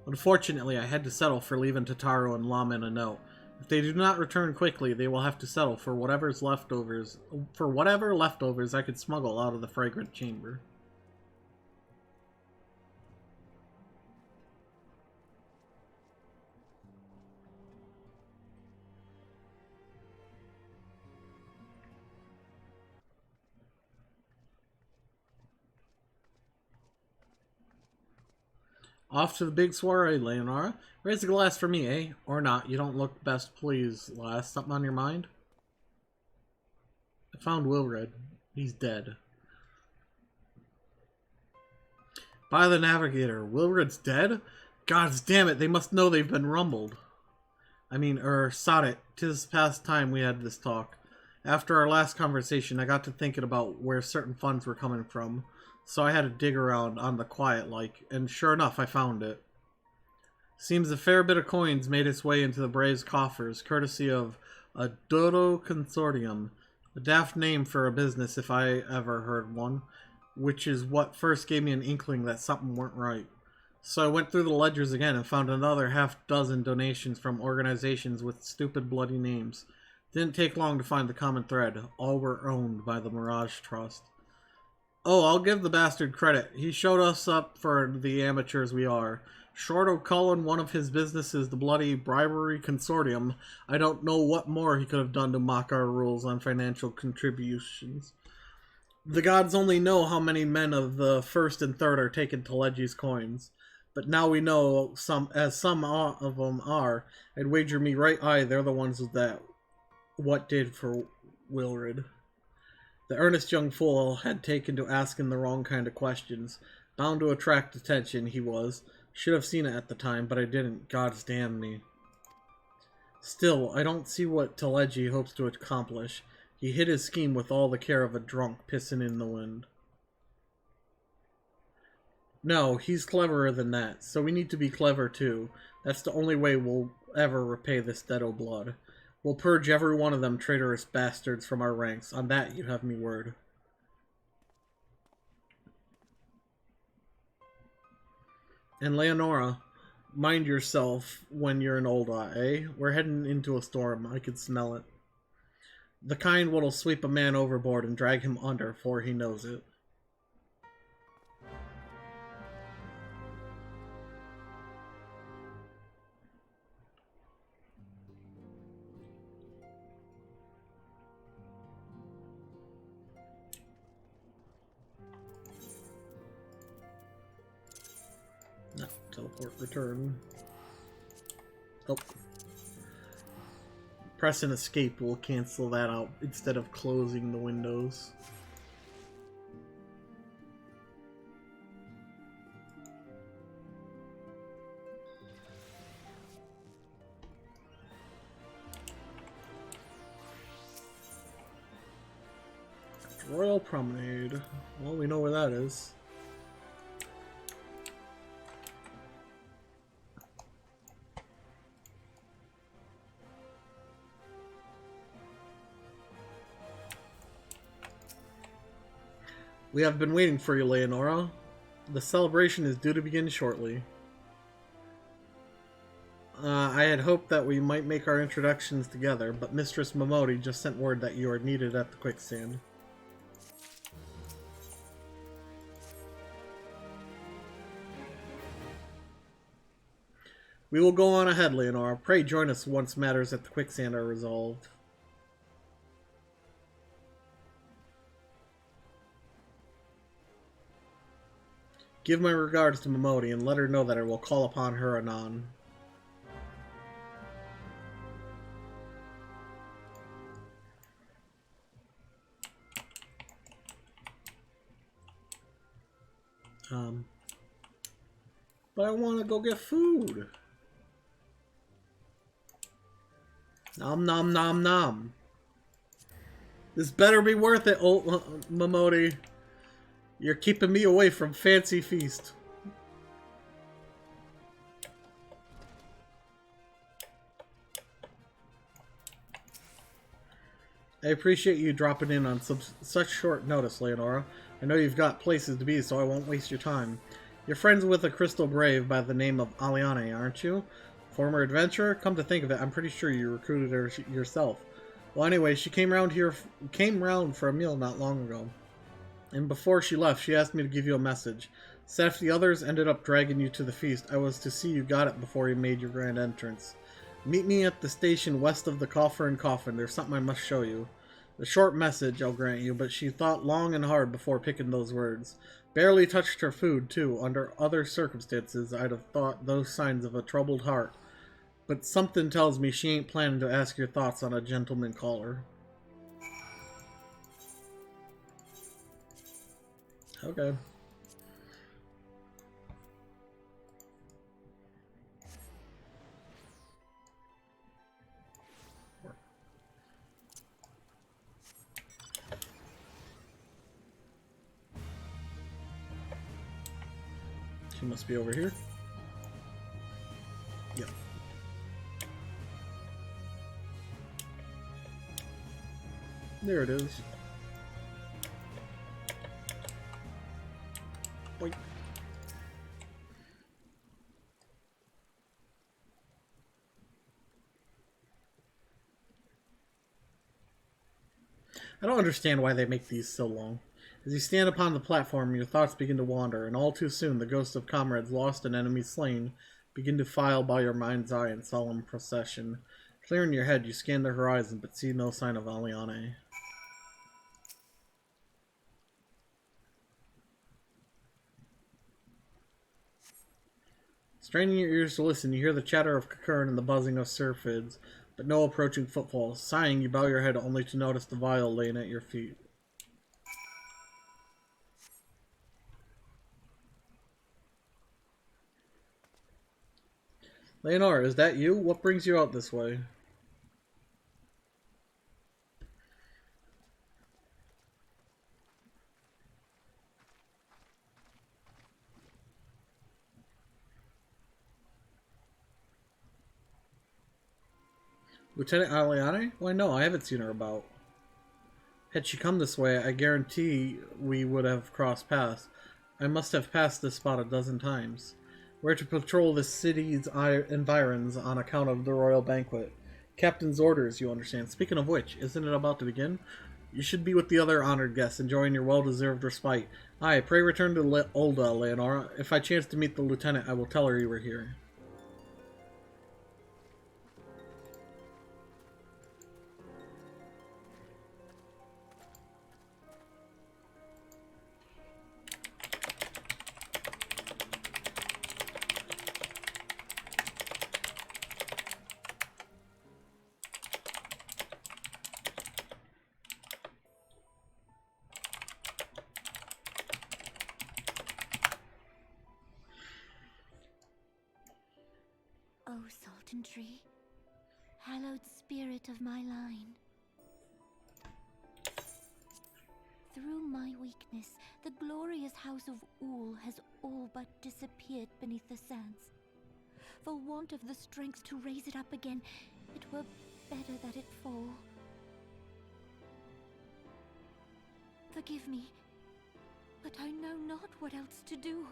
Unfortunately, I had to settle for leaving Tataru and Laman a note. If they do not return quickly, they will have to settle for whatever leftovers I could smuggle out of the fragrant chamber. Off to the big soiree, Leonora. Raise a glass for me, eh? Or not. You don't look best pleased, lass. Something on your mind? I found Wilred. He's dead. By the Navigator. Wilred's dead? Gods damn it, they must know they've been rumbled. I mean, sod it. 'Tis past time we had this talk. After our last conversation, I got to thinking about where certain funds were coming from. So I had to dig around on the quiet and sure enough, I found it. Seems a fair bit of coins made its way into the Brave's coffers, courtesy of a Dodo Consortium. A daft name for a business if I ever heard one, which is what first gave me an inkling that something weren't right. So I went through the ledgers again and found another half-dozen donations from organizations with stupid bloody names. Didn't take long to find the common thread. All were owned by the Mirage Trust. Oh, I'll give the bastard credit. He showed us up for the amateurs we are. Short of calling one of his businesses the bloody Bribery Consortium, I don't know what more he could have done to mock our rules on financial contributions. The gods only know how many men of the first and third are taking Telegi's coins. But now we know some of them are. I'd wager me right eye they're the ones that what did for Wilred. The earnest young fool had taken to asking the wrong kind of questions. Bound to attract attention, he was. Should have seen it at the time, but I didn't. Gods damn me. Still, I don't see what Telegi hopes to accomplish. He hid his scheme with all the care of a drunk pissing in the wind. No, he's cleverer than that, so we need to be clever too. That's the only way we'll ever repay this debt o' blood. We'll purge every one of them traitorous bastards from our ranks. On that, you have me word. And Leonora, mind yourself when you're in Old Eye, eh? We're heading into a storm. I could smell it. The kind what'll sweep a man overboard and drag him under before he knows it. Teleport return. Oh. Press and escape will cancel that out instead of closing the windows. Royal Promenade. Well, we know where that is. We have been waiting for you, Leonora. The celebration is due to begin shortly. I had hoped that we might make our introductions together, but Mistress Momodi just sent word that you are needed at the quicksand. We will go on ahead, Leonora. Pray join us once matters at the quicksand are resolved. Give my regards to Momodi and let her know that I will call upon her anon. But I want to go get food. Nom nom nom nom. This better be worth it, old Momodi. You're keeping me away from fancy feast. I appreciate you dropping in on such short notice, Leonora. I know you've got places to be, so I won't waste your time. You're friends with a crystal brave by the name of Aliane, aren't you? Former adventurer? Come to think of it, I'm pretty sure you recruited her yourself. Well, anyway, she came round for a meal not long ago. And before she left, she asked me to give you a message. Said if the others ended up dragging you to the feast, I was to see you got it before you made your grand entrance. Meet me at the station west of the Coffer and Coffin. There's something I must show you. The short message, I'll grant you, but she thought long and hard before picking those words. Barely touched her food, too. Under other circumstances, I'd have thought those signs of a troubled heart. But something tells me she ain't planning to ask your thoughts on a gentleman caller. Okay. She must be over here. Yep. There it is. Boink. I don't understand why they make these so long. As you stand upon the platform, your thoughts begin to wander, and all too soon the ghosts of comrades lost and enemies slain begin to file by your mind's eye in solemn procession. Clear in your head, you scan the horizon, but see no sign of Aliane. Straining your ears to listen, you hear the chatter of Kakern and the buzzing of syrphids, but no approaching footfalls. Sighing, you bow your head only to notice the vial laying at your feet. Leonora, is that you? What brings you out this way? Lieutenant Aliane? Why no, I haven't seen her about. Had she come this way, I guarantee we would have crossed paths. I must have passed this spot a dozen times. We're to patrol the city's environs on account of the royal banquet. Captain's orders, you understand. Speaking of which, isn't it about to begin? You should be with the other honored guests, enjoying your well-deserved respite. Aye, pray return to Olda, Leonora. If I chance to meet the lieutenant, I will tell her you were here. legendary, hallowed spirit of my line. Through my weakness, the glorious house of Ul has all but disappeared beneath the sands. For want of the strength to raise it up again, it were better that it fall. Forgive me, but I know not what else to do.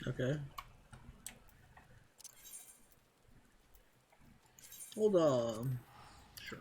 Okay. Hold on. Sure.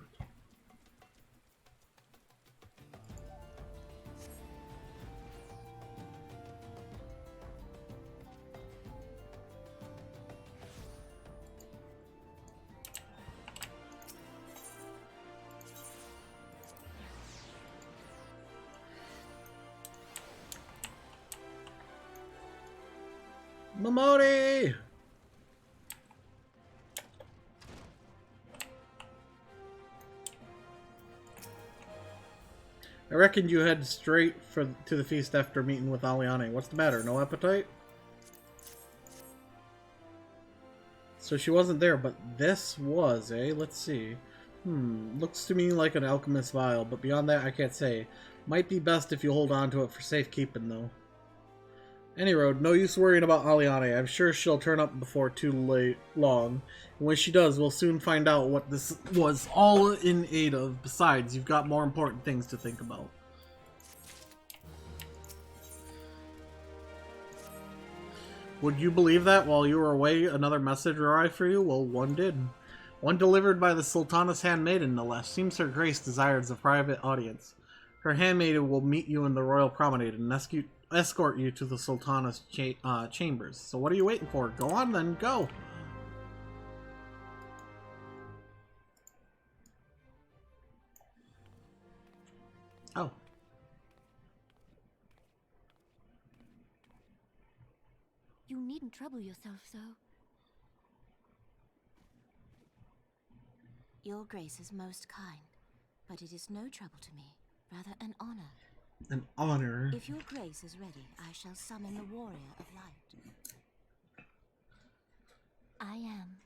Momodi! I reckon you head straight to the feast after meeting with Aliane. What's the matter? No appetite? So she wasn't there, but this was, eh? Let's see. Looks to me like an alchemist vial, but beyond that I can't say. Might be best if you hold on to it for safekeeping, though. Any road, no use worrying about Aliane. I'm sure she'll turn up before too long. And when she does, we'll soon find out what this was all in aid of. Besides, you've got more important things to think about. Would you believe that while you were away, another message arrived for you? Well, one did. One delivered by the Sultana's handmaiden, no less. Seems her grace desires a private audience. Her handmaiden will meet you in the royal promenade and escort you to the Sultana's chambers. So what are you waiting for? Go on then, go! Oh. You needn't trouble yourself so. Your grace is most kind, but it is no trouble to me, rather an honor. An honor? If your grace is ready, I shall summon the warrior of light. I am.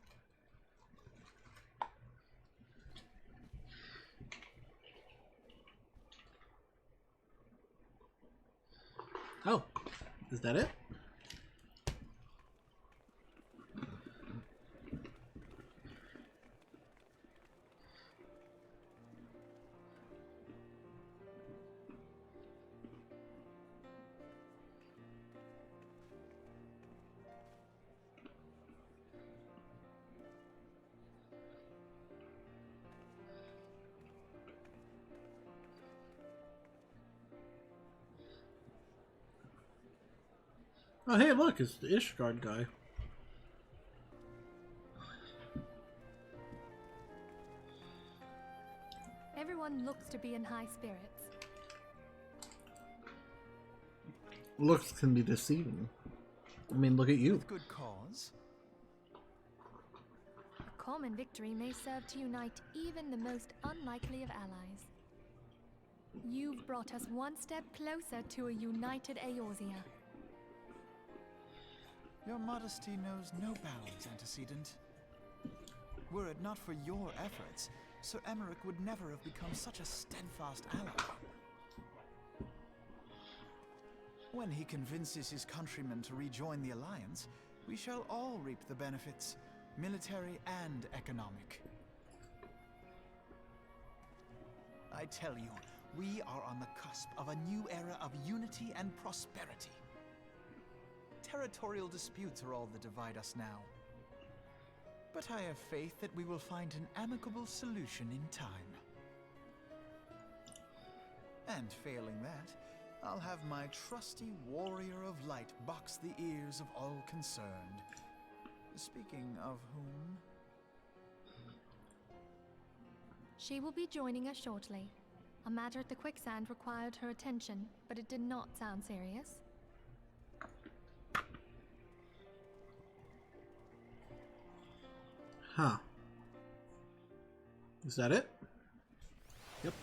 Oh, is that it? Oh, hey, look, it's the Ishgard guy. Everyone looks to be in high spirits. Looks can be deceiving. I mean, look at you. With good cause. A common victory may serve to unite even the most unlikely of allies. You've brought us one step closer to a united Eorzea. Your modesty knows no bounds, antecedent. Were it not for your efforts, Sir Emmerich would never have become such a steadfast ally. When he convinces his countrymen to rejoin the Alliance, we shall all reap the benefits, military and economic. I tell you, we are on the cusp of a new era of unity and prosperity. Territorial disputes are all that divide us now. But I have faith that we will find an amicable solution in time. And failing that, I'll have my trusty warrior of light box the ears of all concerned. Speaking of whom... She will be joining us shortly. A matter at the quicksand required her attention, but it did not sound serious. Huh. Is that it? Yep.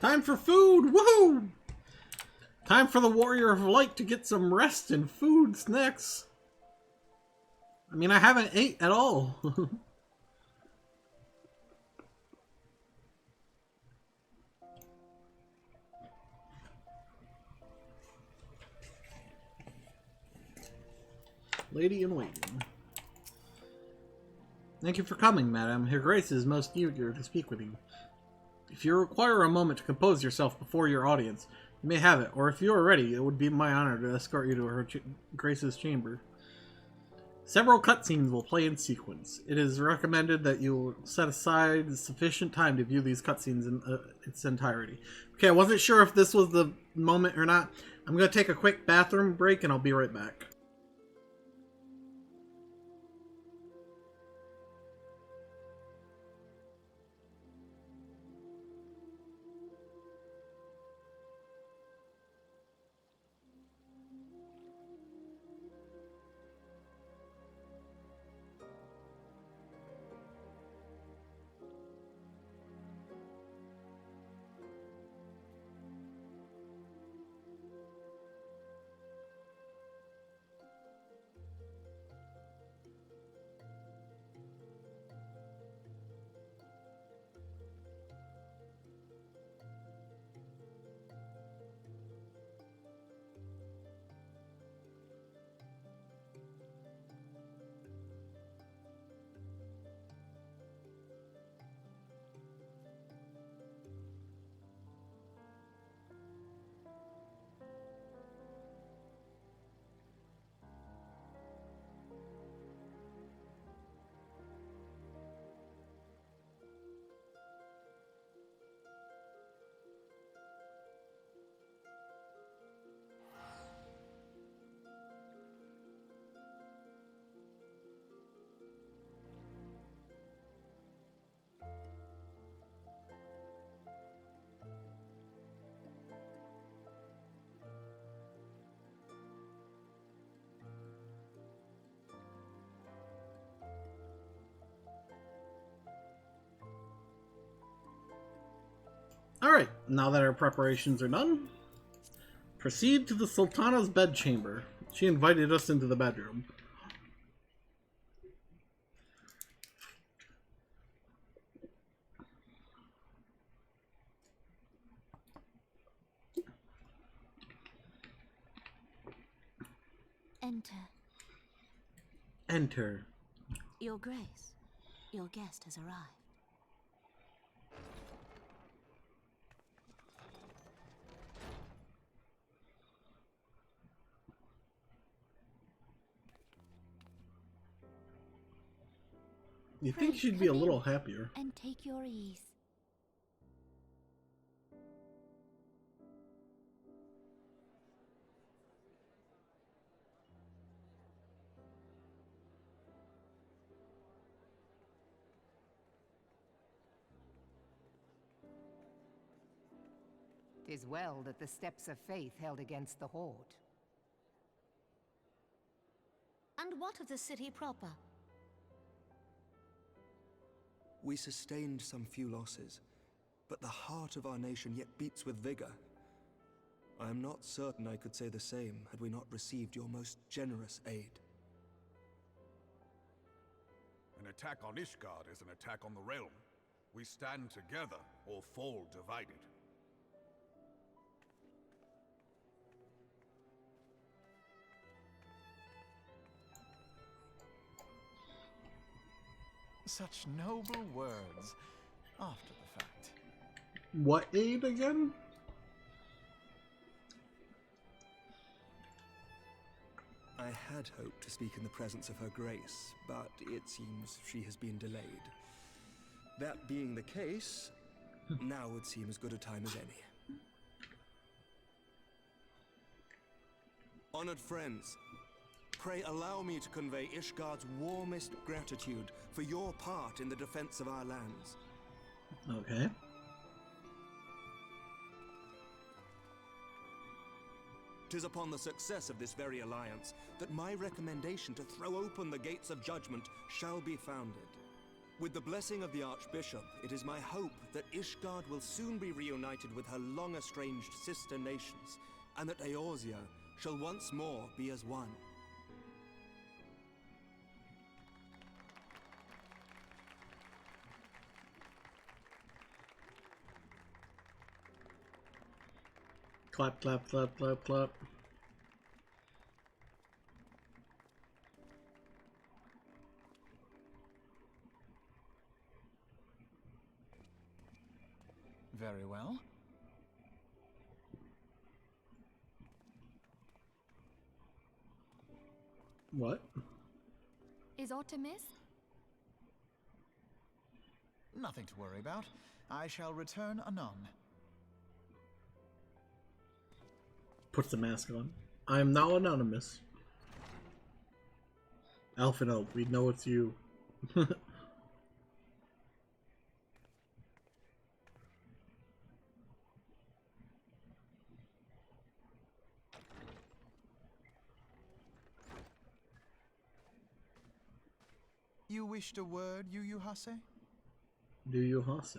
Time for food! Woohoo! Time for the Warrior of Light to get some rest and food, snacks. I mean, I haven't ate at all. Lady in waiting. Thank you for coming, madam. Her Grace is most eager to speak with you. If you require a moment to compose yourself before your audience, you may have it, or if you are ready, it would be my honor to escort you to Her Grace's chamber. Several cutscenes will play in sequence. It is recommended that you set aside sufficient time to view these cutscenes in its entirety. Okay, I wasn't sure if this was the moment or not. I'm going to take a quick bathroom break and I'll be right back. Alright, now that our preparations are done, proceed to the Sultana's bedchamber. She invited us into the bedroom. Enter. Enter. Your Grace, your guest has arrived. You think she'd be a little happier. And take your ease. Tis well that the steps of faith held against the Horde. And what of the city proper? We sustained some few losses, but the heart of our nation yet beats with vigor. I am not certain I could say the same had we not received your most generous aid. An attack on Ishgard is an attack on the realm. We stand together or fall divided. Such noble words after the fact. What aid again? I had hoped to speak in the presence of Her Grace, but it seems she has been delayed. That being the case, now would seem as good a time as any. Honored friends, Pray allow me to convey Ishgard's warmest gratitude for your part in the defense of our lands. Okay. Tis upon the success of this very alliance that my recommendation to throw open the gates of judgment shall be founded. With the blessing of the Archbishop, it is my hope that Ishgard will soon be reunited with her long-estranged sister nations, and that Eorzea shall once more be as one. Clap, clap, clap, clap, clap. Very well. What? Is aught amiss? Nothing to worry about. I shall return anon. Puts the mask on. I am now anonymous. Alphino, we know it's you. You wished a word, Yu Hase? Do you Hase?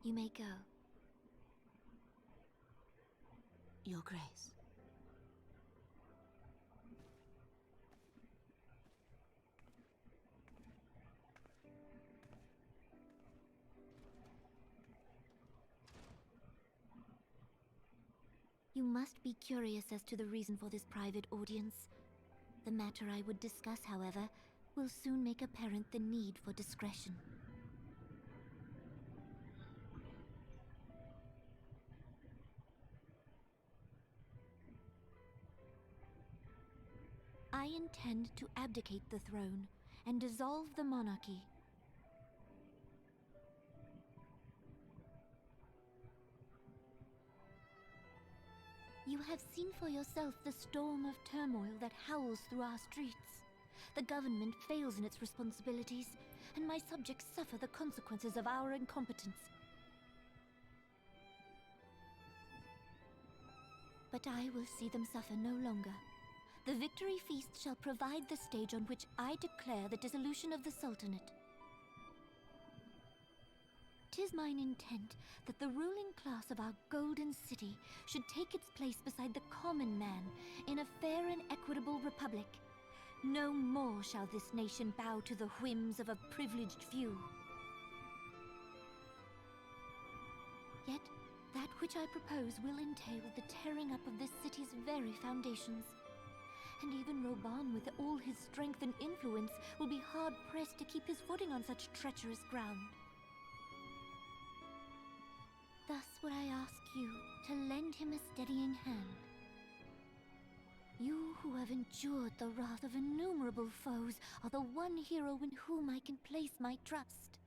You may go. Your Grace. You must be curious as to the reason for this private audience. The matter I would discuss, however, will soon make apparent the need for discretion. I intend to abdicate the throne and dissolve the monarchy. You have seen for yourself the storm of turmoil that howls through our streets. The government fails in its responsibilities, and my subjects suffer the consequences of our incompetence. But I will see them suffer no longer. The victory feast shall provide the stage on which I declare the dissolution of the Sultanate. 'Tis mine intent that the ruling class of our golden city should take its place beside the common man in a fair and equitable republic. No more shall this nation bow to the whims of a privileged few. Yet, that which I propose will entail the tearing up of this city's very foundations. And even Roban, with all his strength and influence, will be hard-pressed to keep his footing on such treacherous ground. Thus would I ask you to lend him a steadying hand. You who have endured the wrath of innumerable foes are the one hero in whom I can place my trust.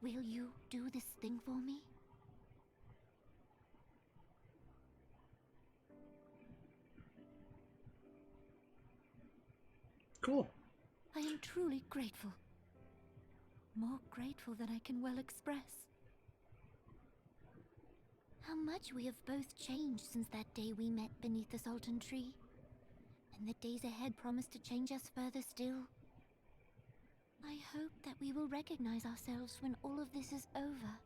Will you do this thing for me? Cool. I am truly grateful. More grateful than I can well express. How much we have both changed since that day we met beneath the Sultan tree. And the days ahead promise to change us further still. I hope that we will recognize ourselves when all of this is over.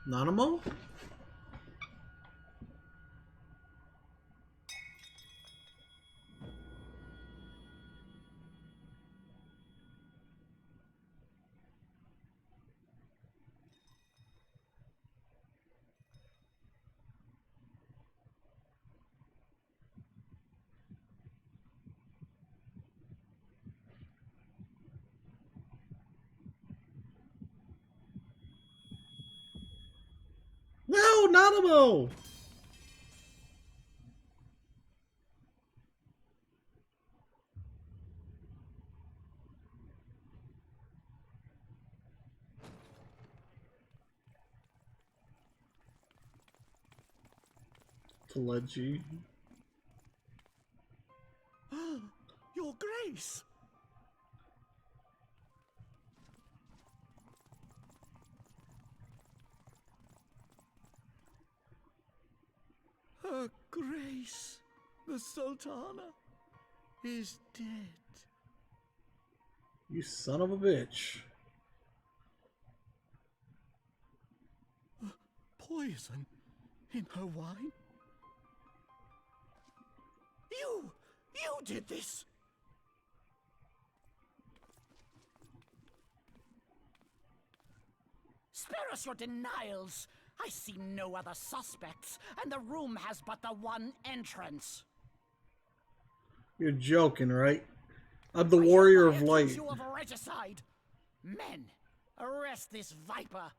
Nanamo? Geronimo! Pledgy. Your Grace! Her Grace, the Sultana, is dead. You son of a bitch. Poison in her wine? You did this! Spare us your denials! I see no other suspects, and the room has but the one entrance. You're joking, right? I'm the Warrior of Light. You of regicide. Men, arrest this viper.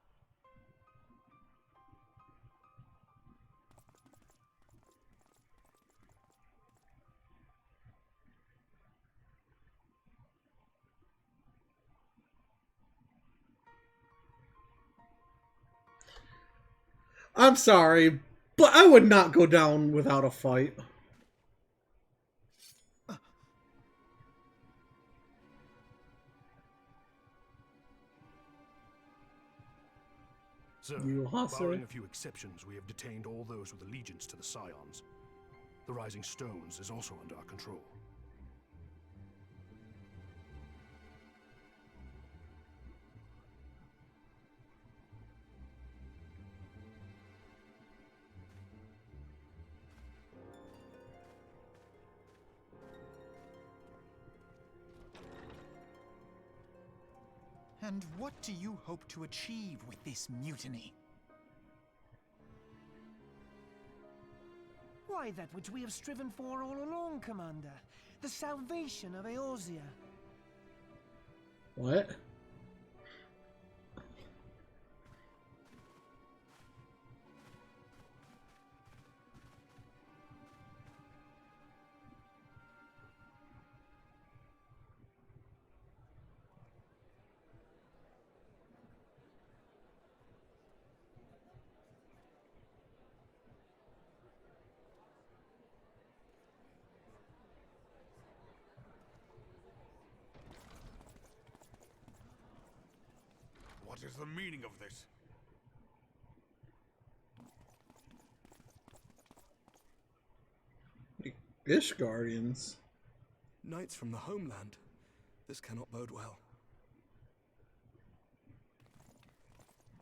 I'm sorry, but I would not go down without a fight. Sir, barring a few exceptions, we have detained all those with allegiance to the Scions. The Rising Stones is also under our control. And what do you hope to achieve with this mutiny? Why, that which we have striven for all along, Commander. The salvation of Eorzea. What? What is the meaning of this? Ishgardians. Knights from the homeland. This cannot bode well.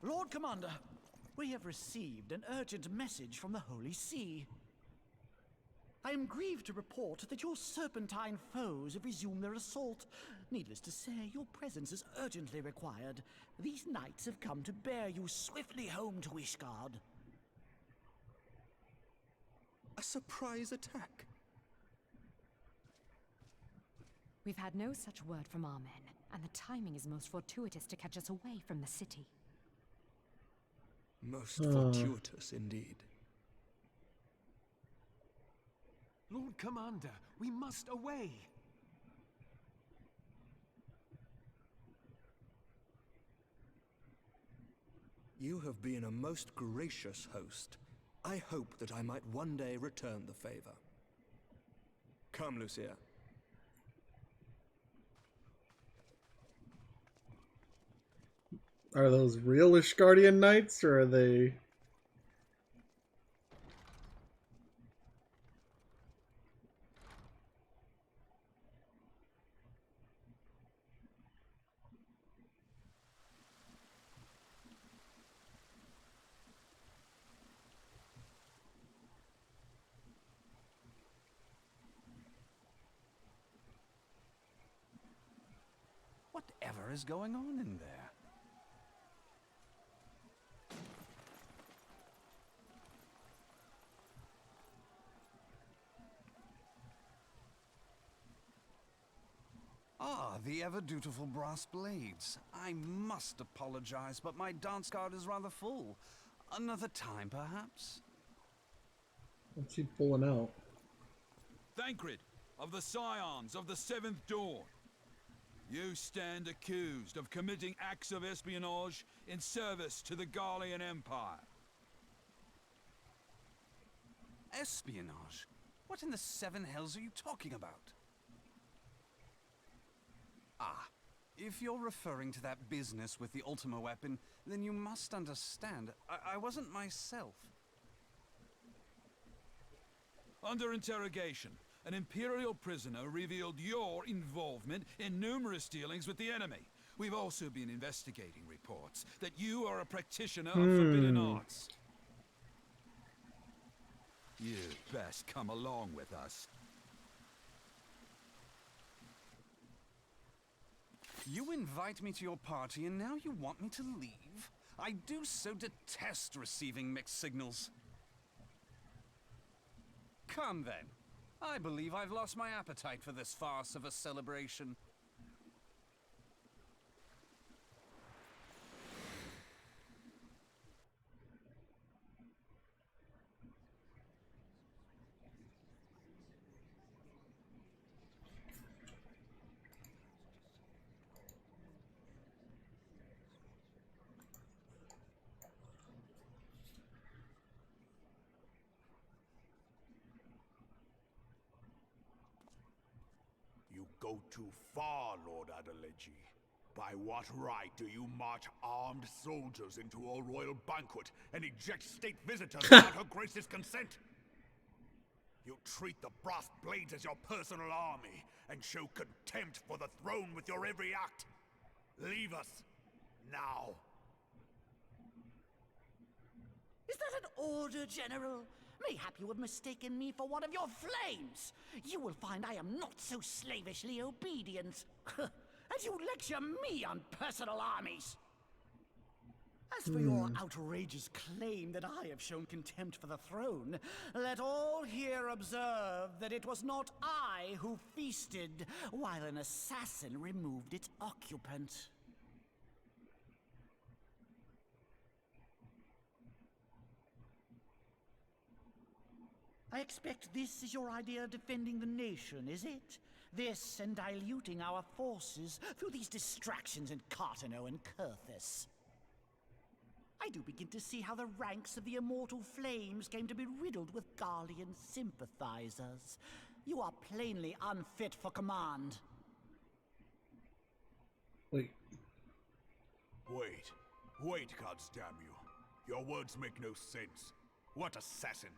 Lord Commander, we have received an urgent message from the Holy See. I am grieved to report that your serpentine foes have resumed their assault. Needless to say, your presence is urgently required. These knights have come to bear you swiftly home to Ishgard. A surprise attack? We've had no such word from our men, and the timing is most fortuitous to catch us away from the city. Most fortuitous indeed. Lord Commander, we must away. You have been a most gracious host. I hope that I might one day return the favor. Come, Lucia. Are those real Ishgardian knights, or are they... Whatever is going on in there? Ah, the ever-dutiful brass blades. I must apologize, but my dance card is rather full. Another time, perhaps? What's he pulling out? Thancred, of the Scions of the Seventh Dawn. You stand accused of committing acts of espionage in service to the Garlean Empire. Espionage? What in the seven hells are you talking about? Ah, if you're referring to that business with the Ultima weapon, then you must understand, I wasn't myself. Under interrogation, an Imperial prisoner revealed your involvement in numerous dealings with the enemy. We've also been investigating reports that you are a practitioner of forbidden arts. You'd best come along with us. You invite me to your party and now you want me to leave? I do so detest receiving mixed signals. Come then. I believe I've lost my appetite for this farce of a celebration. You go too far, Lord Adeleji. By what right do you march armed soldiers into a royal banquet and eject state visitors without Her Grace's consent? You treat the brass blades as your personal army and show contempt for the throne with your every act. Leave us now. Is that an order, General? Mayhap you have mistaken me for one of your flames. You will find I am not so slavishly obedient. As you lecture me on personal armies. As for your outrageous claim that I have shown contempt for the throne, let all here observe that it was not I who feasted while an assassin removed its occupant. I expect this is your idea of defending the nation, is it? This and diluting our forces through these distractions in Cartano and Kurthis. I do begin to see how the ranks of the Immortal Flames came to be riddled with Garlean sympathizers. You are plainly unfit for command. Wait, gods damn you. Your words make no sense. What assassin?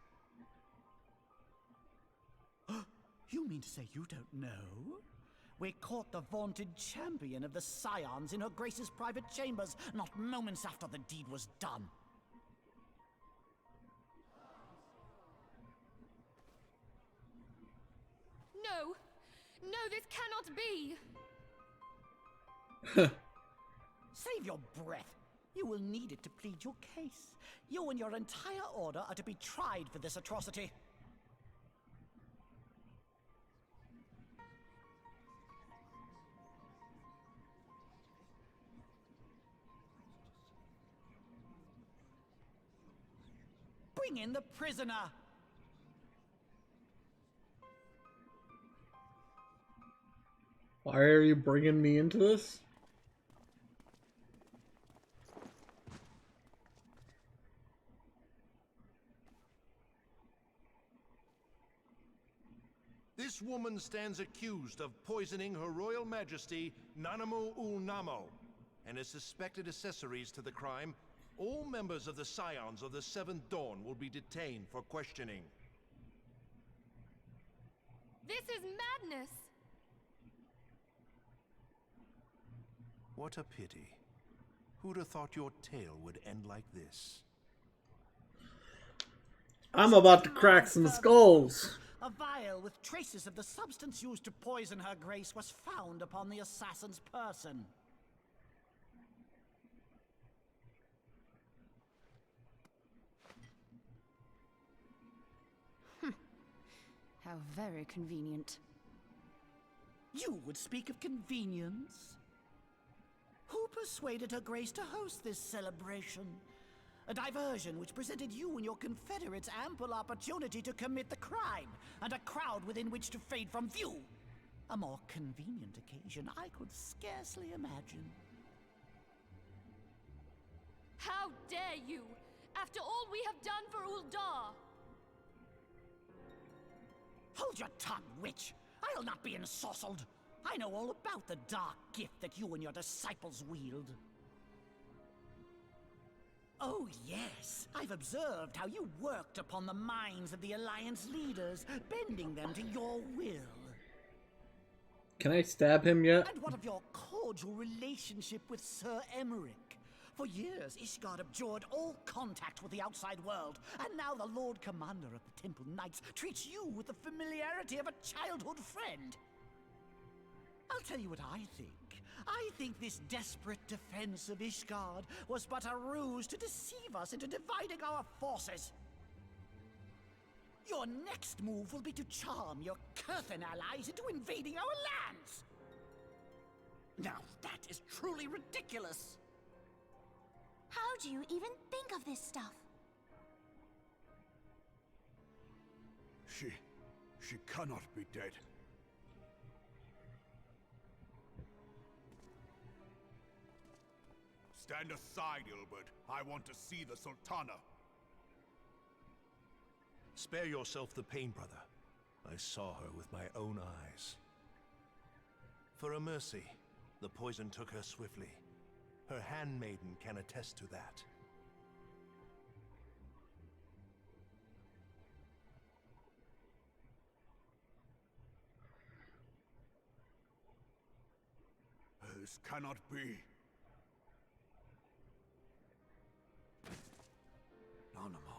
You mean to say you don't know? We caught the vaunted champion of the Scions in Her Grace's private chambers, not moments after the deed was done. No! No, this cannot be! Save your breath. You will need it to plead your case. You and your entire order are to be tried for this atrocity. Bring in the prisoner! Why are you bringing me into this? This woman stands accused of poisoning Her Royal Majesty Nanamu ul Namo and his suspected accessories to the crime. All members of the Scions of the Seventh Dawn will be detained for questioning. This is madness! What a pity. Who'd have thought your tale would end like this? I'm about to crack some skulls. A vial with traces of the substance used to poison Her Grace was found upon the assassin's person. How very convenient. You would speak of convenience? Who persuaded Her Grace to host this celebration? A diversion which presented you and your confederates ample opportunity to commit the crime, and a crowd within which to fade from view. A more convenient occasion I could scarcely imagine. How dare you! After all we have done for Uldar! Hold your tongue, witch! I'll not be ensorcelled! I know all about the dark gift that you and your disciples wield. Oh yes, I've observed how you worked upon the minds of the Alliance leaders, bending them to your will. Can I stab him yet? And what of your cordial relationship with Sir Emmerich? For years, Ishgard abjured all contact with the outside world, and now the Lord Commander of the Temple Knights treats you with the familiarity of a childhood friend. I'll tell you what I think. I think this desperate defense of Ishgard was but a ruse to deceive us into dividing our forces. Your next move will be to charm your Kurthan allies into invading our lands. Now that is truly ridiculous. How do you even think of this stuff? She cannot be dead. Stand aside, Ilbert. I want to see the Sultana. Spare yourself the pain, brother. I saw her with my own eyes. For a mercy, the poison took her swiftly. Her handmaiden can attest to that. This cannot be. Nanamo.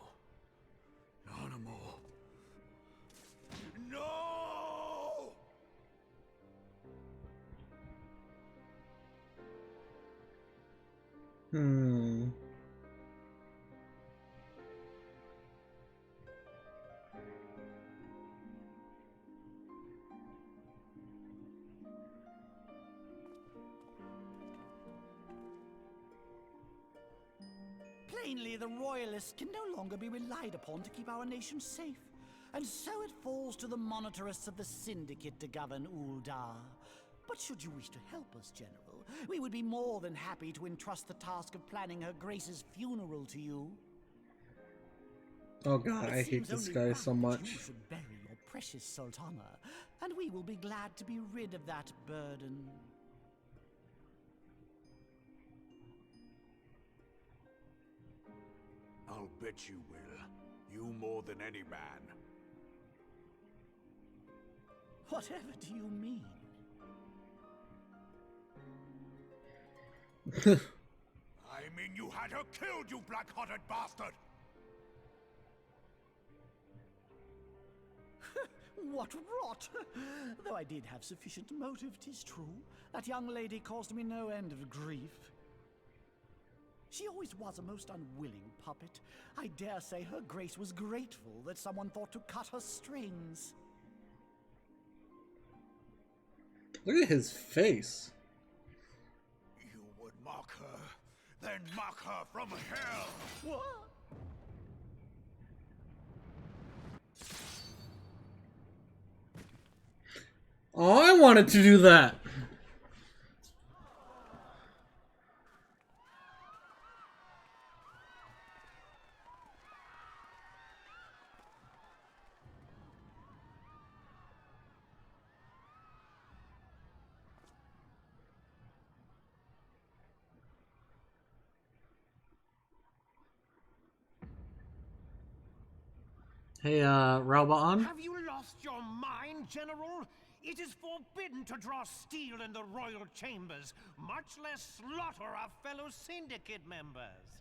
No! Plainly, the Royalists can no longer be relied upon to keep our nation safe. And so it falls to the monitorists of the Syndicate to govern Uldar. But should you wish to help us, General, we would be more than happy to entrust the task of planning Her Grace's funeral to you. Oh god, I hate this guy so much. You should bury your precious Sultana, and we will be glad to be rid of that burden. I'll bet you will. You more than any man. Whatever do you mean? I mean you had her killed, you black-hearted bastard! What rot! Though I did have sufficient motive, 'tis true. That young lady caused me no end of grief. She always was a most unwilling puppet. I dare say Her Grace was grateful that someone thought to cut her strings. Look at his face. You would mock her, then mock her from hell! What? Oh, I wanted to do that. Hey, Raubaon? Have you lost your mind, General? It is forbidden to draw steel in the royal chambers, much less slaughter our fellow syndicate members.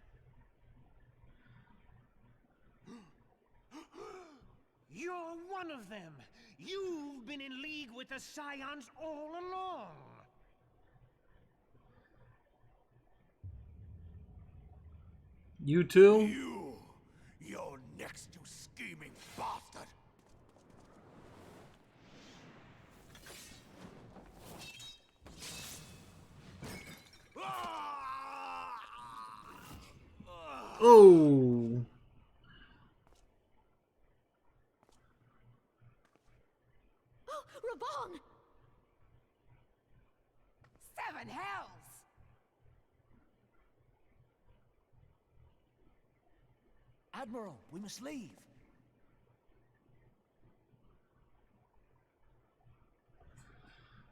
You're one of them. You've been in league with the Scions all along. You too? You're next, you scheming bastard! Oh. Oh, Raban! 7 hells! Admiral, we must leave.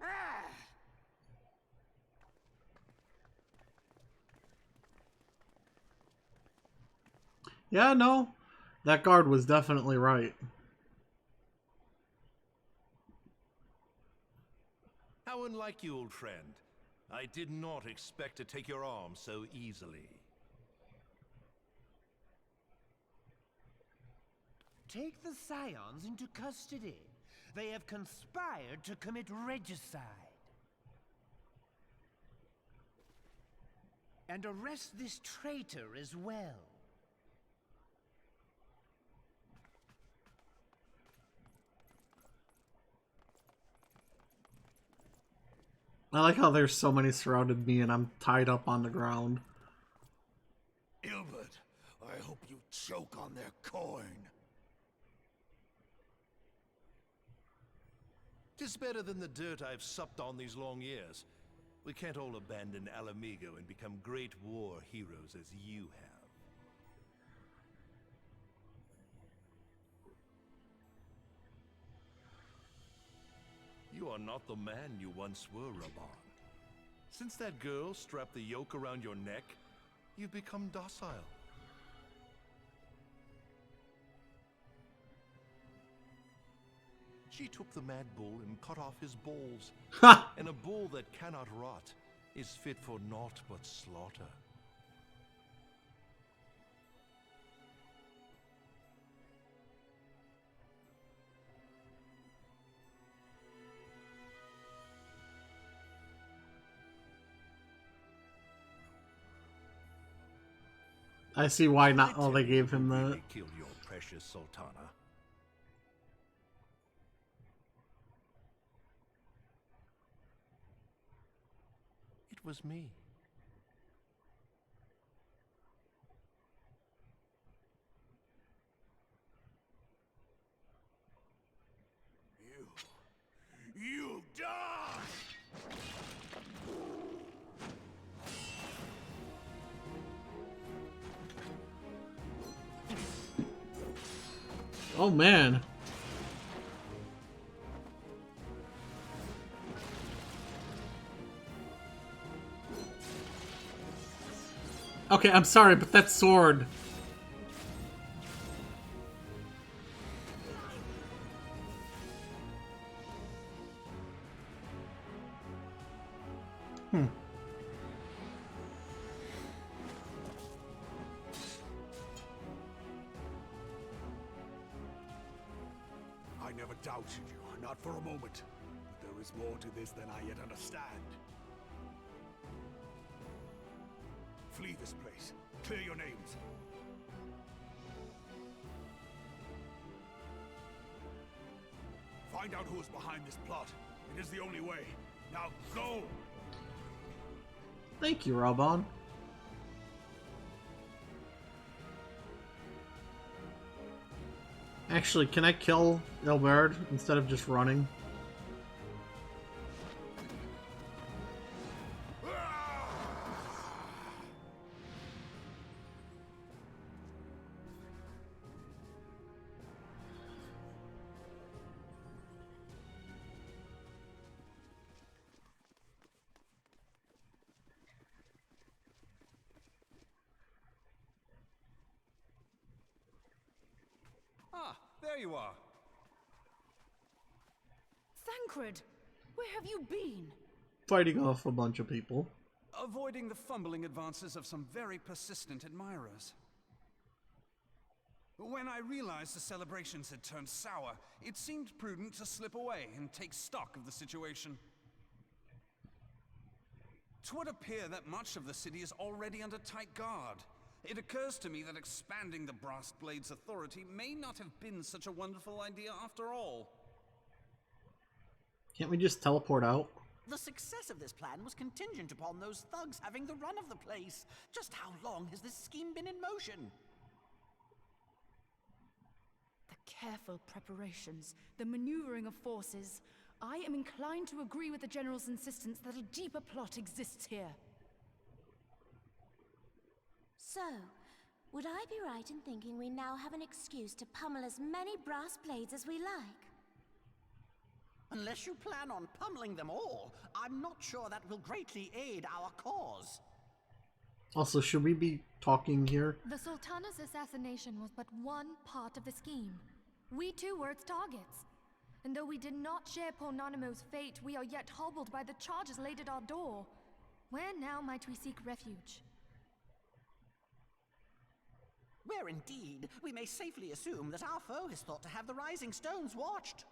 Ah! Yeah, no. That guard was definitely right. How unlike you, old friend. I did not expect to take your arm so easily. Take the Scions into custody. They have conspired to commit regicide. And arrest this traitor as well. I like how there's so many surrounded me and I'm tied up on the ground. Ilbert, I hope you choke on their coin. 'Tis better than the dirt I've supped on these long years. We can't all abandon Alamigo and become great war heroes as you have. You are not the man you once were, Raban. Since that girl strapped the yoke around your neck, you've become docile. She took the mad bull and cut off his balls. And a bull that cannot rot is fit for naught but slaughter. I see why not. Oh, they gave him the. Killed your precious Sultana. It was me. You die! Oh man. Okay, I'm sorry, but that sword. I never doubted you, not for a moment. But there is more to this than I yet understand. Flee this place. Clear your names. Find out who is behind this plot. It is the only way. Now go! Thank you, Raban. Actually, can I kill Ilbert instead of just running? Ah, there you are. Thancred, where have you been? Fighting off a bunch of people. Avoiding the fumbling advances of some very persistent admirers. When I realized the celebrations had turned sour, it seemed prudent to slip away and take stock of the situation. 'Twould appear that much of the city is already under tight guard. It occurs to me that expanding the Brass Blade's authority may not have been such a wonderful idea after all. Can't we just teleport out? The success of this plan was contingent upon those thugs having the run of the place. Just how long has this scheme been in motion? The careful preparations, the maneuvering of forces. I am inclined to agree with the General's insistence that a deeper plot exists here. So, would I be right in thinking we now have an excuse to pummel as many brass blades as we like? Unless you plan on pummeling them all, I'm not sure that will greatly aid our cause. Also, should we be talking here? The Sultana's assassination was but one part of the scheme. We too were its targets. And though we did not share poor Nanamo's fate, we are yet hobbled by the charges laid at our door. Where now might we seek refuge? Where indeed, we may safely assume that our foe is thought to have the Rising Stones watched.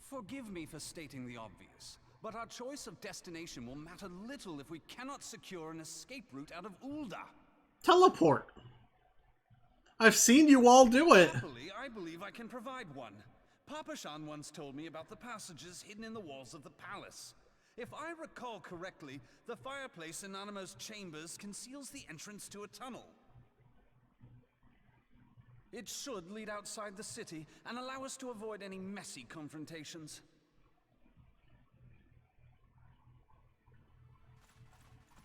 Forgive me for stating the obvious, but our choice of destination will matter little if we cannot secure an escape route out of Ulda. Teleport! I've seen you all do it! Happily, I believe I can provide one. Papa Shan once told me about the passages hidden in the walls of the palace. If I recall correctly, the fireplace in Nanamo's chambers conceals the entrance to a tunnel. It should lead outside the city and allow us to avoid any messy confrontations.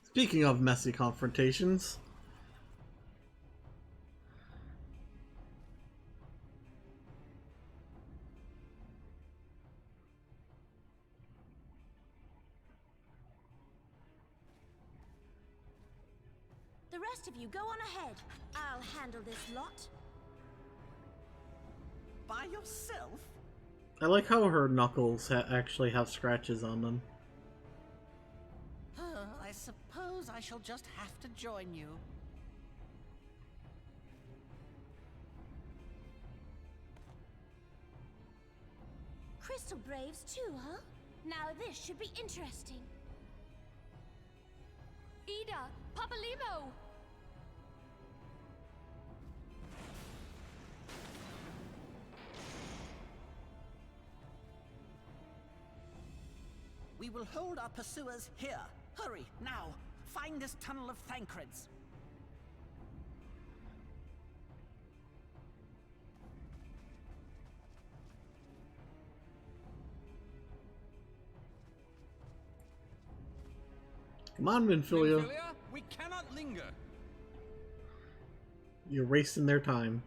Speaking of messy confrontations... The rest of you go on ahead. I'll handle this lot. By yourself? I like how her knuckles actually have scratches on them. I suppose I shall just have to join you. Crystal Braves too, huh? Now this should be interesting. Ida! Papa Limo! We will hold our pursuers here. Hurry, now! Find this tunnel of Thancreds. Come on, Minfilia. We cannot linger. You're wasting their time.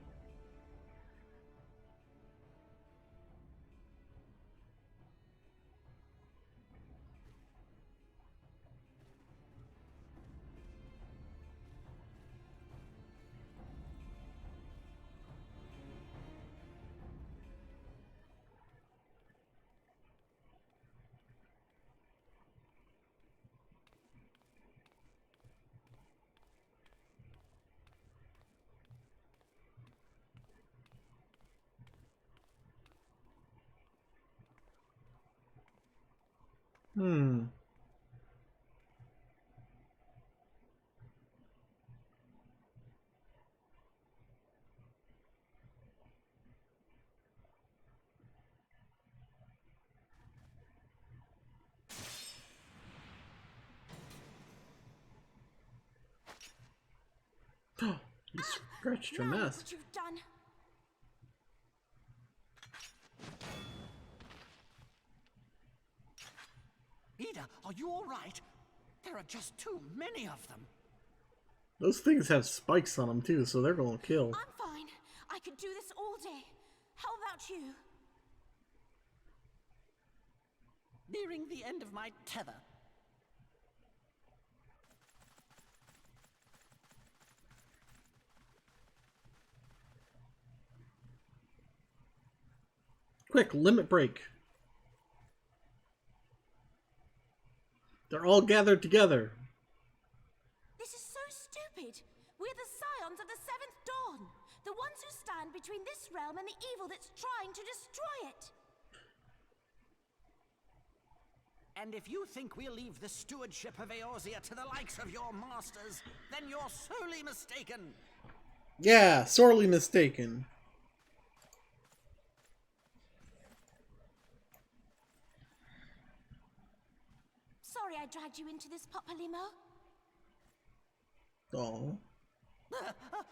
You scratched your mess. What you've done. Ida, are you all right? There are just too many of them. Those things have spikes on them too, so they're gonna kill. I'm fine. I could do this all day. How about you? Nearing the end of my tether. Quick, limit break. They're all gathered together. This is so stupid. We're the scions of the Seventh Dawn. The ones who stand between this realm and the evil that's trying to destroy it. And if you think we'll leave the stewardship of Eorzea to the likes of your masters, then you're sorely mistaken. Yeah, sorely mistaken. I dragged you into this, Papalymo? Oh.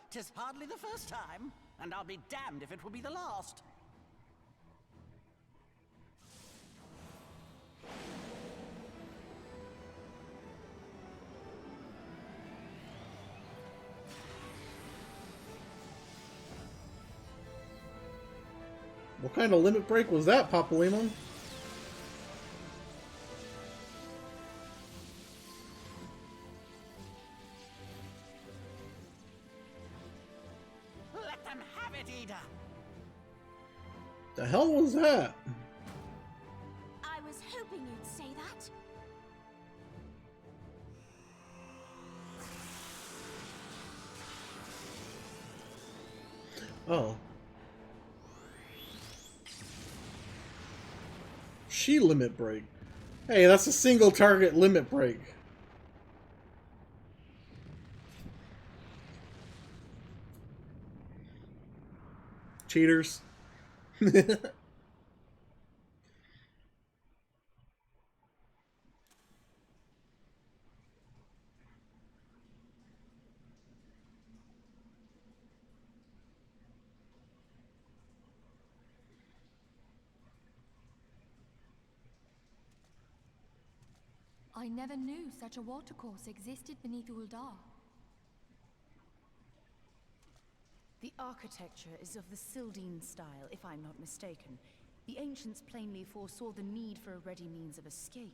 'Tis hardly the first time, and I'll be damned if it will be the last. What kind of limit break was that, Papalymo? Let them have it, Ida! The hell was that? I was hoping you'd say that. Oh. She limit break. Hey, that's a single target limit break. Cheaters. I never knew such a watercourse existed beneath Uldar. The architecture is of the Sildine style, if I'm not mistaken. The ancients plainly foresaw the need for a ready means of escape.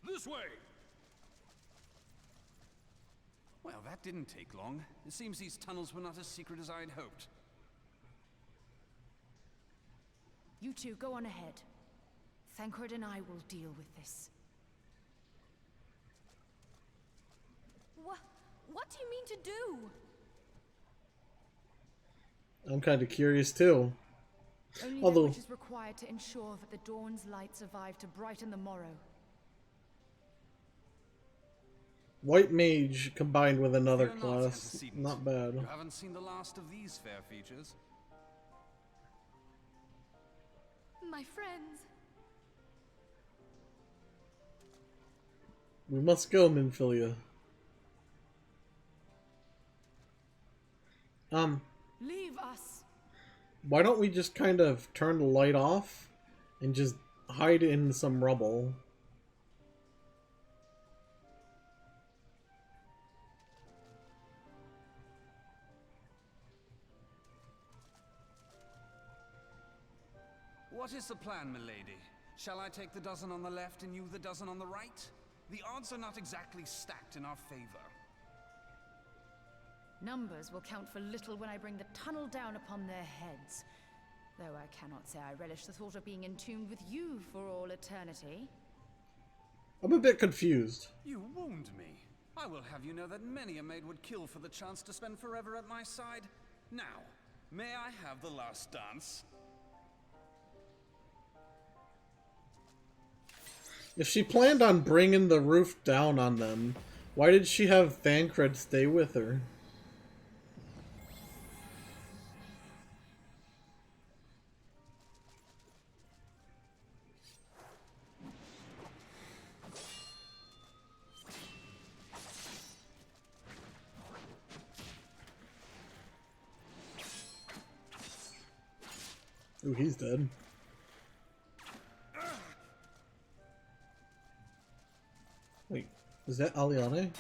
This way! Well, that didn't take long. It seems these tunnels were not as secret as I had hoped. You two, go on ahead. Thancred and I will deal with this. What do you mean to do? I'm kind of curious too. Only Although, that which is required to ensure that the dawn's light survive to brighten the morrow. White Mage combined with another Fear not, class. antecedent. Not bad. You haven't seen the last of these fair features. My friends. We must go, Minfilia. Leave us. Why don't we just kind of turn the light off and just hide in some rubble? What is the plan, milady? Shall I take the dozen on the left and you the dozen on the right? The odds are not exactly stacked in our favor. Numbers will count for little when I bring the tunnel down upon their heads. Though I cannot say I relish the thought of being entombed with you for all eternity. I'm a bit confused. You wound me. I will have you know that many a maid would kill for the chance to spend forever at my side. Now, may I have the last dance? If she planned on bringing the roof down on them, why did she have Thancred stay with her? Ooh, he's dead. Wait, is that Aliane?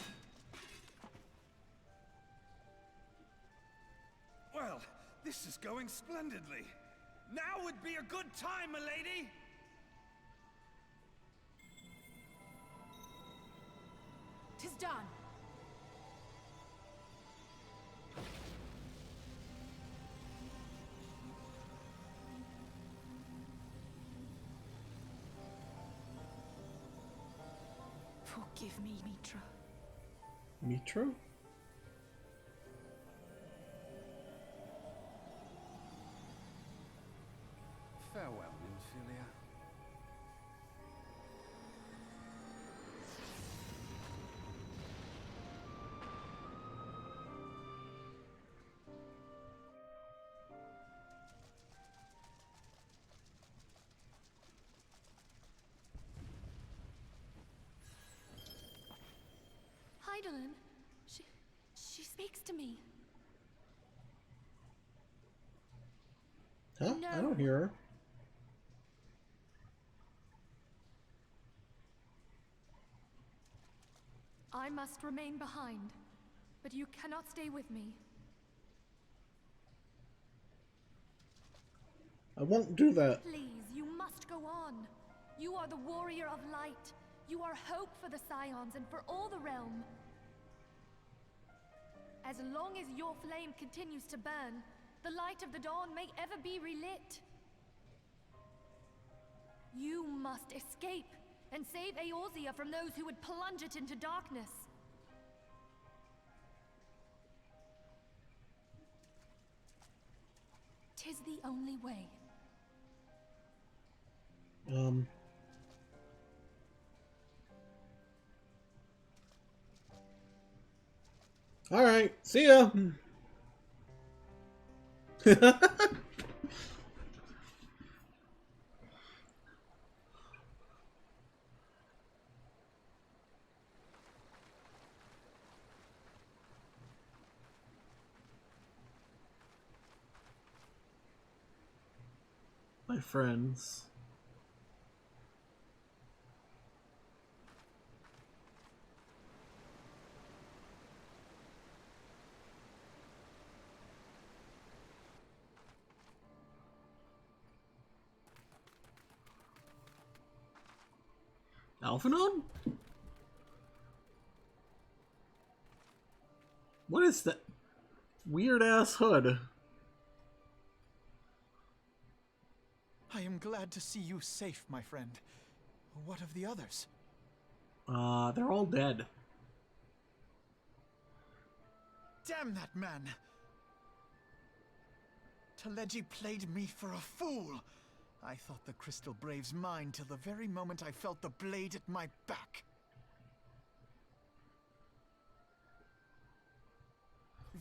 Well, this is going splendidly. Now would be a good time, milady! "'Tis done. Forgive me, Mitra. Mitra? Farewell, Nymphilia. Eidolon, she speaks to me. Huh? No. I don't hear her. I must remain behind, but you cannot stay with me. I won't do that. Please, you must go on. You are the warrior of light. You are hope for the Scions and for all the realm. As long as your flame continues to burn, the light of the dawn may ever be relit. You must escape and save Eorzea from those who would plunge it into darkness. Tis the only way. Alright, see ya! My friends. Alphanon? What is that weird ass hood? I am glad to see you safe, my friend. What of the others? They're all dead. Damn that man! Teleji played me for a fool! I thought the Crystal Brave's mine till the very moment I felt the blade at my back.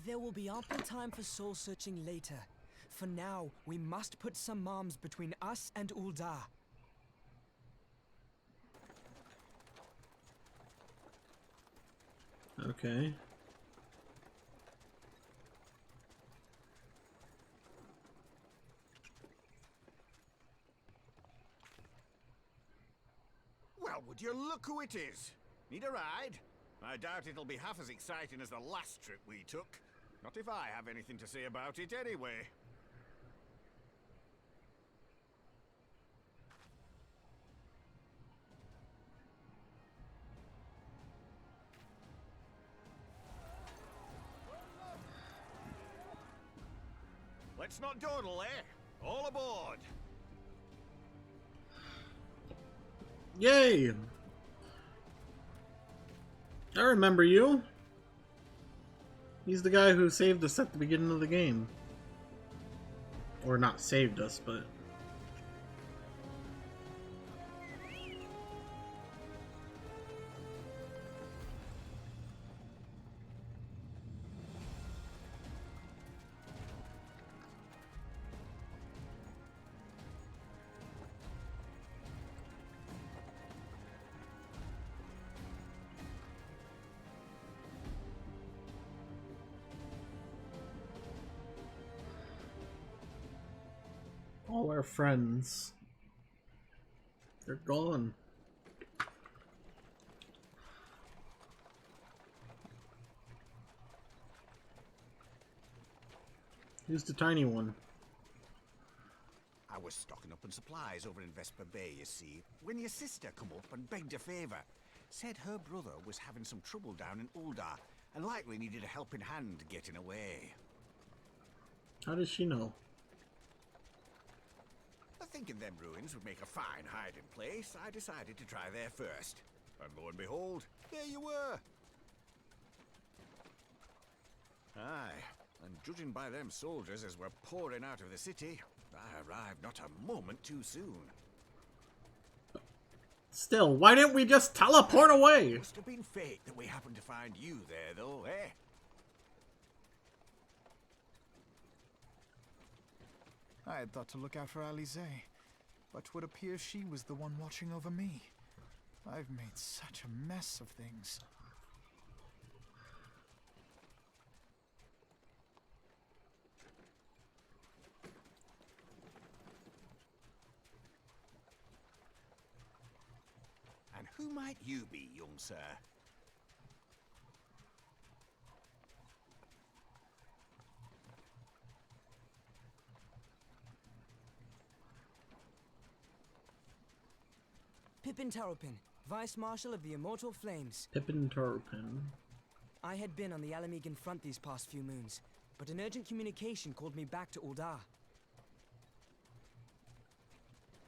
There will be ample time for soul-searching later. For now, we must put some arms between us and Ul'dah. Okay. Well, would you look who it is? Need a ride? I doubt it'll be half as exciting as the last trip we took. Not if I have anything to say about it anyway. Let's not dawdle, eh? All aboard! Yay! I remember you. He's the guy who saved us at the beginning of the game. Or not saved us, but... all our friends. They're gone. Who's the tiny one? I was stocking up on supplies over in Vesper Bay, you see, when your sister come up and begged a favour. Said her brother was having some trouble down in Ul'dah and likely needed a helping hand getting away. How does she know? Thinking them ruins would make a fine hiding place, I decided to try there first. And lo and behold, there you were. Aye, and judging by them soldiers as were pouring out of the city, I arrived not a moment too soon. Still, why didn't we just teleport away? Must have been fate that we happened to find you there, though, eh? I had thought to look out for Alize, but would appear she was the one watching over me. I've made such a mess of things. Who might you be, young sir? Pippin Taropin, Vice Marshal of the Immortal Flames. Pippin Taropin. I had been on the Alamegan front these past few moons, but an urgent communication called me back to Uldar.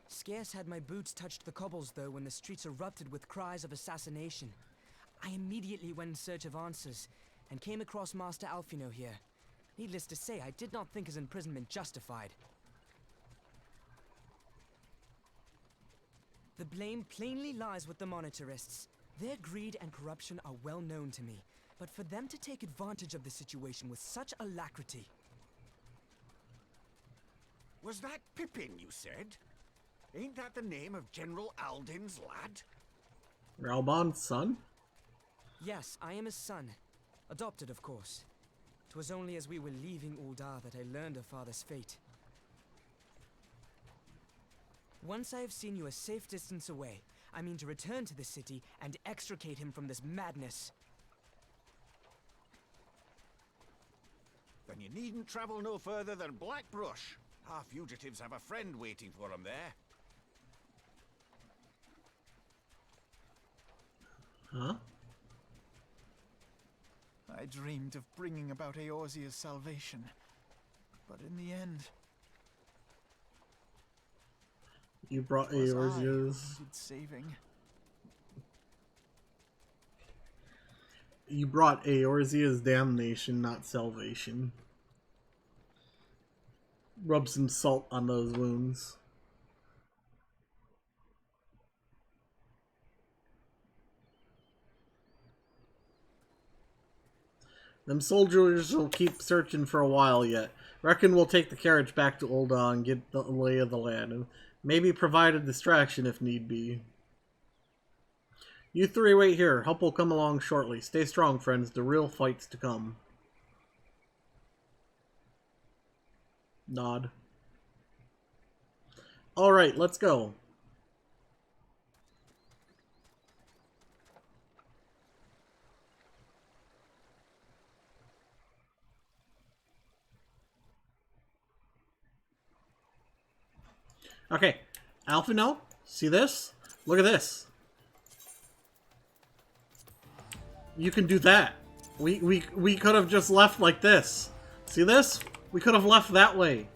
Scarce had my boots touched the cobbles, though, when the streets erupted with cries of assassination. I immediately went in search of answers, and came across Master Alfino here. Needless to say, I did not think his imprisonment justified. The blame plainly lies with the Monetarists. Their greed and corruption are well known to me, but for them to take advantage of the situation with such alacrity... Was that Pippin, you said? Ain't that the name of General Aldin's lad? Ralbon's son? Yes, I am his son. Adopted, of course. 'Twas only as we were leaving Uldar that I learned of father's fate. Once I have seen you a safe distance away, I mean to return to the city and extricate him from this madness. Then you needn't travel no further than Blackbrush. Our fugitives have a friend waiting for them there. Huh? I dreamed of bringing about Eorzea's salvation, but in the end... You brought Eorzea's... saving. You brought Eorzea's damnation, not salvation. Rub some salt on those wounds. Them soldiers will keep searching for a while yet. Reckon we'll take the carriage back to Ul'dah and get the lay of the land, and maybe provide a distraction if need be. You three wait here. Help will come along shortly. Stay strong, friends. The real fight's to come. Nod. Alright, let's go. Okay, Alphino, see this? Look at this. You can do that. We could have just left like this. See this? We could have left that way.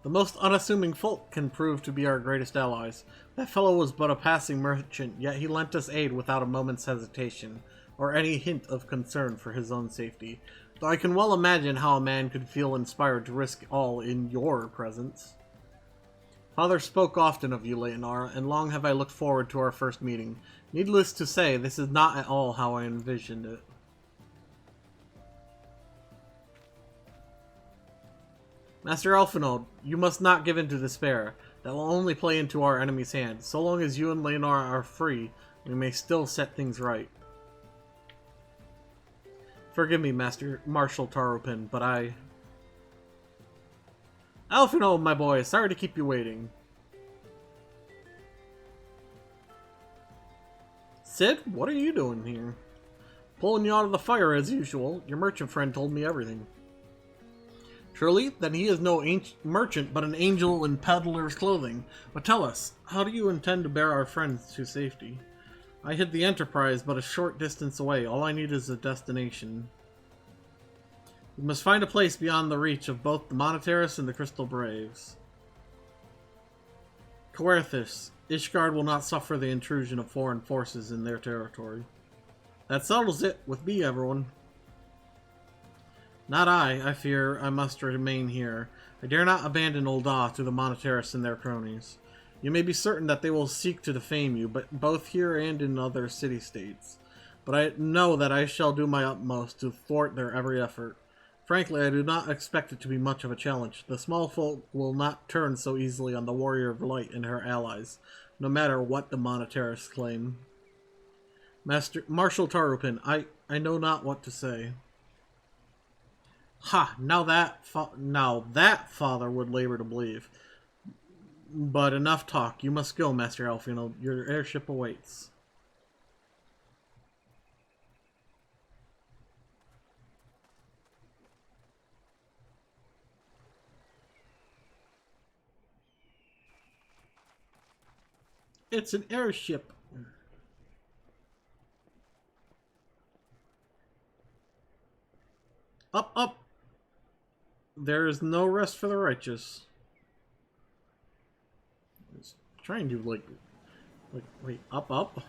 The most unassuming folk can prove to be our greatest allies. That fellow was but a passing merchant, yet he lent us aid without a moment's hesitation, or any hint of concern for his own safety. Though I can well imagine how a man could feel inspired to risk all in your presence. Father spoke often of you, Leonara, and long have I looked forward to our first meeting. Needless to say, this is not at all how I envisioned it. Master Alphino, you must not give in to despair. That will only play into our enemy's hands. So long as you and Leonara are free, we may still set things right. Forgive me, Master Marshal Taropin, but I... Alphino, my boy, sorry to keep you waiting. Sid, what are you doing here? Pulling you out of the fire as usual. Your merchant friend told me everything. Truly? Then he is no merchant, but an angel in peddler's clothing. But tell us, how do you intend to bear our friends to safety? I hid the Enterprise but a short distance away. All I need is a destination. We must find a place beyond the reach of both the Monetarists and the Crystal Braves. Coerthis, Ishgard will not suffer the intrusion of foreign forces in their territory. That settles it, with me, everyone. Not I fear I must remain here. I dare not abandon Ul'dah to the Monetarists and their cronies. You may be certain that they will seek to defame you, but both here and in other city-states. But I know that I shall do my utmost to thwart their every effort. Frankly, I do not expect it to be much of a challenge. The small folk will not turn so easily on the Warrior of Light and her allies, no matter what the Monetarists claim. Marshal Taropin, I know not what to say. Ha! Now that father would labor to believe. But enough talk. You must go, Master Alfino. Your airship awaits. It's an airship. Up, up. There is no rest for the righteous. It's trying to like, wait, up, up.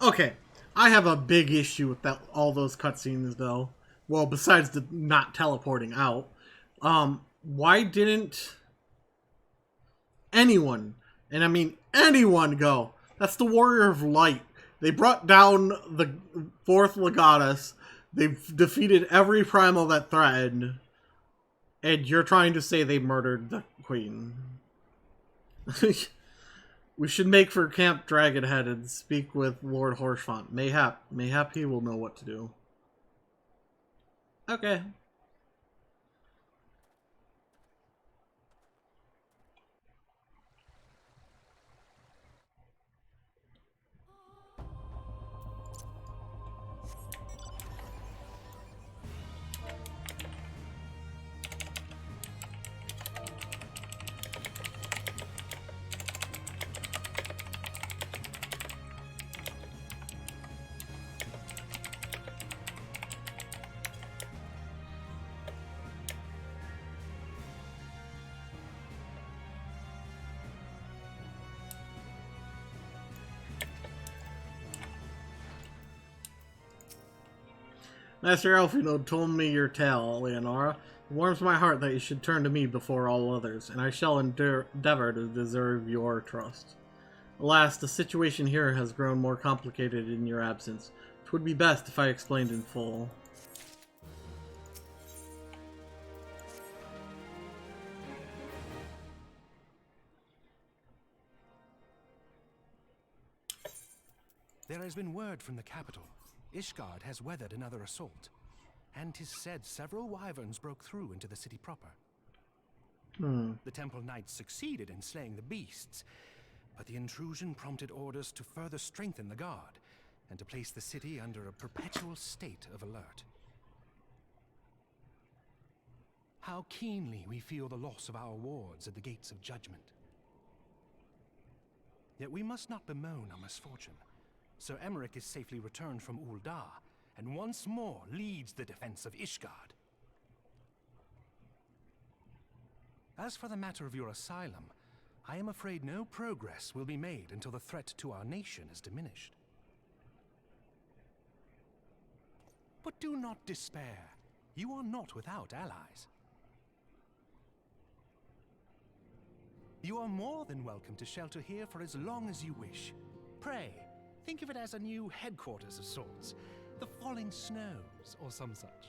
Okay, I have a big issue with that. All those cutscenes, though. Well, besides the not teleporting out, why didn't anyone, and I mean anyone, go? That's the Warrior of Light. They brought down the fourth Legatus. They've defeated every primal that threatened, and you're trying to say they murdered the queen. We should make for Camp Dragonhead and speak with Lord Horshfont. Mayhap he will know what to do. Okay. Master Alfino told me your tale, Leonora. It warms my heart that you should turn to me before all others, and I shall endeavor to deserve your trust. Alas, the situation here has grown more complicated in your absence. It would be best if I explained in full. There has been word from the capital. Ishgard has weathered another assault, and 'tis said several wyverns broke through into the city proper. The Temple Knights succeeded in slaying the beasts, but the intrusion prompted orders to further strengthen the guard, and to place the city under a perpetual state of alert. How keenly we feel the loss of our wards at the gates of judgment. Yet we must not bemoan our misfortune. Sir Emmerich is safely returned from Uldar, and once more leads the defense of Ishgard. As for the matter of your asylum, I am afraid no progress will be made until the threat to our nation is diminished. But do not despair. You are not without allies. You are more than welcome to shelter here for as long as you wish. Pray, think of it as a new headquarters of sorts. The Falling Snows, or some such.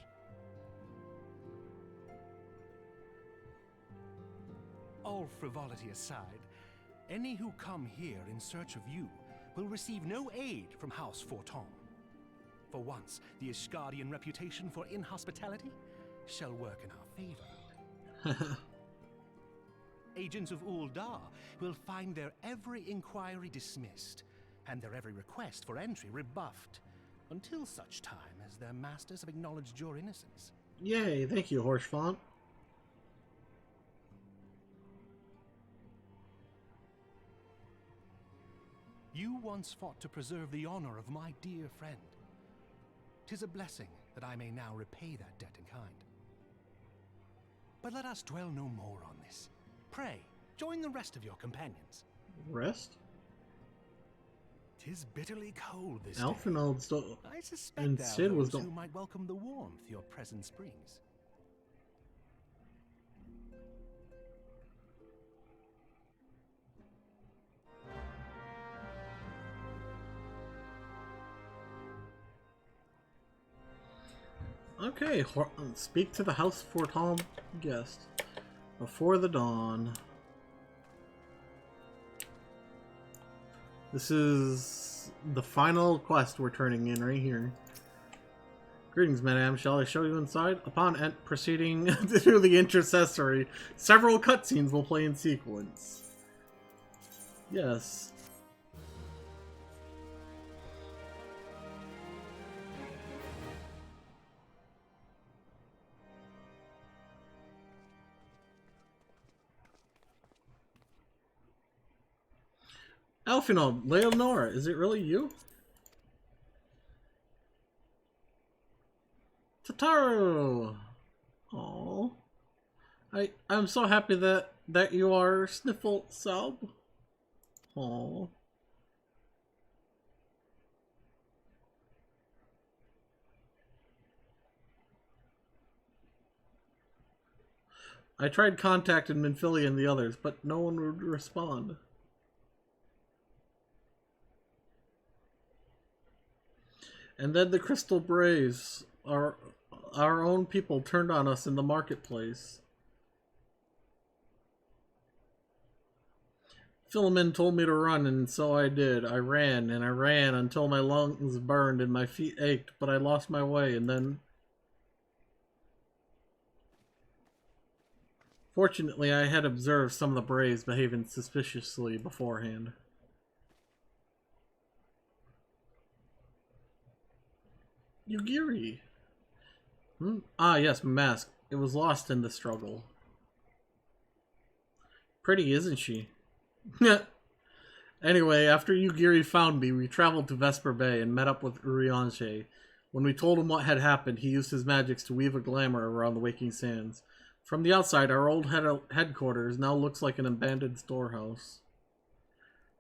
All frivolity aside, any who come here in search of you will receive no aid from House Forton. For once, the Ishgardian reputation for inhospitality shall work in our favor. Agents of Uldar will find their every inquiry dismissed, and their every request for entry rebuffed, until such time as their masters have acknowledged your innocence. Yay, thank you, Horshfont. You once fought to preserve the honor of my dear friend. 'Tis a blessing that I may now repay that debt in kind. But let us dwell no more on this. Pray, join the rest of your companions. Rest? 'Tis bitterly cold this day. Alphinaud still... I suspect and there Sid are was those the... who might welcome the warmth your presence brings. Okay, speak to the House Fortom guest. Before the dawn. This is the final quest we're turning in right here. Greetings, madame. Shall I show you inside? Upon proceeding to the intercessory, several cutscenes will play in sequence. Yes. Alphinaud, Leonora, is it really you? Tataru! Oh, I'm so happy that you are Sniffle Sub. Oh. I tried contacting Minfilia and the others, but no one would respond. And then the Crystal Braves, our own people, turned on us in the marketplace. Philemon told me to run, and so I did. I ran, and I ran until my lungs burned and my feet ached, but I lost my way, and then... Fortunately, I had observed some of the Braves behaving suspiciously beforehand. Yugiri. Ah, yes, my mask. It was lost in the struggle. Pretty, isn't she? Anyway, after Yugiri found me, we traveled to Vesper Bay and met up with Urianger. When we told him what had happened, he used his magics to weave a glamour around the Waking Sands. From the outside, our old headquarters now looks like an abandoned storehouse.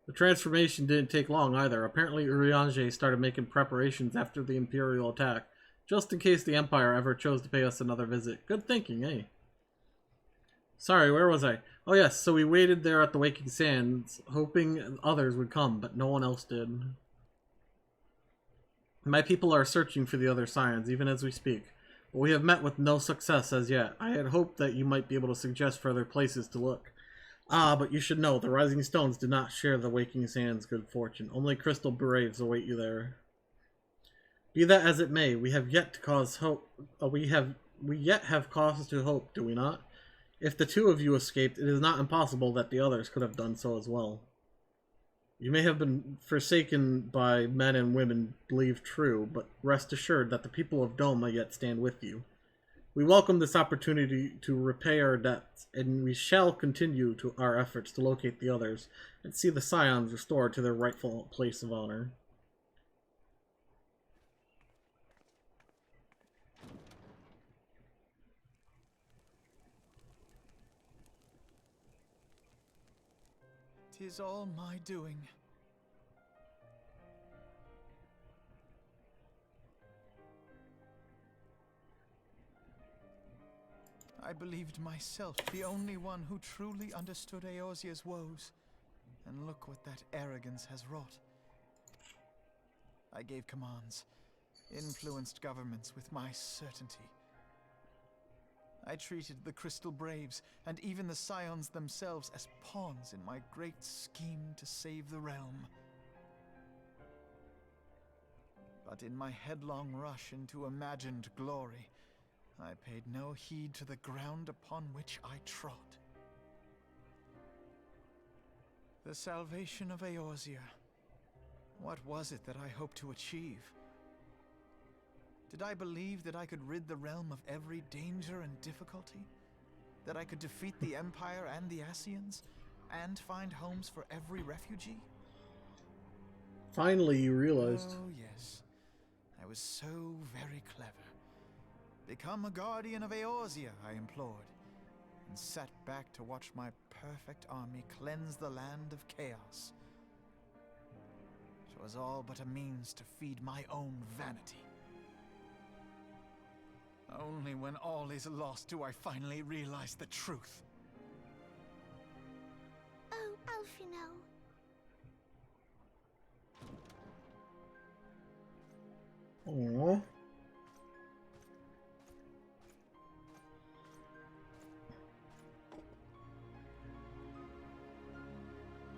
The transformation didn't take long either. Apparently Urianger started making preparations after the Imperial attack, just in case the Empire ever chose to pay us another visit. Good thinking, eh? Sorry, where was I? Oh yes, so we waited there at the Waking Sands, hoping others would come, but no one else did. My people are searching for the other Scions, even as we speak, but we have met with no success as yet. I had hoped that you might be able to suggest further places to look. Ah, but you should know, the Rising Stones do not share the Waking Sands' good fortune. Only Crystal Braves await you there. Be that as it may, we have yet to cause hope. We yet have cause to hope, do we not? If the two of you escaped, it is not impossible that the others could have done so as well. You may have been forsaken by men and women believed true, but rest assured that the people of Doma yet stand with you. We welcome this opportunity to repay our debts, and we shall continue to our efforts to locate the others and see the Scions restored to their rightful place of honor. "'Tis all my doing." I believed myself the only one who truly understood Eorzea's woes, and look what that arrogance has wrought. I gave commands, influenced governments with my certainty. I treated the Crystal Braves, and even the Scions themselves, as pawns in my great scheme to save the realm. But in my headlong rush into imagined glory, I paid no heed to the ground upon which I trod. The salvation of Eorzea. What was it that I hoped to achieve? Did I believe that I could rid the realm of every danger and difficulty? That I could defeat the Empire and the Ascians, and find homes for every refugee? Finally, you realized. Oh, yes. I was so very clever. Become a guardian of Eorzea, I implored, and sat back to watch my perfect army cleanse the land of chaos. It was all but a means to feed my own vanity. Only when all is lost do I finally realize the truth. Oh, Alfino. Aww.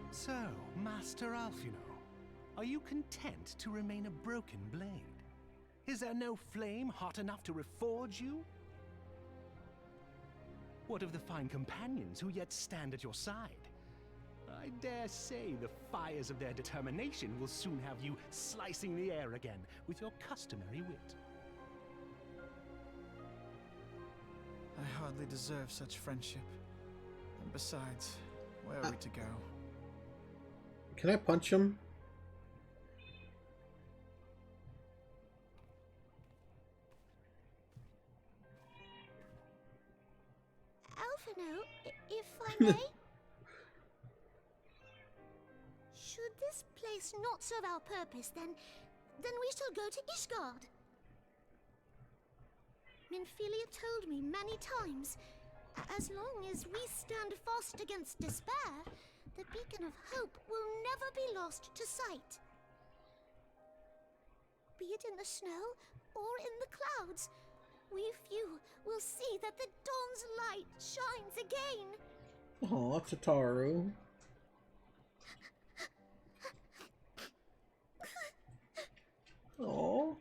So, Master Alfino, are you content to remain a broken blade? Is there no flame hot enough to reforge you? What of the fine companions who yet stand at your side? I dare say the fires of their determination will soon have you slicing the air again with your customary wit. I hardly deserve such friendship. And besides, where are we to go? Can I punch him? Alfino, if I may? Should this place not serve our purpose, then we shall go to Ishgard. Minfilia told me many times, as long as we stand fast against despair, the beacon of hope will never be lost to sight. Be it in the snow or in the clouds, we few will see that the dawn's light shines again. Oh, Tataru. Oh.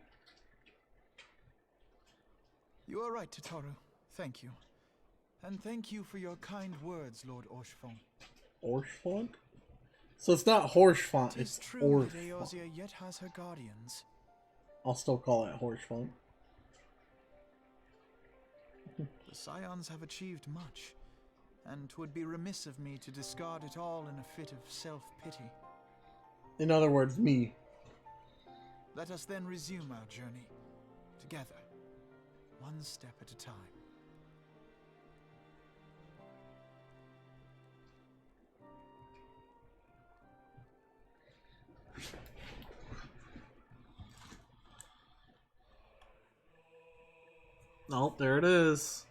You are right, Tataru. Thank you. And thank you for your kind words, Lord Orshfont. Orshfont? So it's not Horshfont, it's true that Orshfont. Eorzea yet has her guardians. I'll still call it Horshfont. The Scions have achieved much, and 'twould be remiss of me to discard it all in a fit of self-pity. In other words, me. Let us then resume our journey, together, one step at a time. Oh, there it is.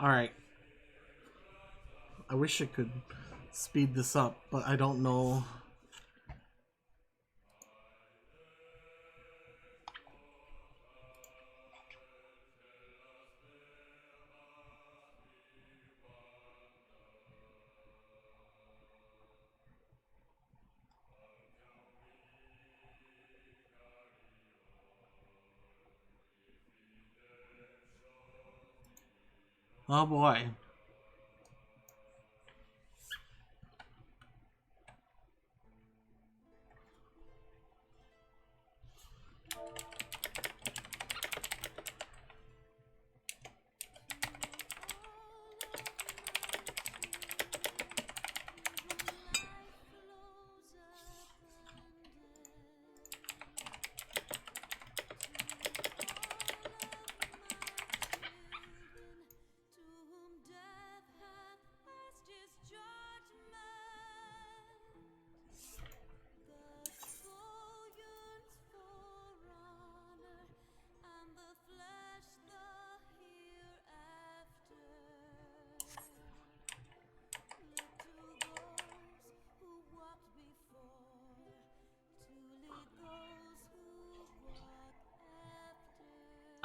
Alright. I wish I could speed this up, but I don't know. Oh boy.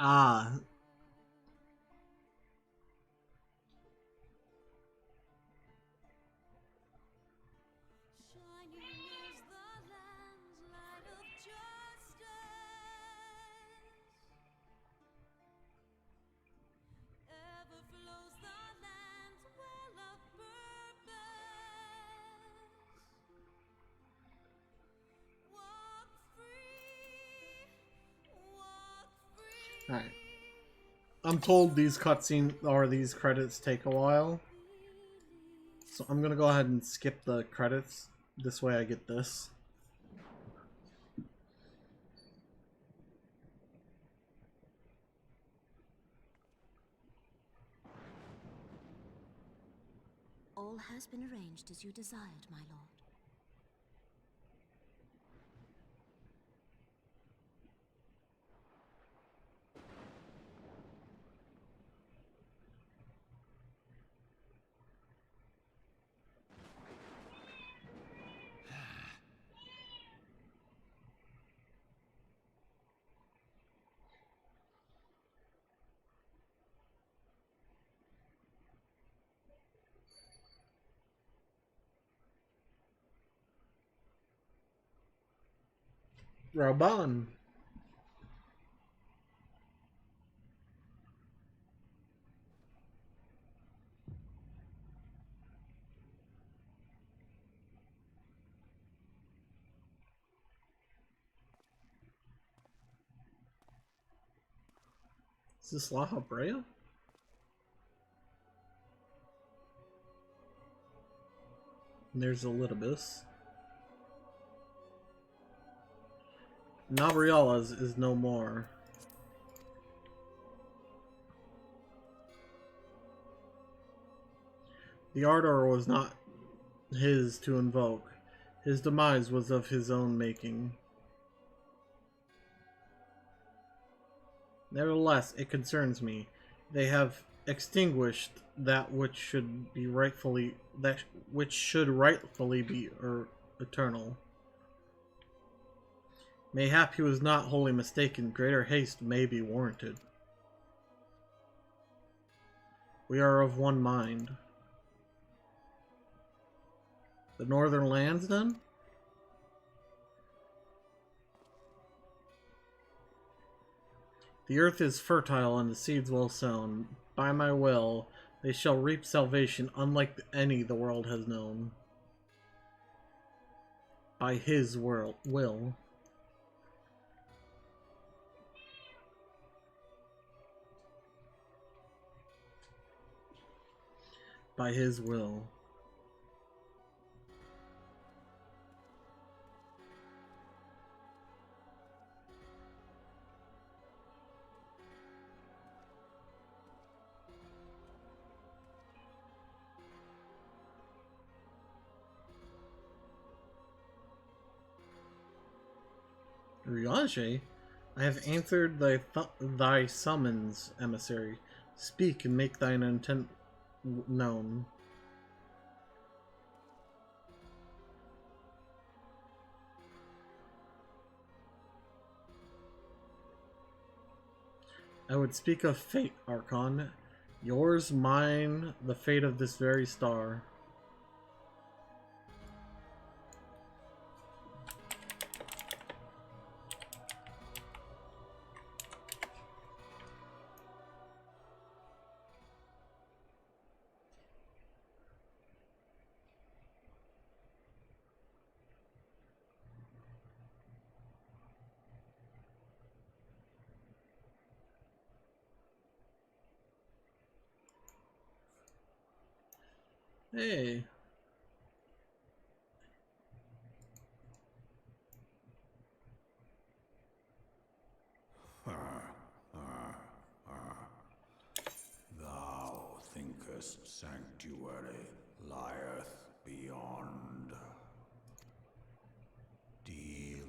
Ah. Alright. I'm told these cutscenes or these credits take a while. So I'm gonna go ahead and skip the credits. This way I get this. All has been arranged as you desired, my lord. Raban. Is this La Habrea? And there's a little bit. Nabriala's is no more. The ardor was not his to invoke. His demise was of his own making. Nevertheless, it concerns me. They have extinguished that which should be rightfully be eternal. Mayhap he was not wholly mistaken. Greater haste may be warranted. We are of one mind. The northern lands, then? The earth is fertile and the seeds well sown. By my will, they shall reap salvation unlike any the world has known. By his will. By his will. Riage, I have answered thy summons, emissary. Speak and make thine intent known. I would speak of fate, Archon. Yours, mine, the fate of this very star. Hey. Thou thinkest sanctuary lieth beyond. Delusion.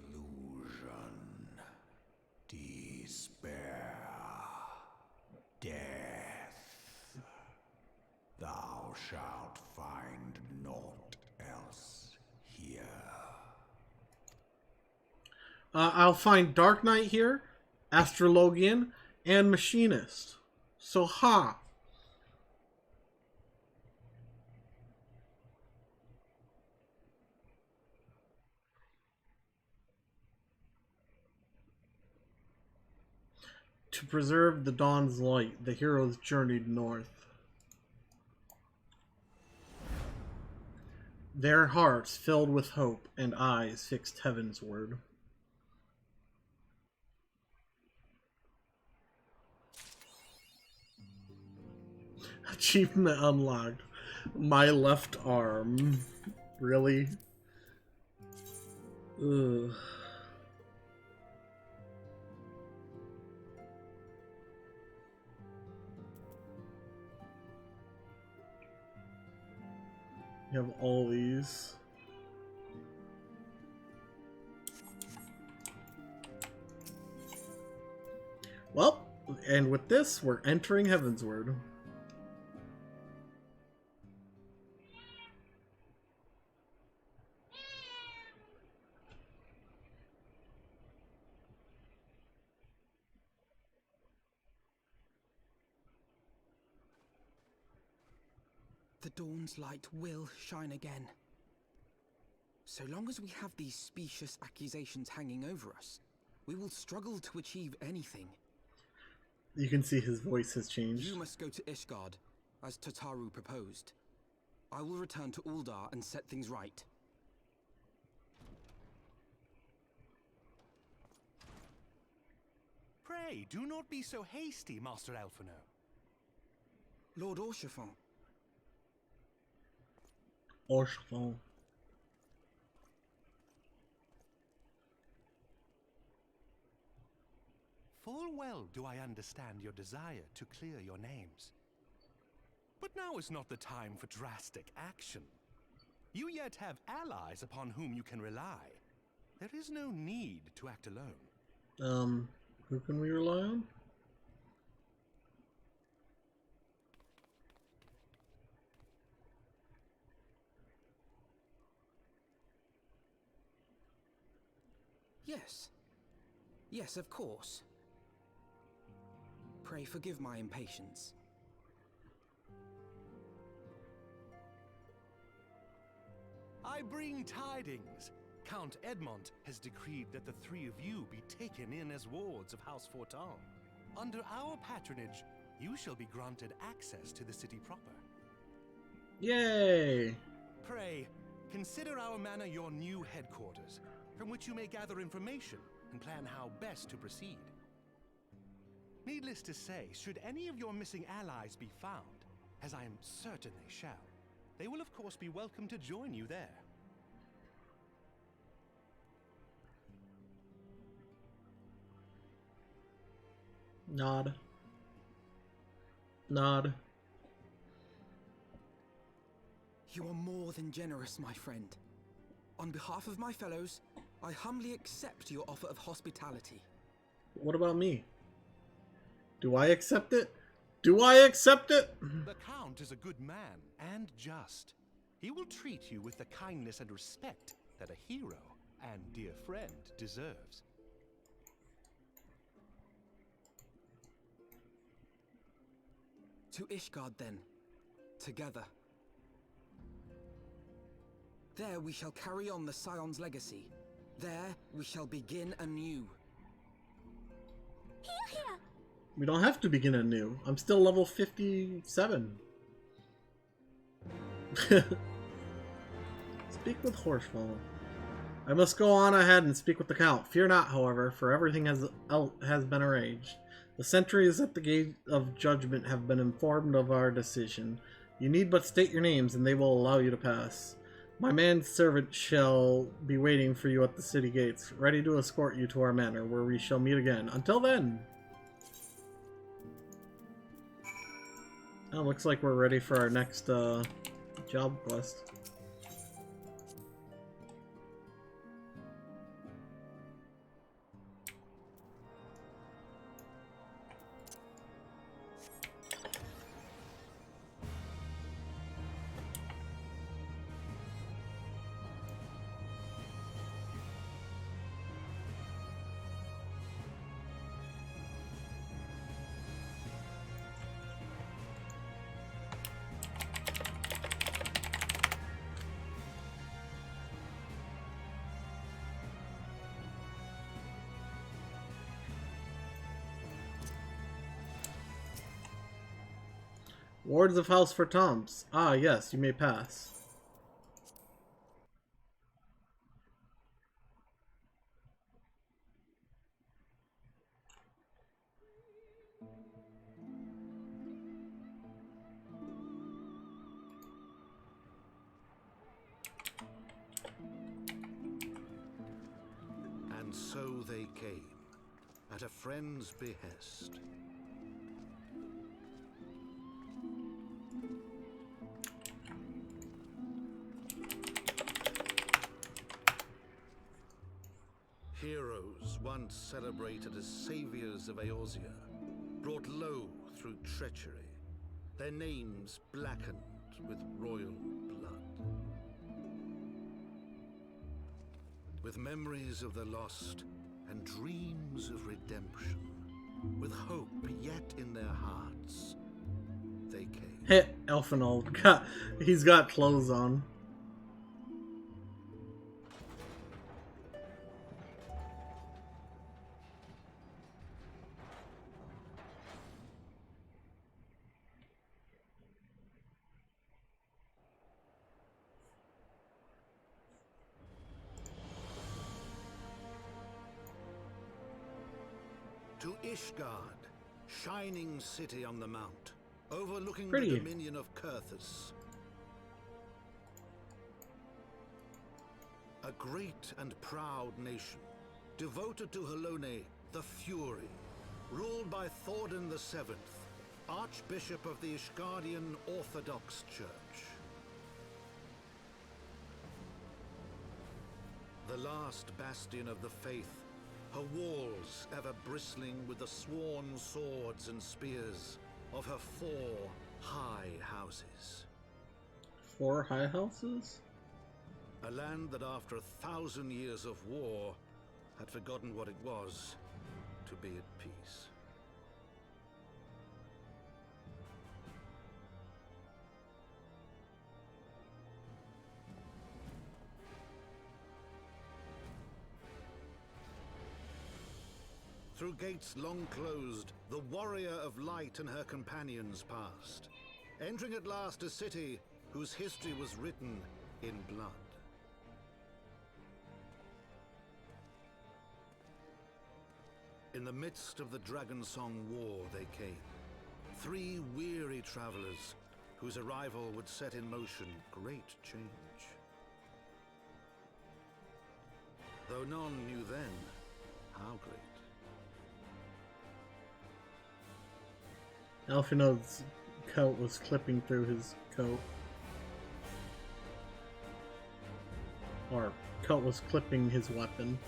Despair. Death. Thou shalt find naught else here. I'll find Dark Knight here, Astrologian, and Machinist. So ha! To preserve the dawn's light, the heroes journeyed north. Their hearts filled with hope and eyes fixed heaven's word. Achievement unlocked. My left arm. Really? Ugh. You have all these. Well, and with this, we're entering Heavensward. The dawn's light will shine again. So long as we have these specious accusations hanging over us, we will struggle to achieve anything. You can see his voice has changed. You must go to Ishgard, as Tataru proposed. I will return to Uldar and set things right. Pray, do not be so hasty, Master Alphino. Lord Orchefon. Orchefon. Full well do I understand your desire to clear your names. But now is not the time for drastic action. You yet have allies upon whom you can rely. There is no need to act alone. Who can we rely on? Yes. Yes, of course. Pray forgive my impatience. I bring tidings. Count Edmont has decreed that the three of you be taken in as wards of House Forton. Under our patronage, you shall be granted access to the city proper. Yay! Pray, consider our manor your new headquarters, from which you may gather information and plan how best to proceed. Needless to say, should any of your missing allies be found, as I am certain they shall, they will of course be welcome to join you there. Nod. Nod. You are more than generous, my friend. On behalf of my fellows, I humbly accept your offer of hospitality. What about me? Do I accept it? Do I accept it? The Count is a good man and just. He will treat you with the kindness and respect that a hero and dear friend deserves. To Ishgard, then. Together. There we shall carry on the Scion's legacy. There we shall begin anew. Here! We don't have to begin anew. I'm still level 57. Speak with Horsefall. I must go on ahead and speak with the Count. Fear not, however, for everything has been arranged. The sentries at the gate of judgment have been informed of our decision. You need but state your names, and they will allow you to pass. My manservant shall be waiting for you at the city gates, ready to escort you to our manor, where we shall meet again. Until then! Oh, looks like we're ready for our next job quest. Wards of House for Toms. Ah, yes, you may pass. And so they came, at a friend's behest. Heroes once celebrated as saviors of Eorzea, brought low through treachery, their names blackened with royal blood. With memories of the lost and dreams of redemption, with hope yet in their hearts, they came. Hey, Elfinold, he's got clothes on. To Ishgard, shining city on the mount, overlooking Pretty. the dominion of Kurthus. A great and proud nation, devoted to Helone, the Fury, ruled by Thordan VII, Archbishop of the Ishgardian Orthodox Church. The last bastion of the faith, her walls ever bristling with the sworn swords and spears of her 4 high houses. 4 high houses? A land that after 1,000 years of war had forgotten what it was to be at peace. Through gates long closed, the warrior of light and her companions passed, entering at last a city whose history was written in blood. In the midst of the Dragonsong War they came, 3 weary travelers whose arrival would set in motion great change. Though none knew then how great. Elfinod's coat was clipping through his coat. Or, coat was clipping his weapon.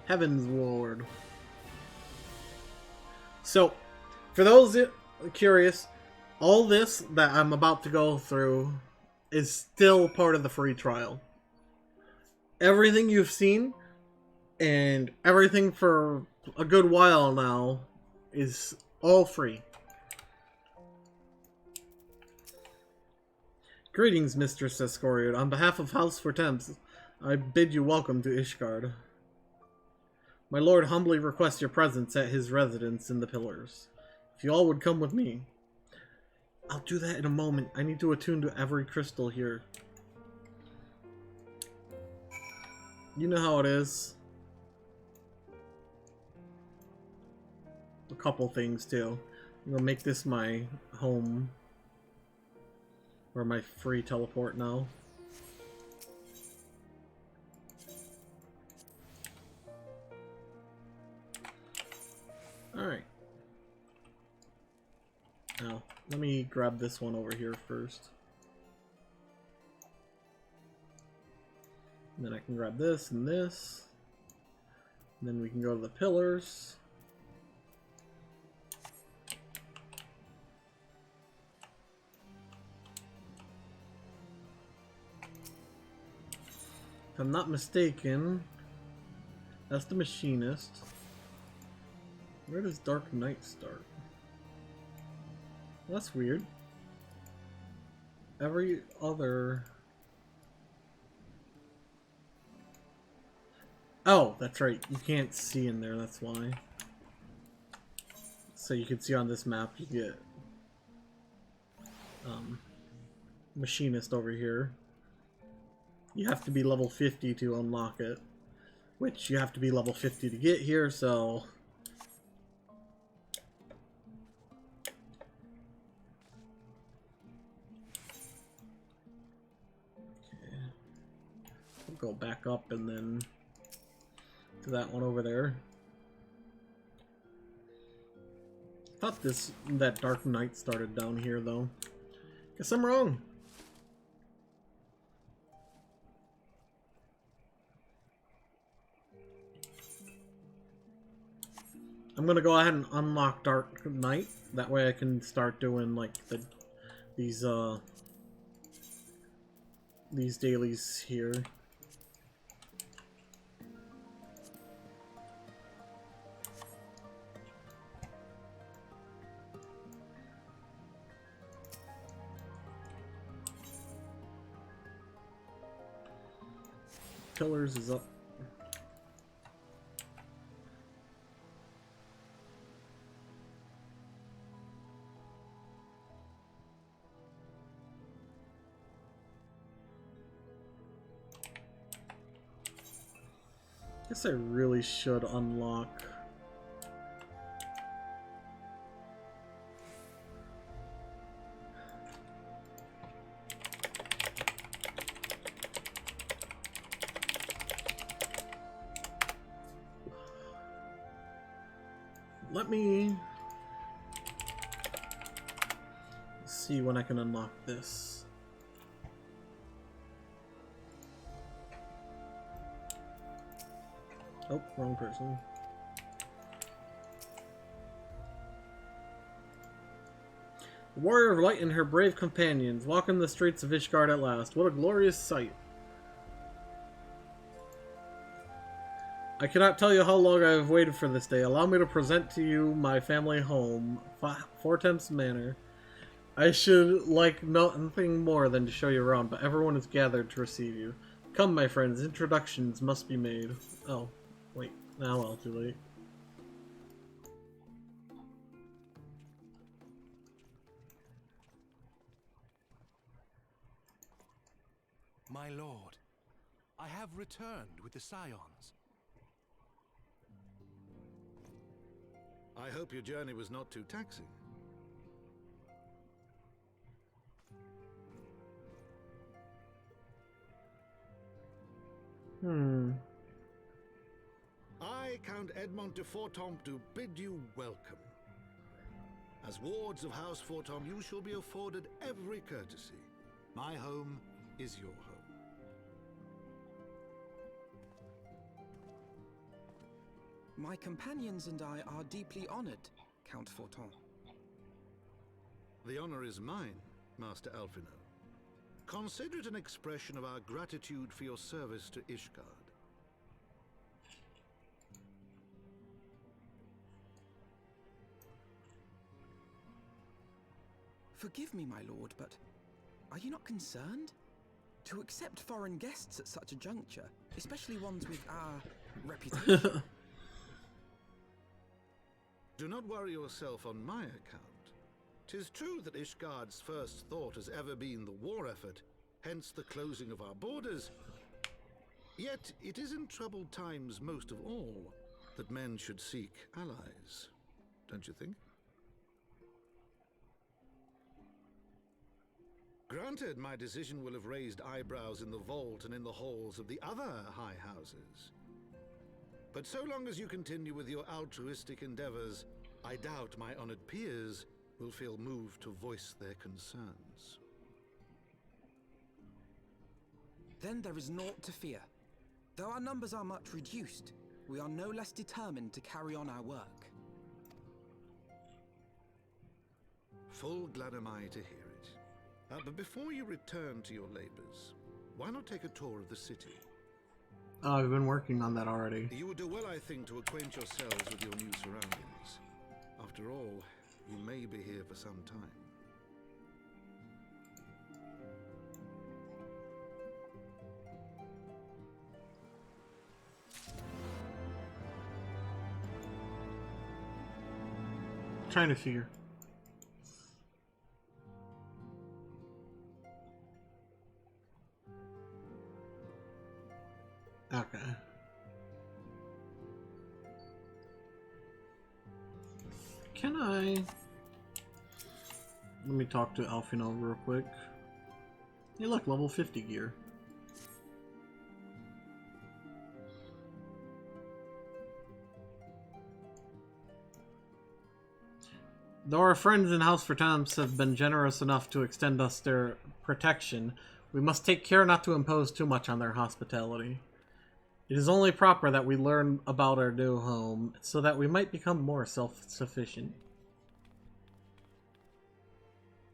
Heaven's Ward. So, for those curious, all this that I'm about to go through is still part of the free trial. Everything you've seen, and everything for a good while now, is all free. Greetings, Mistress Escoriad. On behalf of House Fortemps, I bid you welcome to Ishgard. My lord humbly requests your presence at his residence in the Pillars. If you all would come with me. I'll do that in a moment. I need to attune to every crystal here. You know how it is. A couple things too. I'm gonna make this my home. Or my free teleport now. Alright. Now, let me grab this one over here first. And then I can grab this and this. And then we can go to the pillars. If I'm not mistaken, that's the machinist. Where does Dark Knight start? That's weird. Every other... Oh, that's right. You can't see in there, that's why. So you can see on this map, you get... machinist over here. You have to be level 50 to unlock it. Which you have to be level 50 to get here, so... go back up and then to that one over there. I thought that Dark Knight started down here though. Guess I'm wrong. I'm gonna go ahead and unlock Dark Knight. That way I can start doing like these dailies here. Pillars is up. Guess I really should unlock. Let me see when I can unlock this. Oh, wrong person. The Warrior of Light and her brave companions walking the streets of Ishgard at last. What a glorious sight. I cannot tell you how long I have waited for this day. Allow me to present to you my family home, Four-Temps Manor. I should like nothing more than to show you around, but everyone is gathered to receive you. Come, my friends, introductions must be made. Oh, wait. Now well, too late. My lord, I have returned with the Scions. I hope your journey was not too taxing. I, Count Edmond de Fourtombe, do bid you welcome. As wards of House Fourtombe, you shall be afforded every courtesy. My home is your home. My companions and I are deeply honored, Count Fourtombe. The honor is mine, Master Alphino. Consider it an expression of our gratitude for your service to Ishgard. Forgive me, my lord, but are you not concerned? To accept foreign guests at such a juncture, especially ones with our reputation. Do not worry yourself on my account. 'Tis true that Ishgard's first thought has ever been the war effort, hence the closing of our borders. Yet it is in troubled times most of all that men should seek allies, don't you think? Granted, my decision will have raised eyebrows in the vault and in the halls of the other high houses. But so long as you continue with your altruistic endeavors, I doubt my honored peers will feel moved to voice their concerns. Then there is naught to fear. Though our numbers are much reduced, we are no less determined to carry on our work. Full glad am I to hear it. But before you return to your labors, why not take a tour of the city? Oh, I've been working on that already. You would do well, I think, to acquaint yourselves with your new surroundings. After all, you may be here for some time. Trying to figure. Okay. Can I... Let me talk to Alphino real quick. Hey look, level 50 gear. Though our friends in House Fortamps have been generous enough to extend us their protection, we must take care not to impose too much on their hospitality. It is only proper that we learn about our new home, so that we might become more self-sufficient.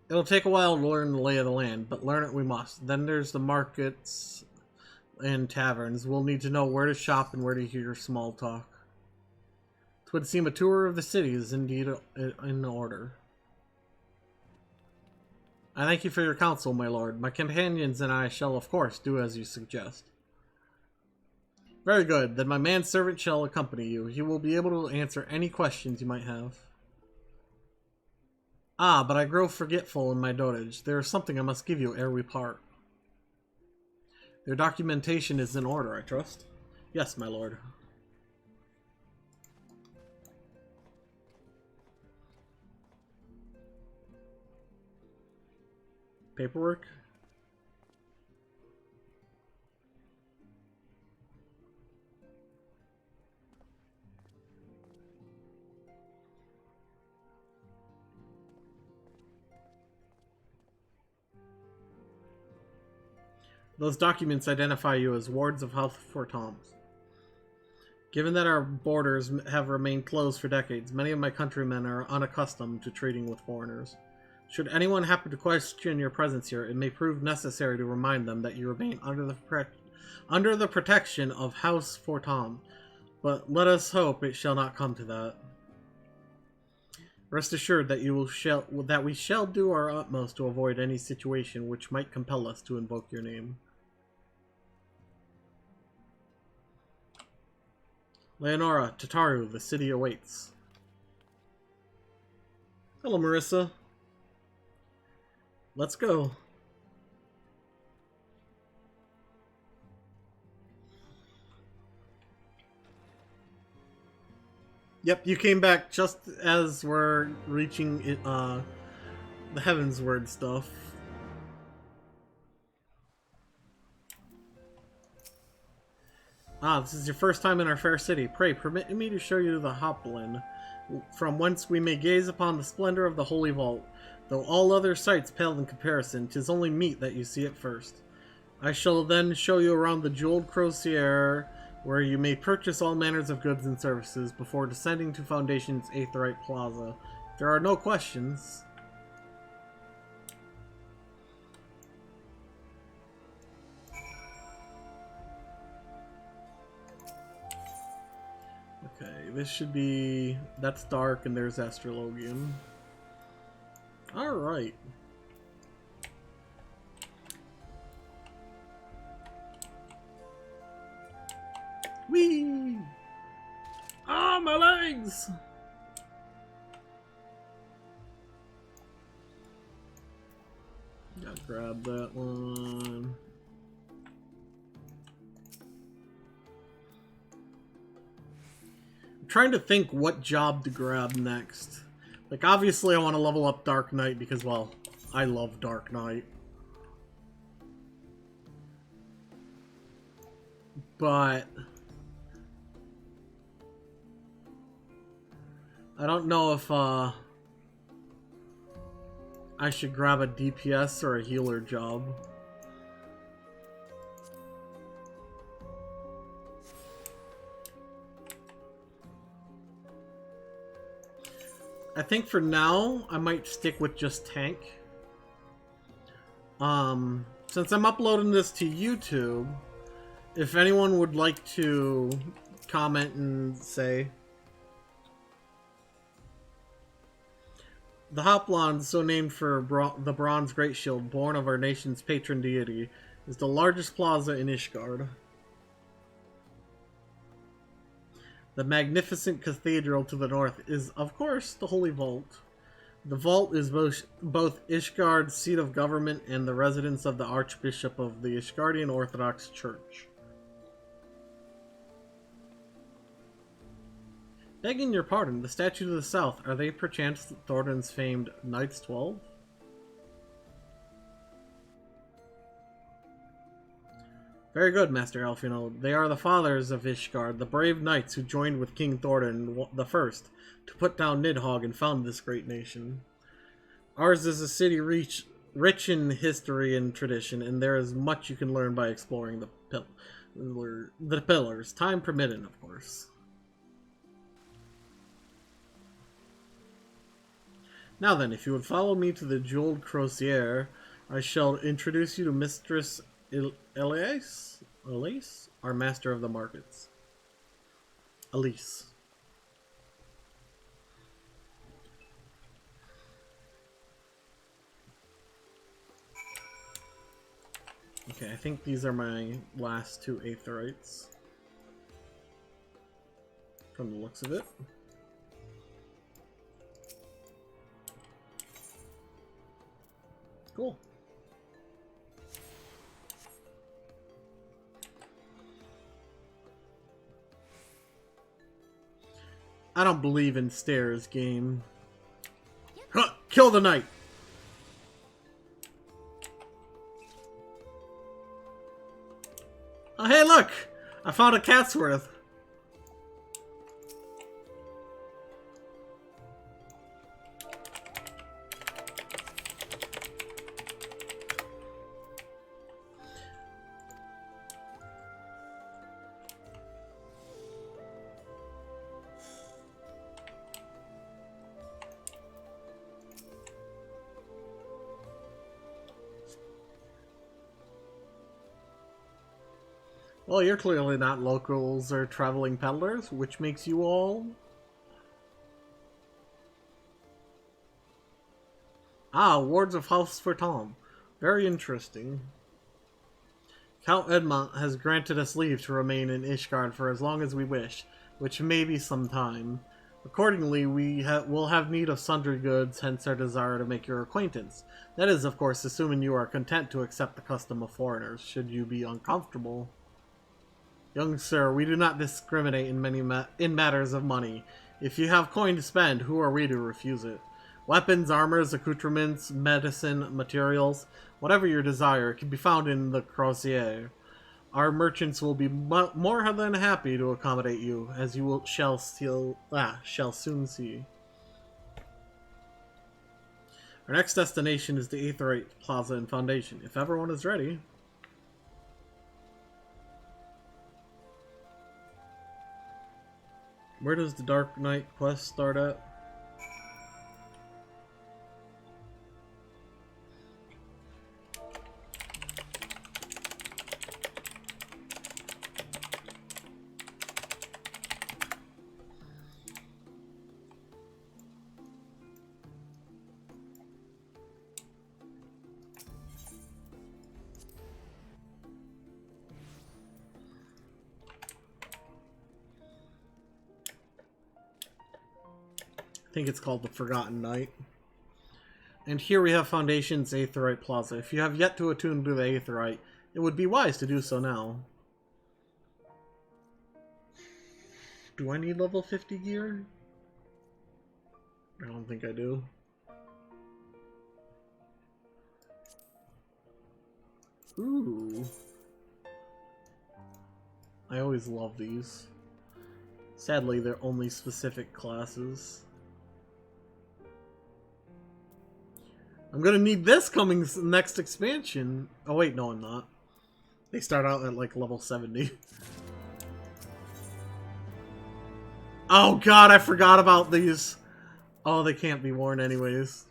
It'll take a while to learn the lay of the land, but learn it we must. Then there's the markets and taverns. We'll need to know where to shop and where to hear small talk. It would seem a tour of the city is indeed in order. I thank you for your counsel, my lord. My companions and I shall, of course, do as you suggest. Very good. Then my manservant shall accompany you. He will be able to answer any questions you might have. Ah, but I grow forgetful in my dotage. There is something I must give you ere we part. Their documentation is in order, I trust? Yes, my lord. Paperwork? Those documents identify you as wards of House Fortamps. Given that our borders have remained closed for decades, many of my countrymen are unaccustomed to trading with foreigners. Should anyone happen to question your presence here, it may prove necessary to remind them that you remain under the protection of House Fortamps, but let us hope it shall not come to that. Rest assured that we shall do our utmost to avoid any situation which might compel us to invoke your name. Leonora, Tataru, the city awaits. Hello, Marissa. Let's go. Yep, you came back just as we're reaching the Heavensward stuff. Ah, this is your first time in our fair city. Pray, permit me to show you the Hopland, from whence we may gaze upon the splendor of the Holy Vault. Though all other sights pale in comparison, 'tis only meet that you see it first. I shall then show you around the jeweled Crosier, where you may purchase all manners of goods and services before descending to Foundation's Aetheryte Plaza. If there are no questions. Okay, this should be... That's dark, and there's Astrologian. Alright. Whee! Ah, my legs! Gotta grab that one. I'm trying to think what job to grab next. Like, obviously I want to level up Dark Knight because, well, I love Dark Knight. But I don't know if I should grab a DPS or a healer job. I think for now, I might stick with just tank. Since I'm uploading this to YouTube, if anyone would like to comment and say... The Hoplon, so named for the Bronze Great Shield, born of our nation's patron deity, is the largest plaza in Ishgard. The magnificent cathedral to the north is, of course, the Holy Vault. The vault is both Ishgard's seat of government and the residence of the Archbishop of the Ishgardian Orthodox Church. Begging your pardon, the statue to the south, are they perchance Thornton's famed Knights 12? Very good, Master Alfino. They are the fathers of Ishgard, the brave knights who joined with King Thordan the First to put down Nidhogg and found this great nation. Ours is a city rich in history and tradition, and there is much you can learn by exploring the pillars, time permitting, of course. Now then, if you would follow me to the Jeweled Crozier, I shall introduce you to Mistress Elise, our master of the markets. Elise. Okay, I think these are my last 2 Aetherites. From the looks of it. Cool. I don't believe in stairs, game. Huh, kill the knight! Oh, hey, look! I found a cat's worth. Well, you're clearly not locals or traveling peddlers, which makes you all... Ah, wards of House for Tom. Very interesting. Count Edmont has granted us leave to remain in Ishgard for as long as we wish, which may be some time. Accordingly, we will have need of sundry goods, hence our desire to make your acquaintance. That is, of course, assuming you are content to accept the custom of foreigners, should you be uncomfortable. Young sir, we do not discriminate in matters of money. If you have coin to spend, who are we to refuse it? Weapons, armors, accoutrements, medicine, materials, whatever your desire, can be found in the Crozier. Our merchants will be more than happy to accommodate you, as you shall soon see. Our next destination is the Aetherite Plaza and Foundation, if everyone is ready. Where does the Dark Knight quest start at? I think it's called the Forgotten Night. And here we have Foundation's Aetherite Plaza. If you have yet to attune to the Aetherite, it would be wise to do so now. Do I need level 50 gear? I don't think I do. Ooh. I always love these. Sadly, they're only specific classes. I'm gonna need this coming next expansion. Oh wait, no I'm not. They start out at like level 70. Oh god, I forgot about these. Oh, they can't be worn anyways.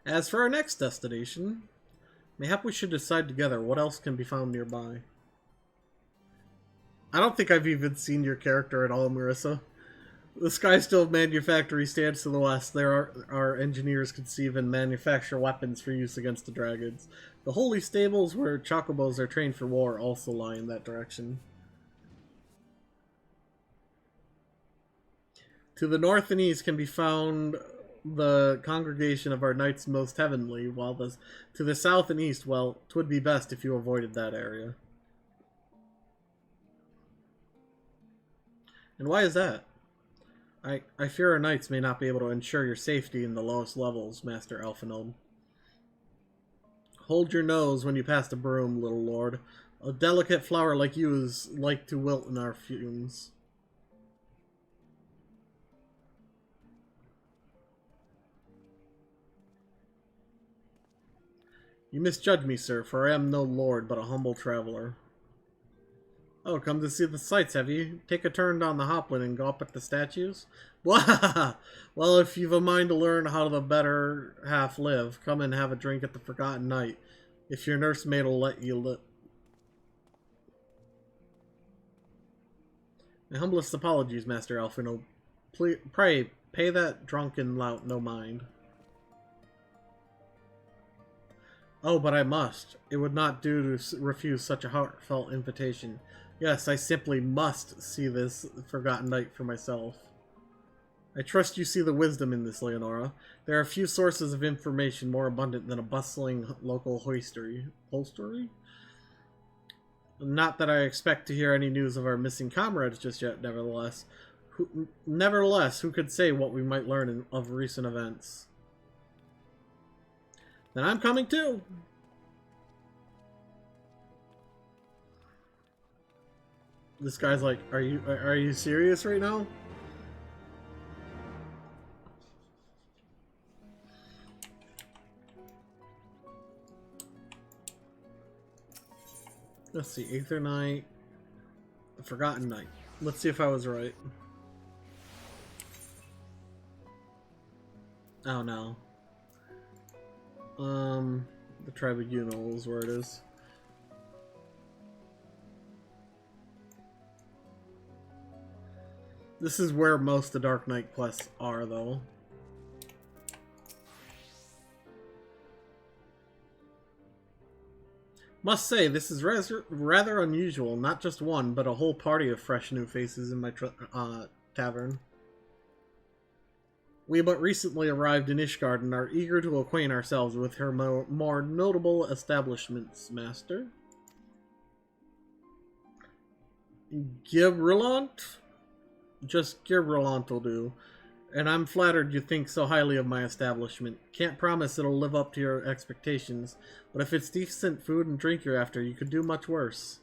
As for our next destination, mayhap we should decide together what else can be found nearby. I don't think I've even seen your character at all, Marissa. The Skystone Manufactory stands to the west. There our engineers conceive and manufacture weapons for use against the dragons. The holy stables where chocobos are trained for war also lie in that direction. To the north and east can be found the congregation of our knights most heavenly, while to the south and east, well, 'twould be best if you avoided that area. And why is that? I fear our knights may not be able to ensure your safety in the lowest levels, Master Alphinaud. Hold your nose when you pass the broom, little lord. A delicate flower like you is like to wilt in our fumes. You misjudge me, sir, for I am no lord, but a humble traveler. Oh, come to see the sights, have you? Take a turn down the Hopland and go up at the statues? Well, if you've a mind to learn how the better half live, come and have a drink at the Forgotten Knight, if your nursemaid will let you live. My humblest apologies, Master Alphinaud. Pray, pay that drunken lout no mind. Oh, but I must. It would not do to refuse such a heartfelt invitation. Yes, I simply must see this Forgotten Knight for myself. I trust you see the wisdom in this, Leonora. There are few sources of information more abundant than a bustling local hostelry. Not that I expect to hear any news of our missing comrades just yet, nevertheless. Who could say what we might learn of recent events? Then I'm coming too! This guy's like, are you serious right now? Let's see, Aether Knight, the Forgotten Knight. Let's see if I was right. Oh no. The Tribunal is where it is. This is where most of the Dark Knight quests are, though. Must say, this is rather unusual. Not just one, but a whole party of fresh new faces in my tavern. We but recently arrived in Ishgard and are eager to acquaint ourselves with her more notable establishments, Master. Gibrillant? Just Gibrillant will do. And I'm flattered you think so highly of my establishment. Can't promise it'll live up to your expectations, but if it's decent food and drink you're after, you could do much worse.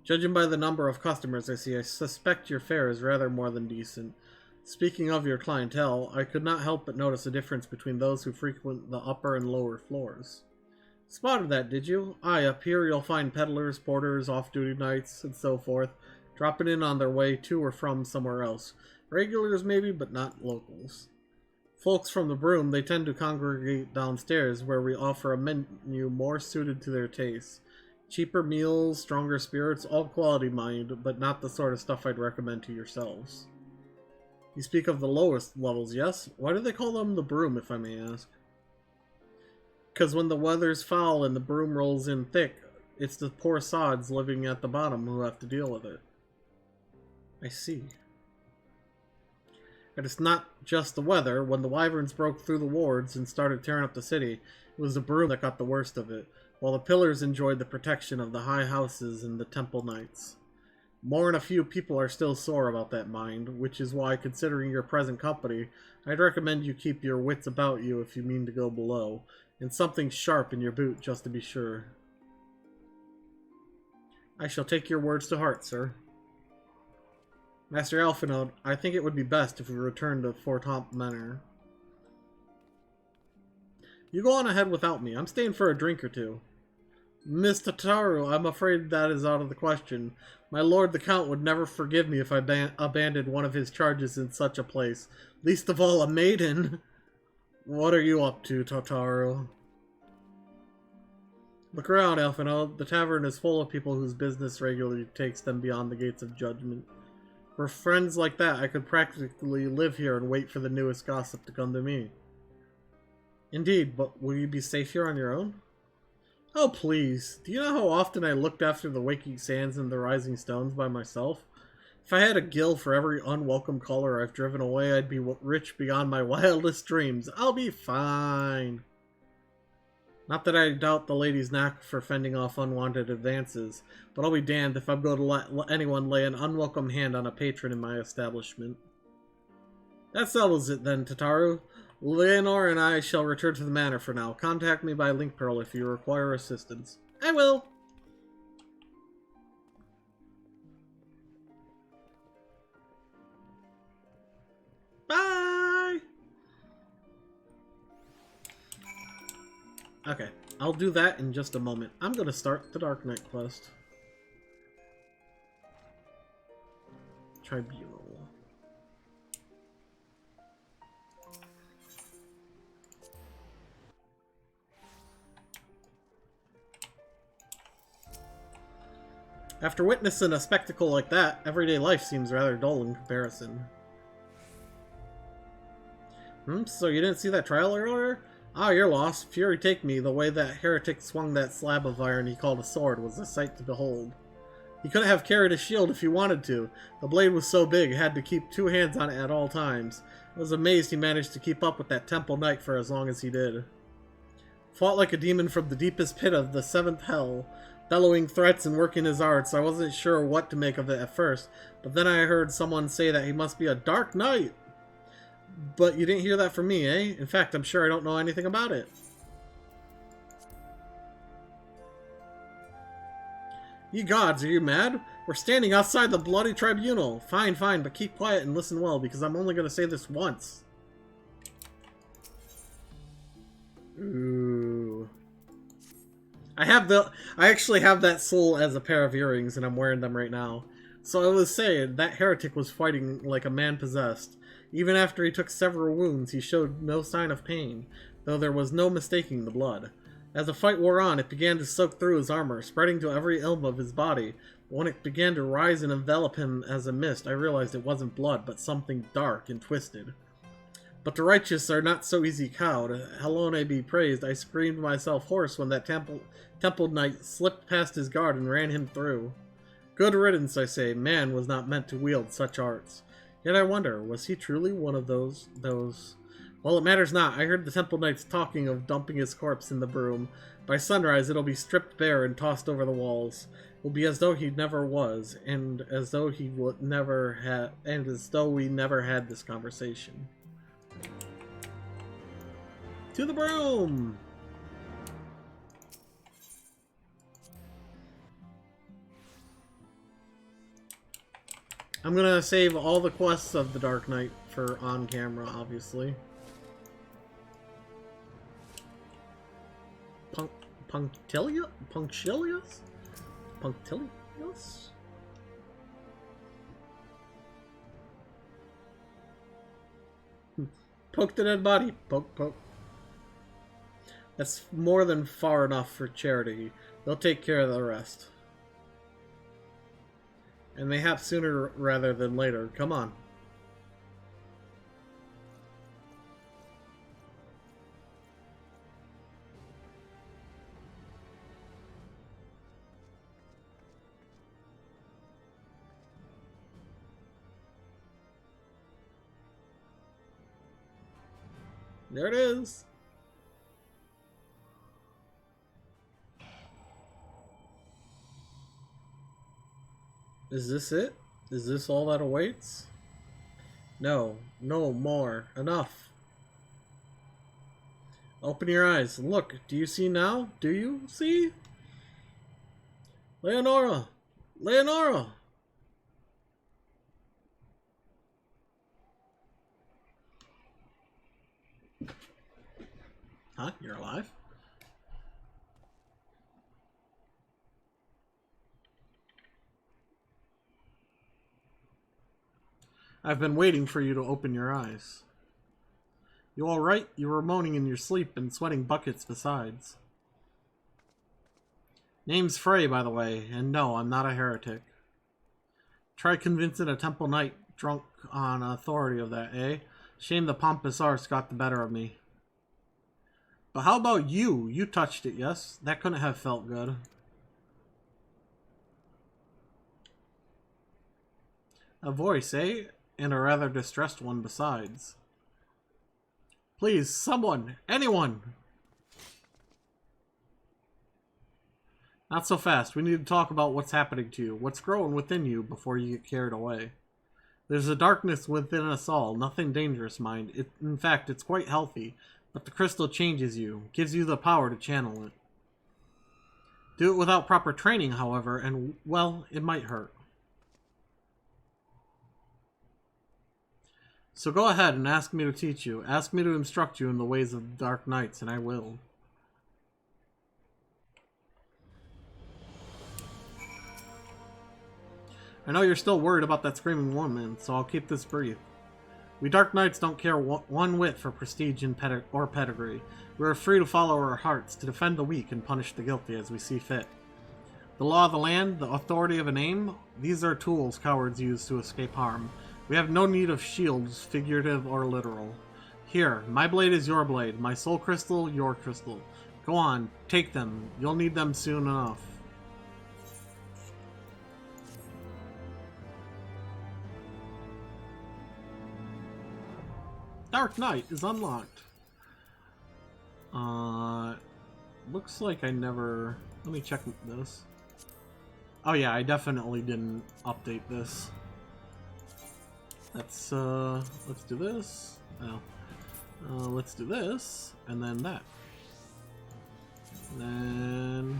Judging by the number of customers I see, I suspect your fare is rather more than decent. Speaking of your clientele, I could not help but notice a difference between those who frequent the upper and lower floors. Spotted that, did you? Aye, up here you'll find peddlers, porters, off-duty knights, and so forth, dropping in on their way to or from somewhere else. Regulars maybe, but not locals. Folks from the Broom, they tend to congregate downstairs, where we offer a menu more suited to their tastes. Cheaper meals, stronger spirits, all quality mind, but not the sort of stuff I'd recommend to yourselves. You speak of the lowest levels, yes? Why do they call them the Broom, if I may ask? Because when the weather's foul and the broom rolls in thick, it's the poor sods living at the bottom who have to deal with it. I see. And it's not just the weather. When the wyverns broke through the wards and started tearing up the city, it was the Broom that got the worst of it, while the pillars enjoyed the protection of the high houses and the temple knights. More than a few people are still sore about that mind, which is why, considering your present company, I'd recommend you keep your wits about you if you mean to go below, and something sharp in your boot just to be sure. I shall take your words to heart, sir. Master Alphinaud, I think it would be best if we return to Fortomp Manor. You go on ahead without me. I'm staying for a drink or two. Miss Tataru, I'm afraid that is out of the question. My lord the Count would never forgive me if I abandoned one of his charges in such a place. Least of all a maiden. What are you up to, Tataru? Look around, Alphinaud. The tavern is full of people whose business regularly takes them beyond the gates of judgment. For friends like that, I could practically live here and wait for the newest gossip to come to me. Indeed, but will you be safe here on your own? Oh, please. Do you know how often I looked after the waking sands and the rising stones by myself? If I had a gill for every unwelcome caller I've driven away, I'd be rich beyond my wildest dreams. I'll be fine. Not that I doubt the lady's knack for fending off unwanted advances, but I'll be damned if I'm going to let anyone lay an unwelcome hand on a patron in my establishment. That settles it then, Tataru. Leonor and I shall return to the manor for now. Contact me by link pearl if you require assistance. I will! Bye! Okay, I'll do that in just a moment. I'm gonna start the Dark Knight quest. Tribunal. After witnessing a spectacle like that, everyday life seems rather dull in comparison. So you didn't see that trial earlier? Ah, you're lost. Fury take me, the way that heretic swung that slab of iron he called a sword was a sight to behold. He couldn't have carried a shield if he wanted to. The blade was so big, had to keep 2 hands on it at all times. I was amazed he managed to keep up with that temple knight for as long as he did. Fought like a demon from the deepest pit of the 7th hell, bellowing threats and working his arts. I wasn't sure what to make of it at first, but then I heard someone say that he must be a dark knight. But you didn't hear that from me, eh? In fact, I'm sure I don't know anything about it. Ye gods, are you mad? We're standing outside the bloody tribunal. Fine, fine, but keep quiet and listen well, because I'm only going to say this once. Ooh. I actually have that soul as a pair of earrings, and I'm wearing them right now. So I was saying, that heretic was fighting like a man possessed. Even after he took several wounds, he showed no sign of pain, though there was no mistaking the blood. As the fight wore on, it began to soak through his armor, spreading to every elm of his body. But when it began to rise and envelop him as a mist, I realized it wasn't blood, but something dark and twisted. But the righteous are not so easy cowed. Helone be praised, I screamed myself hoarse when that temple knight slipped past his guard and ran him through. Good riddance, I say. Man was not meant to wield such arts. Yet I wonder, was he truly one of those... Well, it matters not. I heard the temple knights talking of dumping his corpse in the broom. By sunrise, it'll be stripped bare and tossed over the walls. It'll be as though he never was, and as though he would never have, and as though we never had this conversation. To the broom! I'm gonna save all the quests of the Dark Knight for on camera, obviously. Punctilious? Punctilious? Poke the dead body. Poke, poke. That's more than far enough for charity. They'll take care of the rest. And mayhap sooner rather than later. Come on. There it is. Is this it? Is this all that awaits? No, no more. Enough. Open your eyes. Look, do you see now? Do you see? Leonora! Leonora! Huh? You're alive? I've been waiting for you to open your eyes. You all right? You were moaning in your sleep and sweating buckets besides. Name's Frey, by the way, and no, I'm not a heretic. Try convincing a temple knight drunk on authority of that, eh? Shame the pompous arts got the better of me. But how about you? You touched it, yes? That couldn't have felt good. A voice, eh? And a rather distressed one besides. Please, someone! Anyone! Not so fast. We need to talk about what's happening to you. What's growing within you before you get carried away. There's a darkness within us all. Nothing dangerous, mind. In fact, it's quite healthy. But the crystal changes you. Gives you the power to channel it. Do it without proper training, however, and, well, it might hurt. So go ahead and ask me to teach you. Ask me to instruct you in the ways of dark knights, and I will. I know you're still worried about that screaming woman, so I'll keep this brief. We Dark Knights don't care one whit for prestige and pedigree. We are free to follow our hearts, to defend the weak and punish the guilty as we see fit. The law of the land, the authority of a name, these are tools cowards use to escape harm. We have no need of shields, figurative or literal. Here, my blade is your blade, my soul crystal, your crystal. Go on, take them. You'll need them soon enough. Dark Knight is unlocked. Looks like I never... Let me check this. Oh yeah, I definitely didn't update this. Let's do this. Oh. Let's do this, and then that. And then...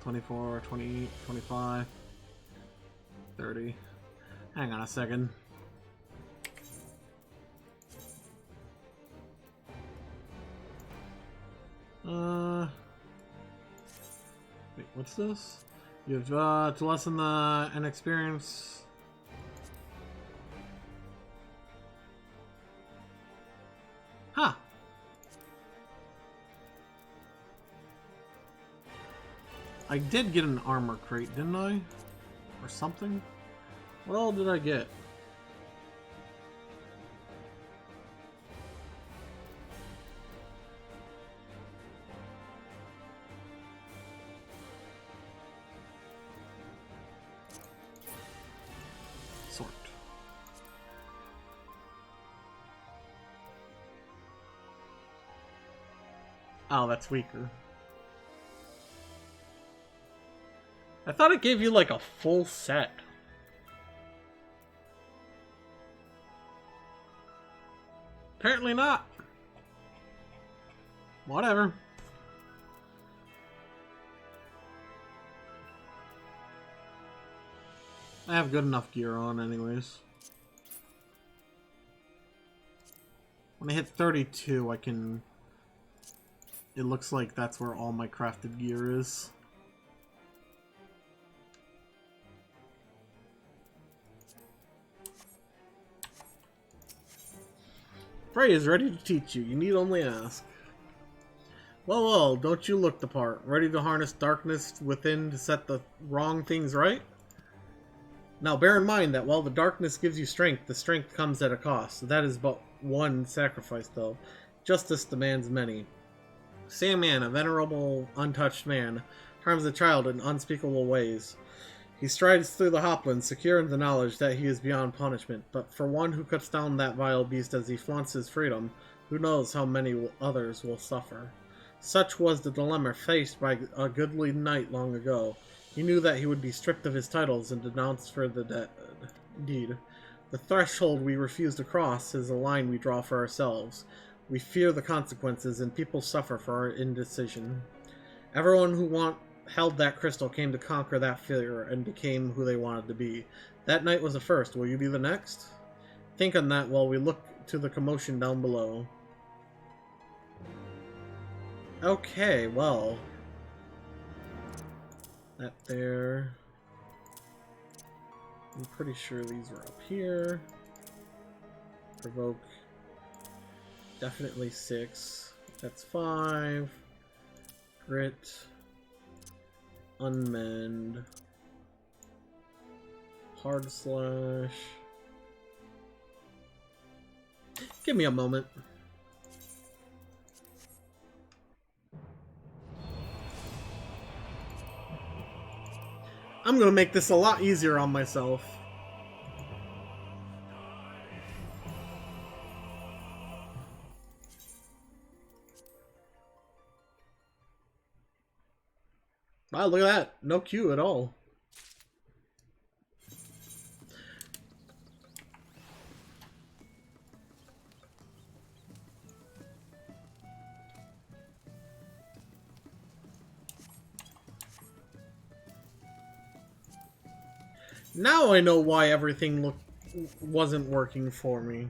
24, 28, 25, 30. Hang on a second. Wait, what's this? You have to lessen the inexperience. Huh. I did get an armor crate, didn't I? Or something? What all did I get? Oh, that's weaker. I thought it gave you like a full set. Apparently not. Whatever. I have good enough gear on anyways. When I hit 32, I can... It looks like that's where all my crafted gear is. Frey is ready to teach you. You need only ask. Well, well, don't you look the part. Ready to harness darkness within to set the wrong things right? Now bear in mind that while the darkness gives you strength, the strength comes at a cost. That is but one sacrifice, though. Justice demands many. Sandman, a venerable, untouched man, harms a child in unspeakable ways. He strides through the hoplands, secure in the knowledge that he is beyond punishment. But for one who cuts down that vile beast as he flaunts his freedom, who knows how many others will suffer. Such was the dilemma faced by a goodly knight long ago. He knew that he would be stripped of his titles and denounced for the deed. The threshold we refuse to cross is a line we draw for ourselves. We fear the consequences, and people suffer for our indecision. Everyone who held that crystal came to conquer that fear and became who they wanted to be. That night was the first. Will you be the next? Think on that while we look to the commotion down below. Okay, well. That there. I'm pretty sure these were up here. Provoke. Definitely 6. That's 5. Grit. Unmend. Hard slash. Give me a moment. I'm gonna make this a lot easier on myself. Wow, look at that. No queue at all. Now I know why everything wasn't working for me.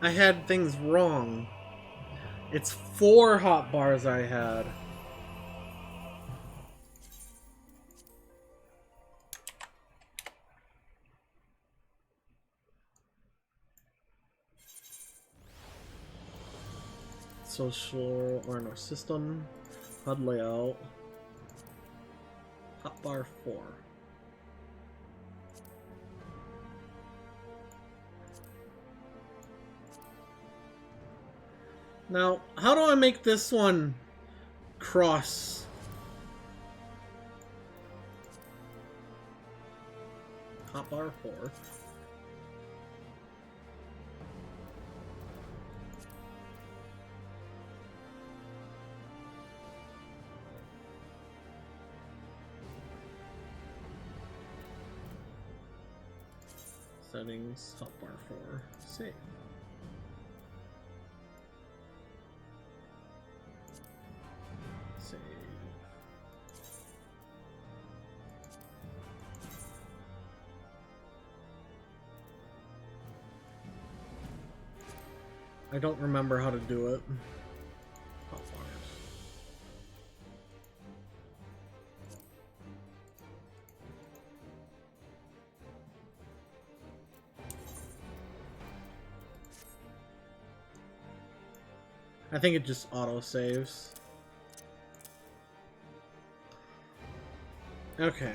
I had things wrong. It's 4 hotbars I had. Social or no system. HUD layout. Hotbar 4. Now, how do I make this one cross? Hotbar 4. Settings, hotbar 4. Save. Save. I don't remember how to do it. I think it just auto-saves. Okay.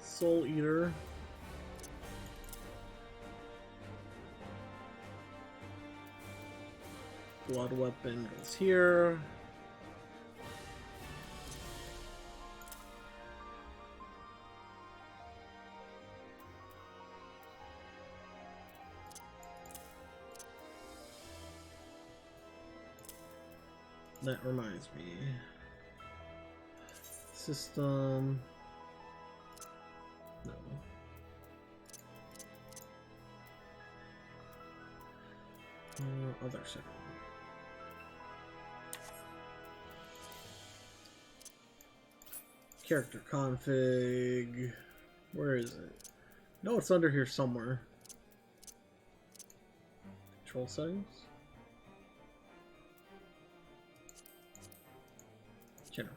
Soul Eater. Blood weapon goes here. That reminds me. System. No. Other setting. Character config. Where is it? No, it's under here somewhere. Control settings. General.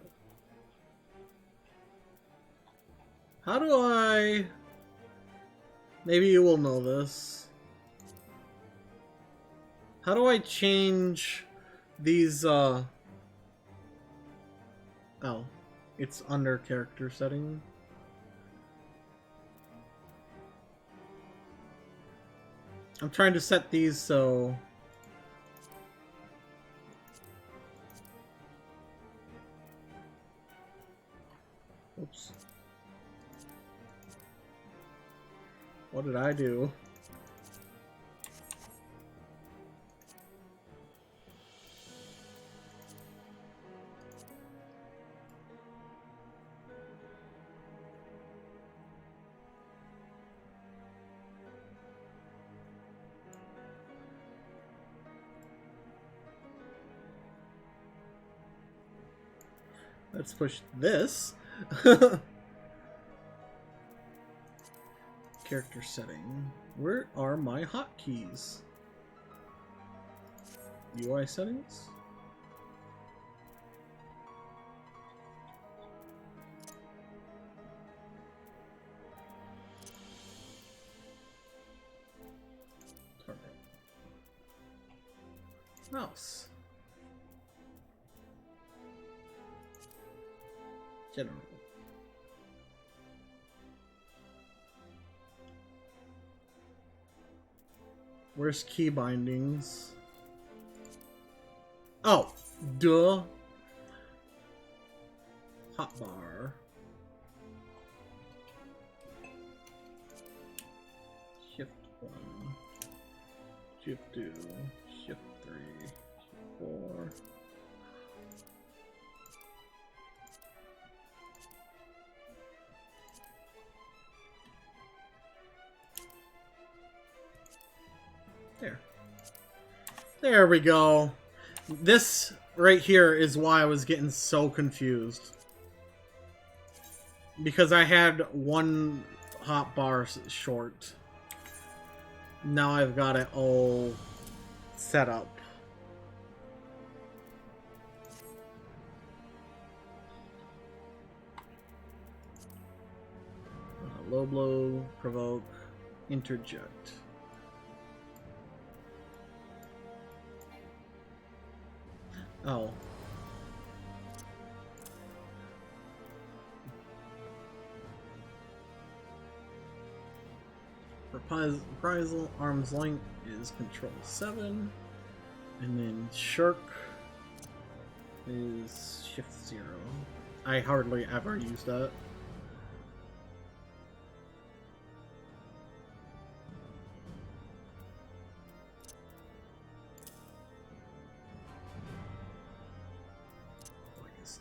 How do I... Maybe you will know this. How do I change these, Oh. It's under character setting. I'm trying to set these so... Oops. What did I do? Let's push this. Character setting. Where are my hotkeys? UI settings? Target. Mouse. General. Where's key bindings? Oh, duh. Hotbar. Shift 1. Shift 2. Shift 3. Shift 4. There. There we go. This right here is why I was getting so confused. Because I had one hotbar short. Now I've got it all set up. Low blow, provoke, interject. Oh. Reprisal arm's length is control 7. And then shirk is shift 0. I hardly ever use that.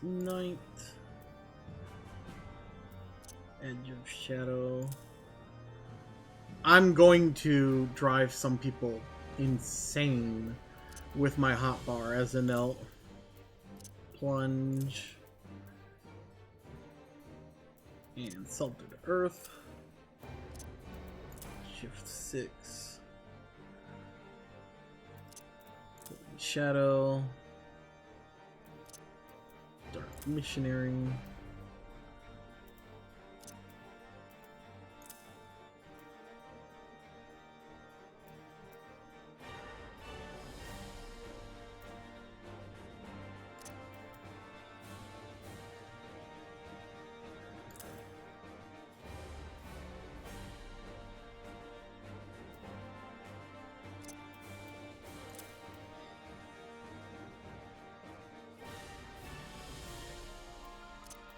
Night, edge of shadow. I'm going to drive some people insane with my hotbar as an L. Plunge and salted earth. Shift 6. Shadow. Dark missionary.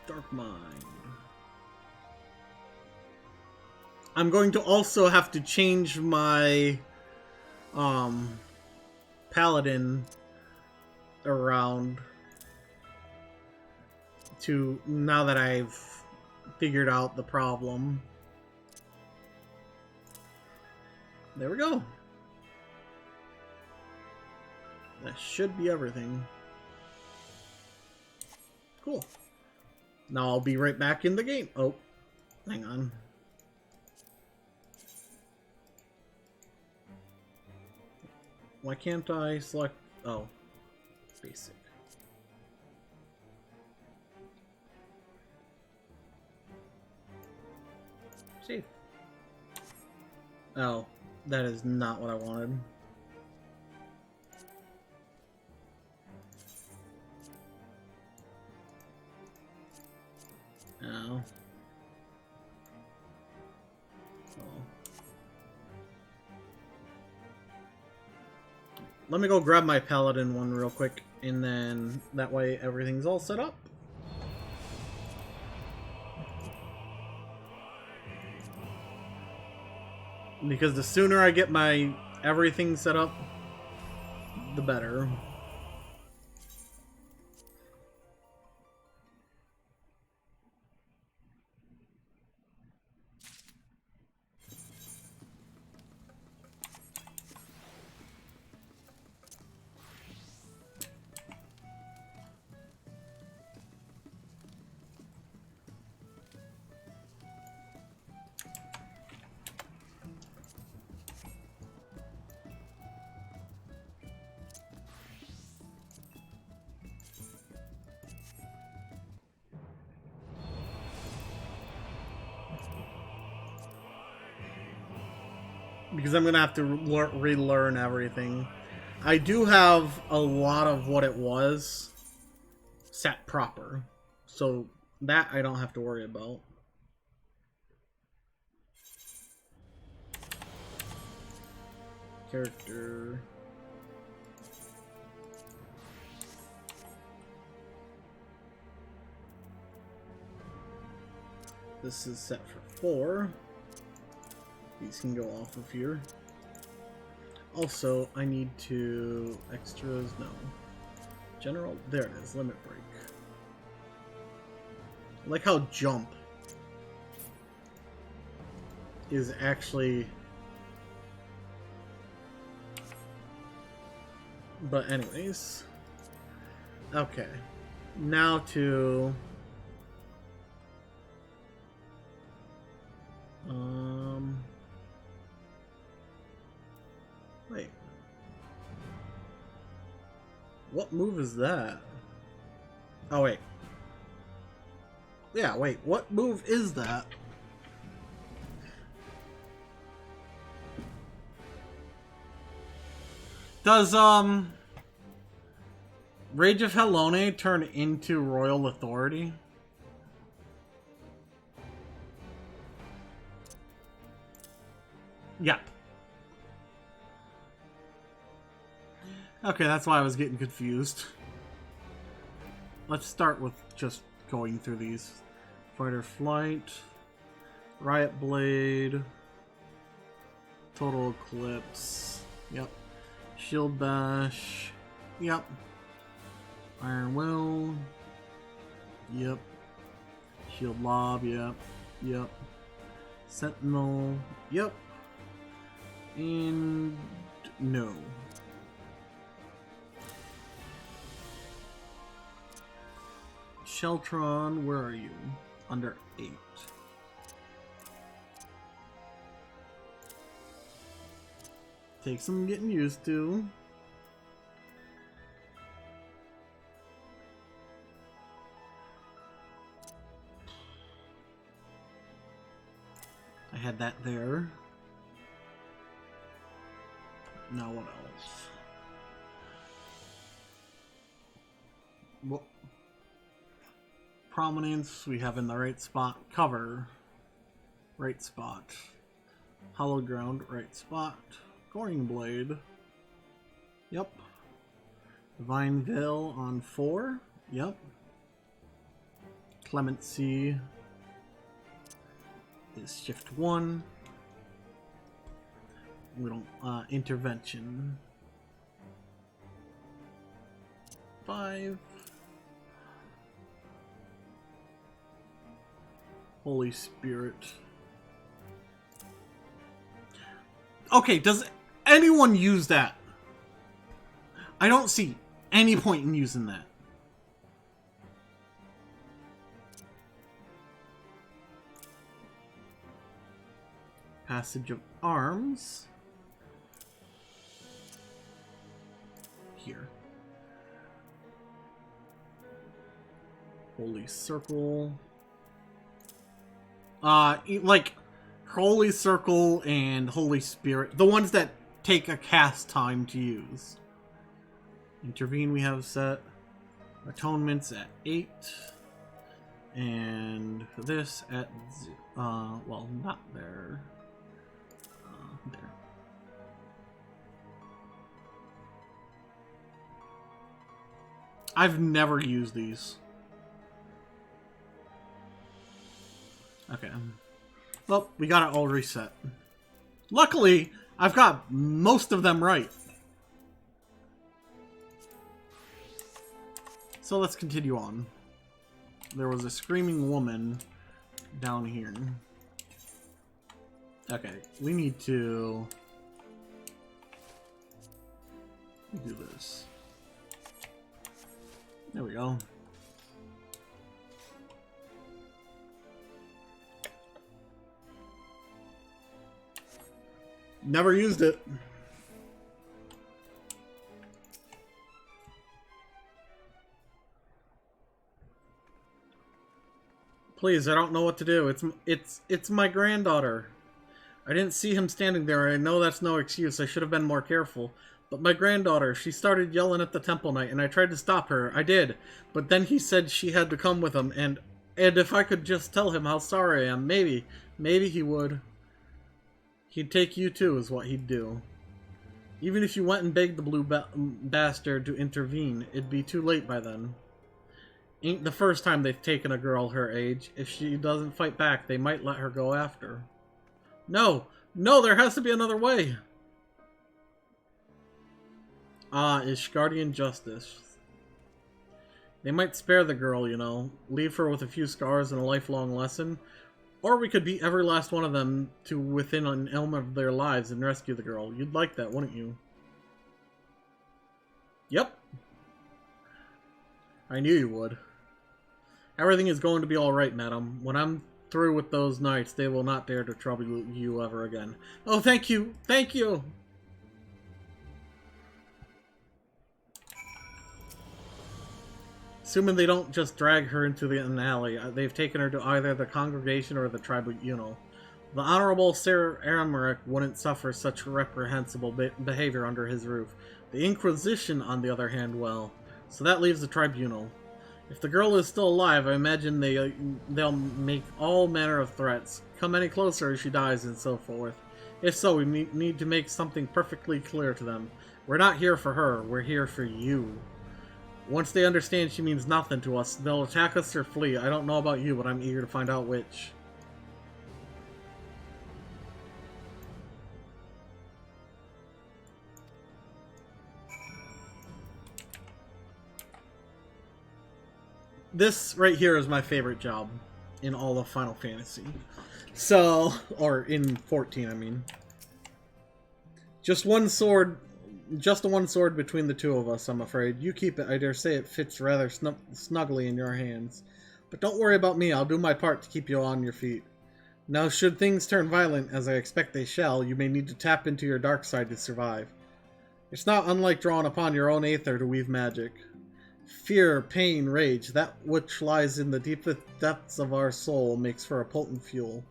Dark Mind. I'm going to also have to change my paladin around to now that I've figured out the problem. There we go. That should be everything. Cool. Now I'll be right back in the game. Oh, hang on. Why can't I select... Oh, basic. Save. Oh, that is not what I wanted. Oh. Let me go grab my paladin one real quick, and then that way everything's all set up. Because the sooner I get my everything set up, the better. Because I'm gonna have to relearn everything. I do have a lot of what it was set proper, so that I don't have to worry about. Character. This is set for 4. These can go off of here. Also, I need to... Extras, no. General, there it is, limit break. I like how jump is actually... But anyways. Okay. Now to... Wait. What move is that? Oh, wait. Yeah, wait. What move is that? Does, Rage of Hellone turn into Royal Authority? Yeah. Okay, that's why I was getting confused. Let's start with just going through these. Fighter Flight, Riot Blade, Total Eclipse, yep. Shield Bash, yep. Iron Will, yep. Shield Lob, yep. Yep. Sentinel, yep. And no. Sheltron, where are you? Under 8. Take some getting used to. I had that there. Now what else? What prominence we have in the right spot? Cover, right spot. Hollow ground, right spot. Goring blade. Yep. Divine Veil on 4. Yep. Clemency is shift 1. We don't, intervention. 5. Holy Spirit. Okay, does anyone use that? I don't see any point in using that. Passage of Arms. Here. Holy Circle. Like Holy Circle and Holy Spirit, the ones that take a cast time to use. Intervene we have set. Atonements at 8. And this at, well, not there. There. I've never used these. Okay. Well, we got it all reset. Luckily, I've got most of them right. So let's continue on. There was a screaming woman down here. Okay, we need to do this. There we go. Never used it. Please, I don't know what to do. It's my granddaughter. I didn't see him standing there. I know that's no excuse. I should have been more careful. But my granddaughter, she started yelling at the temple knight, and I tried to stop her. I did. But then he said she had to come with him, and if I could just tell him how sorry I am, maybe he would. He'd take you too, is what he'd do. Even if you went and begged the blue bastard to intervene, it'd be too late by then. Ain't the first time they've taken a girl her age. If she doesn't fight back, they might let her go after. No! No, there has to be another way! Ah, Ishgardian justice. They might spare the girl, you know. Leave her with a few scars and a lifelong lesson. Or we could beat every last one of them to within an elm of their lives and rescue the girl. You'd like that, wouldn't you? Yep. I knew you would. Everything is going to be alright, madam. When I'm through with those knights, they will not dare to trouble you ever again. Oh, thank you! Thank you! Assuming they don't just drag her into an alley, they've taken her to either the congregation or the tribunal. The Honorable Sir Aramaric wouldn't suffer such reprehensible behavior under his roof. The Inquisition, on the other hand, well. So that leaves the tribunal. If the girl is still alive, I imagine they'll make all manner of threats. Come any closer if she dies, and so forth. If so, we need to make something perfectly clear to them. We're not here for her, we're here for you. Once they understand she means nothing to us, they'll attack us or flee. I don't know about you, but I'm eager to find out which. This right here is my favorite job in all of Final Fantasy. So, or in 14, I mean. Just the one sword between the two of us, I'm afraid. You keep it. I dare say it fits rather snugly in your hands. But don't worry about me. I'll do my part to keep you on your feet. Now, should things turn violent, as I expect they shall, you may need to tap into your dark side to survive. It's not unlike drawing upon your own aether to weave magic. Fear, pain, rage, that which lies in the deepest depths of our soul makes for a potent fuel.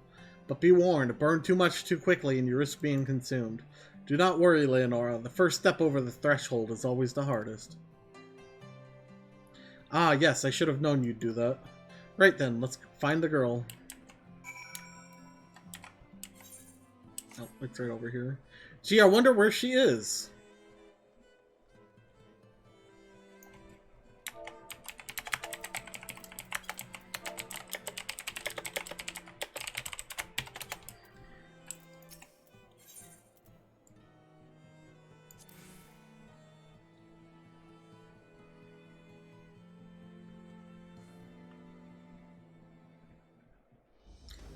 But be warned, burn too much too quickly and you risk being consumed. Do not worry, Leonora. The first step over the threshold is always the hardest. Ah, yes, I should have known you'd do that. Right then, let's find the girl. Oh, it's right over here. Gee, I wonder where she is.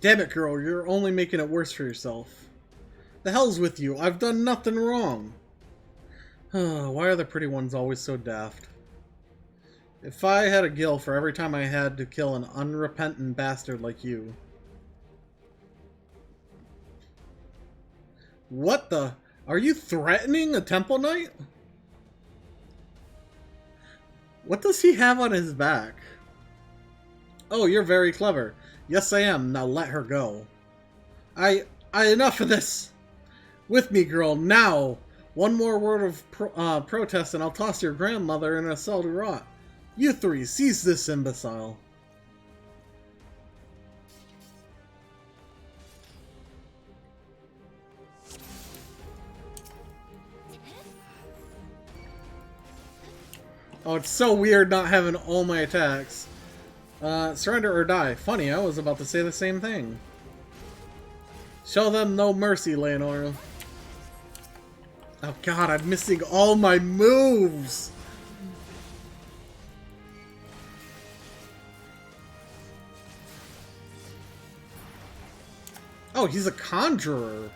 Damn it, girl, you're only making it worse for yourself. The hell's with you? I've done nothing wrong. Why are the pretty ones always so daft? If I had a gil for every time I had to kill an unrepentant bastard like you. What the? Are you threatening a temple knight? What does he have on his back? Oh, you're very clever. Yes, I am. Now let her go. Enough of this! With me, girl, now! One more word of protest and I'll toss your grandmother in a cell to rot. You three, seize this imbecile. Oh, it's so weird not having all my attacks. Surrender or die. Funny, I was about to say the same thing. Show them no mercy, Leonora. Oh god, I'm missing all my moves! Oh, he's a conjurer.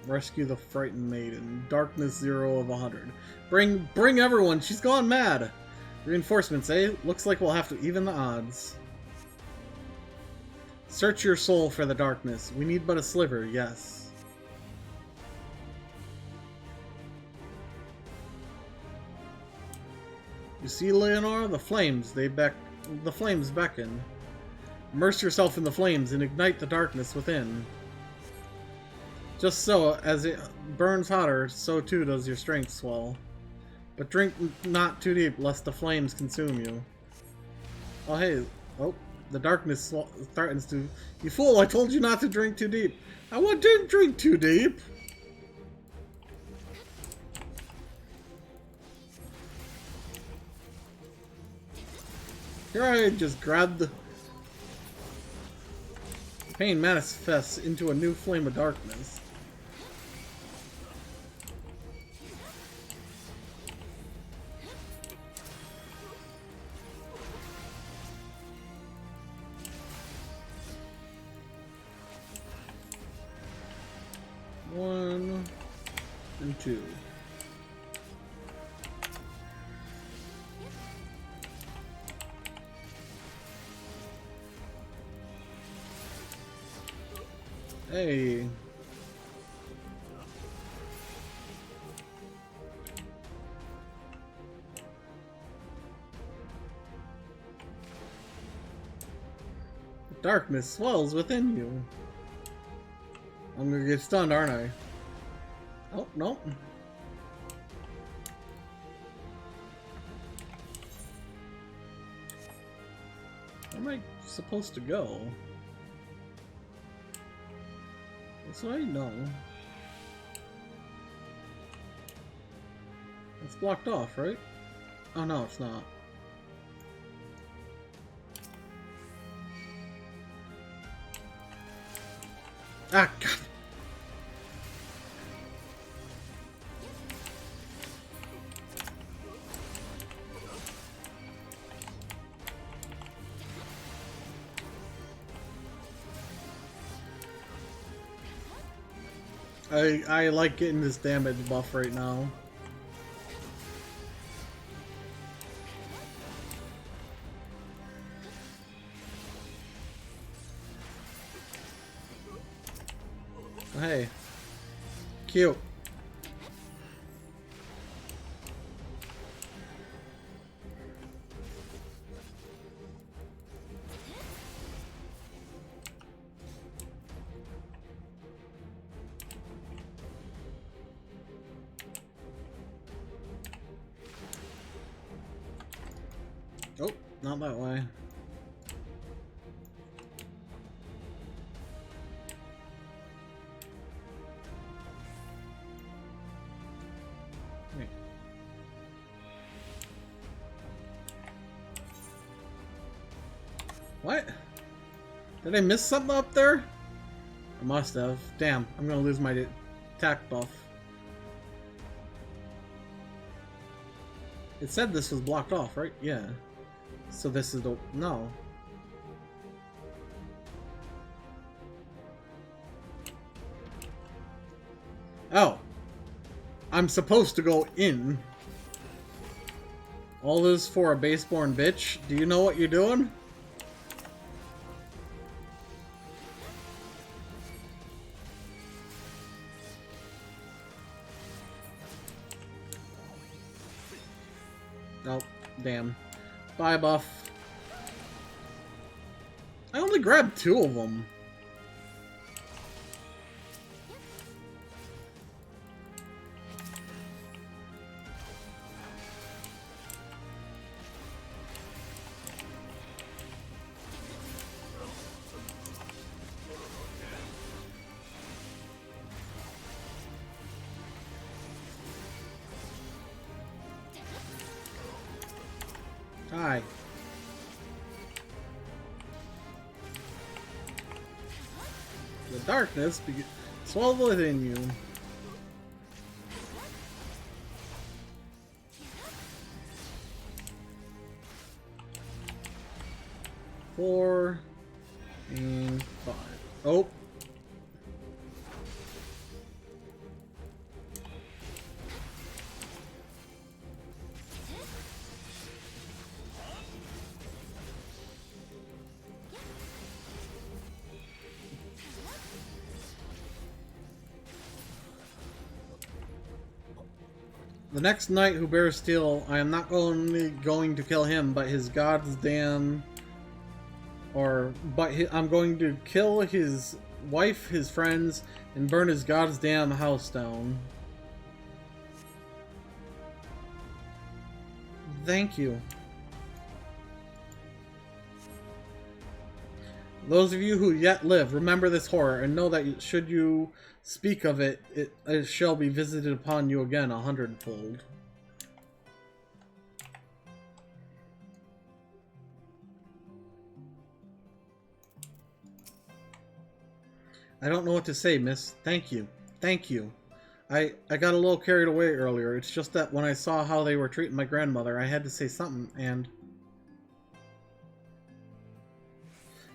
Rescue the frightened maiden. Darkness 0 of 100. Bring everyone! She's gone mad! Reinforcements, eh? Looks like we'll have to even the odds. Search your soul for the darkness. We need but a sliver, yes. You see, Leonora? The flames beckon. Immerse yourself in the flames and ignite the darkness within. Just so, as it burns hotter, so too does your strength swell. But drink not too deep, lest the flames consume you. Oh hey, oh, the darkness threatens to... You fool, I told you not to drink too deep. I didn't drink too deep. Here I just grabbed the pain manifests into a new flame of darkness. One and two. Hey. Darkness swells within you. I'm gonna get stunned, aren't I? Oh, no. Where am I supposed to go? This way? No. It's blocked off, right? Oh no, it's not. Ah, God. I like getting this damage buff right now. Hey. Cute. Oh, not that way. Wait. What? Did I miss something up there? I must have. Damn, I'm gonna lose my attack buff. It said this was blocked off, right? Yeah. So this is the... no. Oh. I'm supposed to go in. All this for a baseborn bitch? Do you know what you're doing? Nope. Damn. Bye, buff. I only grabbed 2 of them. Hi. The darkness swells within you. Four and 5. Oh. The next knight who bears steel, I am not only going to kill him, but his goddamn... I'm going to kill his wife, his friends, and burn his goddamn house down. Thank you. Those of you who yet live, remember this horror, and know that should you speak of it, it shall be visited upon you again 100-fold. I don't know what to say, miss. Thank you. Thank you. I got a little carried away earlier. It's just that when I saw how they were treating my grandmother, I had to say something, and...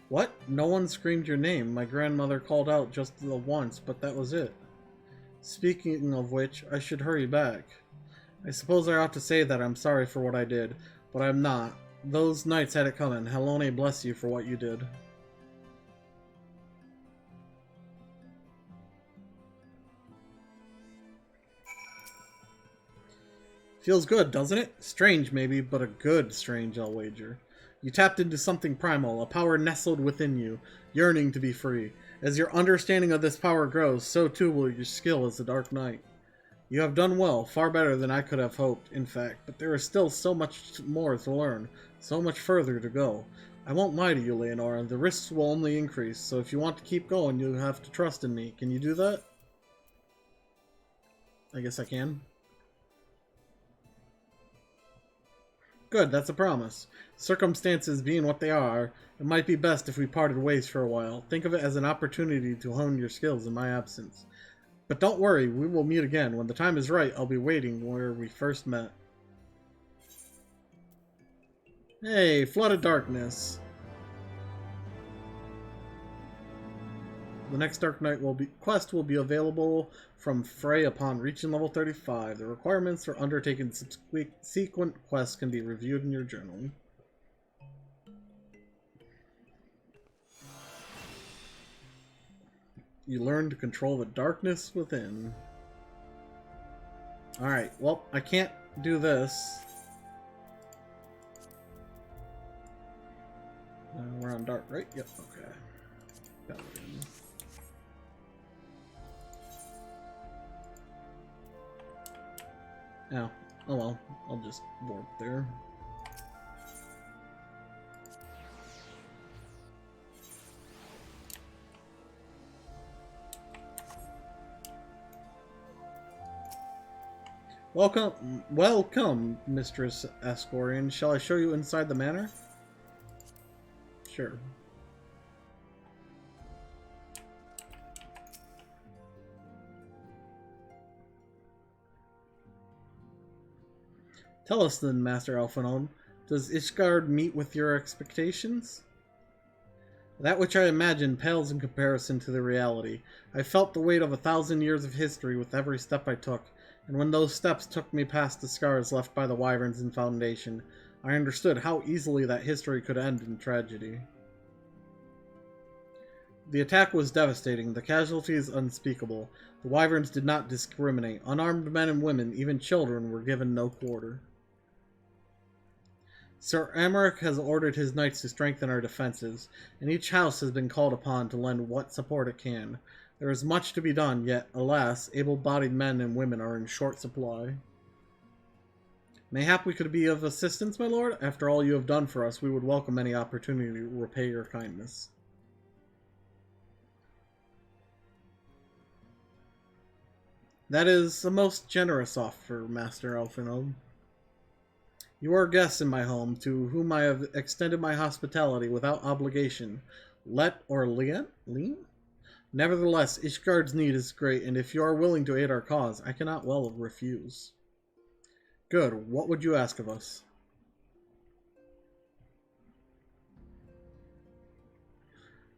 What? No one screamed your name. My grandmother called out just the once, but that was it. Speaking of which, I should hurry back. I suppose I ought to say that I'm sorry for what I did, but I'm not. Those knights had it coming. Helone bless you for what you did. Feels good, doesn't it? Strange, maybe, but a good strange, I'll wager. You tapped into something primal, a power nestled within you, yearning to be free. As your understanding of this power grows, so too will your skill as a Dark Knight. You have done well, far better than I could have hoped, in fact, but there is still so much more to learn, so much further to go. I won't lie to you, Leonora, the risks will only increase, so if you want to keep going, you'll have to trust in me. Can you do that? I guess I can. Good, that's a promise. Circumstances being what they are, it might be best if we parted ways for a while. Think of it as an opportunity to hone your skills in my absence. But don't worry, we will meet again. When the time is right, I'll be waiting where we first met. Hey, Flood of Darkness. The next Dark Knight quest will be available from Frey upon reaching level 35. The requirements for undertaking subsequent quests can be reviewed in your journal. You learn to control the darkness within. Alright, well, I can't do this. We're on dark, right? Yep, okay. Got it in. Oh, oh well, I'll just warp there. Welcome, Mistress Ascorian. Shall I show you inside the manor? Sure. Tell us then, Master Alphinaud, does Ishgard meet with your expectations? That which I imagined pales in comparison to the reality. I felt the weight of 1,000 years of history with every step I took, and when those steps took me past the scars left by the wyverns in Foundation, I understood how easily that history could end in tragedy. The attack was devastating, the casualties unspeakable. The wyverns did not discriminate. Unarmed men and women, even children, were given no quarter. Sir Amaric has ordered his knights to strengthen our defenses, and each house has been called upon to lend what support it can. There is much to be done, yet, alas, able-bodied men and women are in short supply. Mayhap we could be of assistance, my lord? After all you have done for us, we would welcome any opportunity to repay your kindness. That is a most generous offer, Master Alphinaud. You are guests in my home, to whom I have extended my hospitality without obligation. Let or lien? Nevertheless, Ishgard's need is great, and if you are willing to aid our cause, I cannot well refuse. Good. What would you ask of us?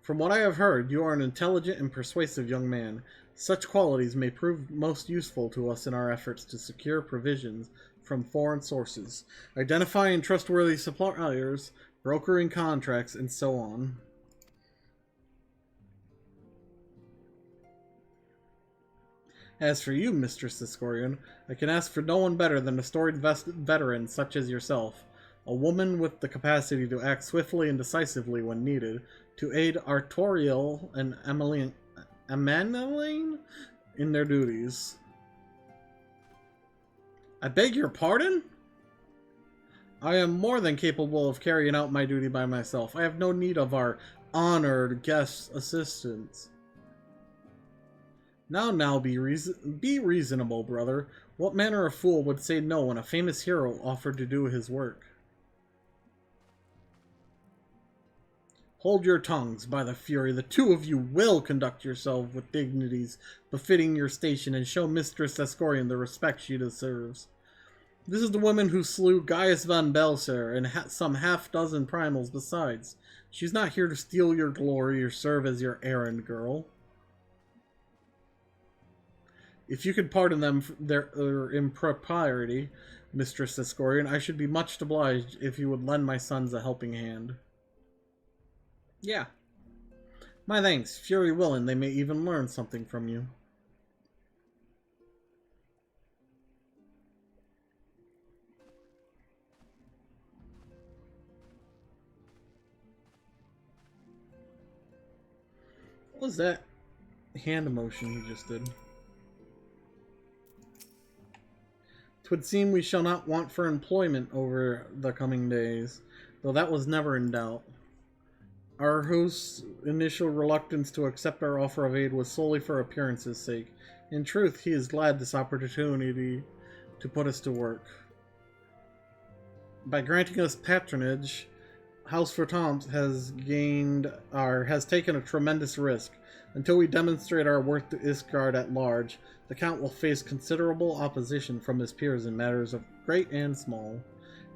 From what I have heard, you are an intelligent and persuasive young man. Such qualities may prove most useful to us in our efforts to secure provisions from foreign sources, identifying trustworthy suppliers, brokering contracts, and so on. As for you, Mistress Ascorian, I can ask for no one better than a storied veteran such as yourself, a woman with the capacity to act swiftly and decisively when needed, to aid Artoriel and Emmanuel in their duties. I beg your pardon? I am more than capable of carrying out my duty by myself. I have no need of our honored guest's assistance. Now, be reasonable, brother. What manner of fool would say no when a famous hero offered to do his work? Hold your tongues, by the Fury. The two of you will conduct yourselves with dignities befitting your station and show Mistress Escorian the respect she deserves. This is the woman who slew Gaius von Belser and some half-dozen primals besides. She's not here to steal your glory or serve as your errand girl. If you could pardon them for their impropriety, Mistress Escorian, I should be much obliged if you would lend my sons a helping hand. Yeah. My thanks. Fury willing, they may even learn something from you. What was that hand motion you just did? 'Twould seem we shall not want for employment over the coming days, though that was never in doubt. Our host's initial reluctance to accept our offer of aid was solely for appearance's sake. In truth, he is glad this opportunity to put us to work. By granting us patronage, House Fortomps has taken a tremendous risk. Until we demonstrate our worth to Ishgard at large, the Count will face considerable opposition from his peers in matters of great and small,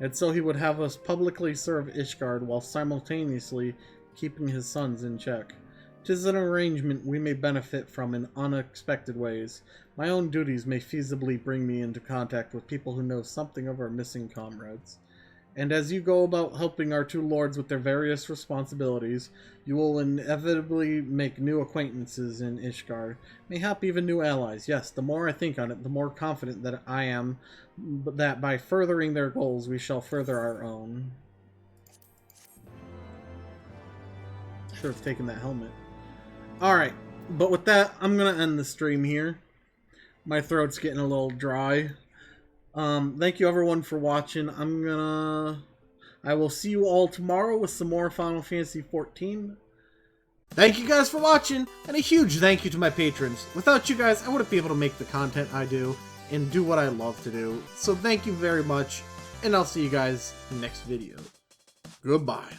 and so he would have us publicly serve Ishgard while simultaneously keeping his sons in check. 'Tis an arrangement we may benefit from in unexpected ways. My own duties may feasibly bring me into contact with people who know something of our missing comrades. And as you go about helping our two lords with their various responsibilities, you will inevitably make new acquaintances in Ishgard, mayhap even new allies. Yes, the more I think on it, the more confident that I am that by furthering their goals, we shall further our own. Should have taken that helmet. Alright, but with that, I'm going to end the stream here. My throat's getting a little dry. Thank you everyone for watching. I will see you all tomorrow with some more Final Fantasy XIV. Thank you guys for watching, and a huge thank you to my patrons. Without you guys, I wouldn't be able to make the content I do and do what I love to do. So thank you very much, and I'll see you guys next video. Goodbye.